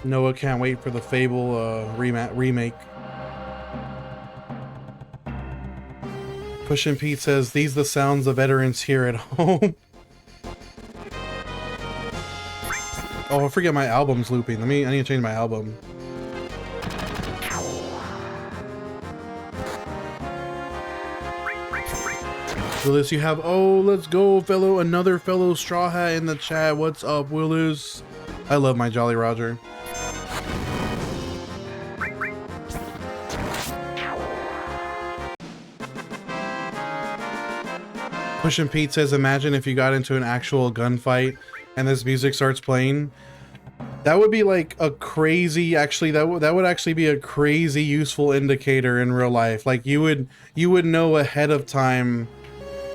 Noah can't wait for the Fable remake. Pushin' Pete says, these the sounds of veterans here at home. Oh, I forget my album's looping. I need to change my album. Willis, you have, oh, let's go, another fellow Straw Hat in the chat. What's up, Willis? I love my Jolly Roger. Pushin' Pete says, imagine if you got into an actual gunfight and this music starts playing. That would be like a crazy, actually, that would actually be a crazy useful indicator in real life. Like you would know ahead of time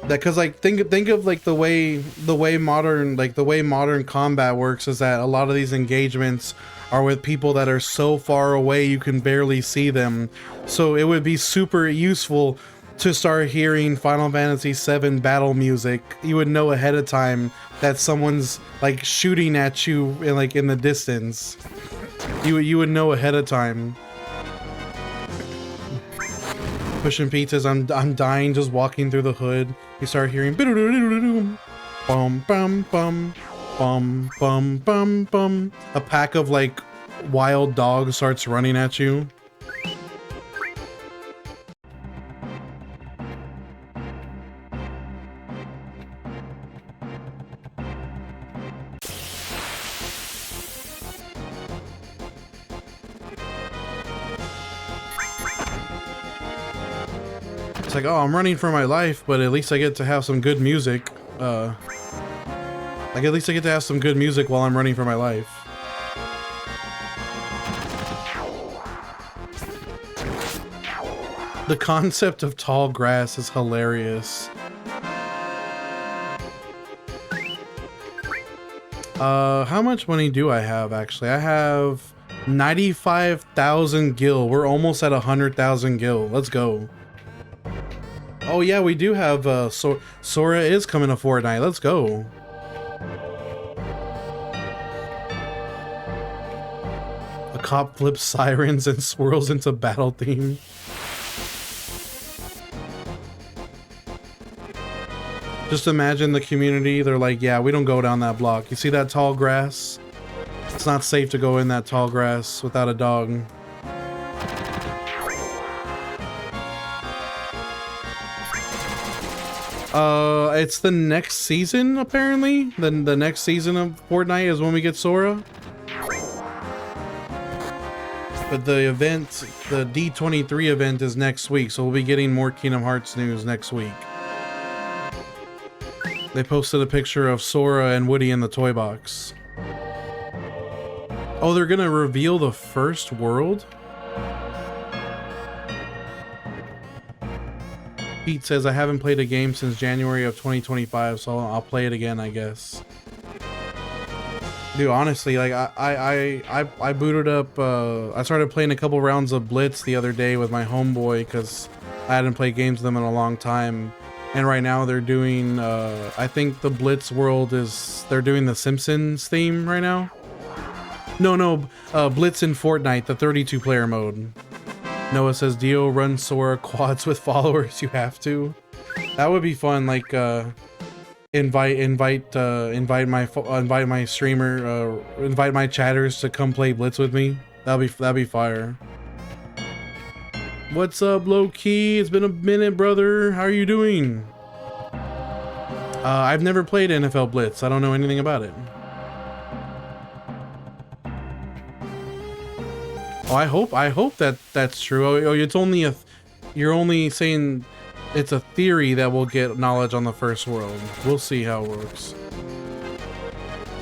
that, cause like think of like the way modern combat works is that a lot of these engagements are with people that are so far away you can barely see them. So it would be super useful to start hearing Final Fantasy VII battle music, you would know ahead of time that someone's like shooting at you in like in the distance. You would know ahead of time. Pushing pizzas, I'm dying just walking through the hood. You start hearing bum bum bum bum bum bum bum. A pack of like wild dogs starts running at you. It's like, oh, I'm running for my life, but at least I get to have some good music. Like, at least I get to have some good music while I'm running for my life. The concept of tall grass is hilarious. How much money do I have, actually? I have 95,000 gil. We're almost at 100,000 gil. Let's go. Oh yeah, we do have, Sora is coming to Fortnite. Let's go. A cop flips sirens and swirls into battle theme. Just imagine the community, they're like, yeah, we don't go down that block. You see that tall grass? It's not safe to go in that tall grass without a dog. It's the next season, apparently. Then the next season of Fortnite is when we get Sora. But the event, the D23 event is next week, so we'll be getting more Kingdom Hearts news next week. They posted a picture of Sora and Woody in the toy box. Oh, they're gonna reveal the first world? Pete says, I haven't played a game since January of 2025, so I'll play it again, I guess. Dude, honestly, like, I booted up, I started playing a couple rounds of Blitz the other day with my homeboy, because I hadn't played games with them in a long time. And right now they're doing, I think the Blitz world is, they're doing the Simpsons theme right now. No, Blitz in Fortnite, the 32 player mode. Noah says, Dio runs Sora quads with followers, you have to. That would be fun, like, invite my streamer, invite my chatters to come play Blitz with me. That'd be fire. What's up, low key? It's been a minute, brother. How are you doing? I've never played NFL Blitz. I don't know anything about it. Oh, I hope that that's true. Oh, it's only you're only saying it's a theory that we'll get knowledge on the first world. We'll see how it works.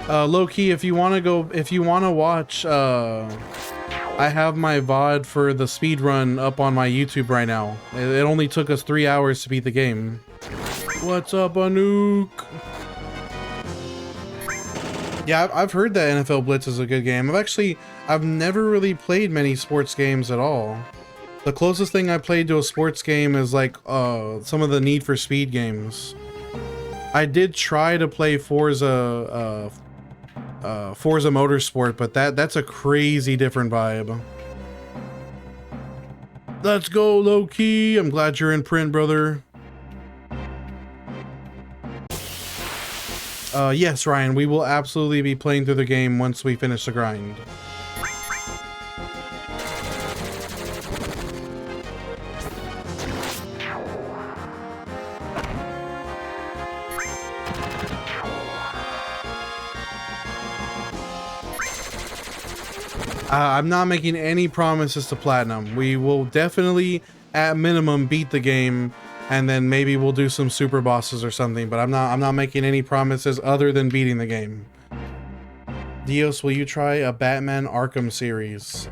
Low key, if you want to watch, I have my VOD for the speed run up on my YouTube right now. It only took us 3 hours to beat the game. What's up, Anouk? Yeah, I've heard that NFL Blitz is a good game. I've never really played many sports games at all. The closest thing I played to a sports game is like some of the Need for Speed games. I did try to play Forza Motorsport, but that's a crazy different vibe. Let's go, low key. I'm glad you're in print, brother. Yes, Ryan, we will absolutely be playing through the game once we finish the grind. I'm not making any promises to Platinum. We will definitely, at minimum, beat the game, and then maybe we'll do some super bosses or something, but I'm not making any promises other than beating the game. Dios, will you try a Batman Arkham series?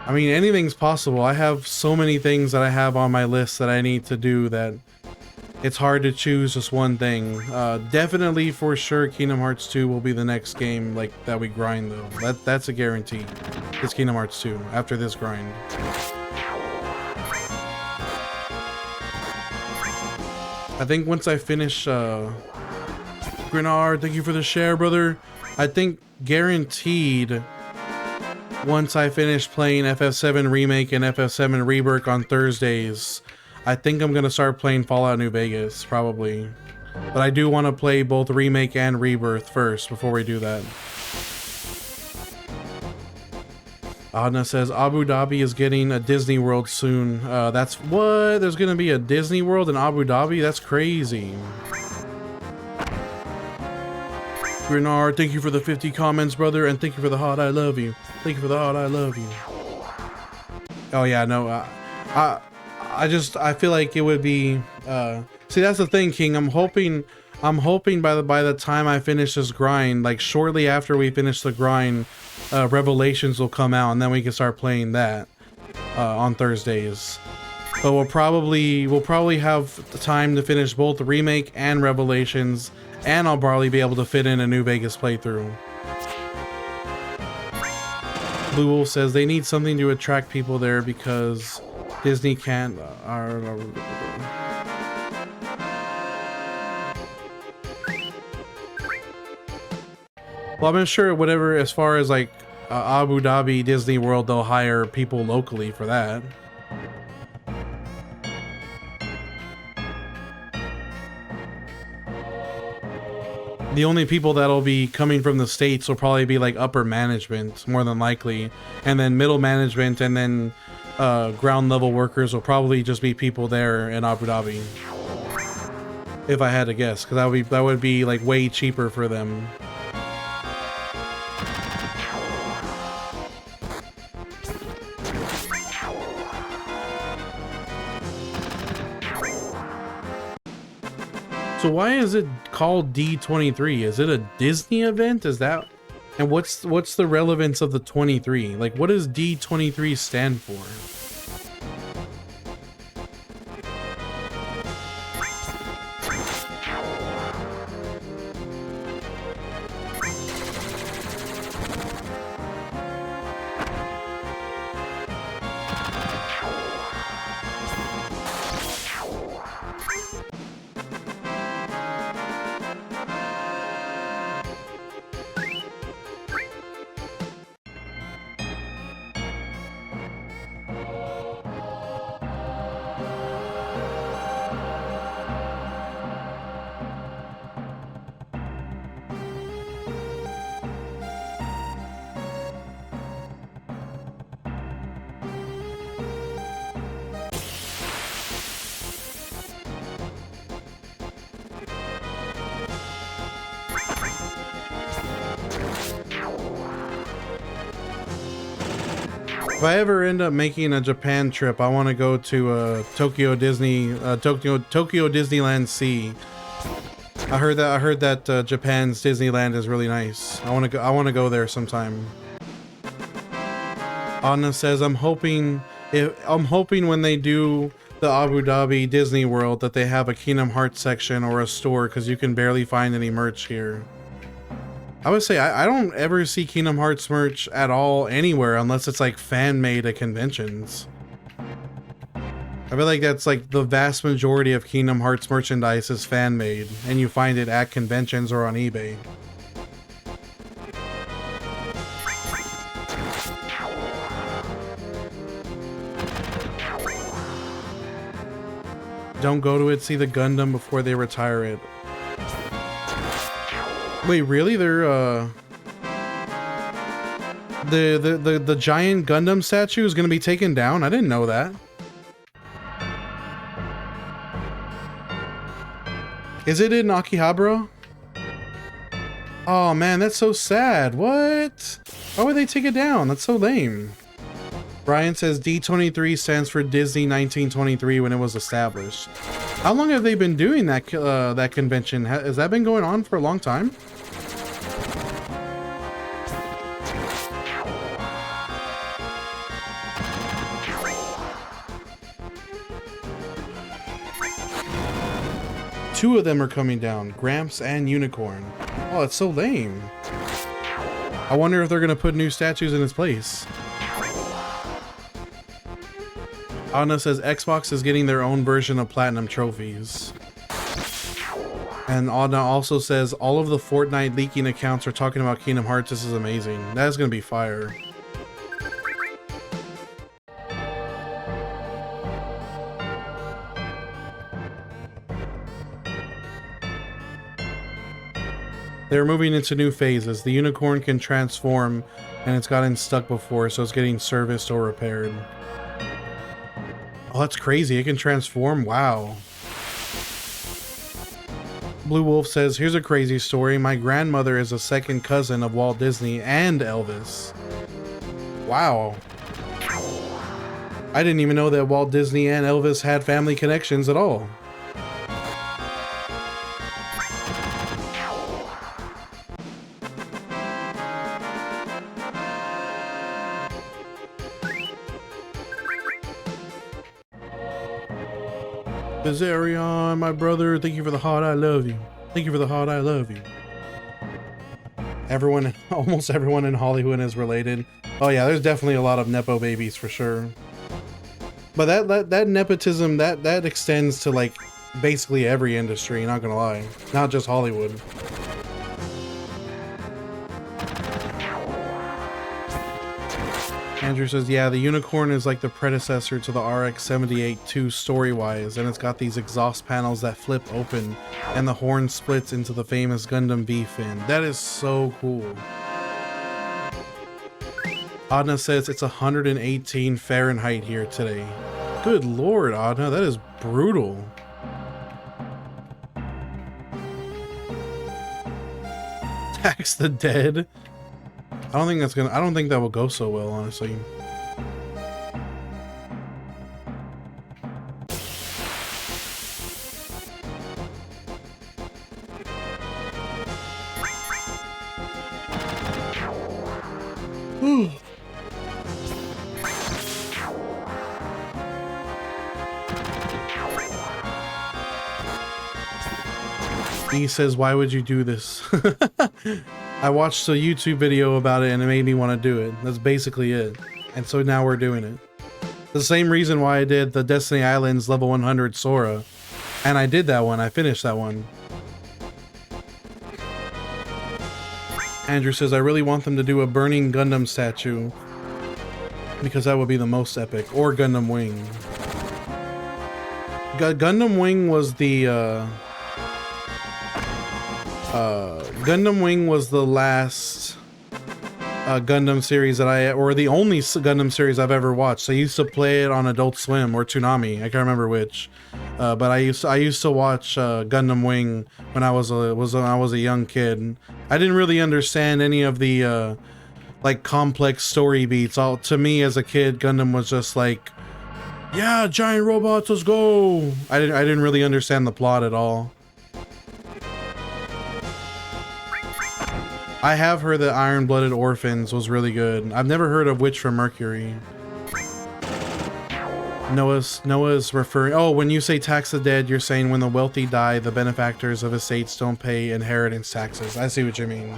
I mean, anything's possible. I have so many things that I have on my list that I need to do that it's hard to choose just one thing. Definitely, for sure, Kingdom Hearts 2 will be the next game like that we grind, though. That's a guarantee. It's Kingdom Hearts 2 after this grind. I think once I finish, Grenard, thank you for the share, brother. I think guaranteed once I finish playing FF7 Remake and FF7 Rebirth on Thursdays, I think I'm gonna start playing Fallout New Vegas, probably. But I do want to play both Remake and Rebirth first before we do that. Adna says Abu Dhabi is getting a Disney World soon. That's what? There's gonna be a Disney World in Abu Dhabi? That's crazy. Grenard, thank you for the 50 comments, brother, and thank you for the hot I love you. Thank you for the hot I love you. Oh yeah, no, I feel like it would be see, that's the thing, King. I'm hoping by the time I finish this grind, like shortly after we finish the grind, Revelations will come out and then we can start playing that on Thursdays. But we'll probably have the time to finish both Remake and Revelations, and I'll probably be able to fit in a New Vegas playthrough. Blue Wolf says they need something to attract people there because Disney can't. Well, I'm sure whatever, as far as like Abu Dhabi, Disney World, they'll hire people locally for that. The only people that'll be coming from the States will probably be like upper management, more than likely. And then middle management and then ground level workers will probably just be people there in Abu Dhabi. If I had to guess, because that would be like way cheaper for them. So why is it called D23? Is it a Disney event? Is that, and what's the relevance of the 23? Like, what does D23 stand for? If I ever end up making a Japan trip, I want to go to Tokyo Disneyland Sea. I heard that Japan's Disneyland is really nice. I want to go there sometime. Anna says I'm hoping when they do the Abu Dhabi Disney World that they have a Kingdom Hearts section or a store, because you can barely find any merch here. I would say I don't ever see Kingdom Hearts merch at all anywhere unless it's like fan made at conventions. I feel like that's like the vast majority of Kingdom Hearts merchandise is fan made, and you find it at conventions or on eBay. Don't go to it, see the Gundam before they retire it. Wait, really? They're the giant Gundam statue is gonna be taken down? I didn't know that. Is it in Akihabara? Oh man, that's so sad. What? Why would they take it down? That's so lame. Brian says D23 stands for Disney 1923 when it was established. How long have they been doing that that convention? Has that been going on for a long time? Two of them are coming down, Gramps and Unicorn. Oh, it's so lame. I wonder if they're gonna put new statues in its place. Anna says Xbox is getting their own version of Platinum trophies. And Audna also says all of the Fortnite leaking accounts are talking about Kingdom Hearts. This is amazing. That's gonna be fire. They're moving into new phases. The unicorn can transform, and it's gotten stuck before, so it's getting serviced or repaired. Oh, that's crazy. It can transform. Wow. Blue Wolf says, here's a crazy story. My grandmother is a second cousin of Walt Disney and Elvis. Wow. I didn't even know that Walt Disney and Elvis had family connections at all. Bizarion, my brother, thank you for the heart, I love you. Thank you for the heart, I love you. Everyone, almost everyone in Hollywood is related. Oh yeah, there's definitely a lot of Nepo babies for sure. But that nepotism, that extends to like basically every industry, not gonna lie. Not just Hollywood. Andrew says, yeah, the unicorn is like the predecessor to the RX-78-2 story-wise, and it's got these exhaust panels that flip open, and the horn splits into the famous Gundam V fin. That is so cool. Adna says it's 118 Fahrenheit here today. Good lord, Adna, that is brutal. Tax the dead. I don't think that will go so well, honestly. He says, why would you do this? I watched a YouTube video about it and it made me want to do it. That's basically it. And so now we're doing it. The same reason why I did the Destiny Islands level 100 Sora. And I did that one. I finished that one. Andrew says, I really want them to do a burning Gundam statue. Because that would be the most epic. Or Gundam Wing. Gundam Wing was the... Gundam Wing was the last Gundam series that or the only Gundam series I've ever watched. I used to play it on Adult Swim or Toonami. I can't remember which, but I used to watch Gundam Wing when I was a young kid. I didn't really understand any of the like complex story beats. To me as a kid, Gundam was just like, yeah, giant robots, let's go. I didn't really understand the plot at all. I have heard that Iron-Blooded Orphans was really good. I've never heard of Witch from Mercury. Noah's referring... Oh, when you say tax the dead, you're saying when the wealthy die, the benefactors of estates don't pay inheritance taxes. I see what you mean.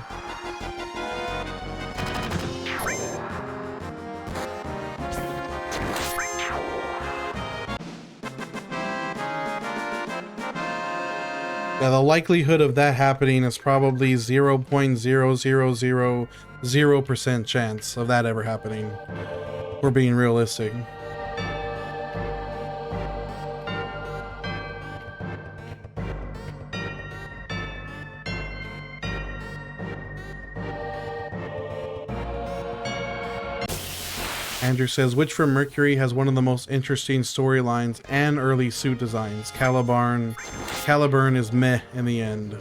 Yeah, the likelihood of that happening is probably 0.0000% chance of that ever happening. We're being realistic. Andrew says, Witch from Mercury has one of the most interesting storylines and early suit designs. Caliburn is meh in the end.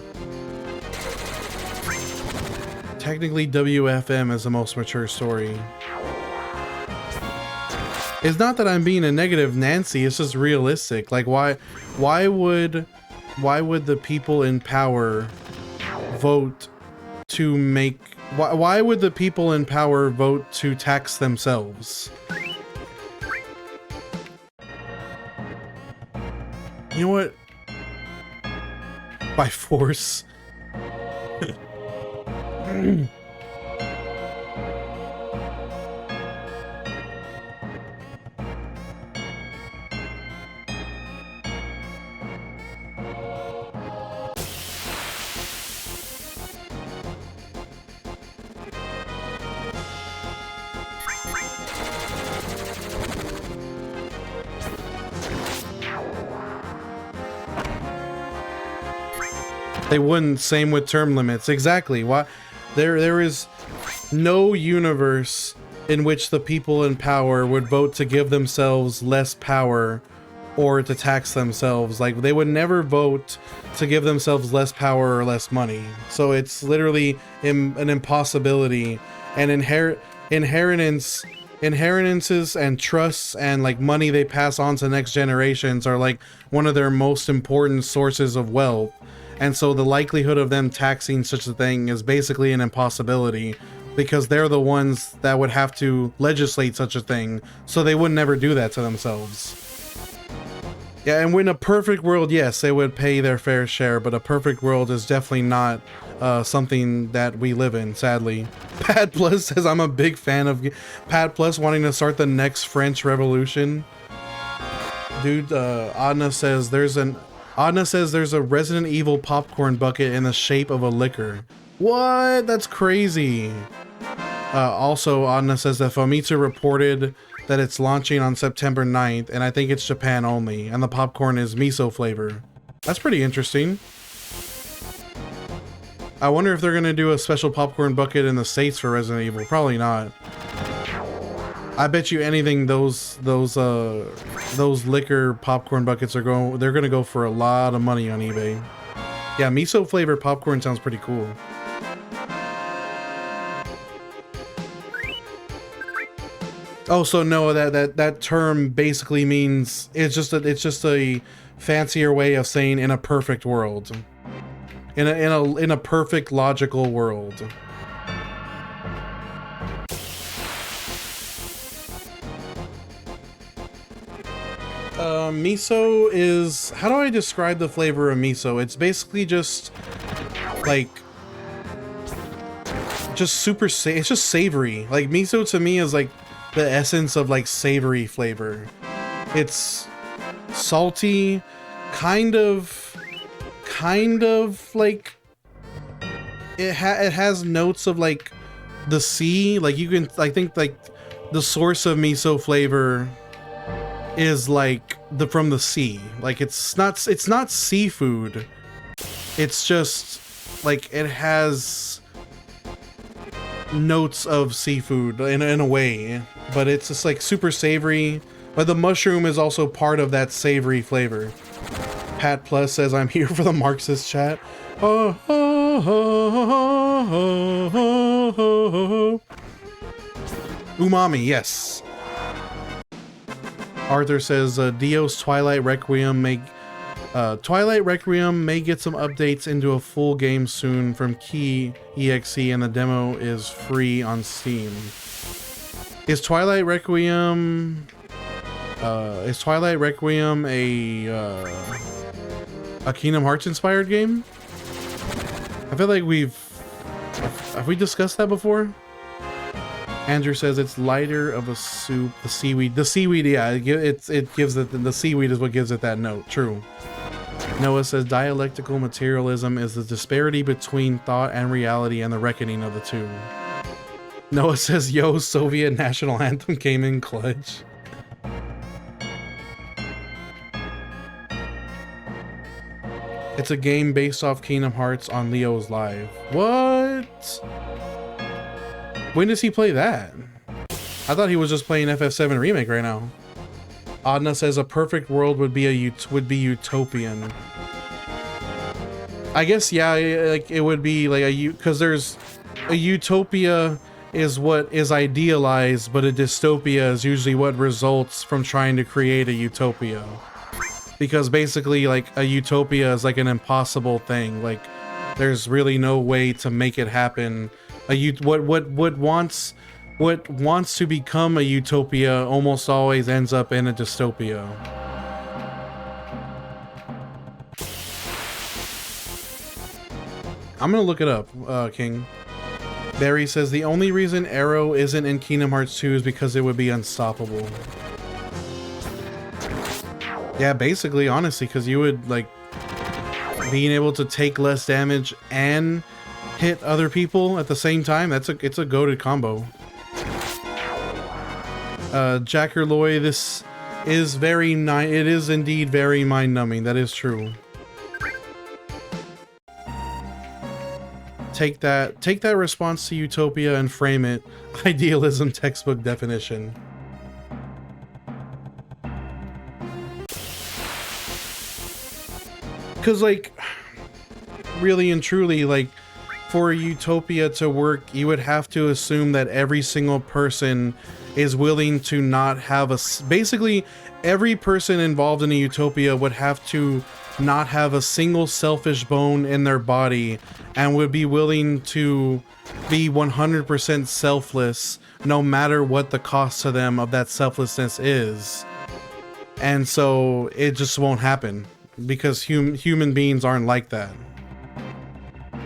Technically, WFM is the most mature story. It's not that I'm being a negative Nancy, it's just realistic. Like, why would the people in power vote to make... Why would the people in power vote to tax themselves? You know what? By force. They wouldn't. Same with term limits. Exactly. Why? There is no universe in which the people in power would vote to give themselves less power or to tax themselves. Like, they would never vote to give themselves less power or less money. So it's literally an impossibility. And inheritances and trusts and like money they pass on to next generations are like one of their most important sources of wealth. And so the likelihood of them taxing such a thing is basically an impossibility, because they're the ones that would have to legislate such a thing, so they would never do that to themselves. Yeah, and in a perfect world, yes, they would pay their fair share, but a perfect world is definitely not something that we live in, sadly. Pat Plus says, I'm a big fan of Pat Plus wanting to start the next French Revolution. Dude, Adna says there's a Resident Evil popcorn bucket in the shape of a liquor. What? That's crazy. Also, Adna says that Famitsu reported that it's launching on September 9th, and I think it's Japan only, and the popcorn is miso flavor. That's pretty interesting. I wonder if they're gonna do a special popcorn bucket in the States for Resident Evil. Probably not. I bet you anything those liquor popcorn buckets they're gonna go for a lot of money on eBay. Yeah, miso flavor popcorn sounds pretty cool. Oh, so no, that term basically means it's just a fancier way of saying in a perfect world. In a perfect logical world. Miso is, how do I describe the flavor of miso? It's basically just like it's just savory. Like, miso to me is like the essence of like savory flavor. It's salty, kind of like it has notes of like the sea. Like, you can, I think like the source of miso flavor is like from the sea. Like, it's not seafood. It's just like it has notes of seafood in a way, but it's just like super savory. But the mushroom is also part of that savory flavor. Pat Plus says, I'm here for the Marxist chat. Oh, oh, oh, oh, oh, oh, oh. Umami, yes. Arthur says, Dio's Twilight Requiem may get some updates into a full game soon from Key EXE, and the demo is free on Steam. Is Twilight Requiem a Kingdom Hearts inspired game? I feel like have we discussed that before? Andrew says it's lighter of a soup. The seaweed, yeah, it gives it, the seaweed is what gives it that note. True. Noah says dialectical materialism is the disparity between thought and reality and the reckoning of the two. Noah says, yo, Soviet national anthem came in clutch. It's a game based off Kingdom Hearts on Leo's Live. What? When does he play that? I thought he was just playing FF7 Remake right now. Adna says a perfect world would be utopian. I guess, yeah, like it would be like because there's a utopia is what is idealized, but a dystopia is usually what results from trying to create a utopia. Because basically, like, a utopia is like an impossible thing. Like, there's really no way to make it happen. What wants to become a utopia almost always ends up in a dystopia. I'm gonna look it up, King. Barry says the only reason Arrow isn't in Kingdom Hearts 2 is because it would be unstoppable. Yeah, basically, honestly, because you would, like, being able to take less damage and hit other people at the same time, it's a goated combo. Jacker Loy, this is it is indeed very mind-numbing, that is true. take that response to utopia and frame it idealism textbook definition. Because, like, really and truly, like, for a utopia to work, you would have to assume that every single person is willing to not have a... Basically, every person involved in a utopia would have to not have a single selfish bone in their body and would be willing to be 100% selfless no matter what the cost to them of that selflessness is. And so it just won't happen because human beings aren't like that.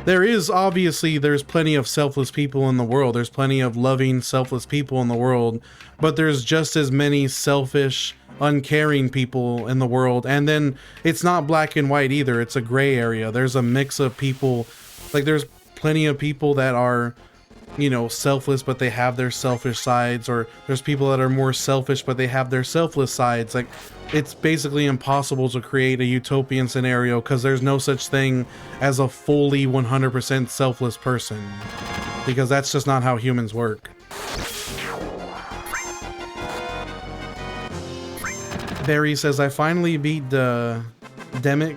There's plenty of selfless people in the world. There's plenty of loving, selfless people in the world, but there's just as many selfish, uncaring people in the world. And then it's not black and white either. It's a gray area. There's a mix of people. Like, there's plenty of people that are, you know, selfless, but they have their selfish sides, or there's people that are more selfish, but they have their selfless sides. Like, it's basically impossible to create a utopian scenario because there's no such thing as a fully 100% selfless person, because that's just not how humans work. Barry says, I finally beat the Dennis?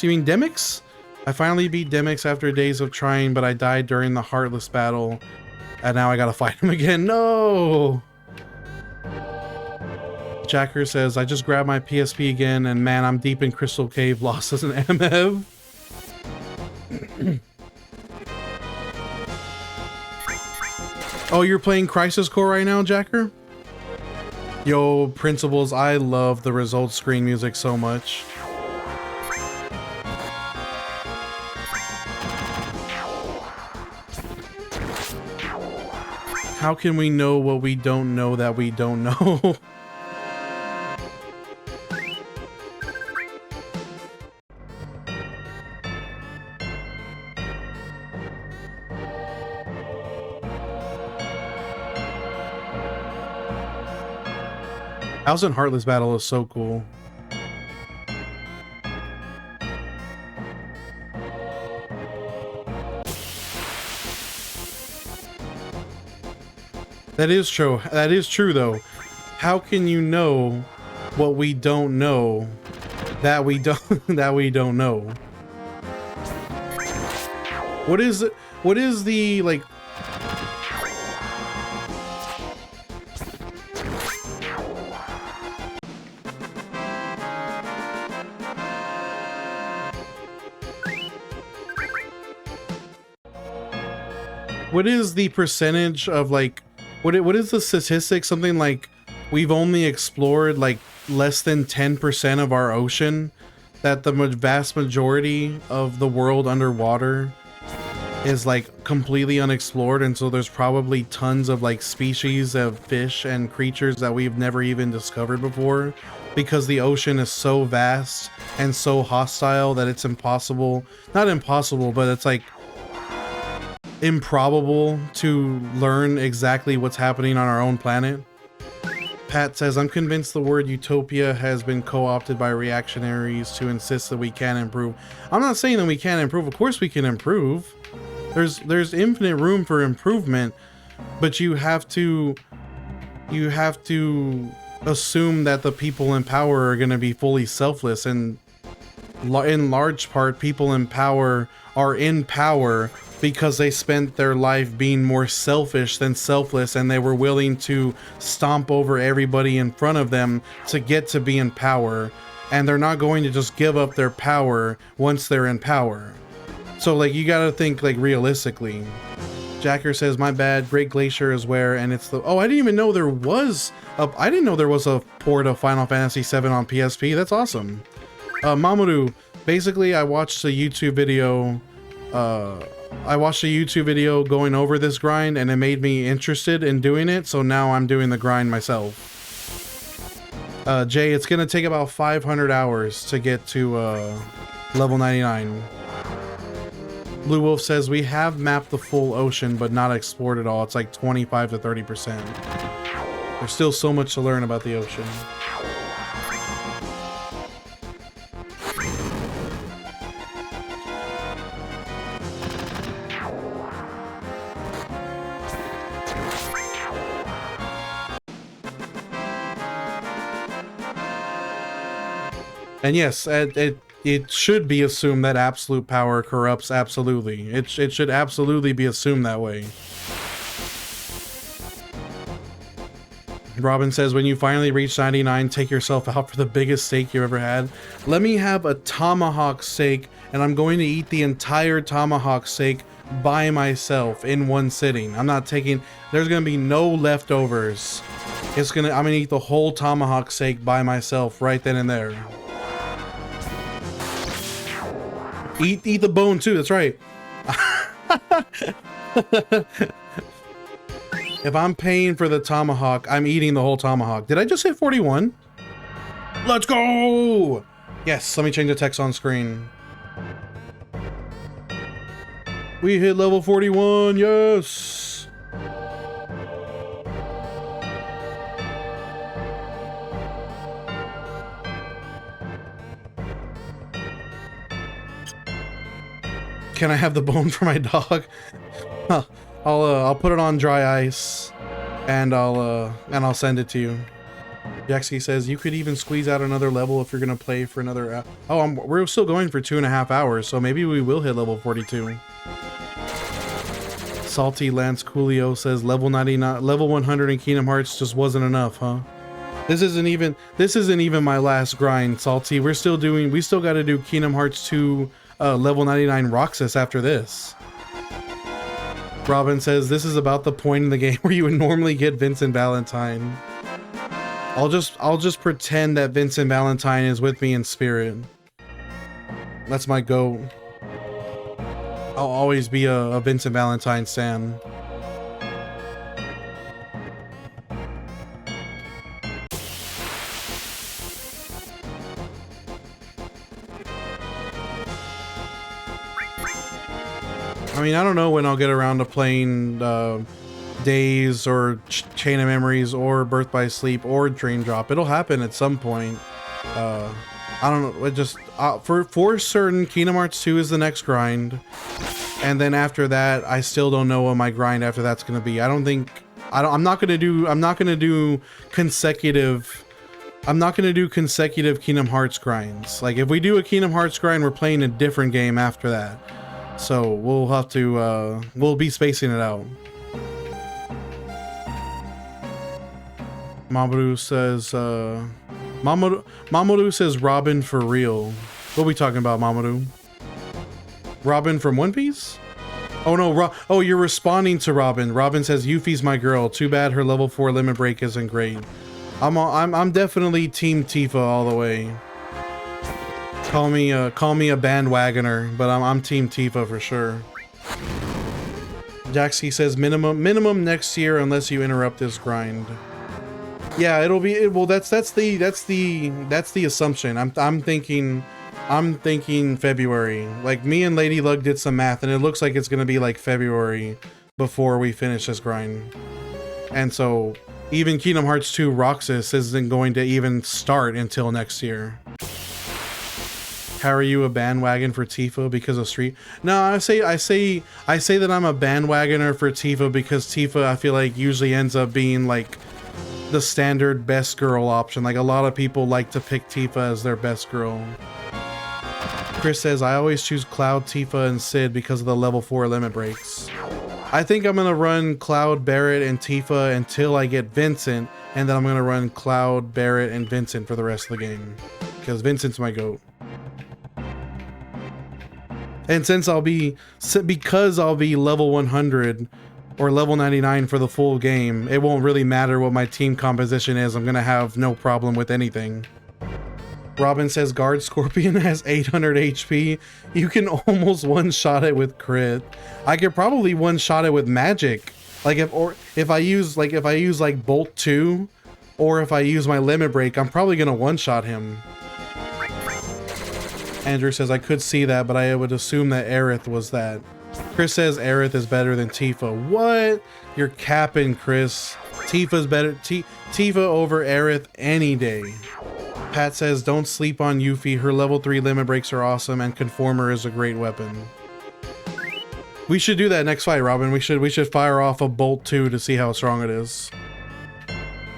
You mean Demix? I finally beat Demix after days of trying, but I died during the Heartless battle, and now I gotta fight him again. No! Jacker says, I just grabbed my PSP again, and man, I'm deep in Crystal Cave, lost as an MF. Oh, you're playing Crisis Core right now, Jacker? Yo, Principles, I love the results screen music so much. How can we know what we don't know that we don't know? House and Heartless battle is so cool. That is true. That is true, though. How can you know what we don't know that we don't know? What is it? What is the, like, what is the percentage of, like, what is the statistic? Something like we've only explored like less than 10% of our ocean, that the vast majority of the world underwater is like completely unexplored, and so there's probably tons of like species of fish and creatures that we've never even discovered before, because the ocean is so vast and so hostile that it's impossible, not impossible, but it's like improbable to learn exactly what's happening on our own planet. Pat says, I'm convinced the word utopia has been co-opted by reactionaries to insist that we can improve. I'm not saying that we can't improve. Of course we can improve. There's infinite room for improvement, but you have to assume that the people in power are going to be fully selfless, and in large part people in power are in power because they spent their life being more selfish than selfless, and they were willing to stomp over everybody in front of them to get to be in power, and they're not going to just give up their power once they're in power. So like, you gotta think like realistically. Jacker says, my bad, Great Glacier is where, and it's the, oh, I didn't even know there was I didn't know there was a port of Final Fantasy VII on PSP. That's awesome. Mamoru, basically I watched a YouTube video going over this grind, and it made me interested in doing it, so now I'm doing the grind myself. Jay, it's gonna take about 500 hours to get to level 99. Blue Wolf says, we have mapped the full ocean but not explored it all. It's like 25 to 30%. There's still so much to learn about the ocean. And yes, it should be assumed that absolute power corrupts absolutely. It should absolutely be assumed that way. Robin says, when you finally reach 99, take yourself out for the biggest steak you've ever had. Let me have a tomahawk steak, and I'm going to eat the entire tomahawk steak by myself in one sitting. I'm not taking, there's gonna be no leftovers. I'm gonna eat the whole tomahawk steak by myself right then and there. Eat the bone too, that's right. If I'm paying for the tomahawk, I'm eating the whole tomahawk. Did I just hit 41? Let's go! Yes, let me change the text on screen. We hit level 41, yes! Can I have the bone for my dog? Huh. I'll put it on dry ice, and I'll send it to you. Jaxie says you could even squeeze out another level if you're gonna play for another. We're still going for 2.5 hours, so maybe we will hit level 42. Salty Lance Coolio says level 99, level 100 in Kingdom Hearts just wasn't enough, huh? This isn't even my last grind, Salty. We still got to do Kingdom Hearts 2 level 99 Roxas after this. Robin says this is about the point in the game where you would normally get Vincent Valentine. I'll just pretend that Vincent Valentine is with me in spirit. That's my goat. I'll always be a Vincent Valentine stan. I mean, I don't know when I'll get around to playing Days or Chain of Memories or Birth by Sleep or Dream Drop. It'll happen at some point. I don't know. It just for certain, Kingdom Hearts 2 is the next grind, and then after that, I still don't know what my grind after that's gonna be. I'm not gonna do consecutive Kingdom Hearts grinds. Like if we do a Kingdom Hearts grind, we're playing a different game after that. So we'll have to, we'll be spacing it out. Mamadou says Robin for real. What are we talking about, Mamadou? Robin from One Piece? Oh no, oh, you're responding to Robin. Robin says Yuffie's my girl. Too bad her level 4 limit break isn't great. I'm definitely Team Tifa all the way. Call me a bandwagoner, but I'm Team Tifa for sure. Jaxie says minimum next year unless you interrupt this grind. Yeah, it'll be well. That's the assumption. I'm thinking February. Like me and Lady Luck did some math, and it looks like it's gonna be like February before we finish this grind. And so even Kingdom Hearts 2 Roxas isn't going to even start until next year. How are you a bandwagon for Tifa because of Street? No, I say that I'm a bandwagoner for Tifa because Tifa I feel like usually ends up being like the standard best girl option. Like a lot of people like to pick Tifa as their best girl. Chris says I always choose Cloud, Tifa, and Sid because of the level 4 limit breaks. I think I'm gonna run Cloud, Barret, and Tifa until I get Vincent, and then I'm gonna run Cloud, Barret, and Vincent for the rest of the game because Vincent's my goat. And because I'll be level 100 or level 99 for the full game, it won't really matter what my team composition is. I'm gonna have no problem with anything. Robin says Guard Scorpion has 800 HP. You can almost one-shot it with crit. I could probably one-shot it with magic. Like if I use Bolt 2, or if I use my limit break, I'm probably gonna one-shot him. Andrew says I could see that, but I would assume that Aerith was that. Chris says Aerith is better than Tifa. What? You're capping, Chris. Tifa's better. Tifa over Aerith any day. Pat says don't sleep on Yuffie. Her level 3 limit breaks are awesome, and Conformer is a great weapon. We should do that next fight, Robin. We should fire off a Bolt 2 to see how strong it is.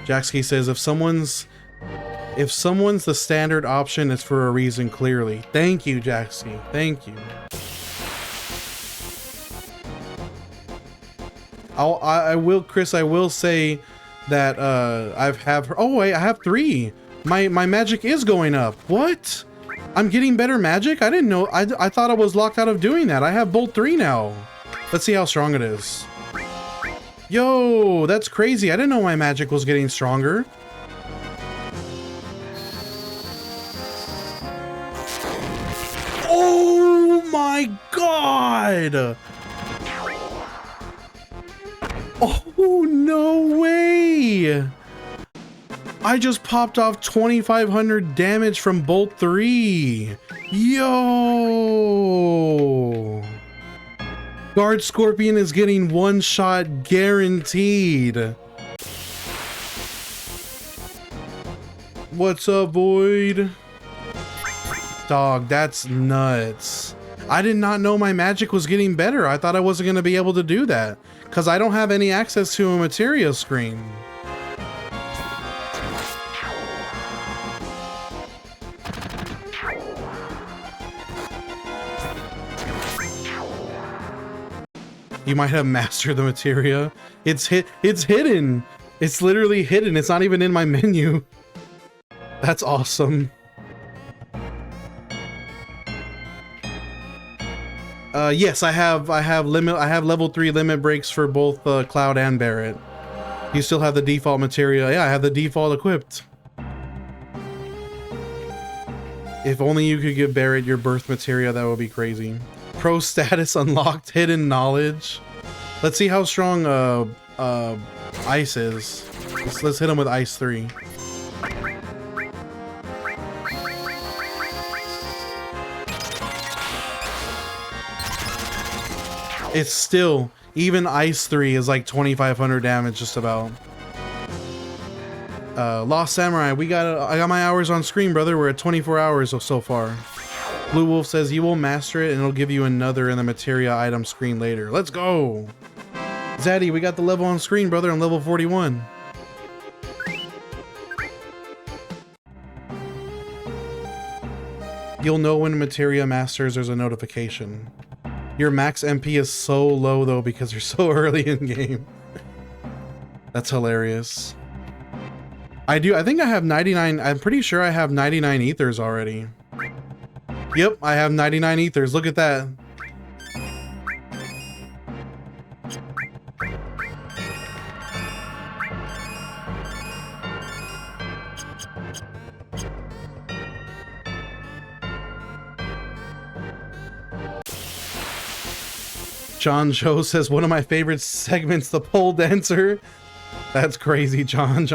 Jaxie says if someone's If someone's the standard option, it's for a reason, clearly. Thank you, Jaxie. Thank you. I will, Chris, I will say that I have 3. My magic is going up. What? I'm getting better magic? I didn't know. I thought I was locked out of doing that. I have Bolt 3 now. Let's see how strong it is. Yo, that's crazy. I didn't know my magic was getting stronger. Oh my god! Oh, no way! I just popped off 2,500 damage from Bolt 3. Yo! Guard Scorpion is getting 1-shot guaranteed. What's up, Void? Dog, that's nuts. I did not know my magic was getting better. I thought I wasn't going to be able to do that because I don't have any access to a materia screen. You might have mastered the materia. It's hidden. It's literally hidden. It's not even in my menu. That's awesome. Yes, I have level 3 limit breaks for both Cloud and Barret. You still have the default materia. Yeah, I have the default equipped. If only you could give Barret your birth materia, that would be crazy. Pro status unlocked, hidden knowledge. Let's see how strong ice is. Let's hit him with ice 3. It's still, even ice 3 is like 2,500 damage just about. Lost Samurai, I got my hours on screen, brother. We're at 24 hours so far. Blue Wolf says you will master it and it'll give you another in the materia item screen later. Let's go. Zaddy, we got the level on screen, brother. I'm level 41. You'll know when materia masters, there's a notification. Your max MP is so low though because you're so early in game. That's hilarious. I think I have 99. I'm pretty sure I have 99 ethers already. Yep, I have 99 ethers. Look at that. John Joe says one of my favorite segments, the pole dancer. That's crazy, John.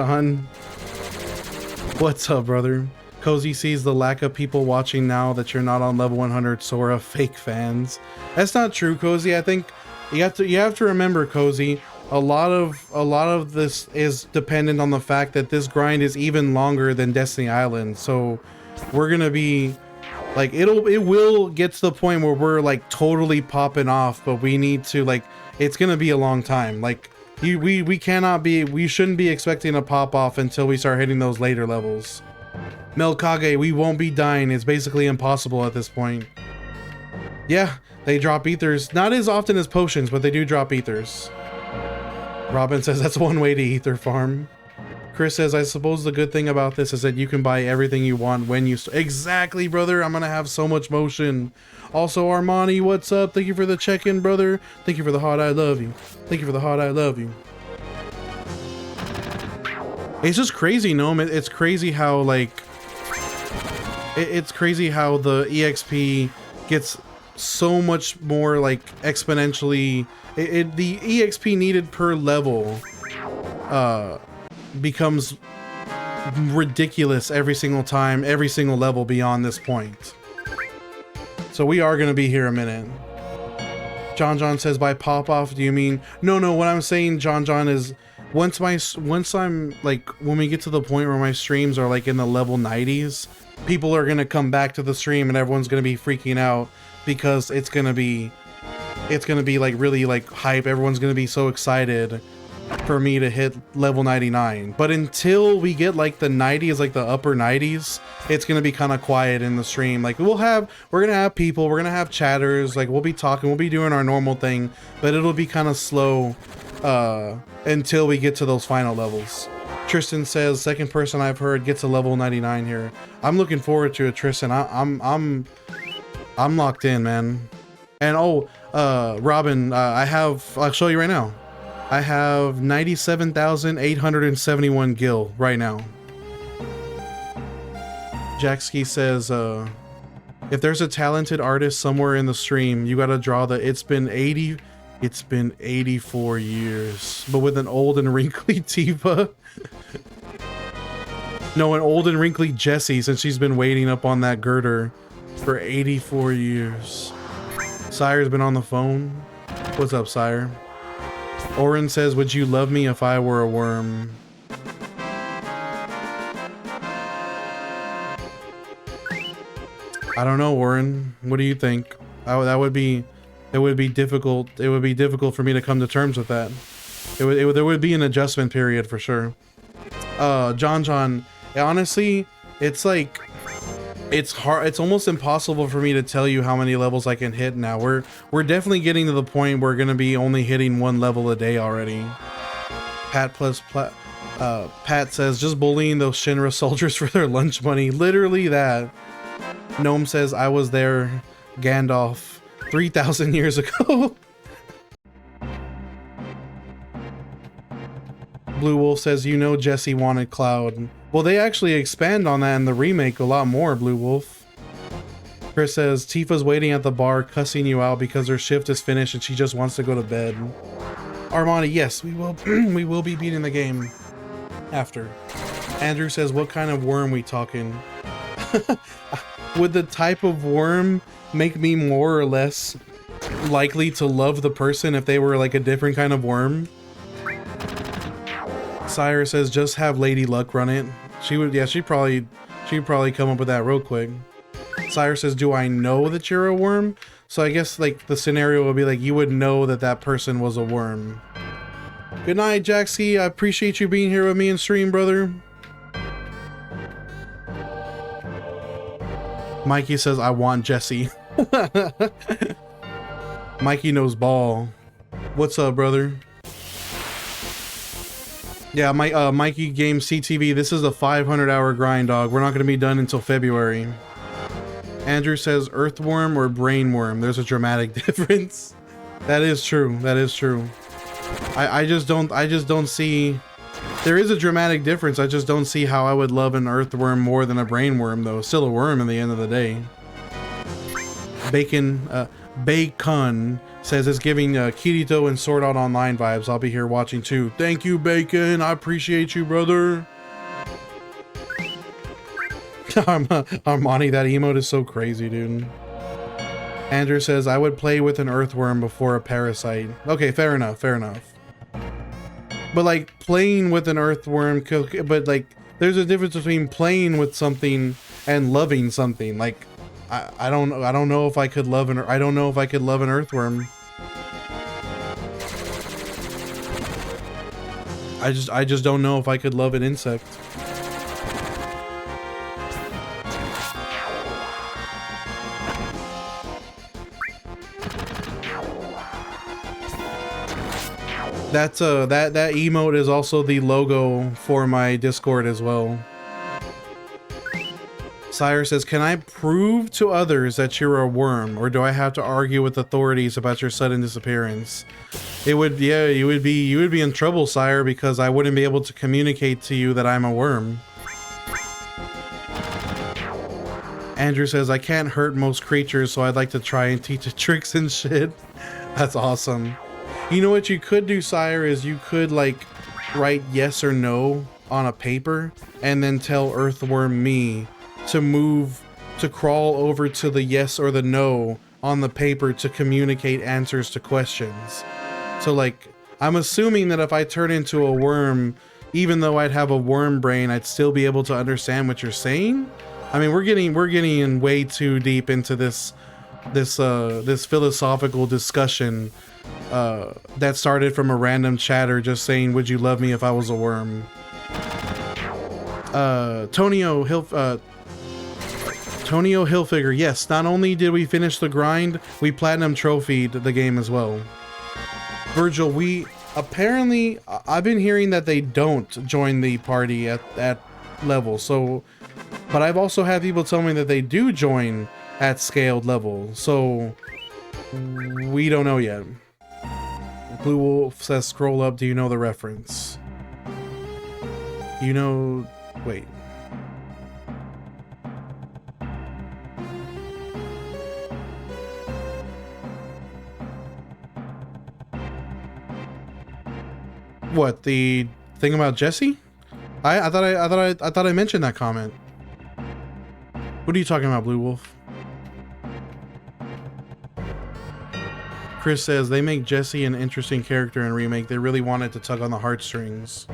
What's up, brother? Cozy sees the lack of people watching now that you're not on level 100 Sora. Fake fans. That's not true, Cozy. I think you have to remember, Cozy, a lot of this is dependent on the fact that this grind is even longer than Destiny Island. So we're gonna be like, it will get to the point where we're like totally popping off, but we need to, like, it's gonna be a long time. Like we shouldn't be expecting a pop off until we start hitting those later levels. Melkage, we won't be dying. It's basically impossible at this point. Yeah, they drop ethers. Not as often as potions, but they do drop ethers. Robin says that's one way to ether farm. Chris says, I suppose the good thing about this is that you can buy everything you want when you exactly, brother. I'm gonna have so much motion. Also, Armani, what's up? Thank you for the check-in, brother. Thank you for the heart, I love you. Thank you for the heart, I love you. It's just crazy, Gnome. It's crazy how, like, it's crazy how the EXP gets so much more, like, exponentially. The EXP needed per level becomes ridiculous every single time, every single level beyond this point. So we are going to be here a minute. John says, by pop off, do you mean? No, what I'm saying, John, is once I'm like, when we get to the point where my streams are like in the level 90s, people are going to come back to the stream and everyone's going to be freaking out because it's going to be like really like hype. Everyone's going to be so excited for me to hit level 99. But until we get like the 90s, like the upper 90s, it's gonna be kind of quiet in the stream. Like we're gonna have people, we're gonna have chatters, like we'll be talking, we'll be doing our normal thing, but it'll be kind of slow until we get to those final levels. Tristan says, second person I've heard gets a level 99 here. I'm looking forward to it, Tristan. I'm locked in, man. And oh, Robin, I'll show you right now. I have 97,871 gil right now. Jackski says, if there's a talented artist somewhere in the stream, you gotta draw the it's been 84 years, but with an old and wrinkly Tifa. No, an old and wrinkly Jessie, since she's been waiting up on that girder for 84 years. Sire's been on the phone. What's up, Sire? Oren says, would you love me if I were a worm? I don't know, Oren. What do you think? It would be difficult. It would be difficult for me to come to terms with that. There would be an adjustment period for sure. John, honestly, it's like, it's hard. It's almost impossible for me to tell you how many levels I can hit now. We're definitely getting to the point where we're gonna be only hitting one level a day already. Pat says, just bullying those Shinra soldiers for their lunch money. Literally that. Gnome says, I was there, Gandalf, 3,000 years ago. Blue Wolf says, you know Jessie wanted Cloud. Well, they actually expand on that in the remake a lot more, Blue Wolf. Chris says, Tifa's waiting at the bar cussing you out because her shift is finished and she just wants to go to bed. Armani, yes, we will we will be beating the game after. Andrew says, what kind of worm we talking? Would the type of worm make me more or less likely to love the person if they were like a different kind of worm? Sire says, just have Lady Luck run it. She would, yeah, she'd probably come up with that real quick. Sire says, do I know that you're a worm? So I guess like the scenario would be like, you would know that that person was a worm. Good night, Jaxie. I appreciate you being here with me in stream, brother. Mikey says, I want Jessie. Mikey knows ball. What's up, brother? Yeah, Mikey Games CTV, this is a 500-hour grind, dog. We're not going to be done until February. Andrew says, earthworm or brainworm? There's a dramatic difference. That is true. That is true. I just don't see... There is a dramatic difference. I just don't see how I would love an earthworm more than a brainworm, though. Still a worm in the end of the day. Bacon says it's giving Kirito and Sword Art Online vibes. I'll be here watching too. Thank you, Bacon. I appreciate you, brother. Armani, that emote is so crazy, dude. Andrew says, I would play with an earthworm before a parasite. Okay, fair enough, fair enough. But like playing with an earthworm, but like there's a difference between playing with something and loving something. Like I don't know if I could love an earthworm. I just don't know if I could love an insect. That emote is also the logo for my Discord as well. Sire says, can I prove to others that you're a worm, or do I have to argue with authorities about your sudden disappearance? It would, yeah, you would be in trouble, Sire, because I wouldn't be able to communicate to you that I'm a worm. Andrew says, I can't hurt most creatures, so I'd like to try and teach it tricks and shit. That's awesome. You know what you could do, Sire, is you could like write yes or no on a paper and then tell Earthworm me to crawl over to the yes or the no on the paper to communicate answers to questions. So like, I'm assuming that if I turn into a worm, even though I'd have a worm brain, I'd still be able to understand what you're saying. I mean, we're getting in way too deep into this philosophical discussion that started from a random chatter just saying, "Would you love me if I was a worm?" Tonio Hilfiger, yes, not only did we finish the grind, we platinum trophied the game as well. Virgil, we apparently, I've been hearing that they don't join the party at that level, so, but I've also had people tell me that they do join at scaled level, so we don't know yet. Blue Wolf says, scroll up, do you know the reference? You know, wait. What, the thing about Jesse? I thought I mentioned that comment. What are you talking about, Blue Wolf? Chris says they make Jesse an interesting character in remake. They really wanted to tug on the heartstrings.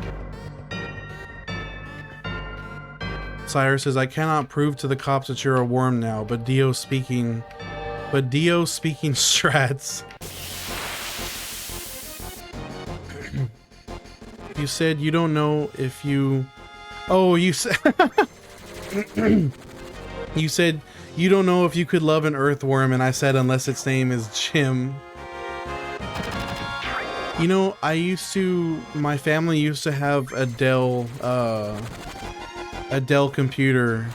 Sire says, I cannot prove to the cops that you're a worm now, but Dio speaking strats. You said you don't know if you... Oh, you said... You said you don't know if you could love an earthworm, and I said unless its name is Jim. You know, my family used to have a Dell computer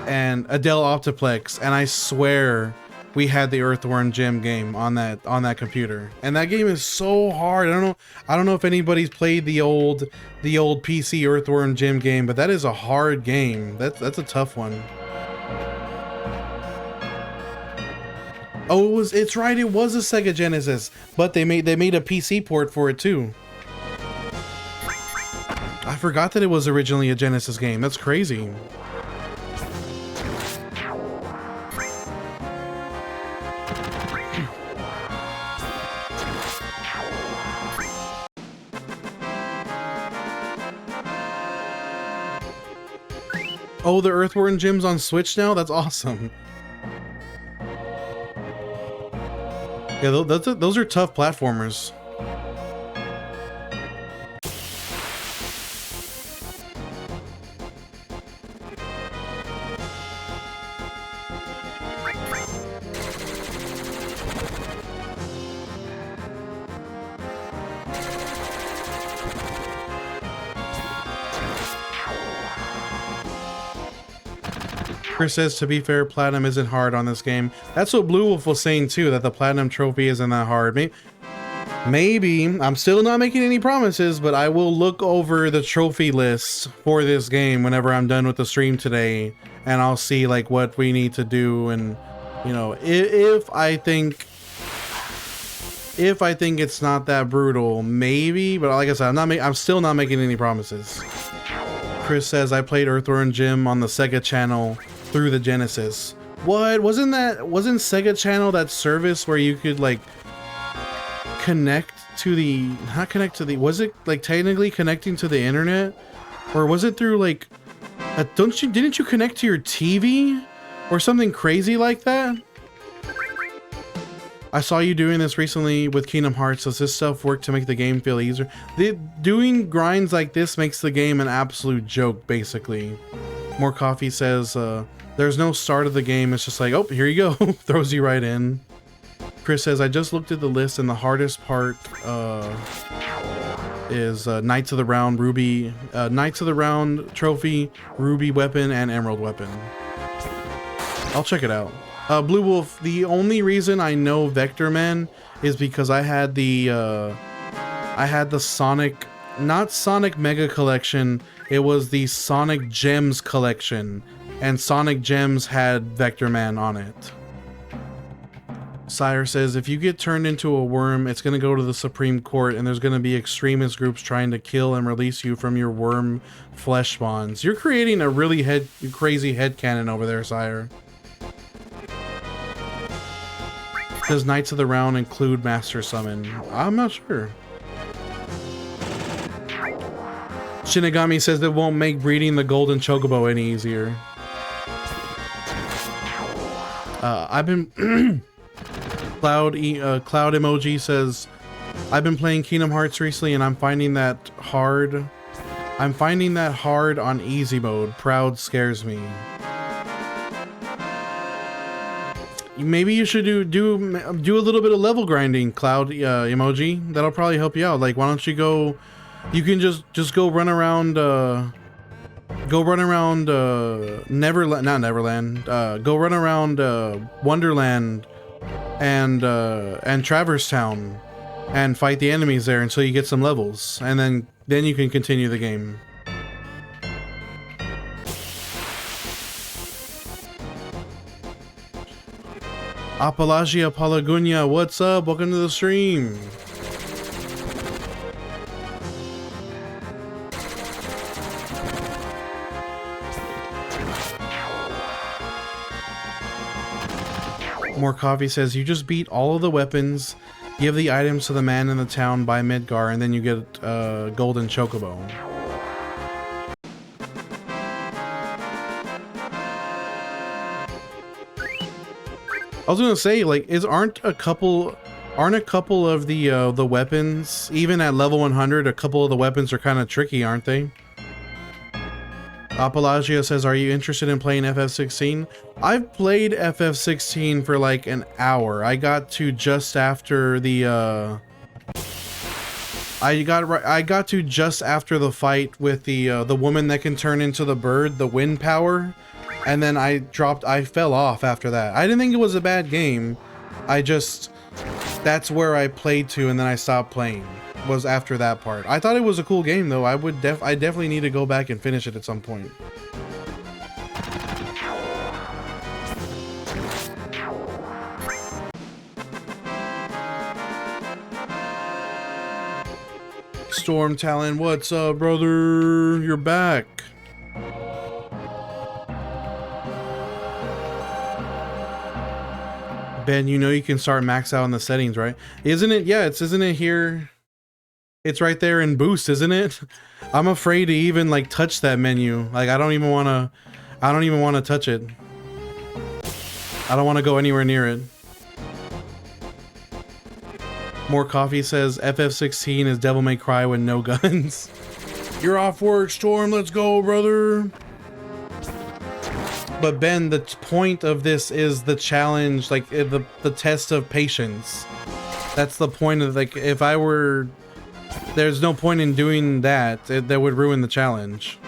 and a Dell Optiplex, and I swear we had the Earthworm Jim game on that computer, and that game is so hard. I don't know if anybody's played the old PC Earthworm Jim game, but that is a hard game. That's a tough one. Oh, it's right, it was a Sega Genesis, but they made a PC port for it too. I forgot that it was originally a Genesis game. That's crazy. Oh, the Earthworm Jim's on Switch now? That's awesome. Yeah, those are tough platformers. Chris says, to be fair, platinum isn't hard on this game. That's what Blue Wolf was saying too, that the platinum trophy isn't that hard. Maybe, I'm still not making any promises, but I will look over the trophy list for this game whenever I'm done with the stream today, and I'll see like what we need to do, and you know, if I think it's not that brutal, maybe, but like I said, I'm still not making any promises. Chris says, I played Earthworm Jim on the Sega channel through the Genesis. What? Wasn't Sega Channel that service where you could like was it like technically connecting to the internet? Or was it through like didn't you connect to your TV or something crazy like that? I saw you doing this recently with Kingdom Hearts. Does this stuff work to make the game feel easier? Doing grinds like this makes the game an absolute joke, basically. More Coffee says, there's no start of the game. It's just like, oh, here you go. Throws you right in. Chris says, I just looked at the list and the hardest part is Knights of the Round Ruby, Knights of the Round Trophy, Ruby Weapon, and Emerald Weapon. I'll check it out. Blue Wolf, the only reason I know Vector Man is because I had the Sonic, not Sonic Mega Collection, it was the Sonic Gems Collection, and Sonic Gems had Vector Man on it. Sire says, if you get turned into a worm, it's going to go to the Supreme Court, and there's going to be extremist groups trying to kill and release you from your worm flesh bonds. You're creating a really crazy headcanon over there, Sire. Does Knights of the Round include Master Summon? I'm not sure. Shinigami says it won't make breeding the golden chocobo any easier. Cloud emoji says, I've been playing Kingdom Hearts recently and I'm finding that hard. I'm finding that hard on easy mode. Proud scares me. Maybe you should do a little bit of level grinding, Cloud emoji. That'll probably help you out. Like, why don't you go? You can just go run around. Neverland, not Neverland. Go run around Wonderland and Traverse Town and fight the enemies there until you get some levels, and then you can continue the game. Apalagia Palagunya, what's up? Welcome to the stream. More Coffee says, you just beat all of the weapons, give the items to the man in the town by Midgar, and then you get golden chocobo. I was gonna say, like, aren't a couple of the weapons, even at level 100, a couple of the weapons are kind of tricky, aren't they? Apalagia says, are you interested in playing FF16? I've played FF16 for like an hour. I got to just after the I got to just after the fight with the woman that can turn into the bird, the wind power. And then I fell off after that. I didn't think it was a bad game. That's where I played to, and then I stopped playing, was after that part. I thought it was a cool game though. I definitely need to go back and finish it at some point. Storm Talon, what's up, brother? You're back. Ben, you know you can start max out in the settings, right? Isn't it? Yeah, isn't it here? It's right there in boost, isn't it? I'm afraid to even like touch that menu. Like I don't even want to touch it. I don't want to go anywhere near it. More Coffee says FF16 is Devil May Cry with no guns. You're off work, Storm. Let's go, brother. But Ben, the point of this is the challenge, like the test of patience. That's the point of, like, if I were, there's no point in doing that. That would ruin the challenge.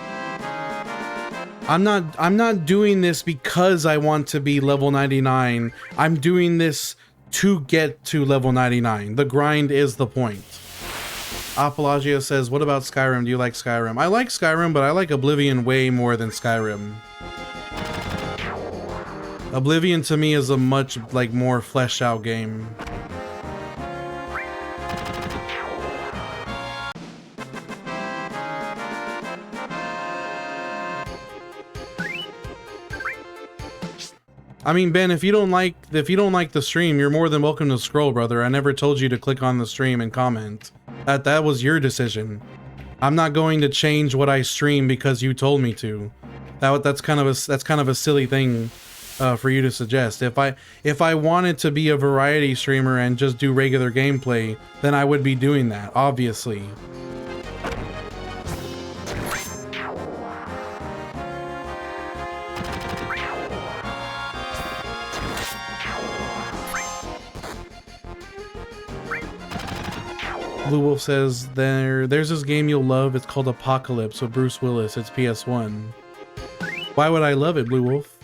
I'm not doing this because I want to be level 99. I'm doing this to get to level 99. The grind is the point. Apalagia says, what about Skyrim? Do you like Skyrim? I like Skyrim, but I like Oblivion way more than Skyrim. Oblivion to me is a much like more fleshed out game. I mean, Ben, if you don't like the stream, you're more than welcome to scroll, brother. I never told you to click on the stream and comment. That was your decision. I'm not going to change what I stream because you told me to. That's kind of a silly thing for you to suggest. If I wanted to be a variety streamer and just do regular gameplay, then I would be doing that, obviously. Blue Wolf says, there's this game you'll love. It's called Apocalypse with Bruce Willis. It's PS1. Why would I love it, Blue Wolf?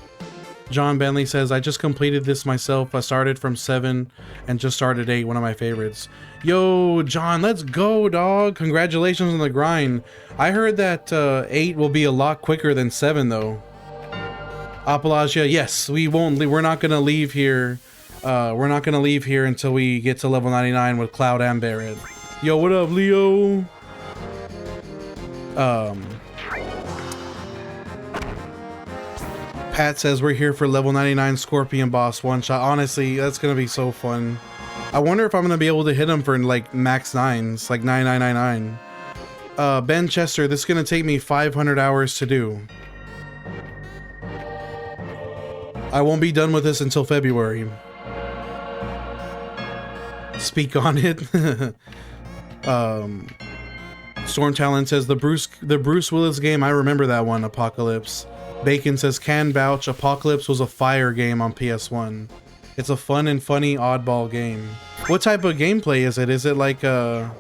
John Bentley says, I just completed this myself. I started from 7 and just started 8, one of my favorites. Yo, John, let's go, dog. Congratulations on the grind. I heard that 8 will be a lot quicker than 7, though. Apalagia, yes, we're not going to leave here. We're not going to leave here until we get to level 99 with Cloud and Barrett. Yo, what up, Leo? Pat says we're here for level 99 Scorpion boss one shot. Honestly, that's gonna be so fun. I wonder if I'm gonna be able to hit him for like max 9s, like 9999. Ben Chester, this is gonna take me 500 hours to do. I won't be done with this until February. speak on it. Storm Talon says the Bruce Willis game. I remember that one. Apocalypse. Bacon says can vouch. Apocalypse was a fire game on PS1. It's a fun and funny oddball game. What type of gameplay is it? Is it like a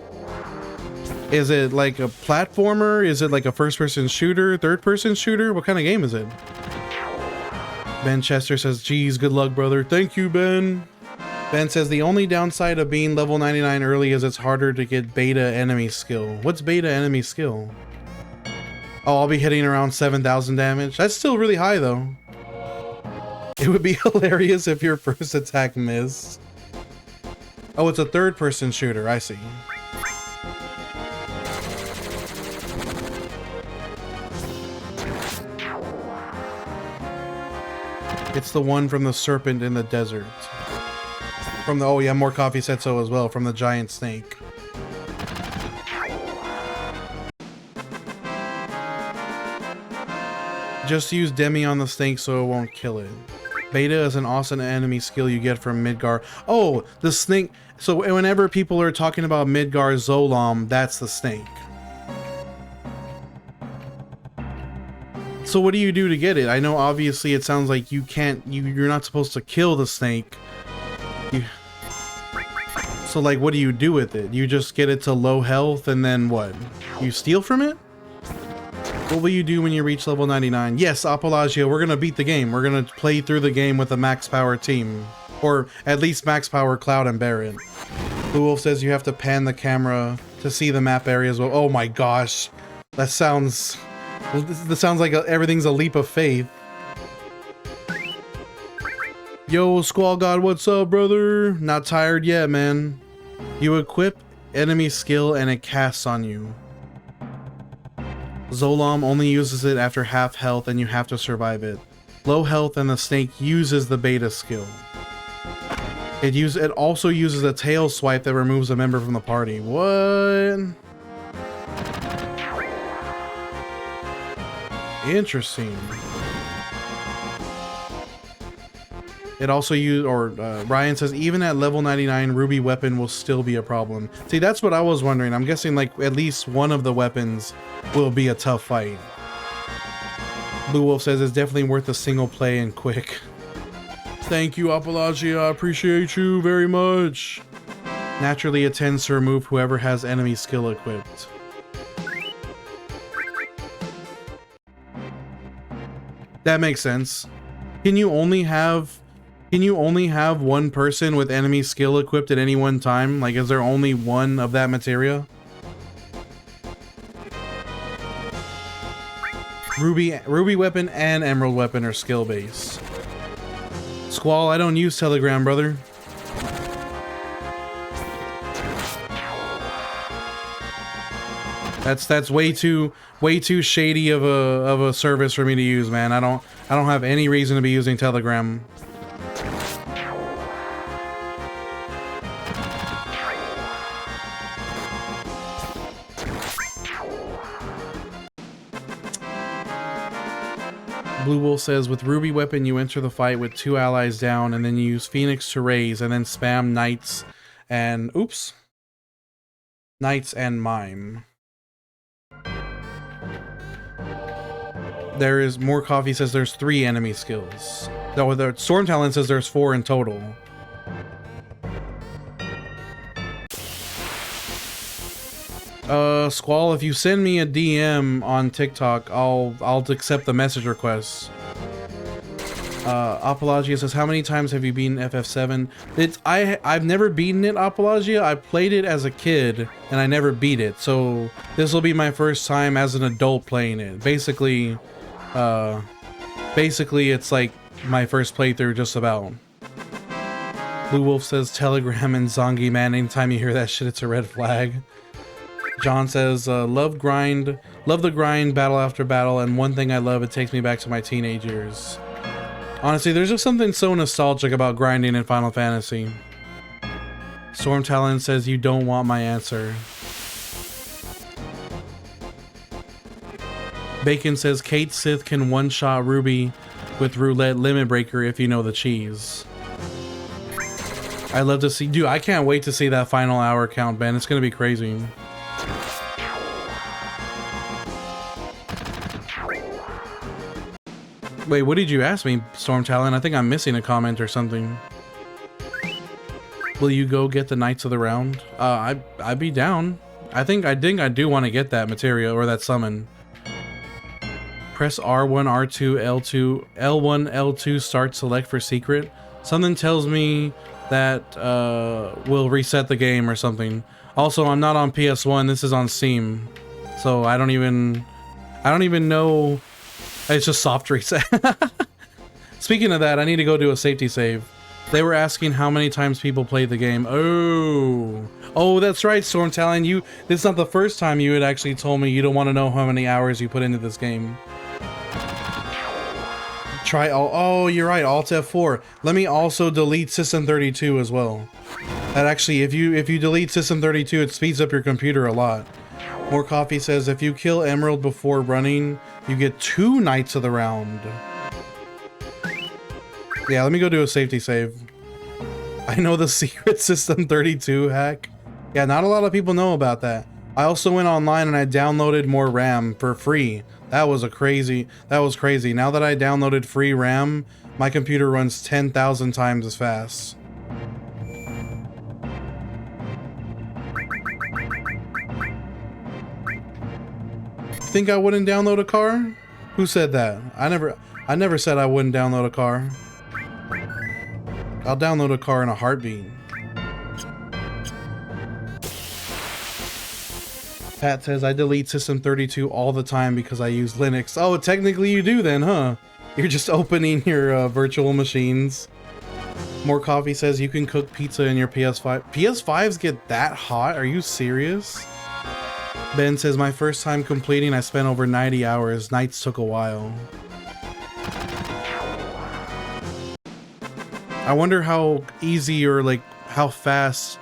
platformer? Is it like a first-person shooter, third-person shooter? What kind of game is it? Ben Chester says, geez, good luck, brother. Thank you, Ben. Ben says, the only downside of being level 99 early is it's harder to get beta enemy skill. What's beta enemy skill? Oh, I'll be hitting around 7,000 damage. That's still really high, though. It would be hilarious if your first attack missed. Oh, it's a third-person shooter. I see. It's the one from the serpent in the desert. From the, oh yeah, more coffee said so as well, from the giant snake. Just use Demi on the snake so it won't kill it. Beta is an awesome enemy skill you get from Midgar. Oh, the snake. So whenever people are talking about Midgar Zolam, that's the snake. So what do you do to get it? I know obviously it sounds like you can't, you're not supposed to kill the snake. So like what do you do with it? You just get it to low health and then what? You steal from it? What will you do when you reach level 99? Yes, Apologio, we're gonna beat the game. We're gonna play through the game with a max power team. Or at least max power Cloud and Barret. Blue Wolf says you have to pan the camera to see the map areas. Well, oh my gosh. That sounds... Well, this sounds like everything's a leap of faith. Yo, Squall God, what's up, brother? Not tired yet, man. You equip enemy skill and it casts on you. Zolam only uses it after half health and you have to survive it. Low health and the snake uses the beta skill. It also uses a tail swipe that removes a member from the party. What? Interesting. It also Ryan says even at level 99 ruby weapon will still be a problem. See, that's what I was wondering. I'm guessing like at least one of the weapons will be a tough fight. Blue Wolf says it's definitely worth a single play and quick. Thank you, Apologia. I appreciate you very much. Naturally, it tends to remove whoever has enemy skill equipped. That makes sense. Can you only have one person with enemy skill equipped at any one time? Like, is there only one of that materia? Ruby weapon and emerald weapon are skill based. Squall, I don't use Telegram, brother. That's way too shady of a service for me to use, man. I don't have any reason to be using Telegram. Blue Wolf says, with Ruby Weapon, you enter the fight with 2 allies down, and then you use Phoenix to raise, and then spam Knights and... Oops. Knights and Mime. There is more coffee says there's 3 enemy skills. No, the Storm Talon says there's 4 in total. Squall, if you send me a DM on TikTok, I'll accept the message request. Apologia says, how many times have you beaten FF7? I've never beaten it, Apologia. I played it as a kid and I never beat it. So this will be my first time as an adult playing it. Basically it's like my first playthrough just about. Blue Wolf says Telegram and Zongi, man, anytime you hear that shit, it's a red flag. John says, love the grind, battle after battle, and one thing I love, it takes me back to my teenage years. Honestly, there's just something so nostalgic about grinding in Final Fantasy. Storm Talon says, you don't want my answer. Bacon says, Kate Sith can one-shot Ruby with Roulette Limit Breaker if you know the cheese. I'd love to see, dude, I can't wait to see that final hour count, Ben. It's gonna be crazy. Wait, what did you ask me, Storm Talon? I think I'm missing a comment or something. Will you go get the Knights of the Round? I'd be down. I think I do want to get that materia or that summon. Press R1, R2, L2, L1, L2, start select for secret. Something tells me that will reset the game or something. Also, I'm not on PS1. This is on Steam, so I don't even know. It's just soft reset. Speaking of that, I need to go do a safety save. They were asking how many times people played the game. Oh, that's right, Storm Talon. This is not the first time you had actually told me you don't want to know how many hours you put into this game. Try all. Oh, you're right. Alt F4. Let me also delete System 32 as well. That actually, if you delete System 32, it speeds up your computer a lot. More Coffee says if you kill Emerald before running, you get 2 Knights of the Round. Yeah, let me go do a safety save. I know the secret System 32 hack. Yeah, not a lot of people know about that. I also went online and I downloaded more RAM for free. That was crazy. Now that I downloaded free RAM, my computer runs 10,000 times as fast. Think I wouldn't download a car? Who said that? I never said I wouldn't download a car. I'll download a car in a heartbeat. Pat says, I delete System 32 all the time because I use Linux. Oh, technically you do then, huh? You're just opening your virtual machines. More Coffee says, you can cook pizza in your PS5. PS5s get that hot? Are you serious? Ben says, my first time completing, I spent over 90 hours. Nights took a while. I wonder how easy or like how fast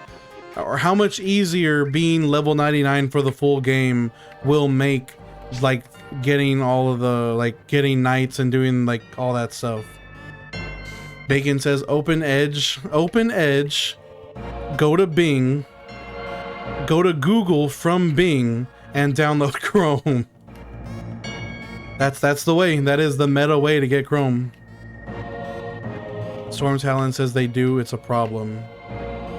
or how much easier being level 99 for the full game will make, like getting all of the, like getting knights and doing like all that stuff. Bacon says open edge, go to Bing, go to Google from Bing and download Chrome. That's the way. That is the meta way to get Chrome. Storm Talon says they do, it's a problem.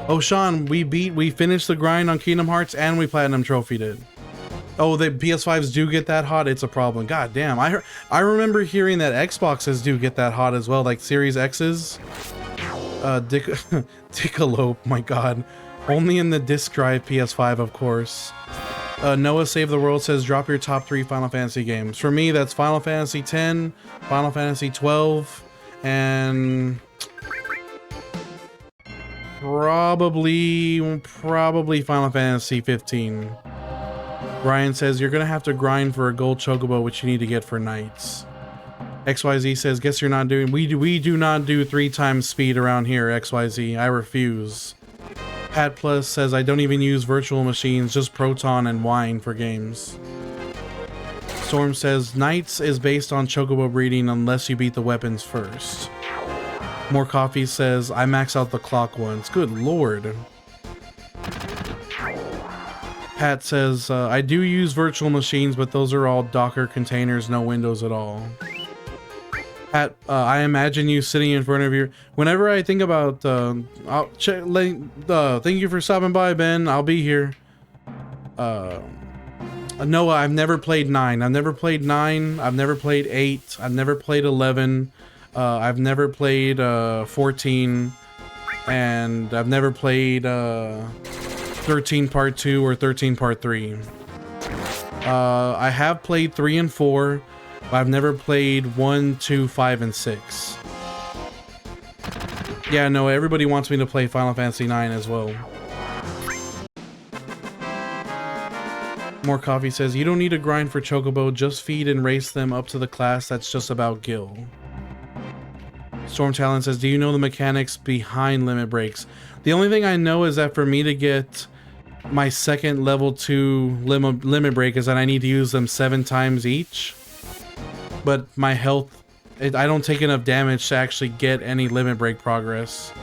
Oh, Sean, we finished the grind on Kingdom Hearts and we platinum trophied it. Oh, the PS5s do get that hot, it's a problem. God damn, I remember hearing that Xboxes do get that hot as well, like Series X's. Dickalope, my god. Only in the disk drive PS5, of course. Noah Save the World says, drop your top 3 Final Fantasy games. For me, that's Final Fantasy X, Final Fantasy 12, and probably Final Fantasy 15. Brian says, you're gonna have to grind for a gold chocobo, which you need to get for knights. XYZ says, guess you're not doing, we do not do 3 times speed around here, XYZ. I refuse. Pat Plus says, I don't even use virtual machines, just Proton and Wine for games. Storm says, Knights is based on chocobo breeding unless you beat the weapons first. More Coffee says, I max out the clock once. Good lord. Pat says, I do use virtual machines, but those are all Docker containers, no Windows at all. Pat, I imagine you sitting in front of your... Whenever I think about... I'll check, thank you for stopping by, Ben. I'll be here. Noah, I've never played 9. I've never played 9. I've never played 8. I've never played 11. I've never played 14. And I've never played 13 Part 2 or 13 Part 3. I have played 3 and 4. I've never played 1, 2, 5, and 6. Yeah, no, everybody wants me to play Final Fantasy 9 as well. More Coffee says, you don't need to grind for Chocobo, just feed and race them up to the class that's just about Gil. Storm Talon says, do you know the mechanics behind limit breaks? The only thing I know is that for me to get my second level 2 limit break is that I need to use them 7 times each. But my health, I don't take enough damage to actually get any limit break progress.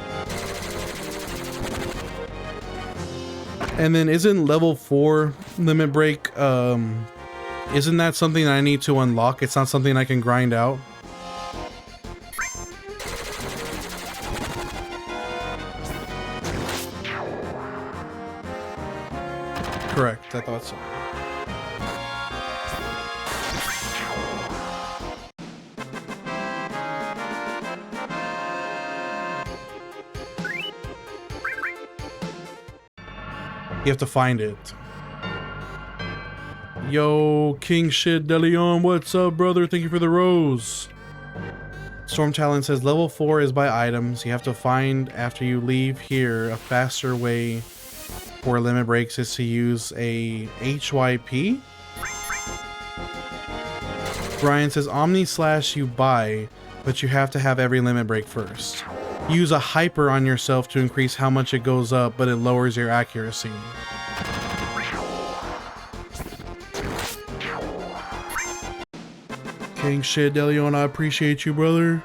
And then isn't level 4 limit break, isn't that something that I need to unlock? It's not something I can grind out? Correct, I thought so. You have to find it. Yo, King Shit DeLeon, what's up, brother? Thank you for the rose. Storm Talon says level 4 is by items. You have to find after you leave here. A faster way for limit breaks is to use a HYP. Brian says Omni Slash you buy, but you have to have every limit break first. Use a hyper on yourself to increase how much it goes up, but it lowers your accuracy. King Shit DeLeon, I appreciate you, brother.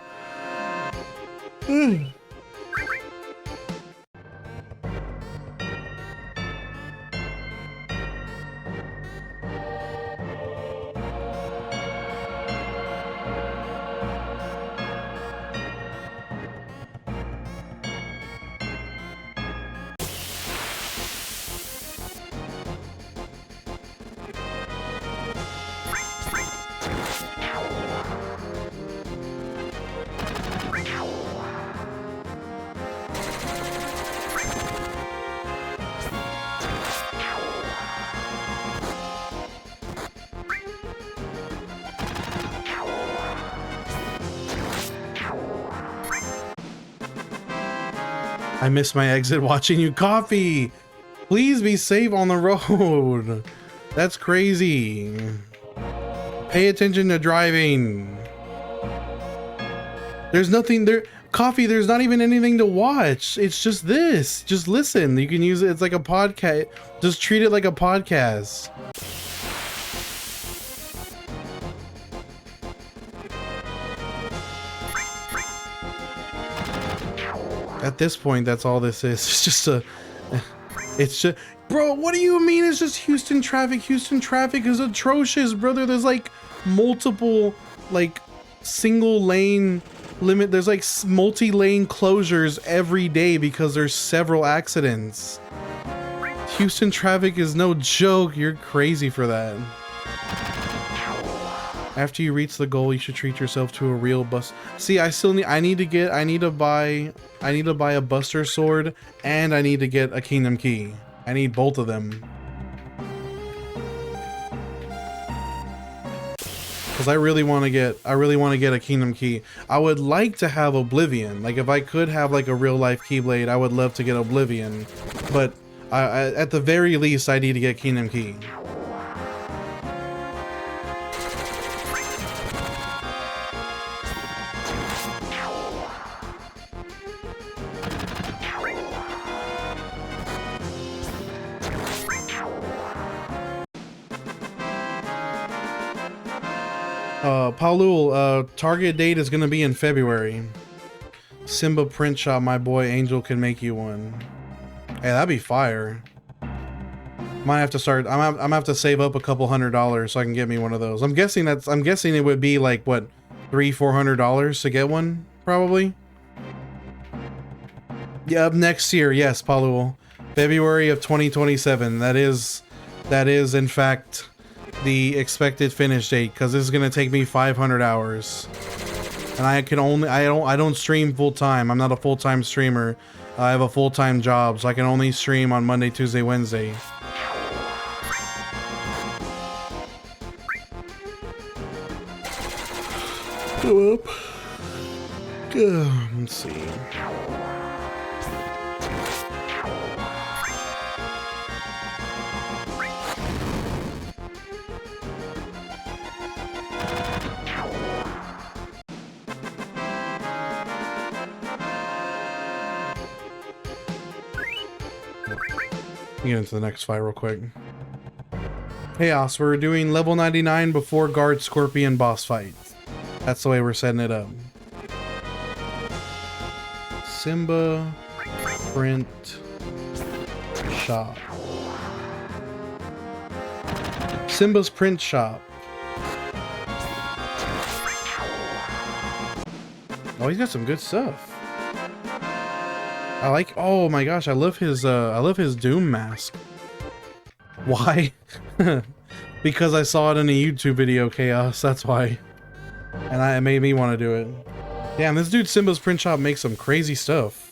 I missed my exit watching you. Coffee, please be safe on the road. That's crazy. Pay attention to driving. There's nothing there. Coffee, there's not even anything to watch. It's just this. Just listen. You can use it. It's like a podcast. Just treat it like a podcast. At this point, that's all this is. It's just a... It's just... Bro, what do you mean it's just Houston traffic? Houston traffic is atrocious, brother. There's like multiple, like, single lane limit. There's like multi-lane closures every day because there's several accidents. Houston traffic is no joke. You're crazy for that. After you reach the goal, you should treat yourself to a real bus. See, I need to buy a Buster Sword, and I need to get a Kingdom Key. I need both of them. Because I really want to get a Kingdom Key. I would like to have Oblivion. Like, if I could have like a real life Keyblade, I would love to get Oblivion. But at the very least, I need to get Kingdom Key. Paulul, target date is gonna be in February. Simba print shop, my boy Angel can make you one. Hey, that'd be fire. Might have to start. I'm gonna have to save up a couple $100s so I can get me one of those. I'm guessing it would be like what, $300-400 to get one, probably. Yeah, up next year, yes, Paulul. February of 2027. That is in fact the expected finish date, because this is gonna take me 500 hours, and I don't stream full time. I'm not a full-time streamer. I have a full-time job, so I can only stream on Monday, Tuesday, Wednesday. Go up. Let's see. Get into the next fight real quick. Hey, Os, we're doing level 99 before Guard Scorpion boss fight. That's the way we're setting it up. Simba print shop. Simba's Print Shop. Oh, he's got some good stuff. I like, oh my gosh, I love his Doom mask. Why? Because I saw it in a YouTube video, Chaos, that's why. And it made me want to do it. Damn, this dude Simba's Print Shop makes some crazy stuff.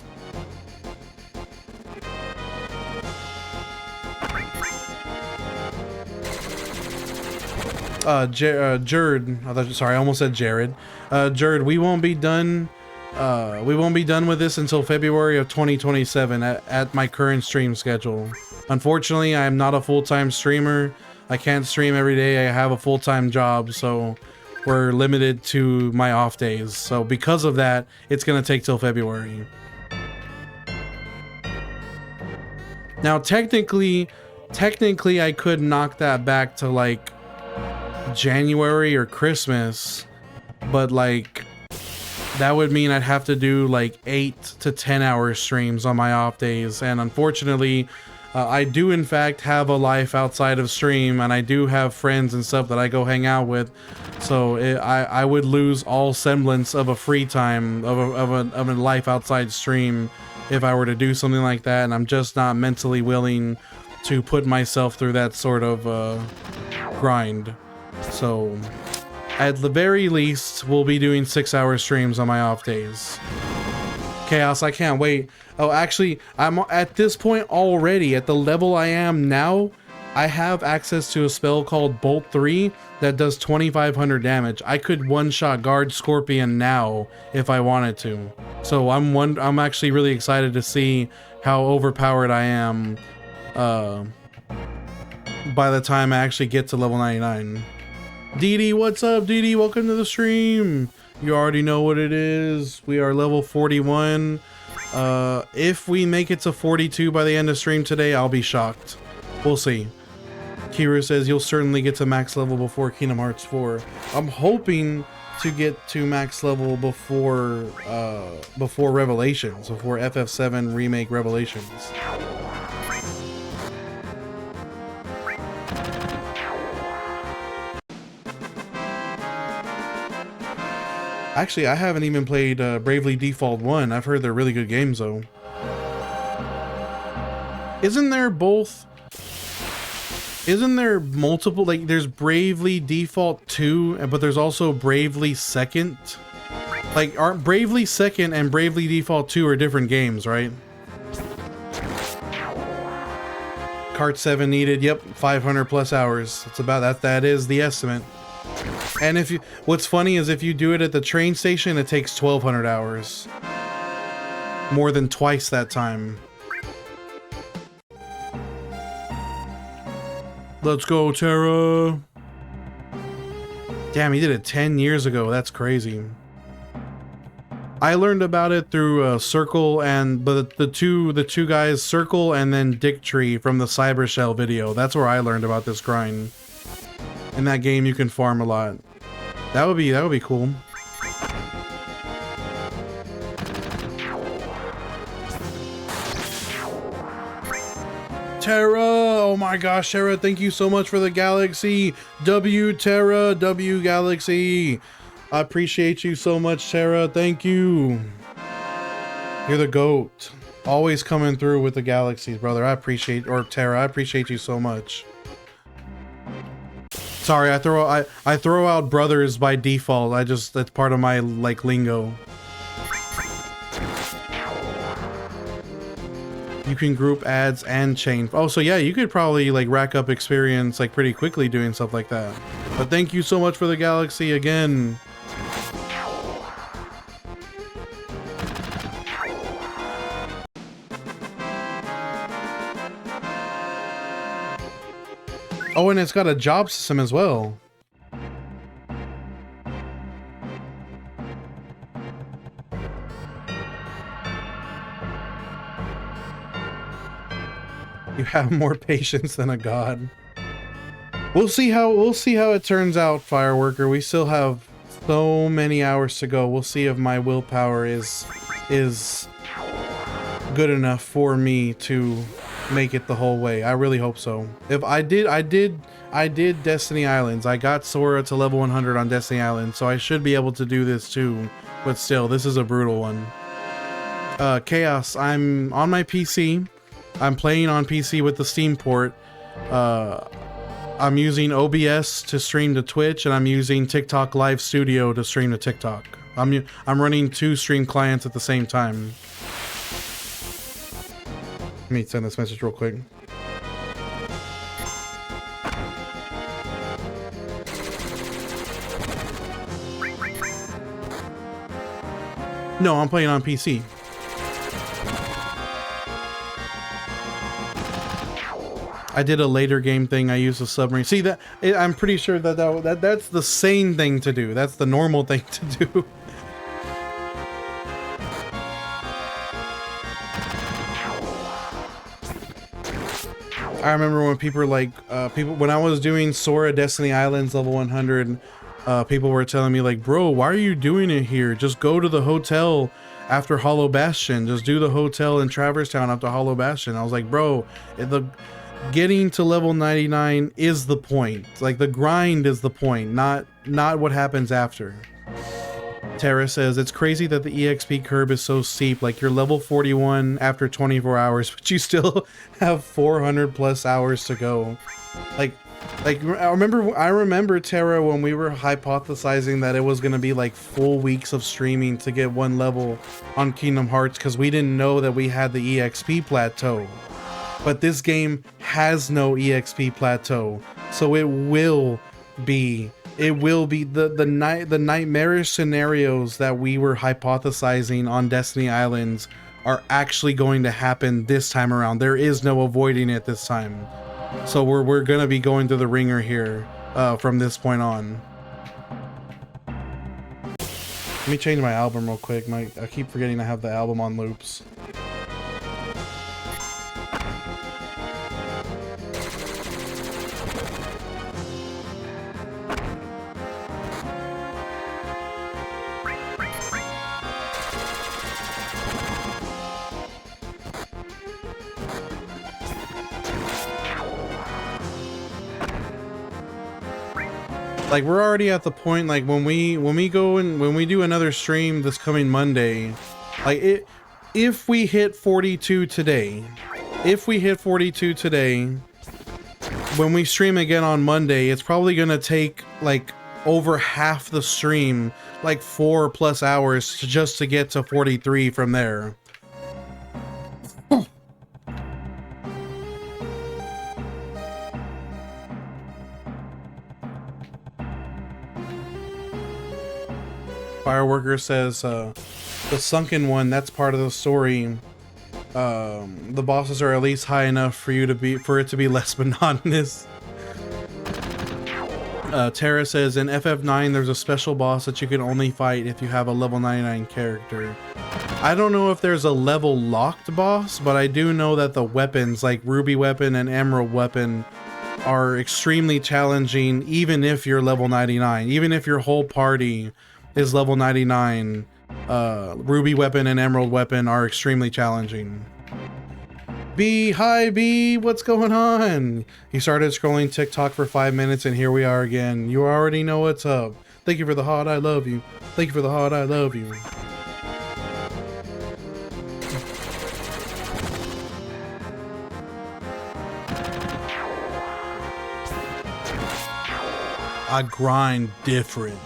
Jared, sorry, I almost said Jared. Jared, we won't be done with this until February of 2027 at my current stream schedule. Unfortunately, I am not a full-time streamer. I can't stream every day. I have a full-time job, so we're limited to my off days. So because of that, it's gonna take till February. Now, technically, I could knock that back to like January or Christmas, but like that would mean I'd have to do like 8 to 10 hour streams on my off days, and unfortunately I do in fact have a life outside of stream, and I do have friends and stuff that I go hang out with, so I would lose all semblance of a free time of a life outside stream if I were to do something like that, and I'm just not mentally willing to put myself through that sort of grind. So at the very least, we'll be doing 6-hour streams on my off days. Chaos, I can't wait. Oh, actually, I'm at this point already, at the level I am now, I have access to a spell called Bolt 3 that does 2,500 damage. I could one-shot Guard Scorpion now if I wanted to. So I'm actually really excited to see how overpowered I am by the time I actually get to level 99. DD, what's up, DD? Welcome to the stream. You already know what it is. We are level 41. If we make it to 42 by the end of stream today, I'll be shocked. We'll see. Kira says you'll certainly get to max level before Kingdom Hearts 4. I'm hoping to get to max level before Revelations, before FF7 Remake Revelations. Actually, I haven't even played Bravely Default 1. I've heard they're really good games, though. Isn't there multiple, like, there's Bravely Default 2, but there's also Bravely Second? Like, aren't Bravely Second and Bravely Default 2 are different games, right? Cart 7 needed, yep, 500 plus hours. It's about that. That is the estimate. And if you, what's funny is if you do it at the train station, it takes 1,200 hours. More than twice that time. Let's go, Terra. Damn, he did it 10 years ago. That's crazy. I learned about it through Circle and the two guys, Circle and then Dick Tree from the Cyber Shell video. That's where I learned about this grind. In that game, you can farm a lot. That would be cool. Terra, oh my gosh, Terra, thank you so much for the galaxy. W Terra, W Galaxy. I appreciate you so much, Terra. Thank you. You're the GOAT. Always coming through with the galaxies, brother. I appreciate, or Terra, I appreciate you so much. Sorry, I throw out brothers by default. That's part of my like lingo. You can group ads and chain. Oh, so yeah, you could probably like rack up experience like pretty quickly doing stuff like that. But thank you so much for the galaxy again. Oh, and it's got a job system as well. You have more patience than a god. We'll see how it turns out, Fireworker. We still have so many hours to go. We'll see if my willpower is good enough for me to make it the whole way. I really hope so. If I did I did Destiny Islands. I got Sora to level 100 on Destiny Islands, so I should be able to do this too. But still, this is a brutal one. Chaos, I'm on my PC. I'm playing on PC with the Steam port. I'm using OBS to stream to Twitch, and I'm using TikTok Live Studio to stream to TikTok. I'm running 2 stream clients at the same time. Let me send this message real quick. No, I'm playing on PC. I did a later game thing. I used a submarine. See that? I'm pretty sure that's the sane thing to do. That's the normal thing to do. I remember when people were like, when I was doing Sora Destiny Islands level 100, people were telling me like, bro, why are you doing it here? Just go to the hotel after Hollow Bastion. Just do the hotel in Traverse Town after Hollow Bastion. I was like, bro, getting to level 99 is the point. Like, the grind is the point, not what happens after. Tara says, it's crazy that the EXP curve is so steep. Like, you're level 41 after 24 hours, but you still have 400 plus hours to go. Like I remember Tara, when we were hypothesizing that it was going to be like full weeks of streaming to get 1 level on Kingdom Hearts, because we didn't know that we had the EXP plateau. But this game has no EXP plateau, so it will be the nightmarish scenarios that we were hypothesizing on Destiny Islands are actually going to happen this time around. There is no avoiding it this time. So we're gonna be going through the ringer here from this point on. Let me change my album real quick. I keep forgetting I have the album on loops. Like, we're already at the point, like, when we do another stream this coming Monday, like, if we hit 42 today, when we stream again on Monday, it's probably gonna take like over half the stream, like 4+ hours just to get to 43 from there. Fireworker says, the sunken one, that's part of the story. The bosses are at least high enough for it to be less monotonous. Tara says, in FF9 there's a special boss that you can only fight if you have a level 99 character. I don't know if there's a level locked boss, but I do know that the weapons like Ruby Weapon and Emerald Weapon are extremely challenging, even if you're level 99. Even if your whole party is level 99, Ruby Weapon and Emerald Weapon are extremely challenging. Hi B, what's going on? You started scrolling TikTok for 5 minutes and here we are again. You already know what's up. Thank you for the heart, I love you. Thank you for the heart, I love you. I grind different.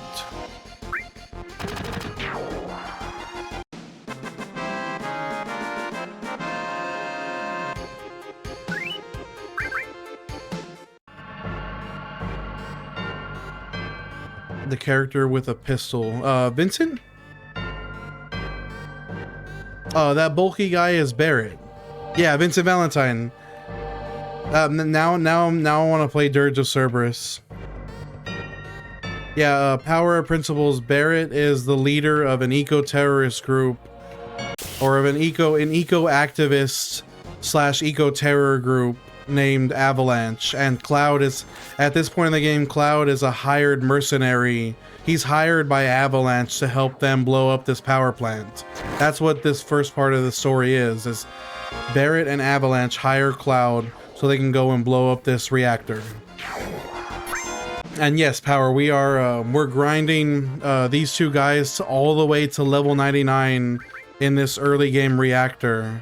The character with a pistol. Vincent? Oh, that bulky guy is Barrett. Yeah, Vincent Valentine. Now I want to play Dirge of Cerberus. Yeah, Power of Principles. Barrett is the leader of an eco-terrorist group, or of an eco-activist / eco-terror group named Avalanche, and Cloud is, at this point in the game, Cloud is a hired mercenary. He's hired by Avalanche to help them blow up this power plant. That's what this first part of the story is Barrett and Avalanche hire Cloud so they can go and blow up this reactor. And yes, Power, we are we're grinding these two guys all the way to level 99 in this early game reactor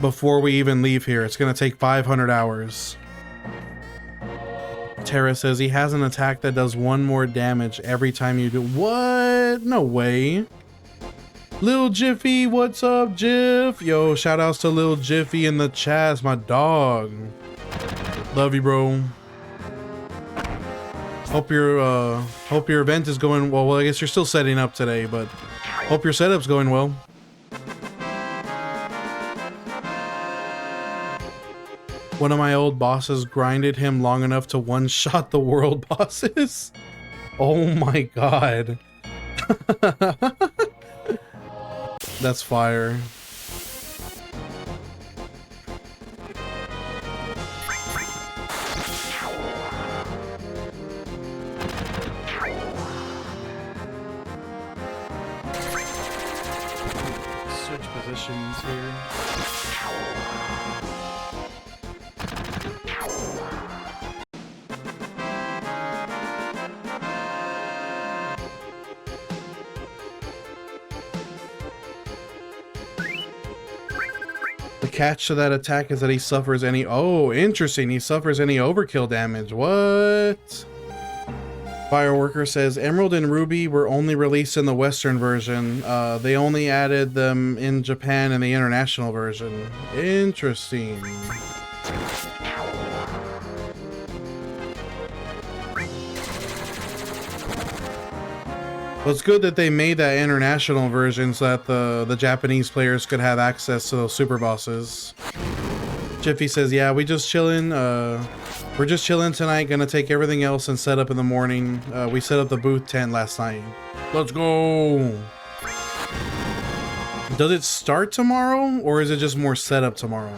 before we even leave here. It's gonna take 500 hours. Tara says he has an attack that does 1 more damage every time you do. What? No way. Lil Jiffy, what's up, Jiff? Yo, shout outs to Lil Jiffy in the chat. It's my dog. Love you, bro. Hope your event is going well. Well, I guess you're still setting up today, but hope your setup's going well. One of my old bosses grinded him long enough to one-shot the world bosses. Oh my god. That's fire. Switch positions here. The catch to that attack is that he suffers any... Oh, interesting. He suffers any overkill damage. What? Fireworker says, Emerald and Ruby were only released in the Western version. They only added them in Japan in the international version. Interesting. Well, it's good that they made that international version so that the Japanese players could have access to those super bosses. Jiffy says, yeah, we just chilling. We're just chilling tonight. Gonna take everything else and set up in the morning. We set up the booth tent last night. Let's go. Does it start tomorrow or is it just more setup tomorrow?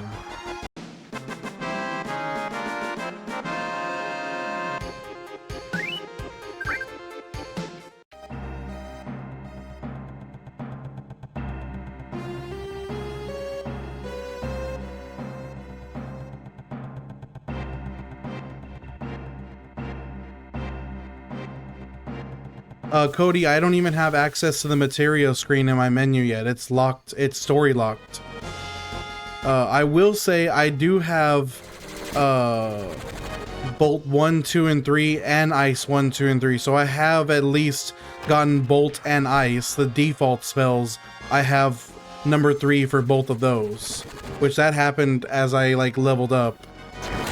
Cody, I don't even have access to the material screen in my menu yet. It's locked. It's story locked. I will say I do have Bolt 1, 2, and 3 and Ice 1, 2, and 3. So I have at least gotten Bolt and Ice, the default spells. I have number 3 for both of those, which that happened as I like leveled up.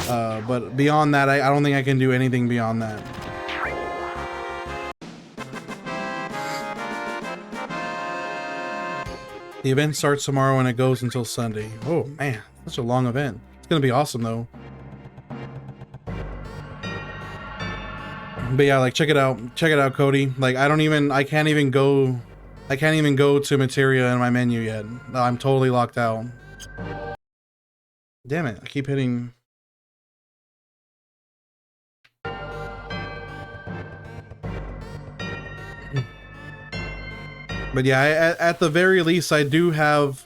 But beyond that, I don't think I can do anything beyond that. The event starts tomorrow and it goes until Sunday. Oh man, such a long event. It's gonna be awesome though. But yeah, like check it out, Cody. Like I can't even go to materia in my menu yet. I'm totally locked out. Damn it, I keep hitting. But yeah, at the very least, I do have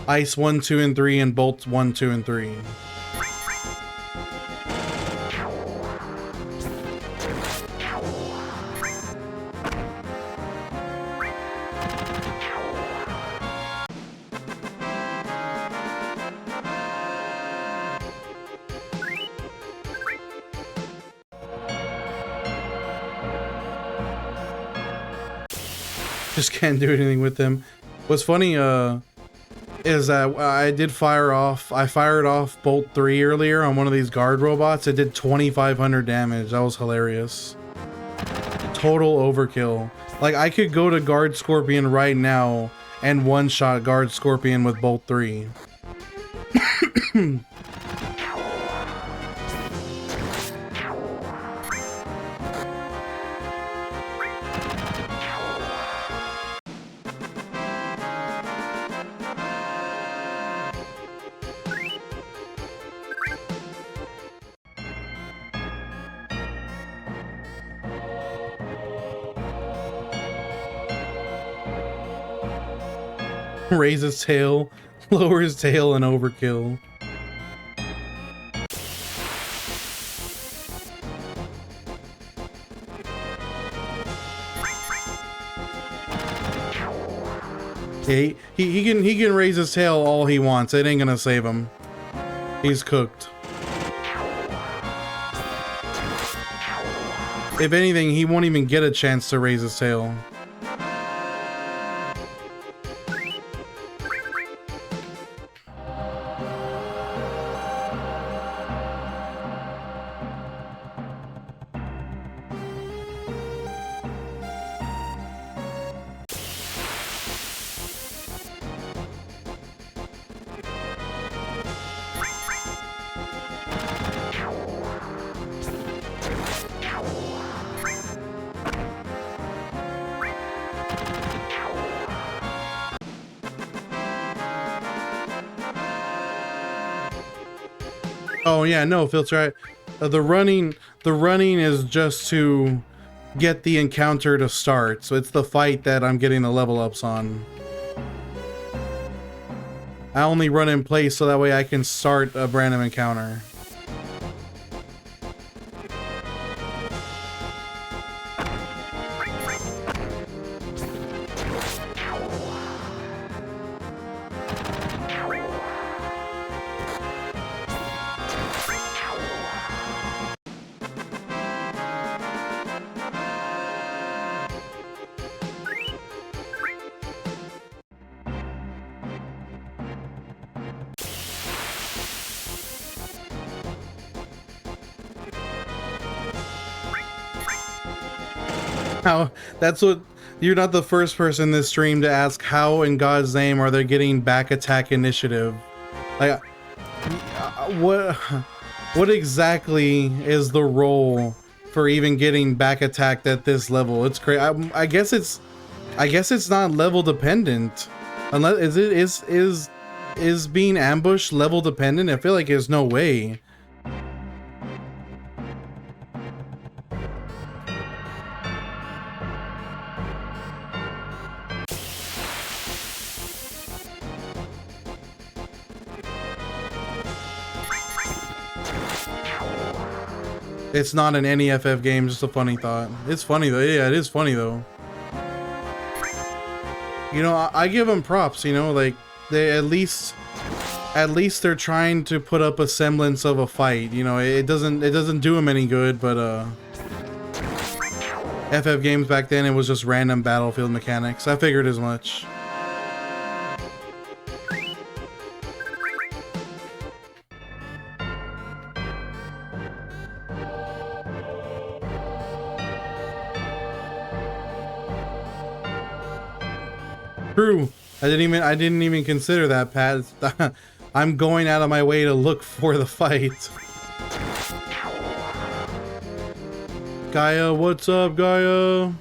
Ice 1, 2, and 3 and Bolt 1, 2, and 3. Just can't do anything with them. What's funny is that I fired off Bolt 3 earlier on one of these guard robots. It did 2,500 damage. That was hilarious. Total overkill. Like I could go to Guard Scorpion right now and one-shot Guard Scorpion with Bolt 3. Raise his tail, lower his tail, and overkill. He can raise his tail all he wants. It ain't gonna save him. He's cooked. If anything, he won't even get a chance to raise his tail. Oh yeah, no, Filter. The running is just to get the encounter to start. So it's the fight that I'm getting the level ups on. I only run in place so that way I can start a random encounter. How, that's what, you're not the first person in this stream to ask how in God's name are they getting back attack initiative. Like, what exactly is the role for even getting back attacked at this level? It's crazy. I guess it's not level dependent. Unless is being ambushed level dependent? I feel like there's no way. It's not an any FF game, just a funny thought. It's funny though. Yeah, it is funny though. You know, I give them props, you know, like they at least they're trying to put up a semblance of a fight. You know, it doesn't do them any good, but FF games back then, it was just random battlefield mechanics. I figured as much. True. I didn't even consider that, Pat. I'm going out of my way to look for the fight. Gaia, what's up, Gaia?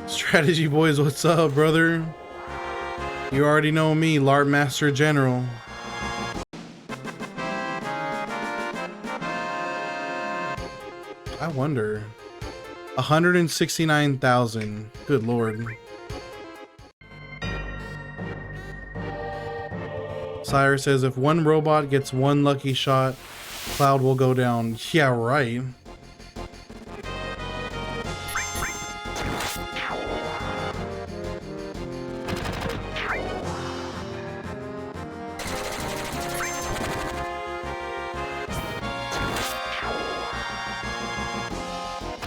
Strategy boys, what's up, brother? You already know me, LARP Master General. I wonder. 169,000. Good lord. Sire says if one robot gets one lucky shot, Cloud will go down. Yeah, right.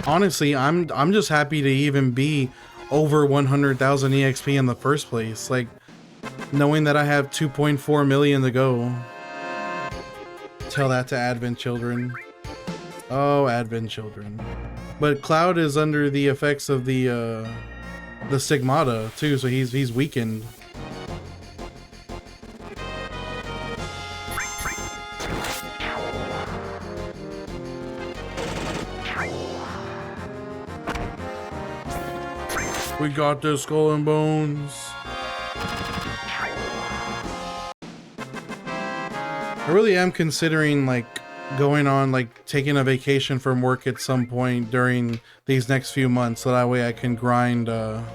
Honestly, I'm just happy to even be over 100,000 EXP in the first place. Like, knowing that I have 2.4 million to go. Tell that to Advent children. Oh, Advent children. But Cloud is under the effects of the stigmata too, so he's weakened. We got this, Skull and Bones. I really am considering like going on, like taking a vacation from work at some point during these next few months, so that way I can grind that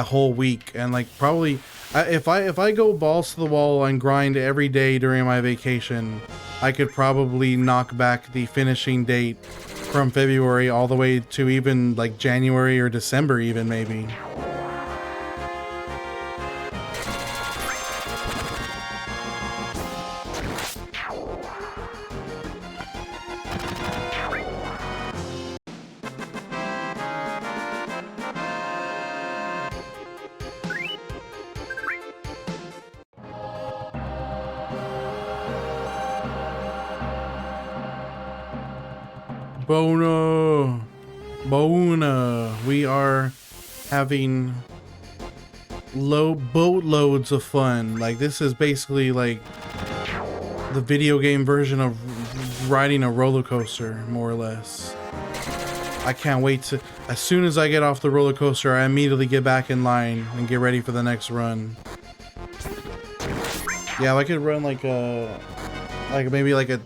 whole week. And like probably if I go balls to the wall and grind every day during my vacation, I could probably knock back the finishing date from February all the way to even like January or December even maybe. Bona, we are having boatloads of fun. Like, this is basically like the video game version of riding a roller coaster, more or less. I can't wait to, as soon as I get off the roller coaster, I immediately get back in line and get ready for the next run. Yeah, I could run like maybe like a,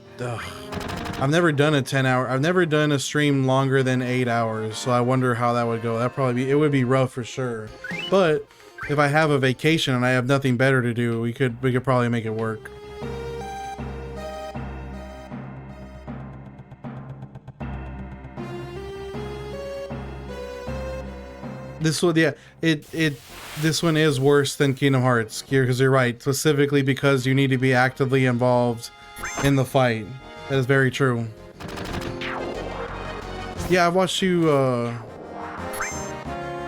I've never done a 10-hour, I've never done a stream longer than 8 hours, so I wonder how that would go. That'd probably be, it would be rough for sure. But if I have a vacation and I have nothing better to do, we could probably make it work. This one, yeah, this one is worse than Kingdom Hearts, because you're right, specifically because you need to be actively involved in the fight. That is very true. Yeah, I've watched you, the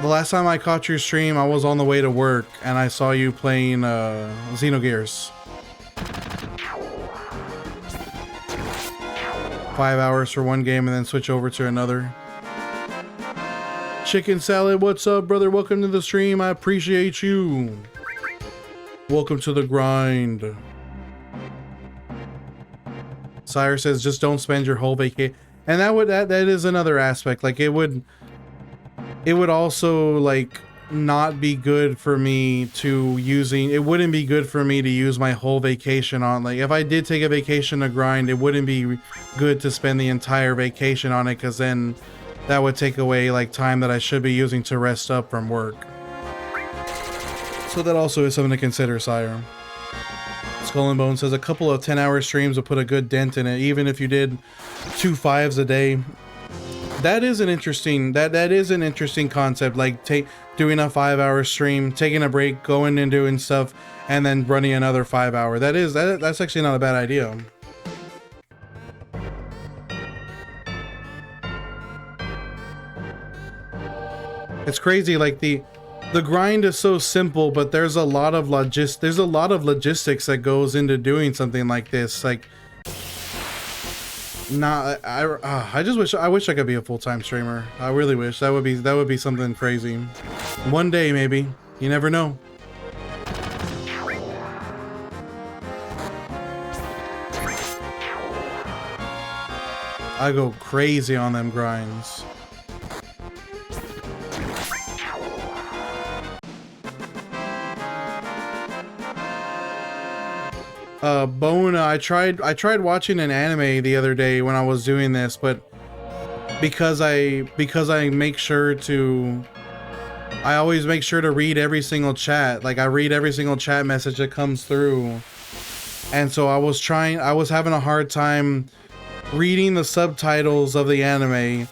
last time I caught your stream, I was on the way to work, and I saw you playing, Xenogears. 5 hours for one game and then switch over to another. Chicken Salad, what's up, brother? Welcome to the stream. I appreciate you. Welcome to the grind. Sire says, just don't spend your whole vacation. And that is another aspect. Like, it would also like not be good for me to it wouldn't be good for me to use my whole vacation on, like, if I did take a vacation to grind, it wouldn't be good to spend the entire vacation on it, because then that would take away like time that I should be using to rest up from work. So that also is something to consider, Sire. Skull and Bone says a couple of 10-hour streams will put a good dent in it, even if you did 2 5s a day. That is an interesting that is an interesting concept, like doing a 5-hour stream, taking a break, going and doing stuff, and then running another 5-hour. That's actually not a bad idea. It's crazy, like the grind is so simple, but there's a lot of logistics that goes into doing something like this. Like, I wish I could be a full-time streamer. I really wish. That would be something crazy. One day, maybe. You never know. I go crazy on them grinds. Bona, I tried watching an anime the other day when I was doing this, but because I make sure to, I always make sure to read every single chat. Like, I read every single chat message that comes through, and so I was having a hard time reading the subtitles of the anime,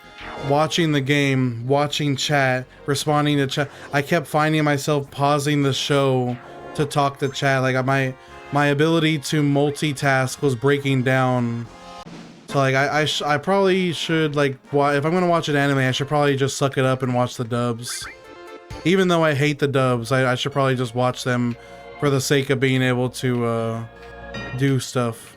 watching the game, watching chat, responding to chat. I kept finding myself pausing the show to talk to chat. Like, my ability to multitask was breaking down. So like I probably should, like, if I'm gonna watch an anime, I should probably just suck it up and watch the dubs. Even though I hate the dubs, I should probably just watch them for the sake of being able to do stuff.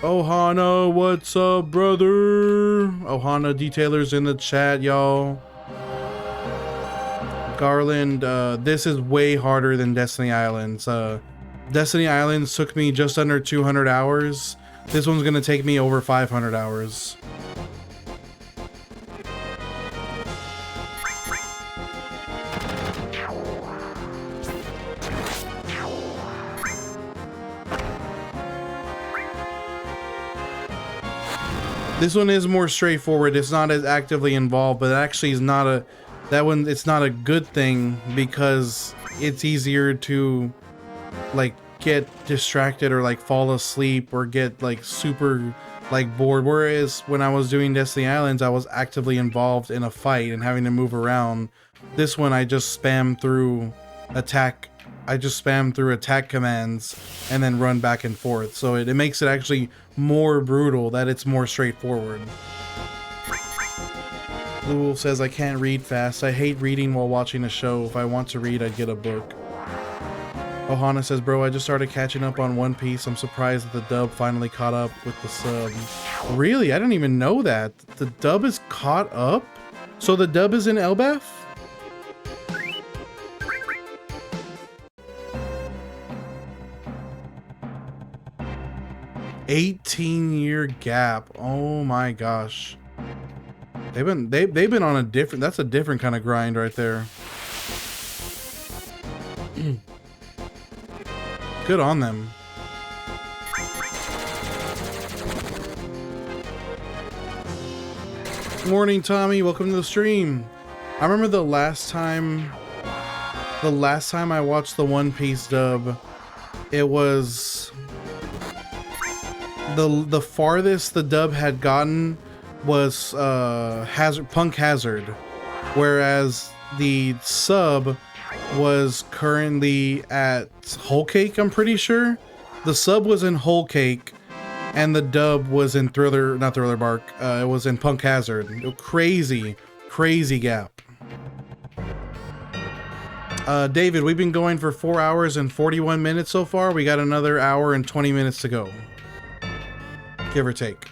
Ohana, what's up, brother? Ohana Detailer's in the chat, y'all. Garland, this is way harder than Destiny Islands. Destiny Islands took me just under 200 hours. This one's gonna take me over 500 hours. This one is more straightforward. It's not as actively involved, but it actually is not a, it's not a good thing, because it's easier to like get distracted or like fall asleep or get like super like bored. Whereas when I was doing Destiny Islands, I was actively involved in a fight and having to move around. This one I just spam through attack. I just spam through attack commands and then run back and forth. So it makes it actually more brutal, that it's more straightforward. Blue Wolf says, I can't read fast. I hate reading while watching a show. If I want to read, I'd get a book. Ohana says, bro, I just started catching up on One Piece. I'm surprised that the dub finally caught up with the sub. Really? I didn't even know that. The dub is caught up? So the dub is in Elbaf? $18-year gap. Oh my gosh. They've been on a different, that's a different kind of grind right there. Good on them. Morning, Tommy. Welcome to the stream. I remember the last time I watched the One Piece dub, it was the farthest the dub had gotten was Punk Hazard, whereas the sub was currently at Whole Cake. I'm pretty sure the sub was in Whole Cake and the dub was in not Thriller Bark, it was in Punk Hazard. Crazy gap. David, we've been going for 4 hours and 41 minutes so far. We got another hour and 20 minutes to go, give or take.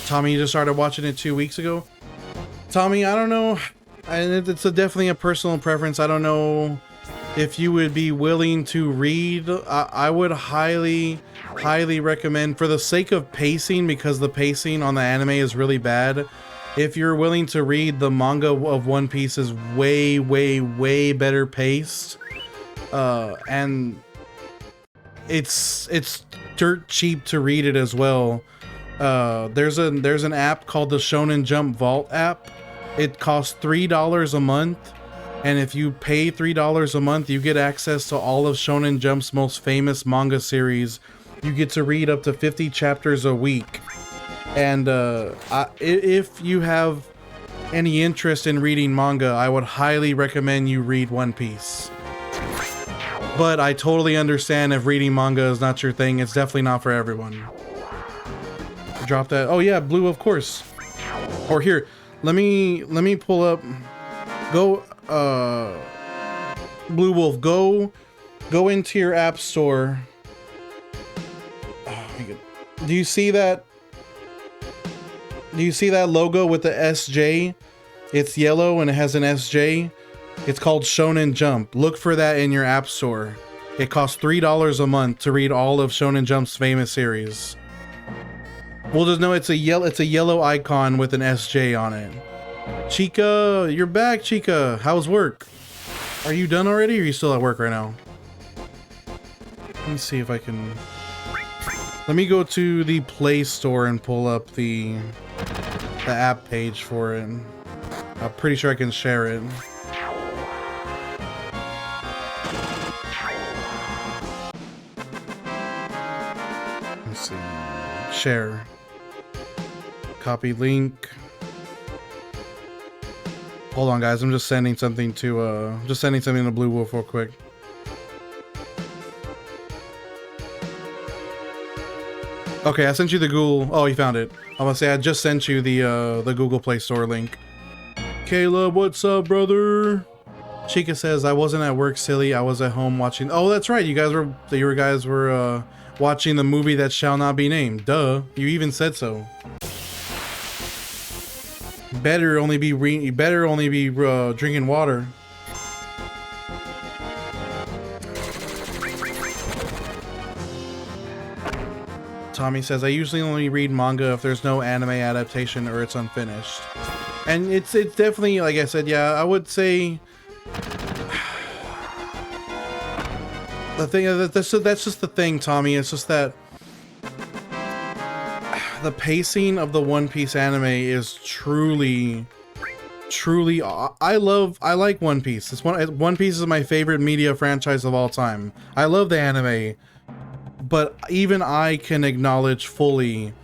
Tommy, you just started watching it 2 weeks ago. Tommy, I don't know. It's definitely a personal preference. I don't know if you would be willing to read. I would highly recommend, for the sake of pacing, because the pacing on the anime is really bad. If you're willing to read, the manga of One Piece is way better paced. And it's dirt cheap to read it as well. There's an app called the Shonen Jump Vault app. It costs $3 a month, and if you pay $3 a month, you get access to all of Shonen Jump's most famous manga series. You get to read up to 50 chapters a week. And if you have any interest in reading manga, I would highly recommend you read One Piece. But I totally understand if reading manga is not your thing. It's definitely not for everyone. Drop that. Oh yeah, Blue, of course. Or here, let me pull up. Go, Blue Wolf. Go into your app store. Oh, do you see that? Do you see that logo with the SJ? It's yellow and it has an SJ. It's called Shonen Jump. Look for that in your app store. It costs $3 a month to read all of Shonen Jump's famous series. We'll just know it's a yellow icon with an SJ on it. Chica, you're back, Chica. How's work? Are you done already, or are you still at work right now? Let me see if I can. Let me go to the Play Store and pull up the app page for it. I'm pretty sure I can share it. Let's see. Share. Copy link. Hold on, guys. I'm just sending something to Blue Wolf real quick. Okay, I sent you the Google. Oh, you found it. I'm gonna say I just sent you the Google Play Store link. Caleb, what's up, brother? Chica says, I wasn't at work, silly. I was at home watching. Oh, that's right. You guys were watching the movie that shall not be named. Duh. You even said so. Better only be drinking water. Tommy says, I usually only read manga if there's no anime adaptation or it's unfinished. And it's definitely, like I said, yeah, I would say the thing that's just the thing, Tommy. It's just that the pacing of the One Piece anime is truly truly, I like One Piece. One Piece is my favorite media franchise of all time. I love the anime, but even I can acknowledge fully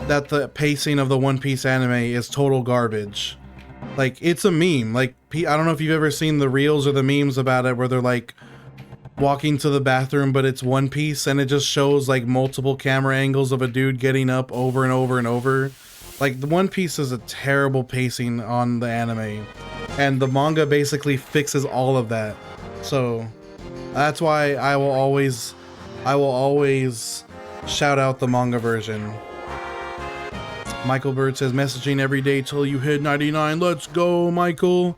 that the pacing of the One Piece anime is total garbage. Like, it's a meme. Like, I don't know if you've ever seen the reels or the memes about it where they're like walking to the bathroom, but it's One Piece, and it just shows like multiple camera angles of a dude getting up over and over and over. Like, the One Piece is a terrible pacing on the anime, and the manga basically fixes all of that. So that's why I will always shout out the manga version. Michael Bird says, messaging every day till you hit 99. Let's go, Michael.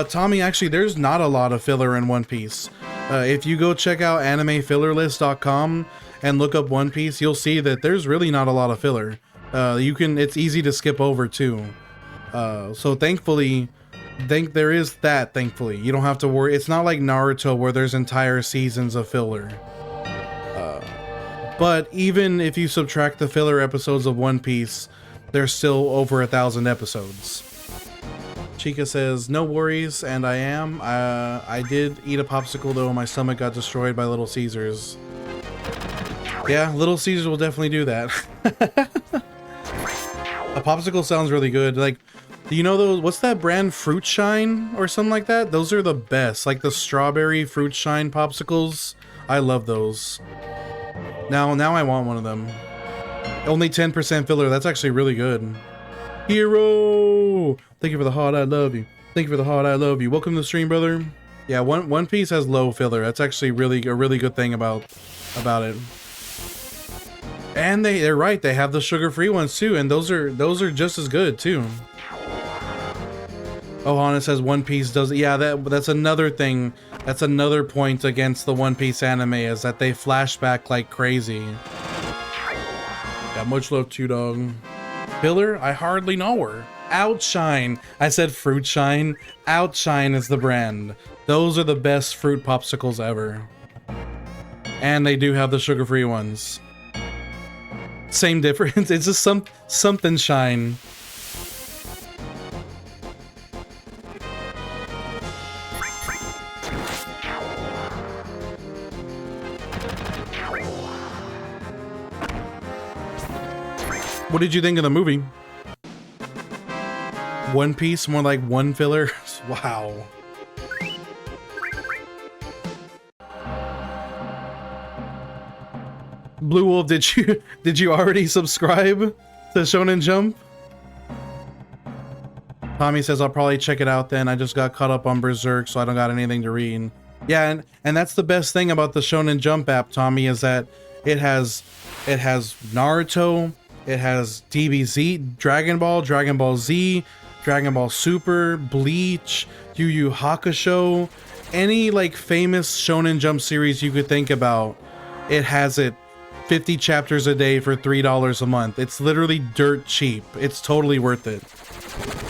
Tommy, actually, there's not a lot of filler in One Piece. If you go check out animefillerlist.com and look up One Piece, you'll see that there's really not a lot of filler. It's easy to skip over too. So thankfully, there is that, thankfully. You don't have to worry. It's not like Naruto where there's entire seasons of filler. But even if you subtract the filler episodes of One Piece, there's still over 1,000 episodes. Chica says, no worries, and I am. I did eat a popsicle though, my stomach got destroyed by Little Caesars. Yeah, Little Caesars will definitely do that. A popsicle sounds really good. Like, do you know those, what's that brand, Fruit Shine or something like that? Those are the best, like the strawberry Fruit Shine popsicles. I love those. Now I want one of them. Only 10% filler, that's actually really good. Hero! Thank you for the heart, I love you. Thank you for the heart, I love you. Welcome to the stream, brother. Yeah, One Piece has low filler. That's actually a really good thing about it. And they're right, they have the sugar-free ones too, and those are just as good too. Oh, Hana says One Piece does, yeah, that's another thing. That's another point against the One Piece anime, is that they flash back like crazy. Yeah, much love to you, dog. Filler? I hardly know her. Outshine. I said Fruit Shine. Outshine is the brand. Those are the best fruit popsicles ever. And they do have the sugar-free ones. Same difference. It's just something shine. What did you think of the movie? One Piece, more like one filler? Wow. Blue Wolf, did you already subscribe to Shonen Jump? Tommy says I'll probably check it out then. I just got caught up on Berserk, so I don't got anything to read. Yeah, and that's the best thing about the Shonen Jump app, Tommy, is that it has Naruto, it has DBZ, Dragon Ball Z, Dragon Ball Super, Bleach, Yu Yu Hakusho, any like famous Shonen Jump series you could think about. It has it 50 chapters a day for $3 a month. It's literally dirt cheap. It's totally worth it.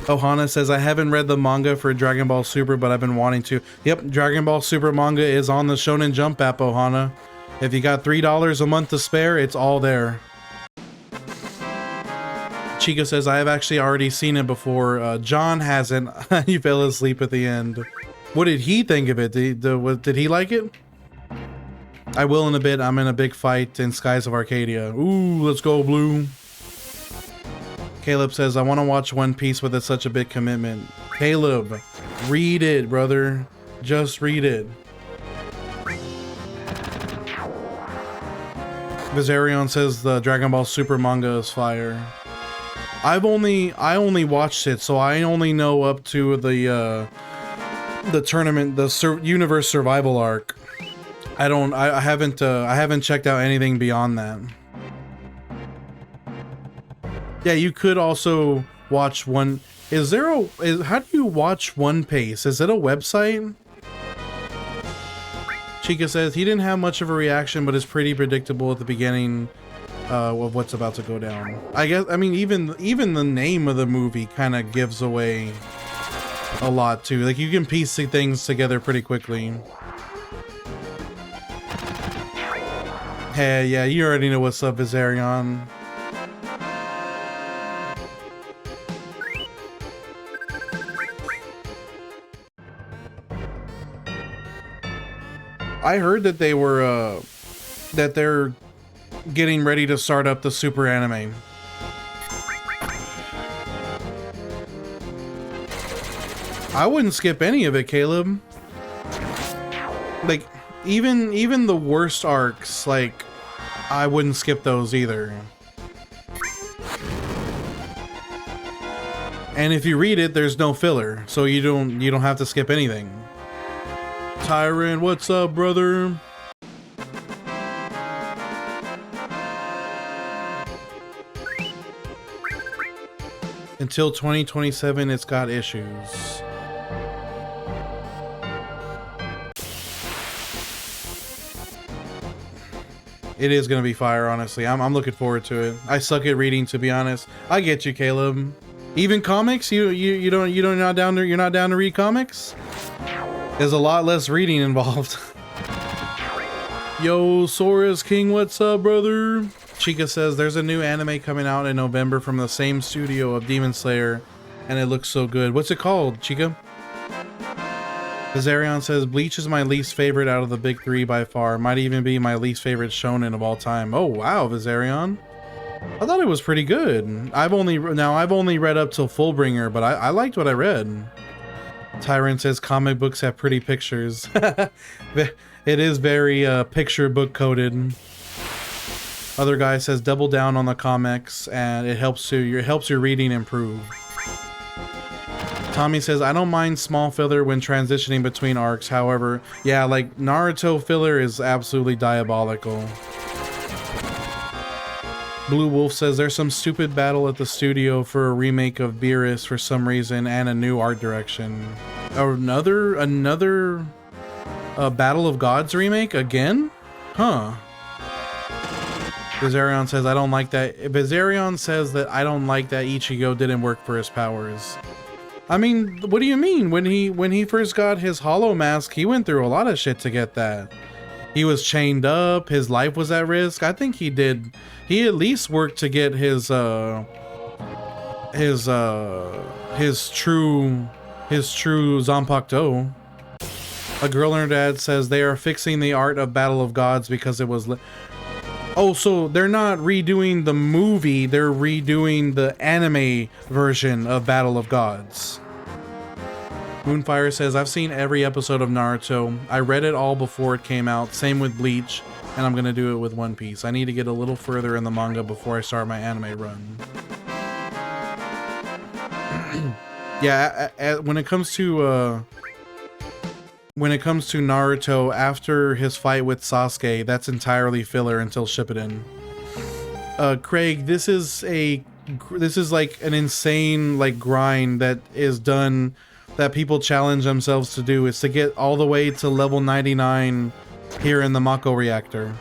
Ohana says, I haven't read the manga for Dragon Ball Super, but I've been wanting to. Yep, Dragon Ball Super manga is on the Shonen Jump app, Ohana. If you got $3 a month to spare, it's all there. Chica says, I have actually already seen it before. John hasn't. He fell asleep at the end. What did he think of it? Did he like it? I will in a bit. I'm in a big fight in Skies of Arcadia. Ooh, let's go, Blue. Caleb says, I want to watch One Piece, but it's such a big commitment. Caleb, read it, brother. Just read it. Vizarion says the Dragon Ball Super manga is fire. I only watched it, so I only know up to the tournament, the Universe Survival arc. I haven't checked out anything beyond that. Yeah, you could also watch one. How do you watch One Piece? Is it a website? Chica says he didn't have much of a reaction, but it's pretty predictable at the beginning of what's about to go down. I mean, even the name of the movie kind of gives away a lot too. Like, you can piece things together pretty quickly. Hey, yeah, you already know what's up, Vizarion. I heard that they were that they're getting ready to start up the super anime. I wouldn't skip any of it, Caleb. Like, even the worst arcs, like, I wouldn't skip those either. And if you read it, there's no filler, so you don't have to skip anything. Tyrant, what's up, brother? Until 2027, it's got issues. It is gonna be fire, honestly. I'm looking forward to it. I suck at reading, to be honest. I get you, Caleb. Even comics, you're not down to read comics? There's a lot less reading involved. Yo, Sora's King, what's up, brother? Chica says there's a new anime coming out in November from the same studio of Demon Slayer, and it looks so good. What's it called, Chica? Vizarion says Bleach is my least favorite out of the big three by far. Might even be my least favorite shonen of all time. Oh wow, Vizarion. I thought it was pretty good. I've only read up till Fullbringer, but I liked what I read. Tyrant says comic books have pretty pictures. It is very picture book coded. Other guy says double down on the comics and it helps your reading improve. Tommy says I don't mind small filler when transitioning between arcs. However, yeah, like Naruto filler is absolutely diabolical. Blue Wolf says there's some stupid battle at the studio for a remake of Beerus for some reason and a new art direction. Another Battle of Gods remake again? Huh. Vizarion says I don't like that. Vizarion says that I don't like that Ichigo didn't work for his powers. I mean, what do you mean? When he first got his hollow mask, he went through a lot of shit to get that. He was chained up, his life was at risk. I think he at least worked to get his true Zanpakuto. A girl and her dad says they are fixing the art of Battle of Gods because it was oh, so they're not redoing the movie, they're redoing the anime version of Battle of Gods. Moonfire says, I've seen every episode of Naruto. I read it all before it came out. Same with Bleach, and I'm gonna do it with One Piece. I need to get a little further in the manga before I start my anime run. Yeah, when it comes to Naruto, after his fight with Sasuke, that's entirely filler until Shippuden. Craig, this is like an insane like grind that is done, that people challenge themselves to do, is to get all the way to level 99 here in the Mako reactor.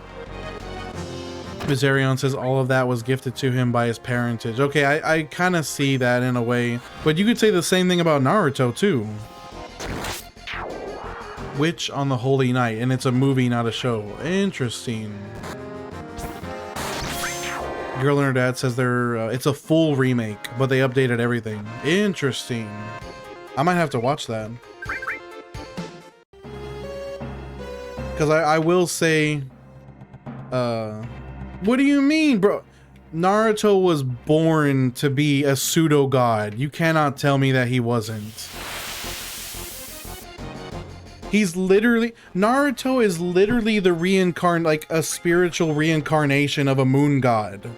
Vizarion says all of that was gifted to him by his parentage. Okay, I kind of see that in a way, but you could say the same thing about Naruto too. Witch on the Holy Night, and it's a movie, not a show. Interesting. Girl and her dad says it's a full remake, but they updated everything. Interesting. I might have to watch that. Because I will say, what do you mean, bro? Naruto was born to be a pseudo god. You cannot tell me that he wasn't. Naruto is literally the like a spiritual reincarnation of a moon god.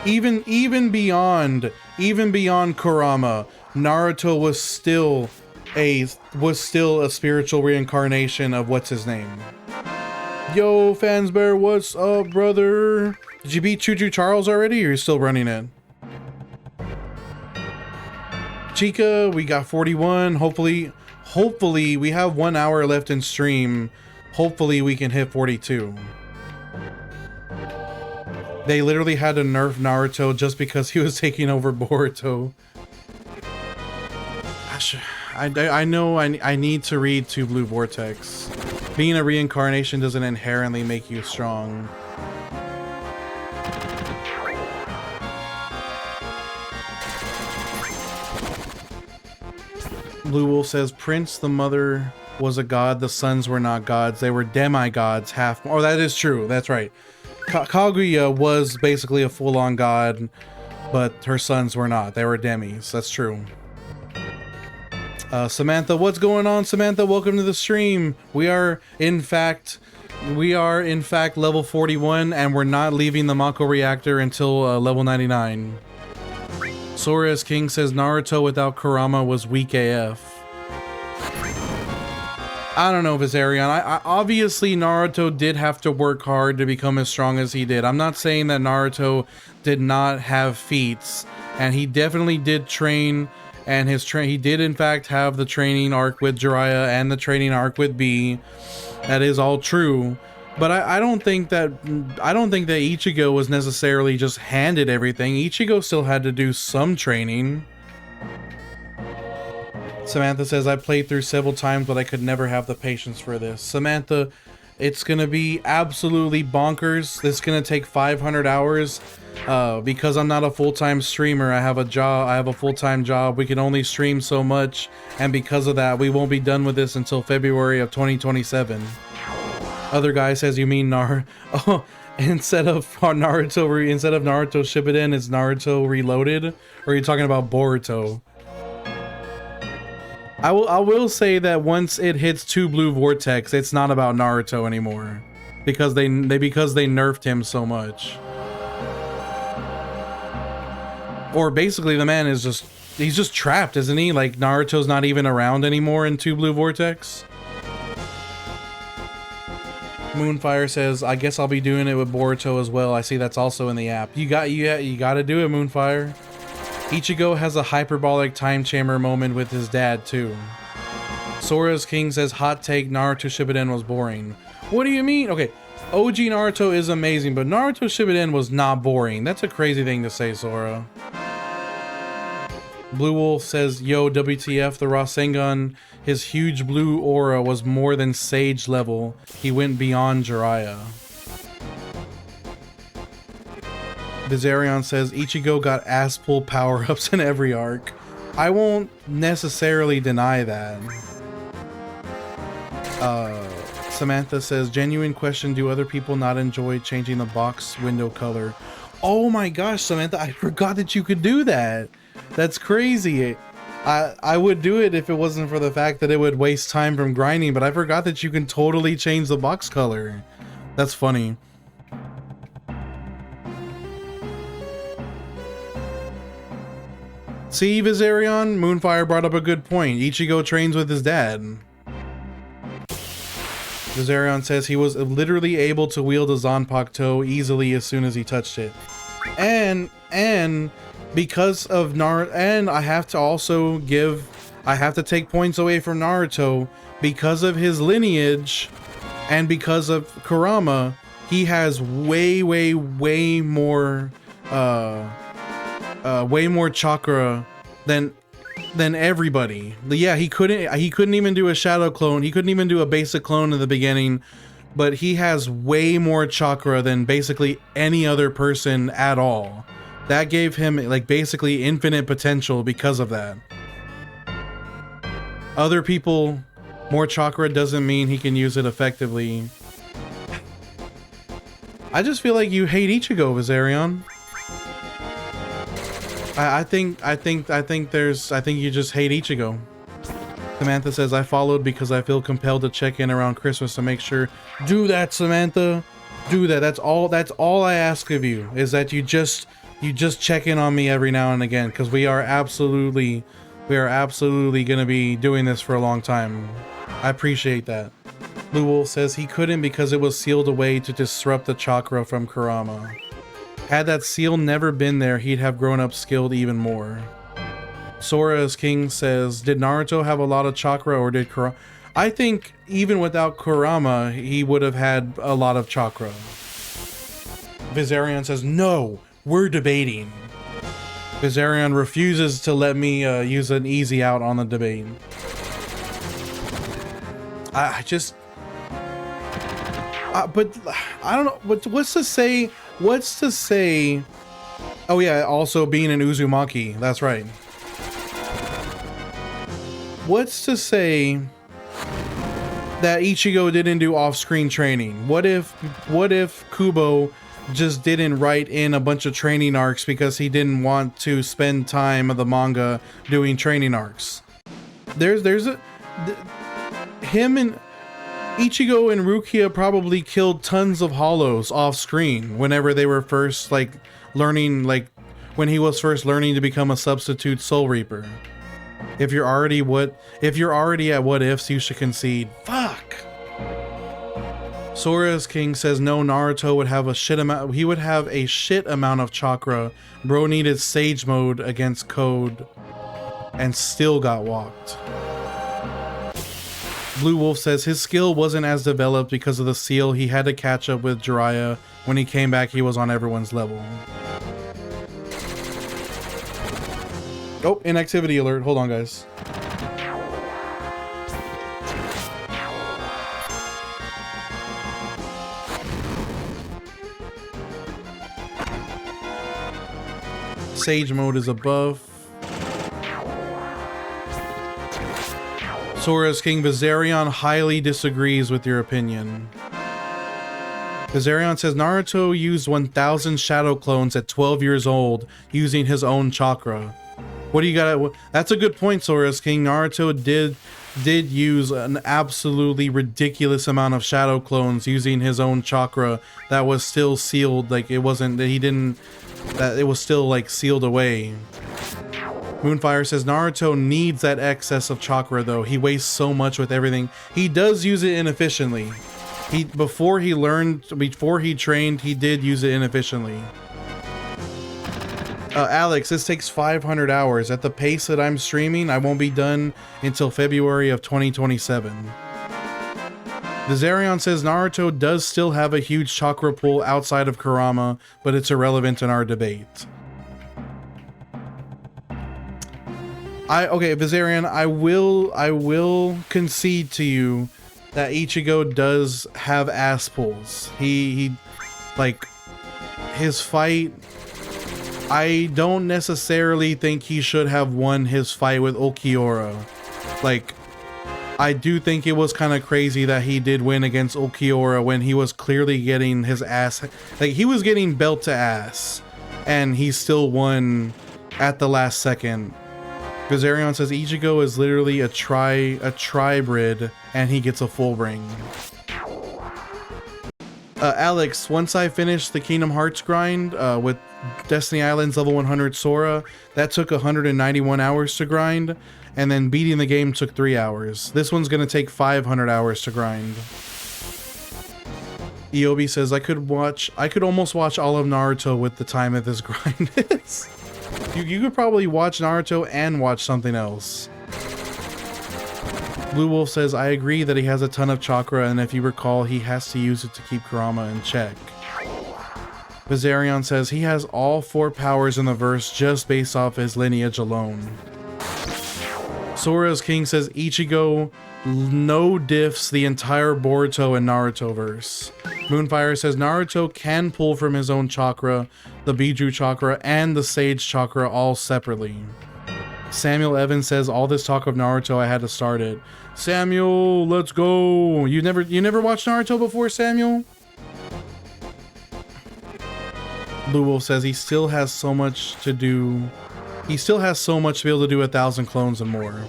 Even beyond Kurama, Naruto was still a spiritual reincarnation of what's his name. Yo, Fansbear, what's up, brother? Did you beat Choo Choo Charles already, or are you still running it? Chica, we got 41. Hopefully we have 1 hour left in stream. Hopefully we can hit 42. They literally had to nerf Naruto just because he was taking over Boruto. I know I need to read Two Blue Vortex. Being a reincarnation doesn't inherently make you strong. Blue Wolf says, Prince, the mother was a god, the sons were not gods. They were demigods, half. Oh, that is true. That's right. Kaguya was basically a full-on god, but her sons were not. They were demis. That's true. Samantha, what's going on, Samantha? Welcome to the stream. We are in fact level 41, and we're not leaving the Mako reactor until level 99. Sora's King says Naruto without Kurama was weak AF. I don't know, Viserion. I obviously Naruto did have to work hard to become as strong as he did. I'm not saying that Naruto did not have feats, and he definitely did train, and he did in fact have the training arc with Jiraiya and the training arc with B. That is all true. But I don't think that Ichigo was necessarily just handed everything. Ichigo still had to do some training. Samantha says, I played through several times, but I could never have the patience for this. Samantha, it's going to be absolutely bonkers. This is going to take 500 hours. Because I'm not a full-time streamer, I have a job. I have a full-time job. We can only stream so much. And because of that, we won't be done with this until February of 2027. Other guy says, you mean oh, instead of Naruto Shippuden, it's Naruto Reloaded? Or are you talking about Boruto? I will say that once it hits 2 Blue Vortex, it's not about Naruto anymore, because they nerfed him so much. Or basically the man is he's just trapped, isn't he? Like Naruto's not even around anymore in 2 Blue Vortex. Moonfire says, I guess I'll be doing it with Boruto as well. I see that's also in the app. You got to do it, Moonfire. Ichigo has a hyperbolic time chamber moment with his dad too. Sora's King says, hot take, Naruto Shippuden was boring. What do you mean? Okay, OG Naruto is amazing, but Naruto Shippuden was not boring. That's a crazy thing to say, Sora. Blue Wolf says, yo, WTF, the Rasengan, his huge blue aura was more than Sage level. He went beyond Jiraiya. Viserion says, Ichigo got ass pull power-ups in every arc. I won't necessarily deny that. Samantha says, genuine question, do other people not enjoy changing the box window color? Oh my gosh, Samantha, I forgot that you could do that. That's crazy. I would do it if it wasn't for the fact that it would waste time from grinding, but I forgot that you can totally change the box color. That's funny. See, Viserion? Moonfire brought up a good point. Ichigo trains with his dad. Viserion says he was literally able to wield a Zanpakuto easily as soon as he touched it. And because of Naruto, and I have to take points away from Naruto because of his lineage and because of Kurama, he has way more chakra than everybody. Yeah, he couldn't even do a shadow clone. He couldn't even do a basic clone in the beginning, but he has way more chakra than basically any other person at all. That gave him like basically infinite potential because of that. Other people, more chakra doesn't mean he can use it effectively. I just feel like you hate Ichigo, Viserion. I think you just hate Ichigo. Samantha says, I followed because I feel compelled to check in around Christmas to make sure. Do that, Samantha. Do that. That's all I ask of you, is that you just check in on me every now and again, because we are absolutely gonna be doing this for a long time. I appreciate that. Blue Wolf says he couldn't because it was sealed away to disrupt the chakra from Kurama. Had that seal never been there, he'd have grown up skilled even more. Sora's King says, did Naruto have a lot of chakra, or did Kurama? I think even without Kurama, he would have had a lot of chakra. Viserion says, no, we're debating. Viserion refuses to let me use an easy out on the debate. But I don't know. What's to say? Oh yeah, also being an Uzumaki. That's right. what's to say that Ichigo didn't do off-screen training? What if Kubo just didn't write in a bunch of training arcs because he didn't want to spend time of the manga doing training arcs? Him and Ichigo and Rukia probably killed tons of hollows off screen whenever they were first like learning, like when he was first learning to become a substitute Soul Reaper. If you're already at what ifs, you should concede. Fuck. Sora's King says no, Naruto would have a shit amount. He would have a shit amount of chakra. Bro needed Sage Mode against Code and still got walked. Blue Wolf says his skill wasn't as developed because of the seal. He had to catch up with Jiraiya. When he came back, he was on everyone's level. Oh, inactivity alert. Hold on, guys. Sage Mode is a buff. Sora's King Viserion highly disagrees with your opinion. Viserion says Naruto used 1,000 shadow clones at 12 years old using his own chakra. What do you got? That's a good point, Sora's King. Naruto did use an absolutely ridiculous amount of shadow clones using his own chakra that was still sealed. Like it wasn't that he didn't, that it was still like sealed away. Moonfire says Naruto needs that excess of chakra though. He wastes so much with everything. He does use it inefficiently. Before he trained, he did use it inefficiently. Alex, this takes 500 hours. At the pace that I'm streaming, I won't be done until February of 2027. Viserion says Naruto does still have a huge chakra pool outside of Kurama, but it's irrelevant in our debate. Okay, Viserion, I will concede to you that Ichigo does have ass pulls. He like his fight. I don't necessarily think he should have won his fight with Ulquiorra. Like, I do think it was kind of crazy that he did win against Ulquiorra when he was clearly getting his ass, like he was getting belt to ass, and he still won at the last second. Viserion says Ichigo is literally a tribrid and he gets a full ring. Alex, once I finished the Kingdom Hearts grind with Destiny Islands level 100 Sora, that took 191 hours to grind, and then beating the game took 3 hours. This one's gonna take 500 hours to grind. Eobi says I could almost watch all of Naruto with the time that this grind is. You could probably watch Naruto and watch something else. Blue Wolf says, I agree that he has a ton of chakra, and if you recall, he has to use it to keep Kurama in check. Viserion says he has all 4 powers in the verse just based off his lineage alone. Sora's King says Ichigo no diffs the entire Boruto and Naruto verse. Moonfire says Naruto can pull from his own chakra, the Biju chakra, and the Sage chakra all separately. Samuel Evans says all this talk of Naruto, I had to start it. Samuel, let's go. You never watched Naruto before, Samuel? Blue Wolf says he still has so much to do. He still has so much to be able to do 1,000 clones and more.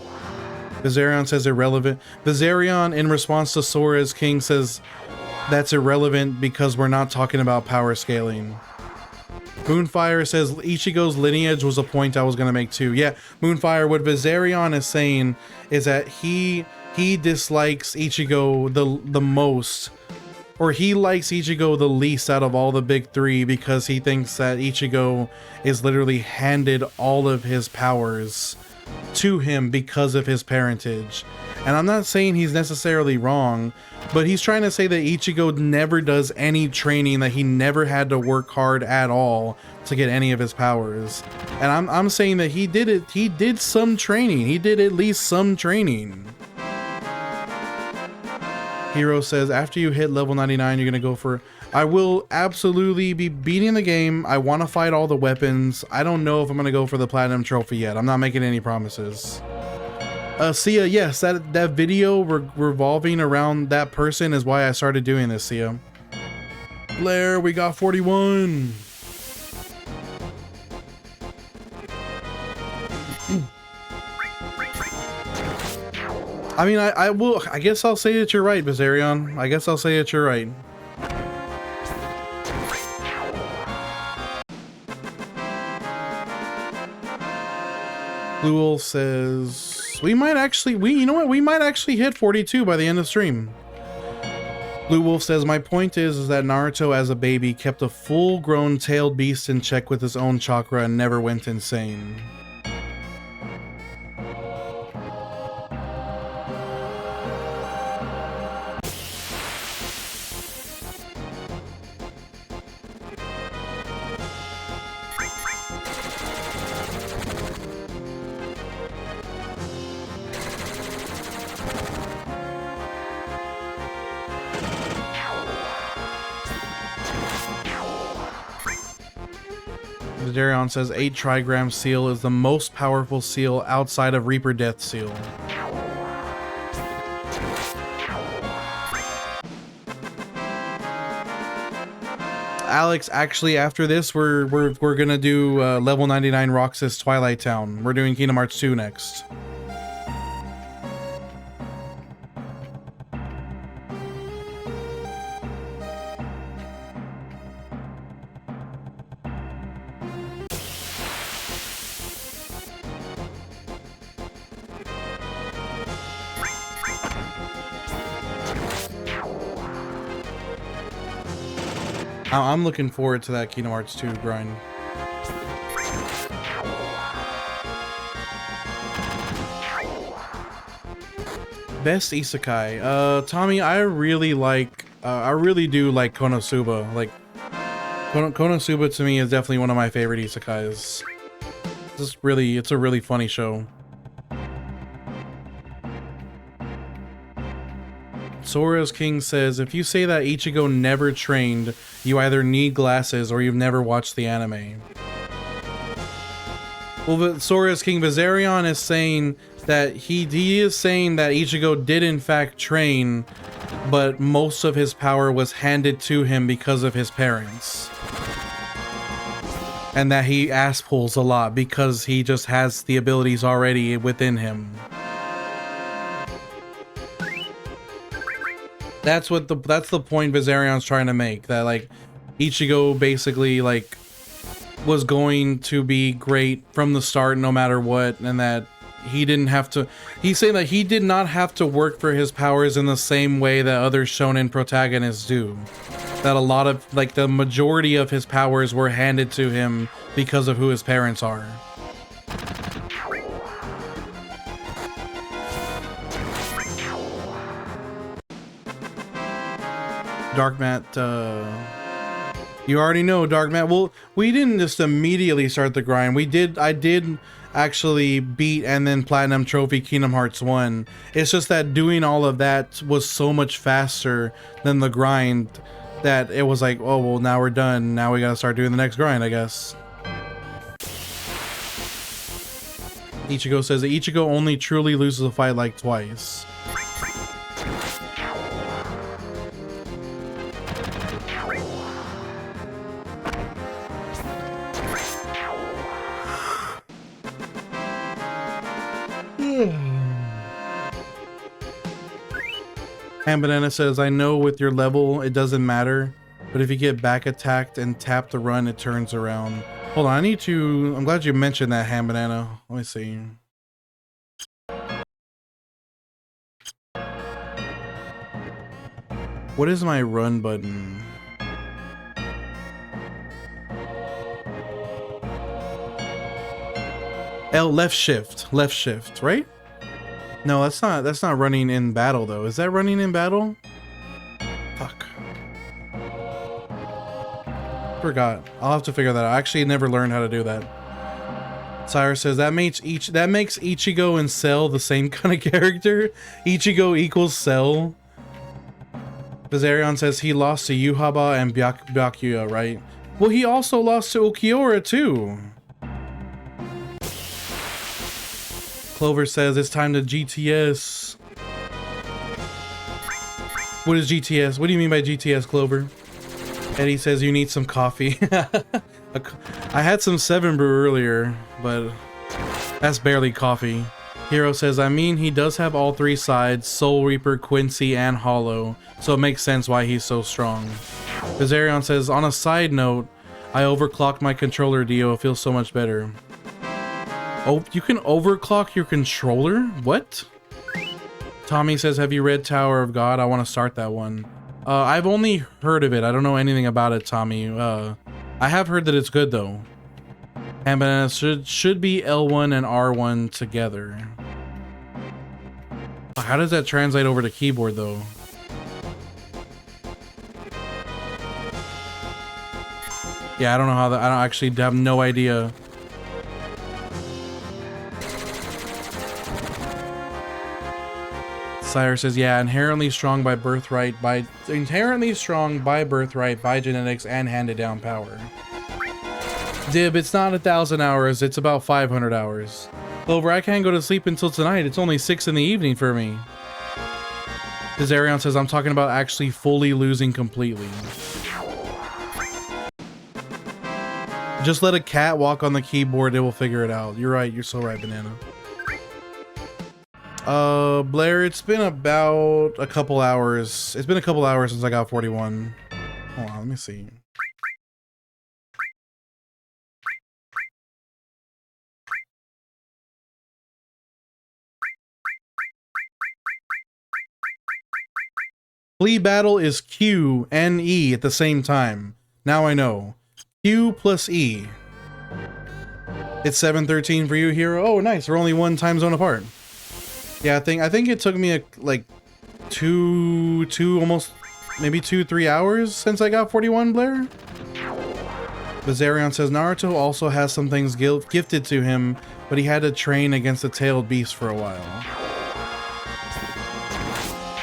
Viserion says irrelevant. Viserion, in response to Sora's King, says that's irrelevant because we're not talking about power scaling. Moonfire says Ichigo's lineage was a point I was going to make too. Yeah, Moonfire, what Viserion is saying is that he dislikes Ichigo the most, or he likes Ichigo the least out of all the big 3 because he thinks that Ichigo is literally handed all of his powers to him because of his parentage. And I'm not saying he's necessarily wrong, but he's trying to say that Ichigo never does any training, that he never had to work hard at all to get any of his powers. And I'm saying that he did some training. He did at least some training. Hero says, after you hit level 99, you're gonna go for... I will absolutely be beating the game. I want to fight all the weapons. I don't know if I'm gonna go for the platinum trophy yet. I'm not making any promises. Sia, yes, that video revolving around that person is why I started doing this, Sia. Blair, we got 41. I mean, I guess I'll say that you're right, Bizarion. I guess I'll say that you're right. Blue Wolf says we might actually you know what, we might actually hit 42 by the end of stream. Blue Wolf says my point is that Naruto as a baby kept a full-grown tailed beast in check with his own chakra and never went insane. Darion says 8 trigram seal is the most powerful seal outside of Reaper Death Seal. Alex, actually after this we're gonna do level 99 Roxas Twilight Town. We're doing Kingdom Hearts 2 next. I'm looking forward to that Kingdom Hearts 2 grind. Best isekai. Tommy, I really do like Konosuba. Like, Konosuba to me is definitely one of my favorite isekais. It's a really funny show. Sora's King says, if you say that Ichigo never trained, you either need glasses or you've never watched the anime. Well, but Sora's King Bizarion is saying that he is saying that Ichigo did in fact train, but most of his power was handed to him because of his parents. And that he ass pulls a lot because he just has the abilities already within him. That's the point Bizarion's trying to make, that like Ichigo basically like was going to be great from the start no matter what, and that he didn't have to, he's saying that he did not have to work for his powers in the same way that other shonen protagonists do. That a lot of, like, the majority of his powers were handed to him because of who his parents are. Dark Matt, you already know, Dark Matt. Well, we didn't just immediately start the grind. I did actually beat and then platinum trophy Kingdom Hearts 1. It's just that doing all of that was so much faster than the grind that it was like, oh, well, now we're done. Now we gotta start doing the next grind, I guess. Ichigo says that Ichigo only truly loses a fight like twice. Ham Banana says, I know with your level it doesn't matter, but if you get back attacked and tap to run, it turns around. Hold on, I'm glad you mentioned that, Ham Banana. Let me see. What is my run button? Left shift, right? No, that's not running in battle though. Is that running in battle? Fuck. Forgot. I'll have to figure that out. I actually never learned how to do that. Cyrus says that makes Ichigo and Cell the same kind of character. Ichigo equals Cell. Bizarion says he lost to Yuhaba and Byakuya, right? Well, he also lost to Ulquiorra too. Clover says it's time to GTS. What is GTS? What do you mean by GTS, Clover? Eddie says you need some coffee. I had some 7 Brew earlier, but that's barely coffee. Hero says, I mean, he does have all 3 sides, Soul Reaper, Quincy, and Hollow, so it makes sense why he's so strong. Bizarion says, on a side note, I overclocked my controller, Dio. It feels so much better. Oh, you can overclock your controller? What? Tommy says, have you read Tower of God? I want to start that one. I've only heard of it. I don't know anything about it, Tommy. I have heard that it's good, though. And bananas should be L1 and R1 together. How does that translate over to keyboard, though? Yeah, I don't know how that. I don't actually have no idea. Sire says, yeah, inherently strong by birthright, by genetics and handed down power. Dib, it's not 1,000 hours, it's about 500 hours. Clover, I can't go to sleep until tonight. It's only 6 in the evening for me. Bizarion says, I'm talking about actually fully losing completely. Just let a cat walk on the keyboard, it will figure it out. You're right, you're so right, Banana. Blair, it's been about a couple hours. It's been a couple hours since I got 41. Hold on, let me see. Flea battle is Q and E at the same time. Now I know. Q plus E. It's 7:13 for you, Hero. Oh, nice. We're only 1 time zone apart. Yeah, I think it took me like almost maybe 2-3 hours since I got 41, Blair. Bizarion says Naruto also has some things gifted to him, but he had to train against the tailed beast for a while.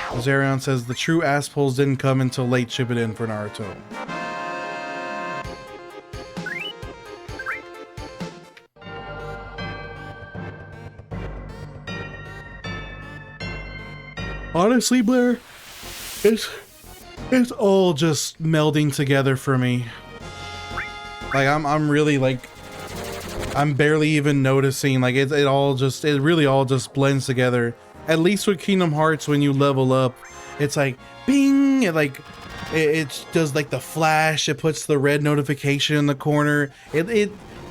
Bizarion says the true ass pulls didn't come until late Shippuden for Naruto. Honestly, Blair, it's all just melding together for me. Like I'm really like I'm barely even noticing. Like it really all just blends together. At least with Kingdom Hearts, when you level up, it's like bing, it does like the flash. It puts the red notification in the corner.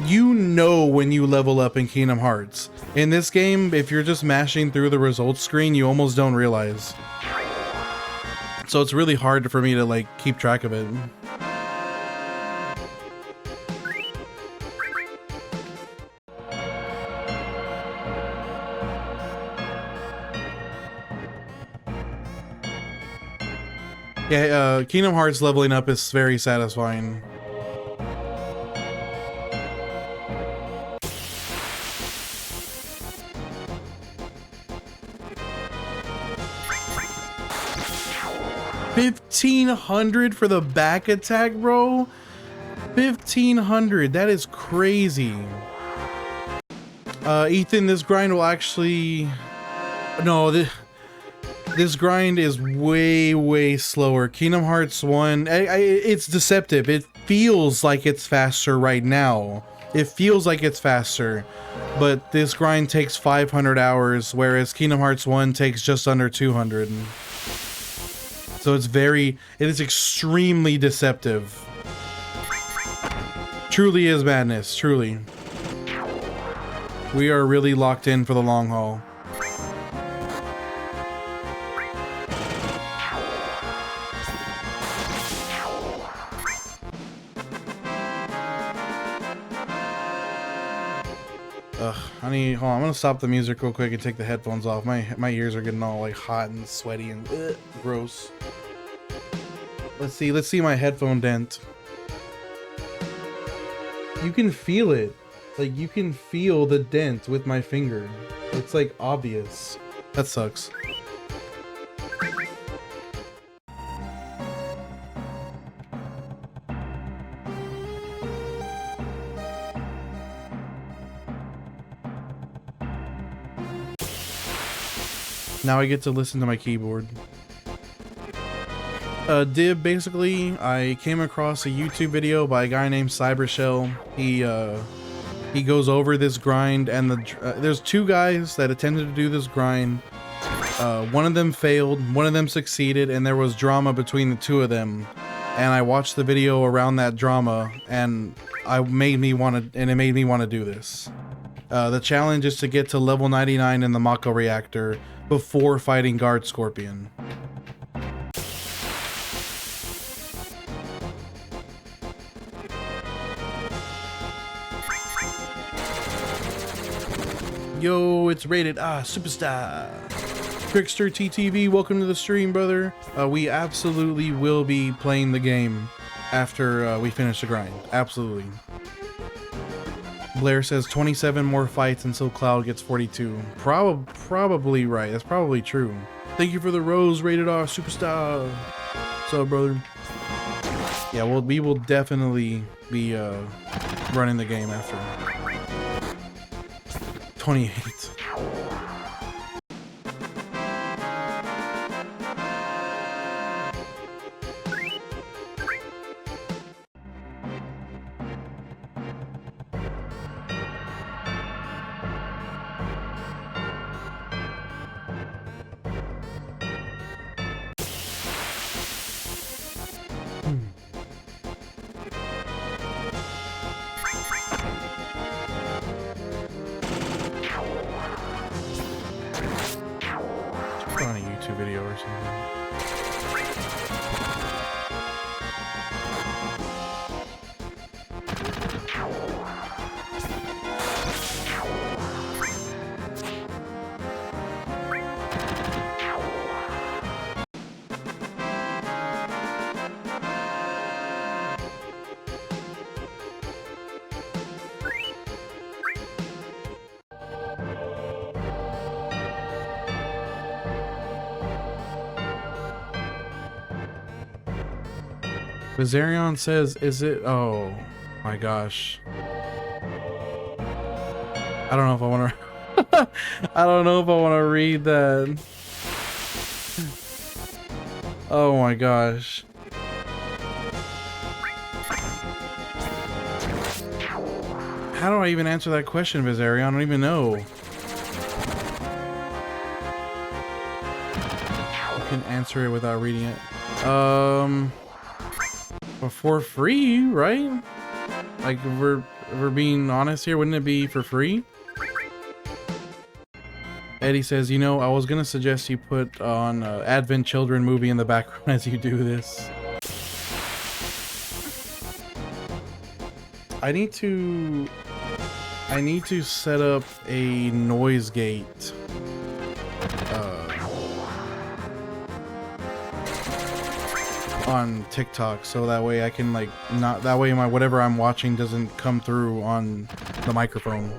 You know when you level up in Kingdom Hearts. In this game, if you're just mashing through the results screen, you almost don't realize. So it's really hard for me to like keep track of it. Yeah, Kingdom Hearts leveling up is very satisfying. $1,500 for the back attack, bro. $1,500. That is crazy. Ethan, this grind will actually... No, this grind is way slower. Kingdom Hearts 1, it's deceptive. It feels like it's faster right now. It feels like it's faster. But this grind takes 500 hours, whereas Kingdom Hearts 1 takes just under 200. So it is extremely deceptive. Truly is madness, truly. We are really locked in for the long haul. Honey, hold on, I'm gonna stop the music real quick and take the headphones off. My ears are getting all like hot and sweaty and gross. Let's see my headphone dent. You can feel it. Like you can feel the dent with my finger. It's like obvious. That sucks. Now I get to listen to my keyboard. Dib, basically, I came across a YouTube video by a guy named Cybershell. He goes over this grind, and there's two guys that attempted to do this grind. One of them failed, one of them succeeded, and there was drama between the two of them. And I watched the video around that drama, and it made me want to do this. The challenge is to get to level 99 in the Mako Reactor before fighting Guard Scorpion. Yo, it's rated Superstar. Trickster TTV, welcome to the stream, brother. We absolutely will be playing the game after we finish the grind. Absolutely. Blair says 27 more fights until Cloud gets 42. Probably right. That's probably true. Thank you for the rose, rated R Superstar. What's up, brother? Yeah, well, we will definitely be running the game after 28. On a YouTube video or something. Bizarion says, is it? Oh my gosh. I don't know if I want to. I don't know if I want to read that. Oh my gosh. How do I even answer that question, Bizarion? I don't even know. You can answer it without reading it. For free, right? Like, if we're being honest here, wouldn't it be for free? Eddie says, you know, I was gonna suggest you put on Advent Children movie in the background as you do this. I need to set up a noise gate. On TikTok, so that way I can that way my whatever I'm watching doesn't come through on the microphone.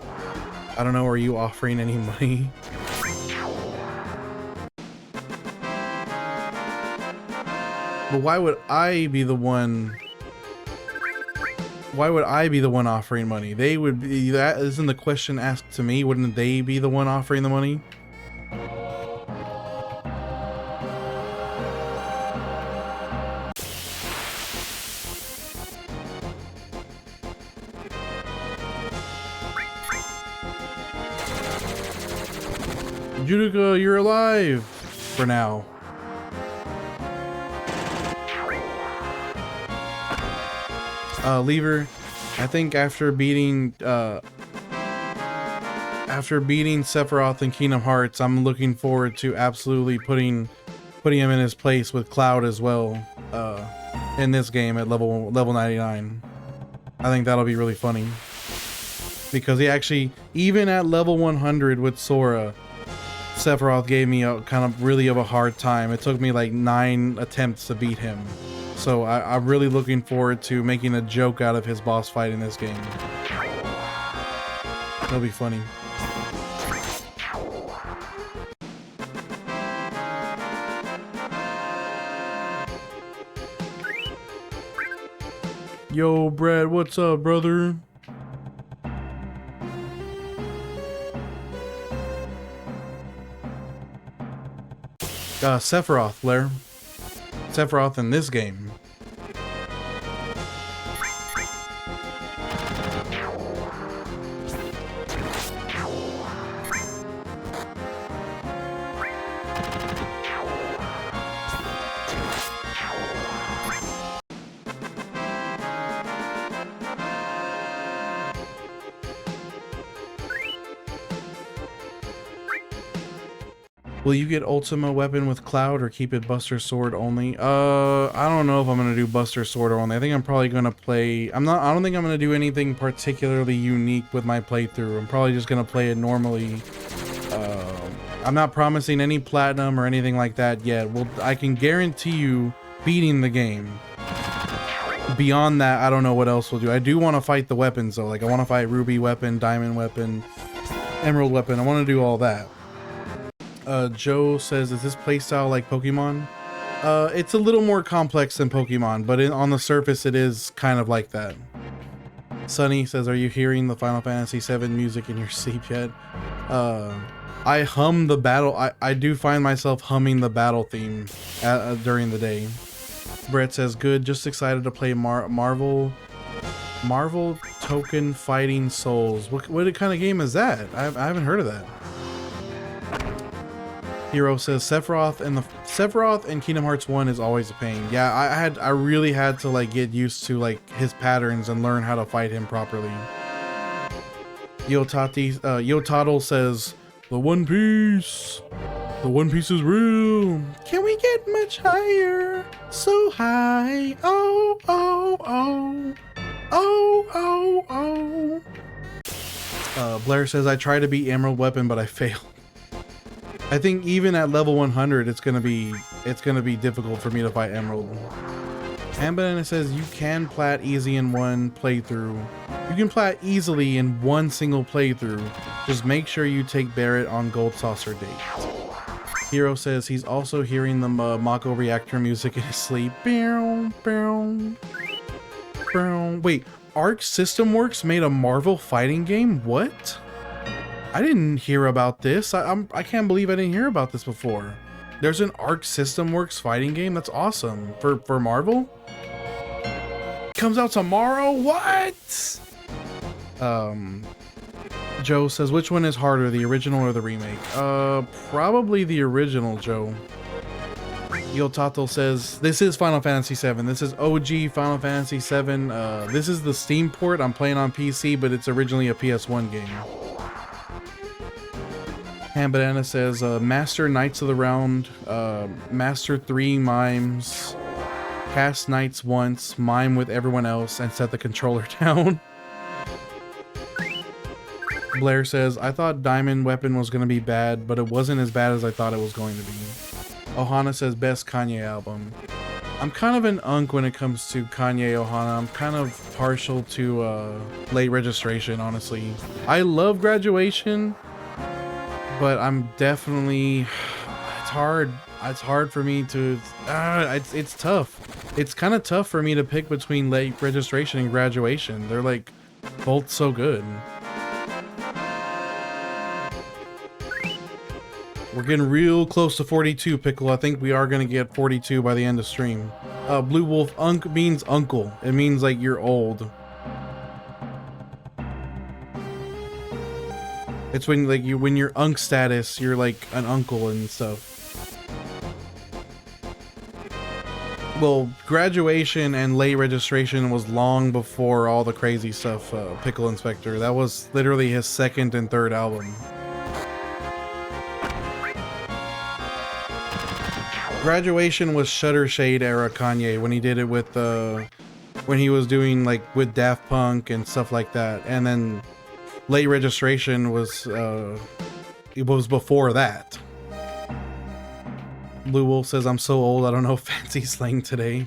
I don't know, are you offering any money? But why would I be the one offering money? They would be, that isn't the question asked to me. Wouldn't they be the one offering the money? Judica, you're alive for now. Lever, I think after beating Sephiroth in Kingdom Hearts, I'm looking forward to absolutely putting him in his place with Cloud as well in this game at level 99. I think that'll be really funny because he actually, even at level 100 with Sora, Sephiroth gave me a kind of really of a hard time. It took me like 9 attempts to beat him. So I'm really looking forward to making a joke out of his boss fight in this game. That'll be funny. Yo, Brad, what's up, brother? Sephiroth, Blair. Sephiroth in this game. Will you get Ultima weapon with Cloud or keep it Buster Sword only? I don't know if I'm gonna do Buster Sword only. I think I'm probably gonna play. I don't think I'm gonna do anything particularly unique with my playthrough. I'm probably just gonna play it normally. I'm not promising any platinum or anything like that yet. Well, I can guarantee you beating the game. Beyond that, I don't know what else we'll do. I do want to fight the weapons though. Like I want to fight Ruby weapon, Diamond weapon, Emerald weapon. I want to do all that. Joe says, is this playstyle like Pokemon? It's a little more complex than Pokemon, but on the surface it is kind of like that. Sunny says, are you hearing the Final Fantasy VII music in your sleep yet? I hum the battle. I do find myself humming the battle theme during the day. Brett says, good, just excited to play Marvel Token Fighting Souls. What kind of game is that? I haven't heard of that. Hero says Sephiroth and Kingdom Hearts 1 is always a pain. Yeah, I really had to like get used to like his patterns and learn how to fight him properly. Yotadal says the One Piece is real. Can we get much higher? So high. Oh oh oh oh oh oh. Blair says I try to beat Emerald Weapon but I fail. I think even at level 100, it's gonna be difficult for me to fight Emerald. Ambanana says you can plat easy in one playthrough. You can plat easily in one single playthrough. Just make sure you take Barret on Gold Saucer date. Hero says he's also hearing the Mako Reactor music in his sleep. Wait, Arc System Works made a Marvel fighting game? What? I didn't hear about this. I can't believe I didn't hear about this before. There's an Arc System Works fighting game? That's awesome. For Marvel? Comes out tomorrow? What? Joe says, which one is harder, the original or the remake? Probably the original, Joe. Yotato says, this is Final Fantasy VII. This is OG Final Fantasy VII. This is the Steam port. I'm playing on PC, but it's originally a PS1 game. Ham Banana says, Master Knights of the Round, Master 3 mimes, cast Knights once, mime with everyone else, and set the controller down. Blair says, I thought Diamond Weapon was going to be bad, but it wasn't as bad as I thought it was going to be. Ohana says, best Kanye album. I'm kind of an unk when it comes to Kanye Ohana. I'm kind of partial to Late Registration, honestly. I love Graduation, but I'm definitely, it's hard for me to, it's tough. It's kind of tough for me to pick between Late Registration and Graduation. They're like both so good. We're getting real close to 42, Pickle. I think we are going to get 42 by the end of stream. Blue Wolf, unk means uncle. It means like you're old. It's when like when you're unk status, you're like an uncle and stuff. Well, Graduation and Late Registration was long before all the crazy stuff, Pickle Inspector. That was literally his second and third album. Graduation was Shutter Shade era Kanye when he did it with when he was doing like with Daft Punk and stuff like that, and then Late Registration was it was before that. Blue Wolf says, I'm so old I don't know fancy slang today.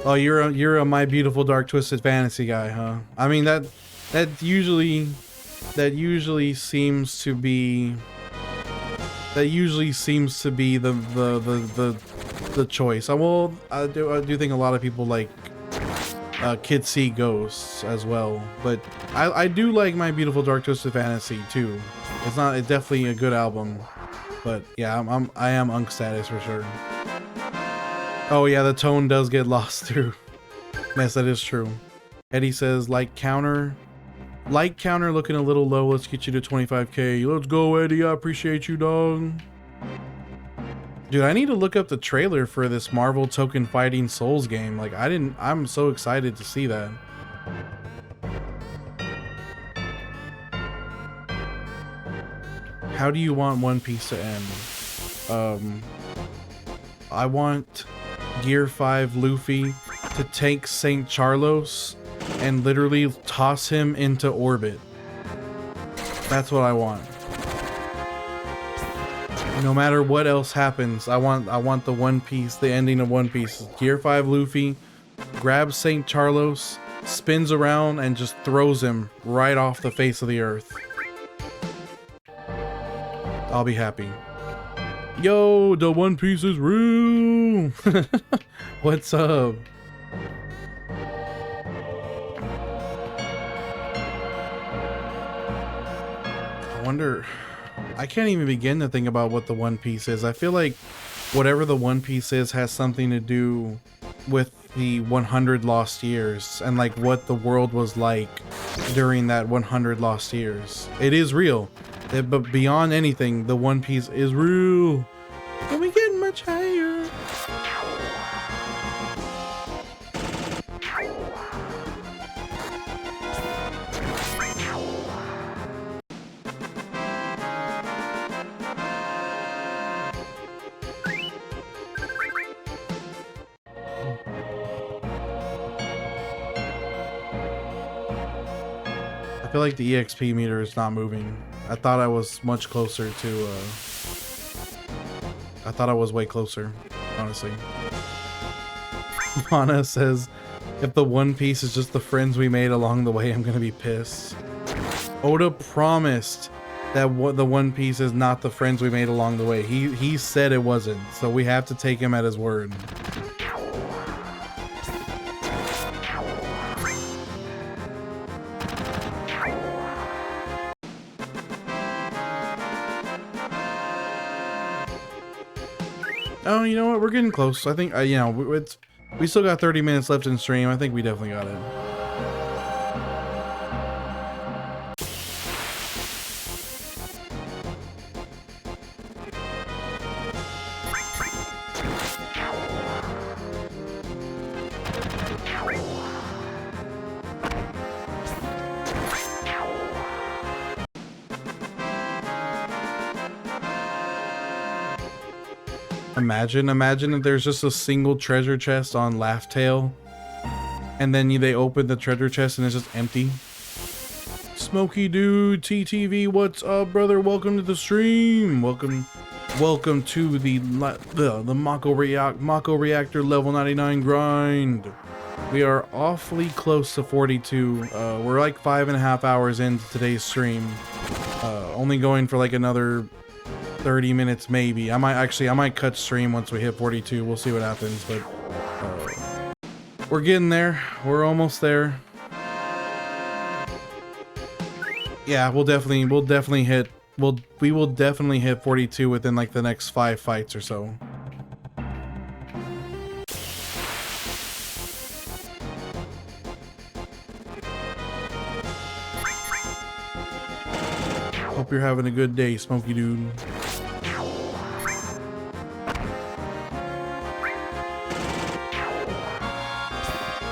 Oh, you're a My Beautiful Dark Twisted Fantasy guy, huh? I mean that usually seems to be the choice. I do think a lot of people like Kids See Ghosts as well, but I do like My Beautiful Dark Twisted Fantasy too. It's definitely a good album. But yeah, I am unk status for sure. Oh yeah, the tone does get lost too. Yes, that is true. Eddie says like counter looking a little low. Let's get you to 25K. Let's go, Eddie. I appreciate you, dog. Dude, I need to look up the trailer for this Marvel Token Fighting Souls game. Like I'm so excited to see that. How do you want One Piece to end? I want Gear 5 Luffy to take St. Charlos and literally toss him into orbit. That's what I want. No matter what else happens, I want the One Piece, the ending of One Piece. Gear 5 Luffy grabs St. Charlos, spins around, and just throws him right off the face of the earth. I'll be happy. Yo, the One Piece is real. What's up? I wonder, I can't even begin to think about what the One Piece is. I feel like whatever the One Piece is has something to do with the 100 lost years and like what the world was like during that 100 lost years. It is real. But beyond anything, the One Piece is real. Can we get much higher? I feel like the EXP meter is not moving. I thought I was much closer to, I thought I was way closer, honestly. Mana says, if the One Piece is just the friends we made along the way, I'm gonna be pissed. Oda promised that the One Piece is not the friends we made along the way. He said it wasn't, so we have to take him at his word. Oh, you know what? We're getting close. I think, you know, we still got 30 minutes left in stream. I think we definitely got it. Imagine if there's just a single treasure chest on Laugh Tale, and then they open the treasure chest and it's just empty. Smokey Dude, TTV, what's up, brother? Welcome to the stream. Welcome to the Mako Reactor level 99 grind. We are awfully close to 42. We're like 5.5 hours into today's stream. Only going for like another 30 minutes maybe. I might cut stream once we hit 42. We'll see what happens, but we're getting there. We're almost there. Yeah, we will definitely hit 42 within like the next 5 fights or so. Hope you're having a good day, Smokey Dude.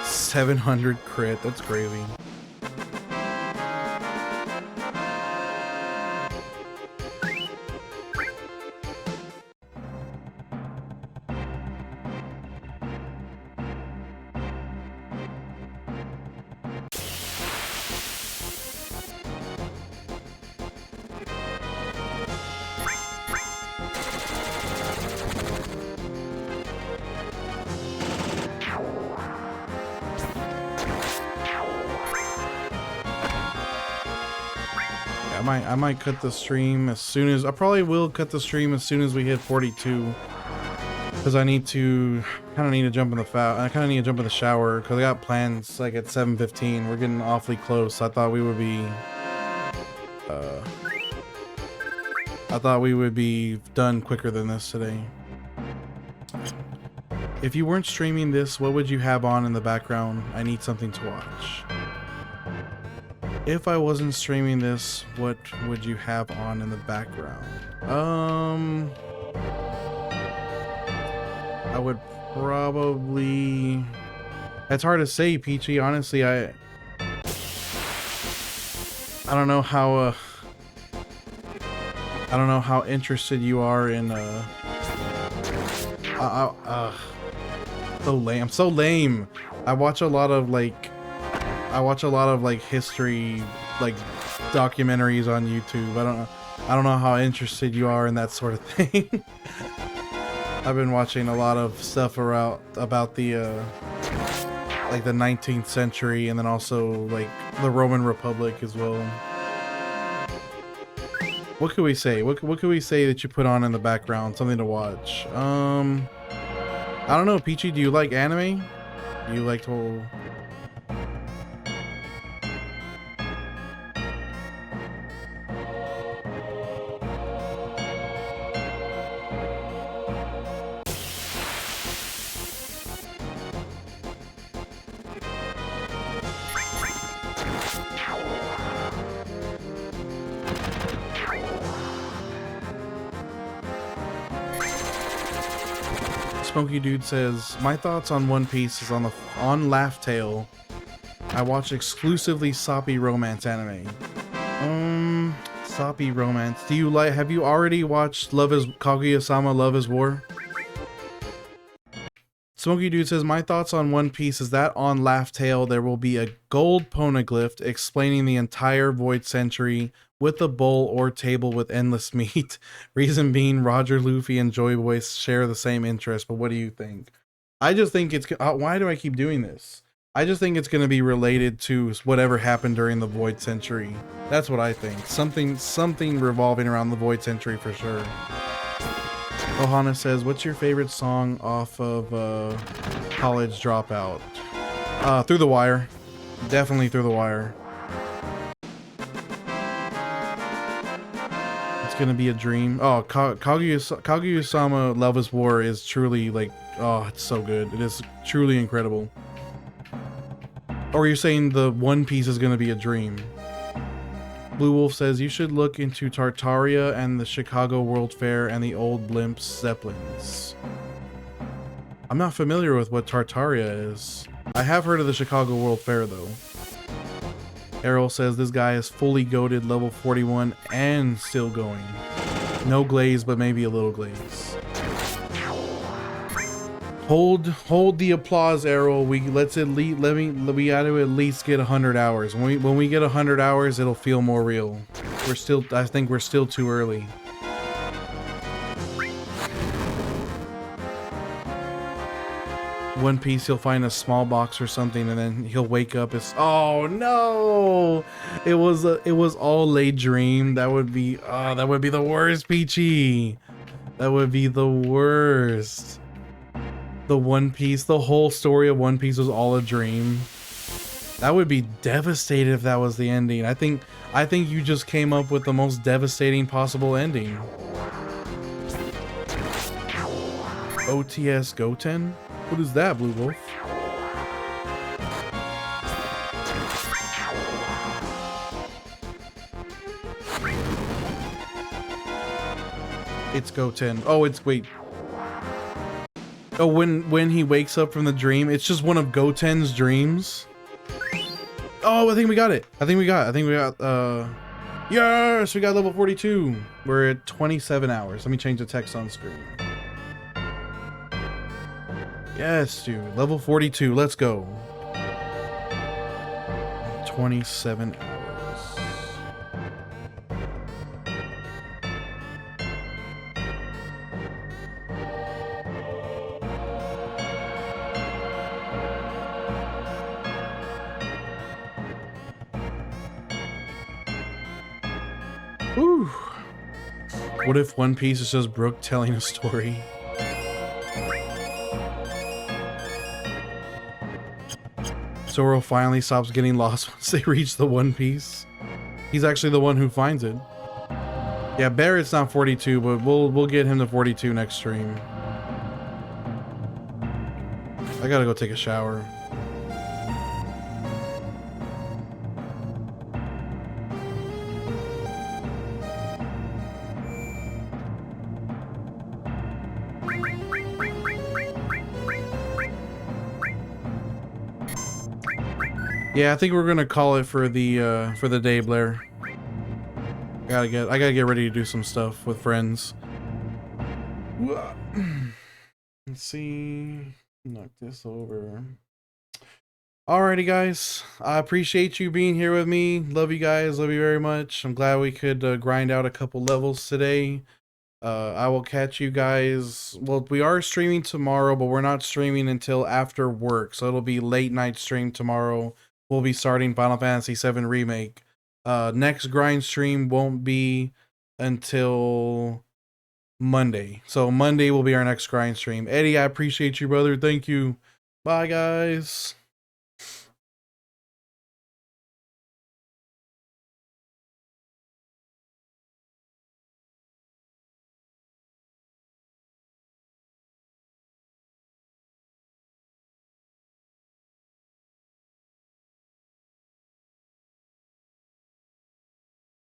700 crit, that's crazy. I might cut the stream as soon as, I probably will cut the stream as soon as we hit 42, because I kind of need to jump in the shower because I got plans like at 7:15. We're getting awfully close. I thought we would be I thought we would be done quicker than this today. If you weren't streaming this, what would you have on in the background? I need something to watch. If I wasn't streaming this, what would you have on in the background? I would probably... It's hard to say, Peachy. Honestly, I don't know how I don't know how interested you are in so lame. I'm so lame. I watch a lot of like history, like documentaries on YouTube. I don't know how interested you are in that sort of thing. I've been watching a lot of stuff about the like the 19th century, and then also like the Roman Republic as well. What could we say? What could we say that you put on in the background? Something to watch. I don't know, Peachy. Do you like anime? Do you like to? Smoky Dude says, my thoughts on One Piece is on Laugh Tale. I watch exclusively soppy romance anime. Soppy romance. Have you already watched Kaguya-sama Love is War? Smoky Dude says, my thoughts on One Piece is that on Laugh Tale there will be a gold poneglyph explaining the entire Void Century with a bowl or table with endless meat. Reason being, Roger, Luffy, and Joy Boy share the same interest. But what do you think? I just think it's... why do I keep doing this? I just think it's going to be related to whatever happened during the Void Century. That's what I think. Something revolving around the Void Century for sure. Ohana says, what's your favorite song off of College Dropout? Through the Wire. Definitely Through the Wire. Gonna be a dream. Oh, Kaguya-sama Love is War is truly like, oh, it's so good. It is truly incredible. Or you're saying the One Piece is gonna be a dream? Blue Wolf says you should look into Tartaria and the Chicago World Fair and the old blimps Zeppelins. I'm not familiar with what Tartaria is. I have heard of the Chicago World Fair though. Errol says this guy is fully goated, level 41 and still going. No glaze, but maybe a little glaze. Hold the applause, Errol. We gotta at least get 100 hours. When we get 100 hours, it'll feel more real. I think we're still too early. One Piece, he'll find a small box or something, and then he'll wake up. Oh no! It was all a dream. That would be the worst, Peachy. That would be the worst. The whole story of One Piece was all a dream. That would be devastating if that was the ending. I think you just came up with the most devastating possible ending. OTS Goten? What is that, Blue Wolf? It's Goten. Oh, wait. Oh, when he wakes up from the dream, it's just one of Goten's dreams. Oh, I think we got it. I think we got, yes, we got level 42. We're at 27 hours. Let me change the text on screen. Yes, dude. Level 42. Let's go. 27 hours. Whew. What if One Piece is just Brook telling a story? Zoro finally stops getting lost once they reach the One Piece. He's actually the one who finds it. Yeah, Barrett's not 42, but we'll get him to 42 next stream. I gotta go take a shower. Yeah, I think we're gonna call it for the day, Blair. I gotta get ready to do some stuff with friends. Let's see. Knock this over. Alrighty, guys. I appreciate you being here with me. Love you guys. Love you very much. I'm glad we could grind out a couple levels today. I will catch you guys. Well, we are streaming tomorrow, but we're not streaming until after work. So it'll be late night stream tomorrow. We'll be starting Final Fantasy VII Remake. Next grind stream won't be until Monday. So Monday will be our next grind stream. Eddie, I appreciate you, brother. Thank you. Bye, guys.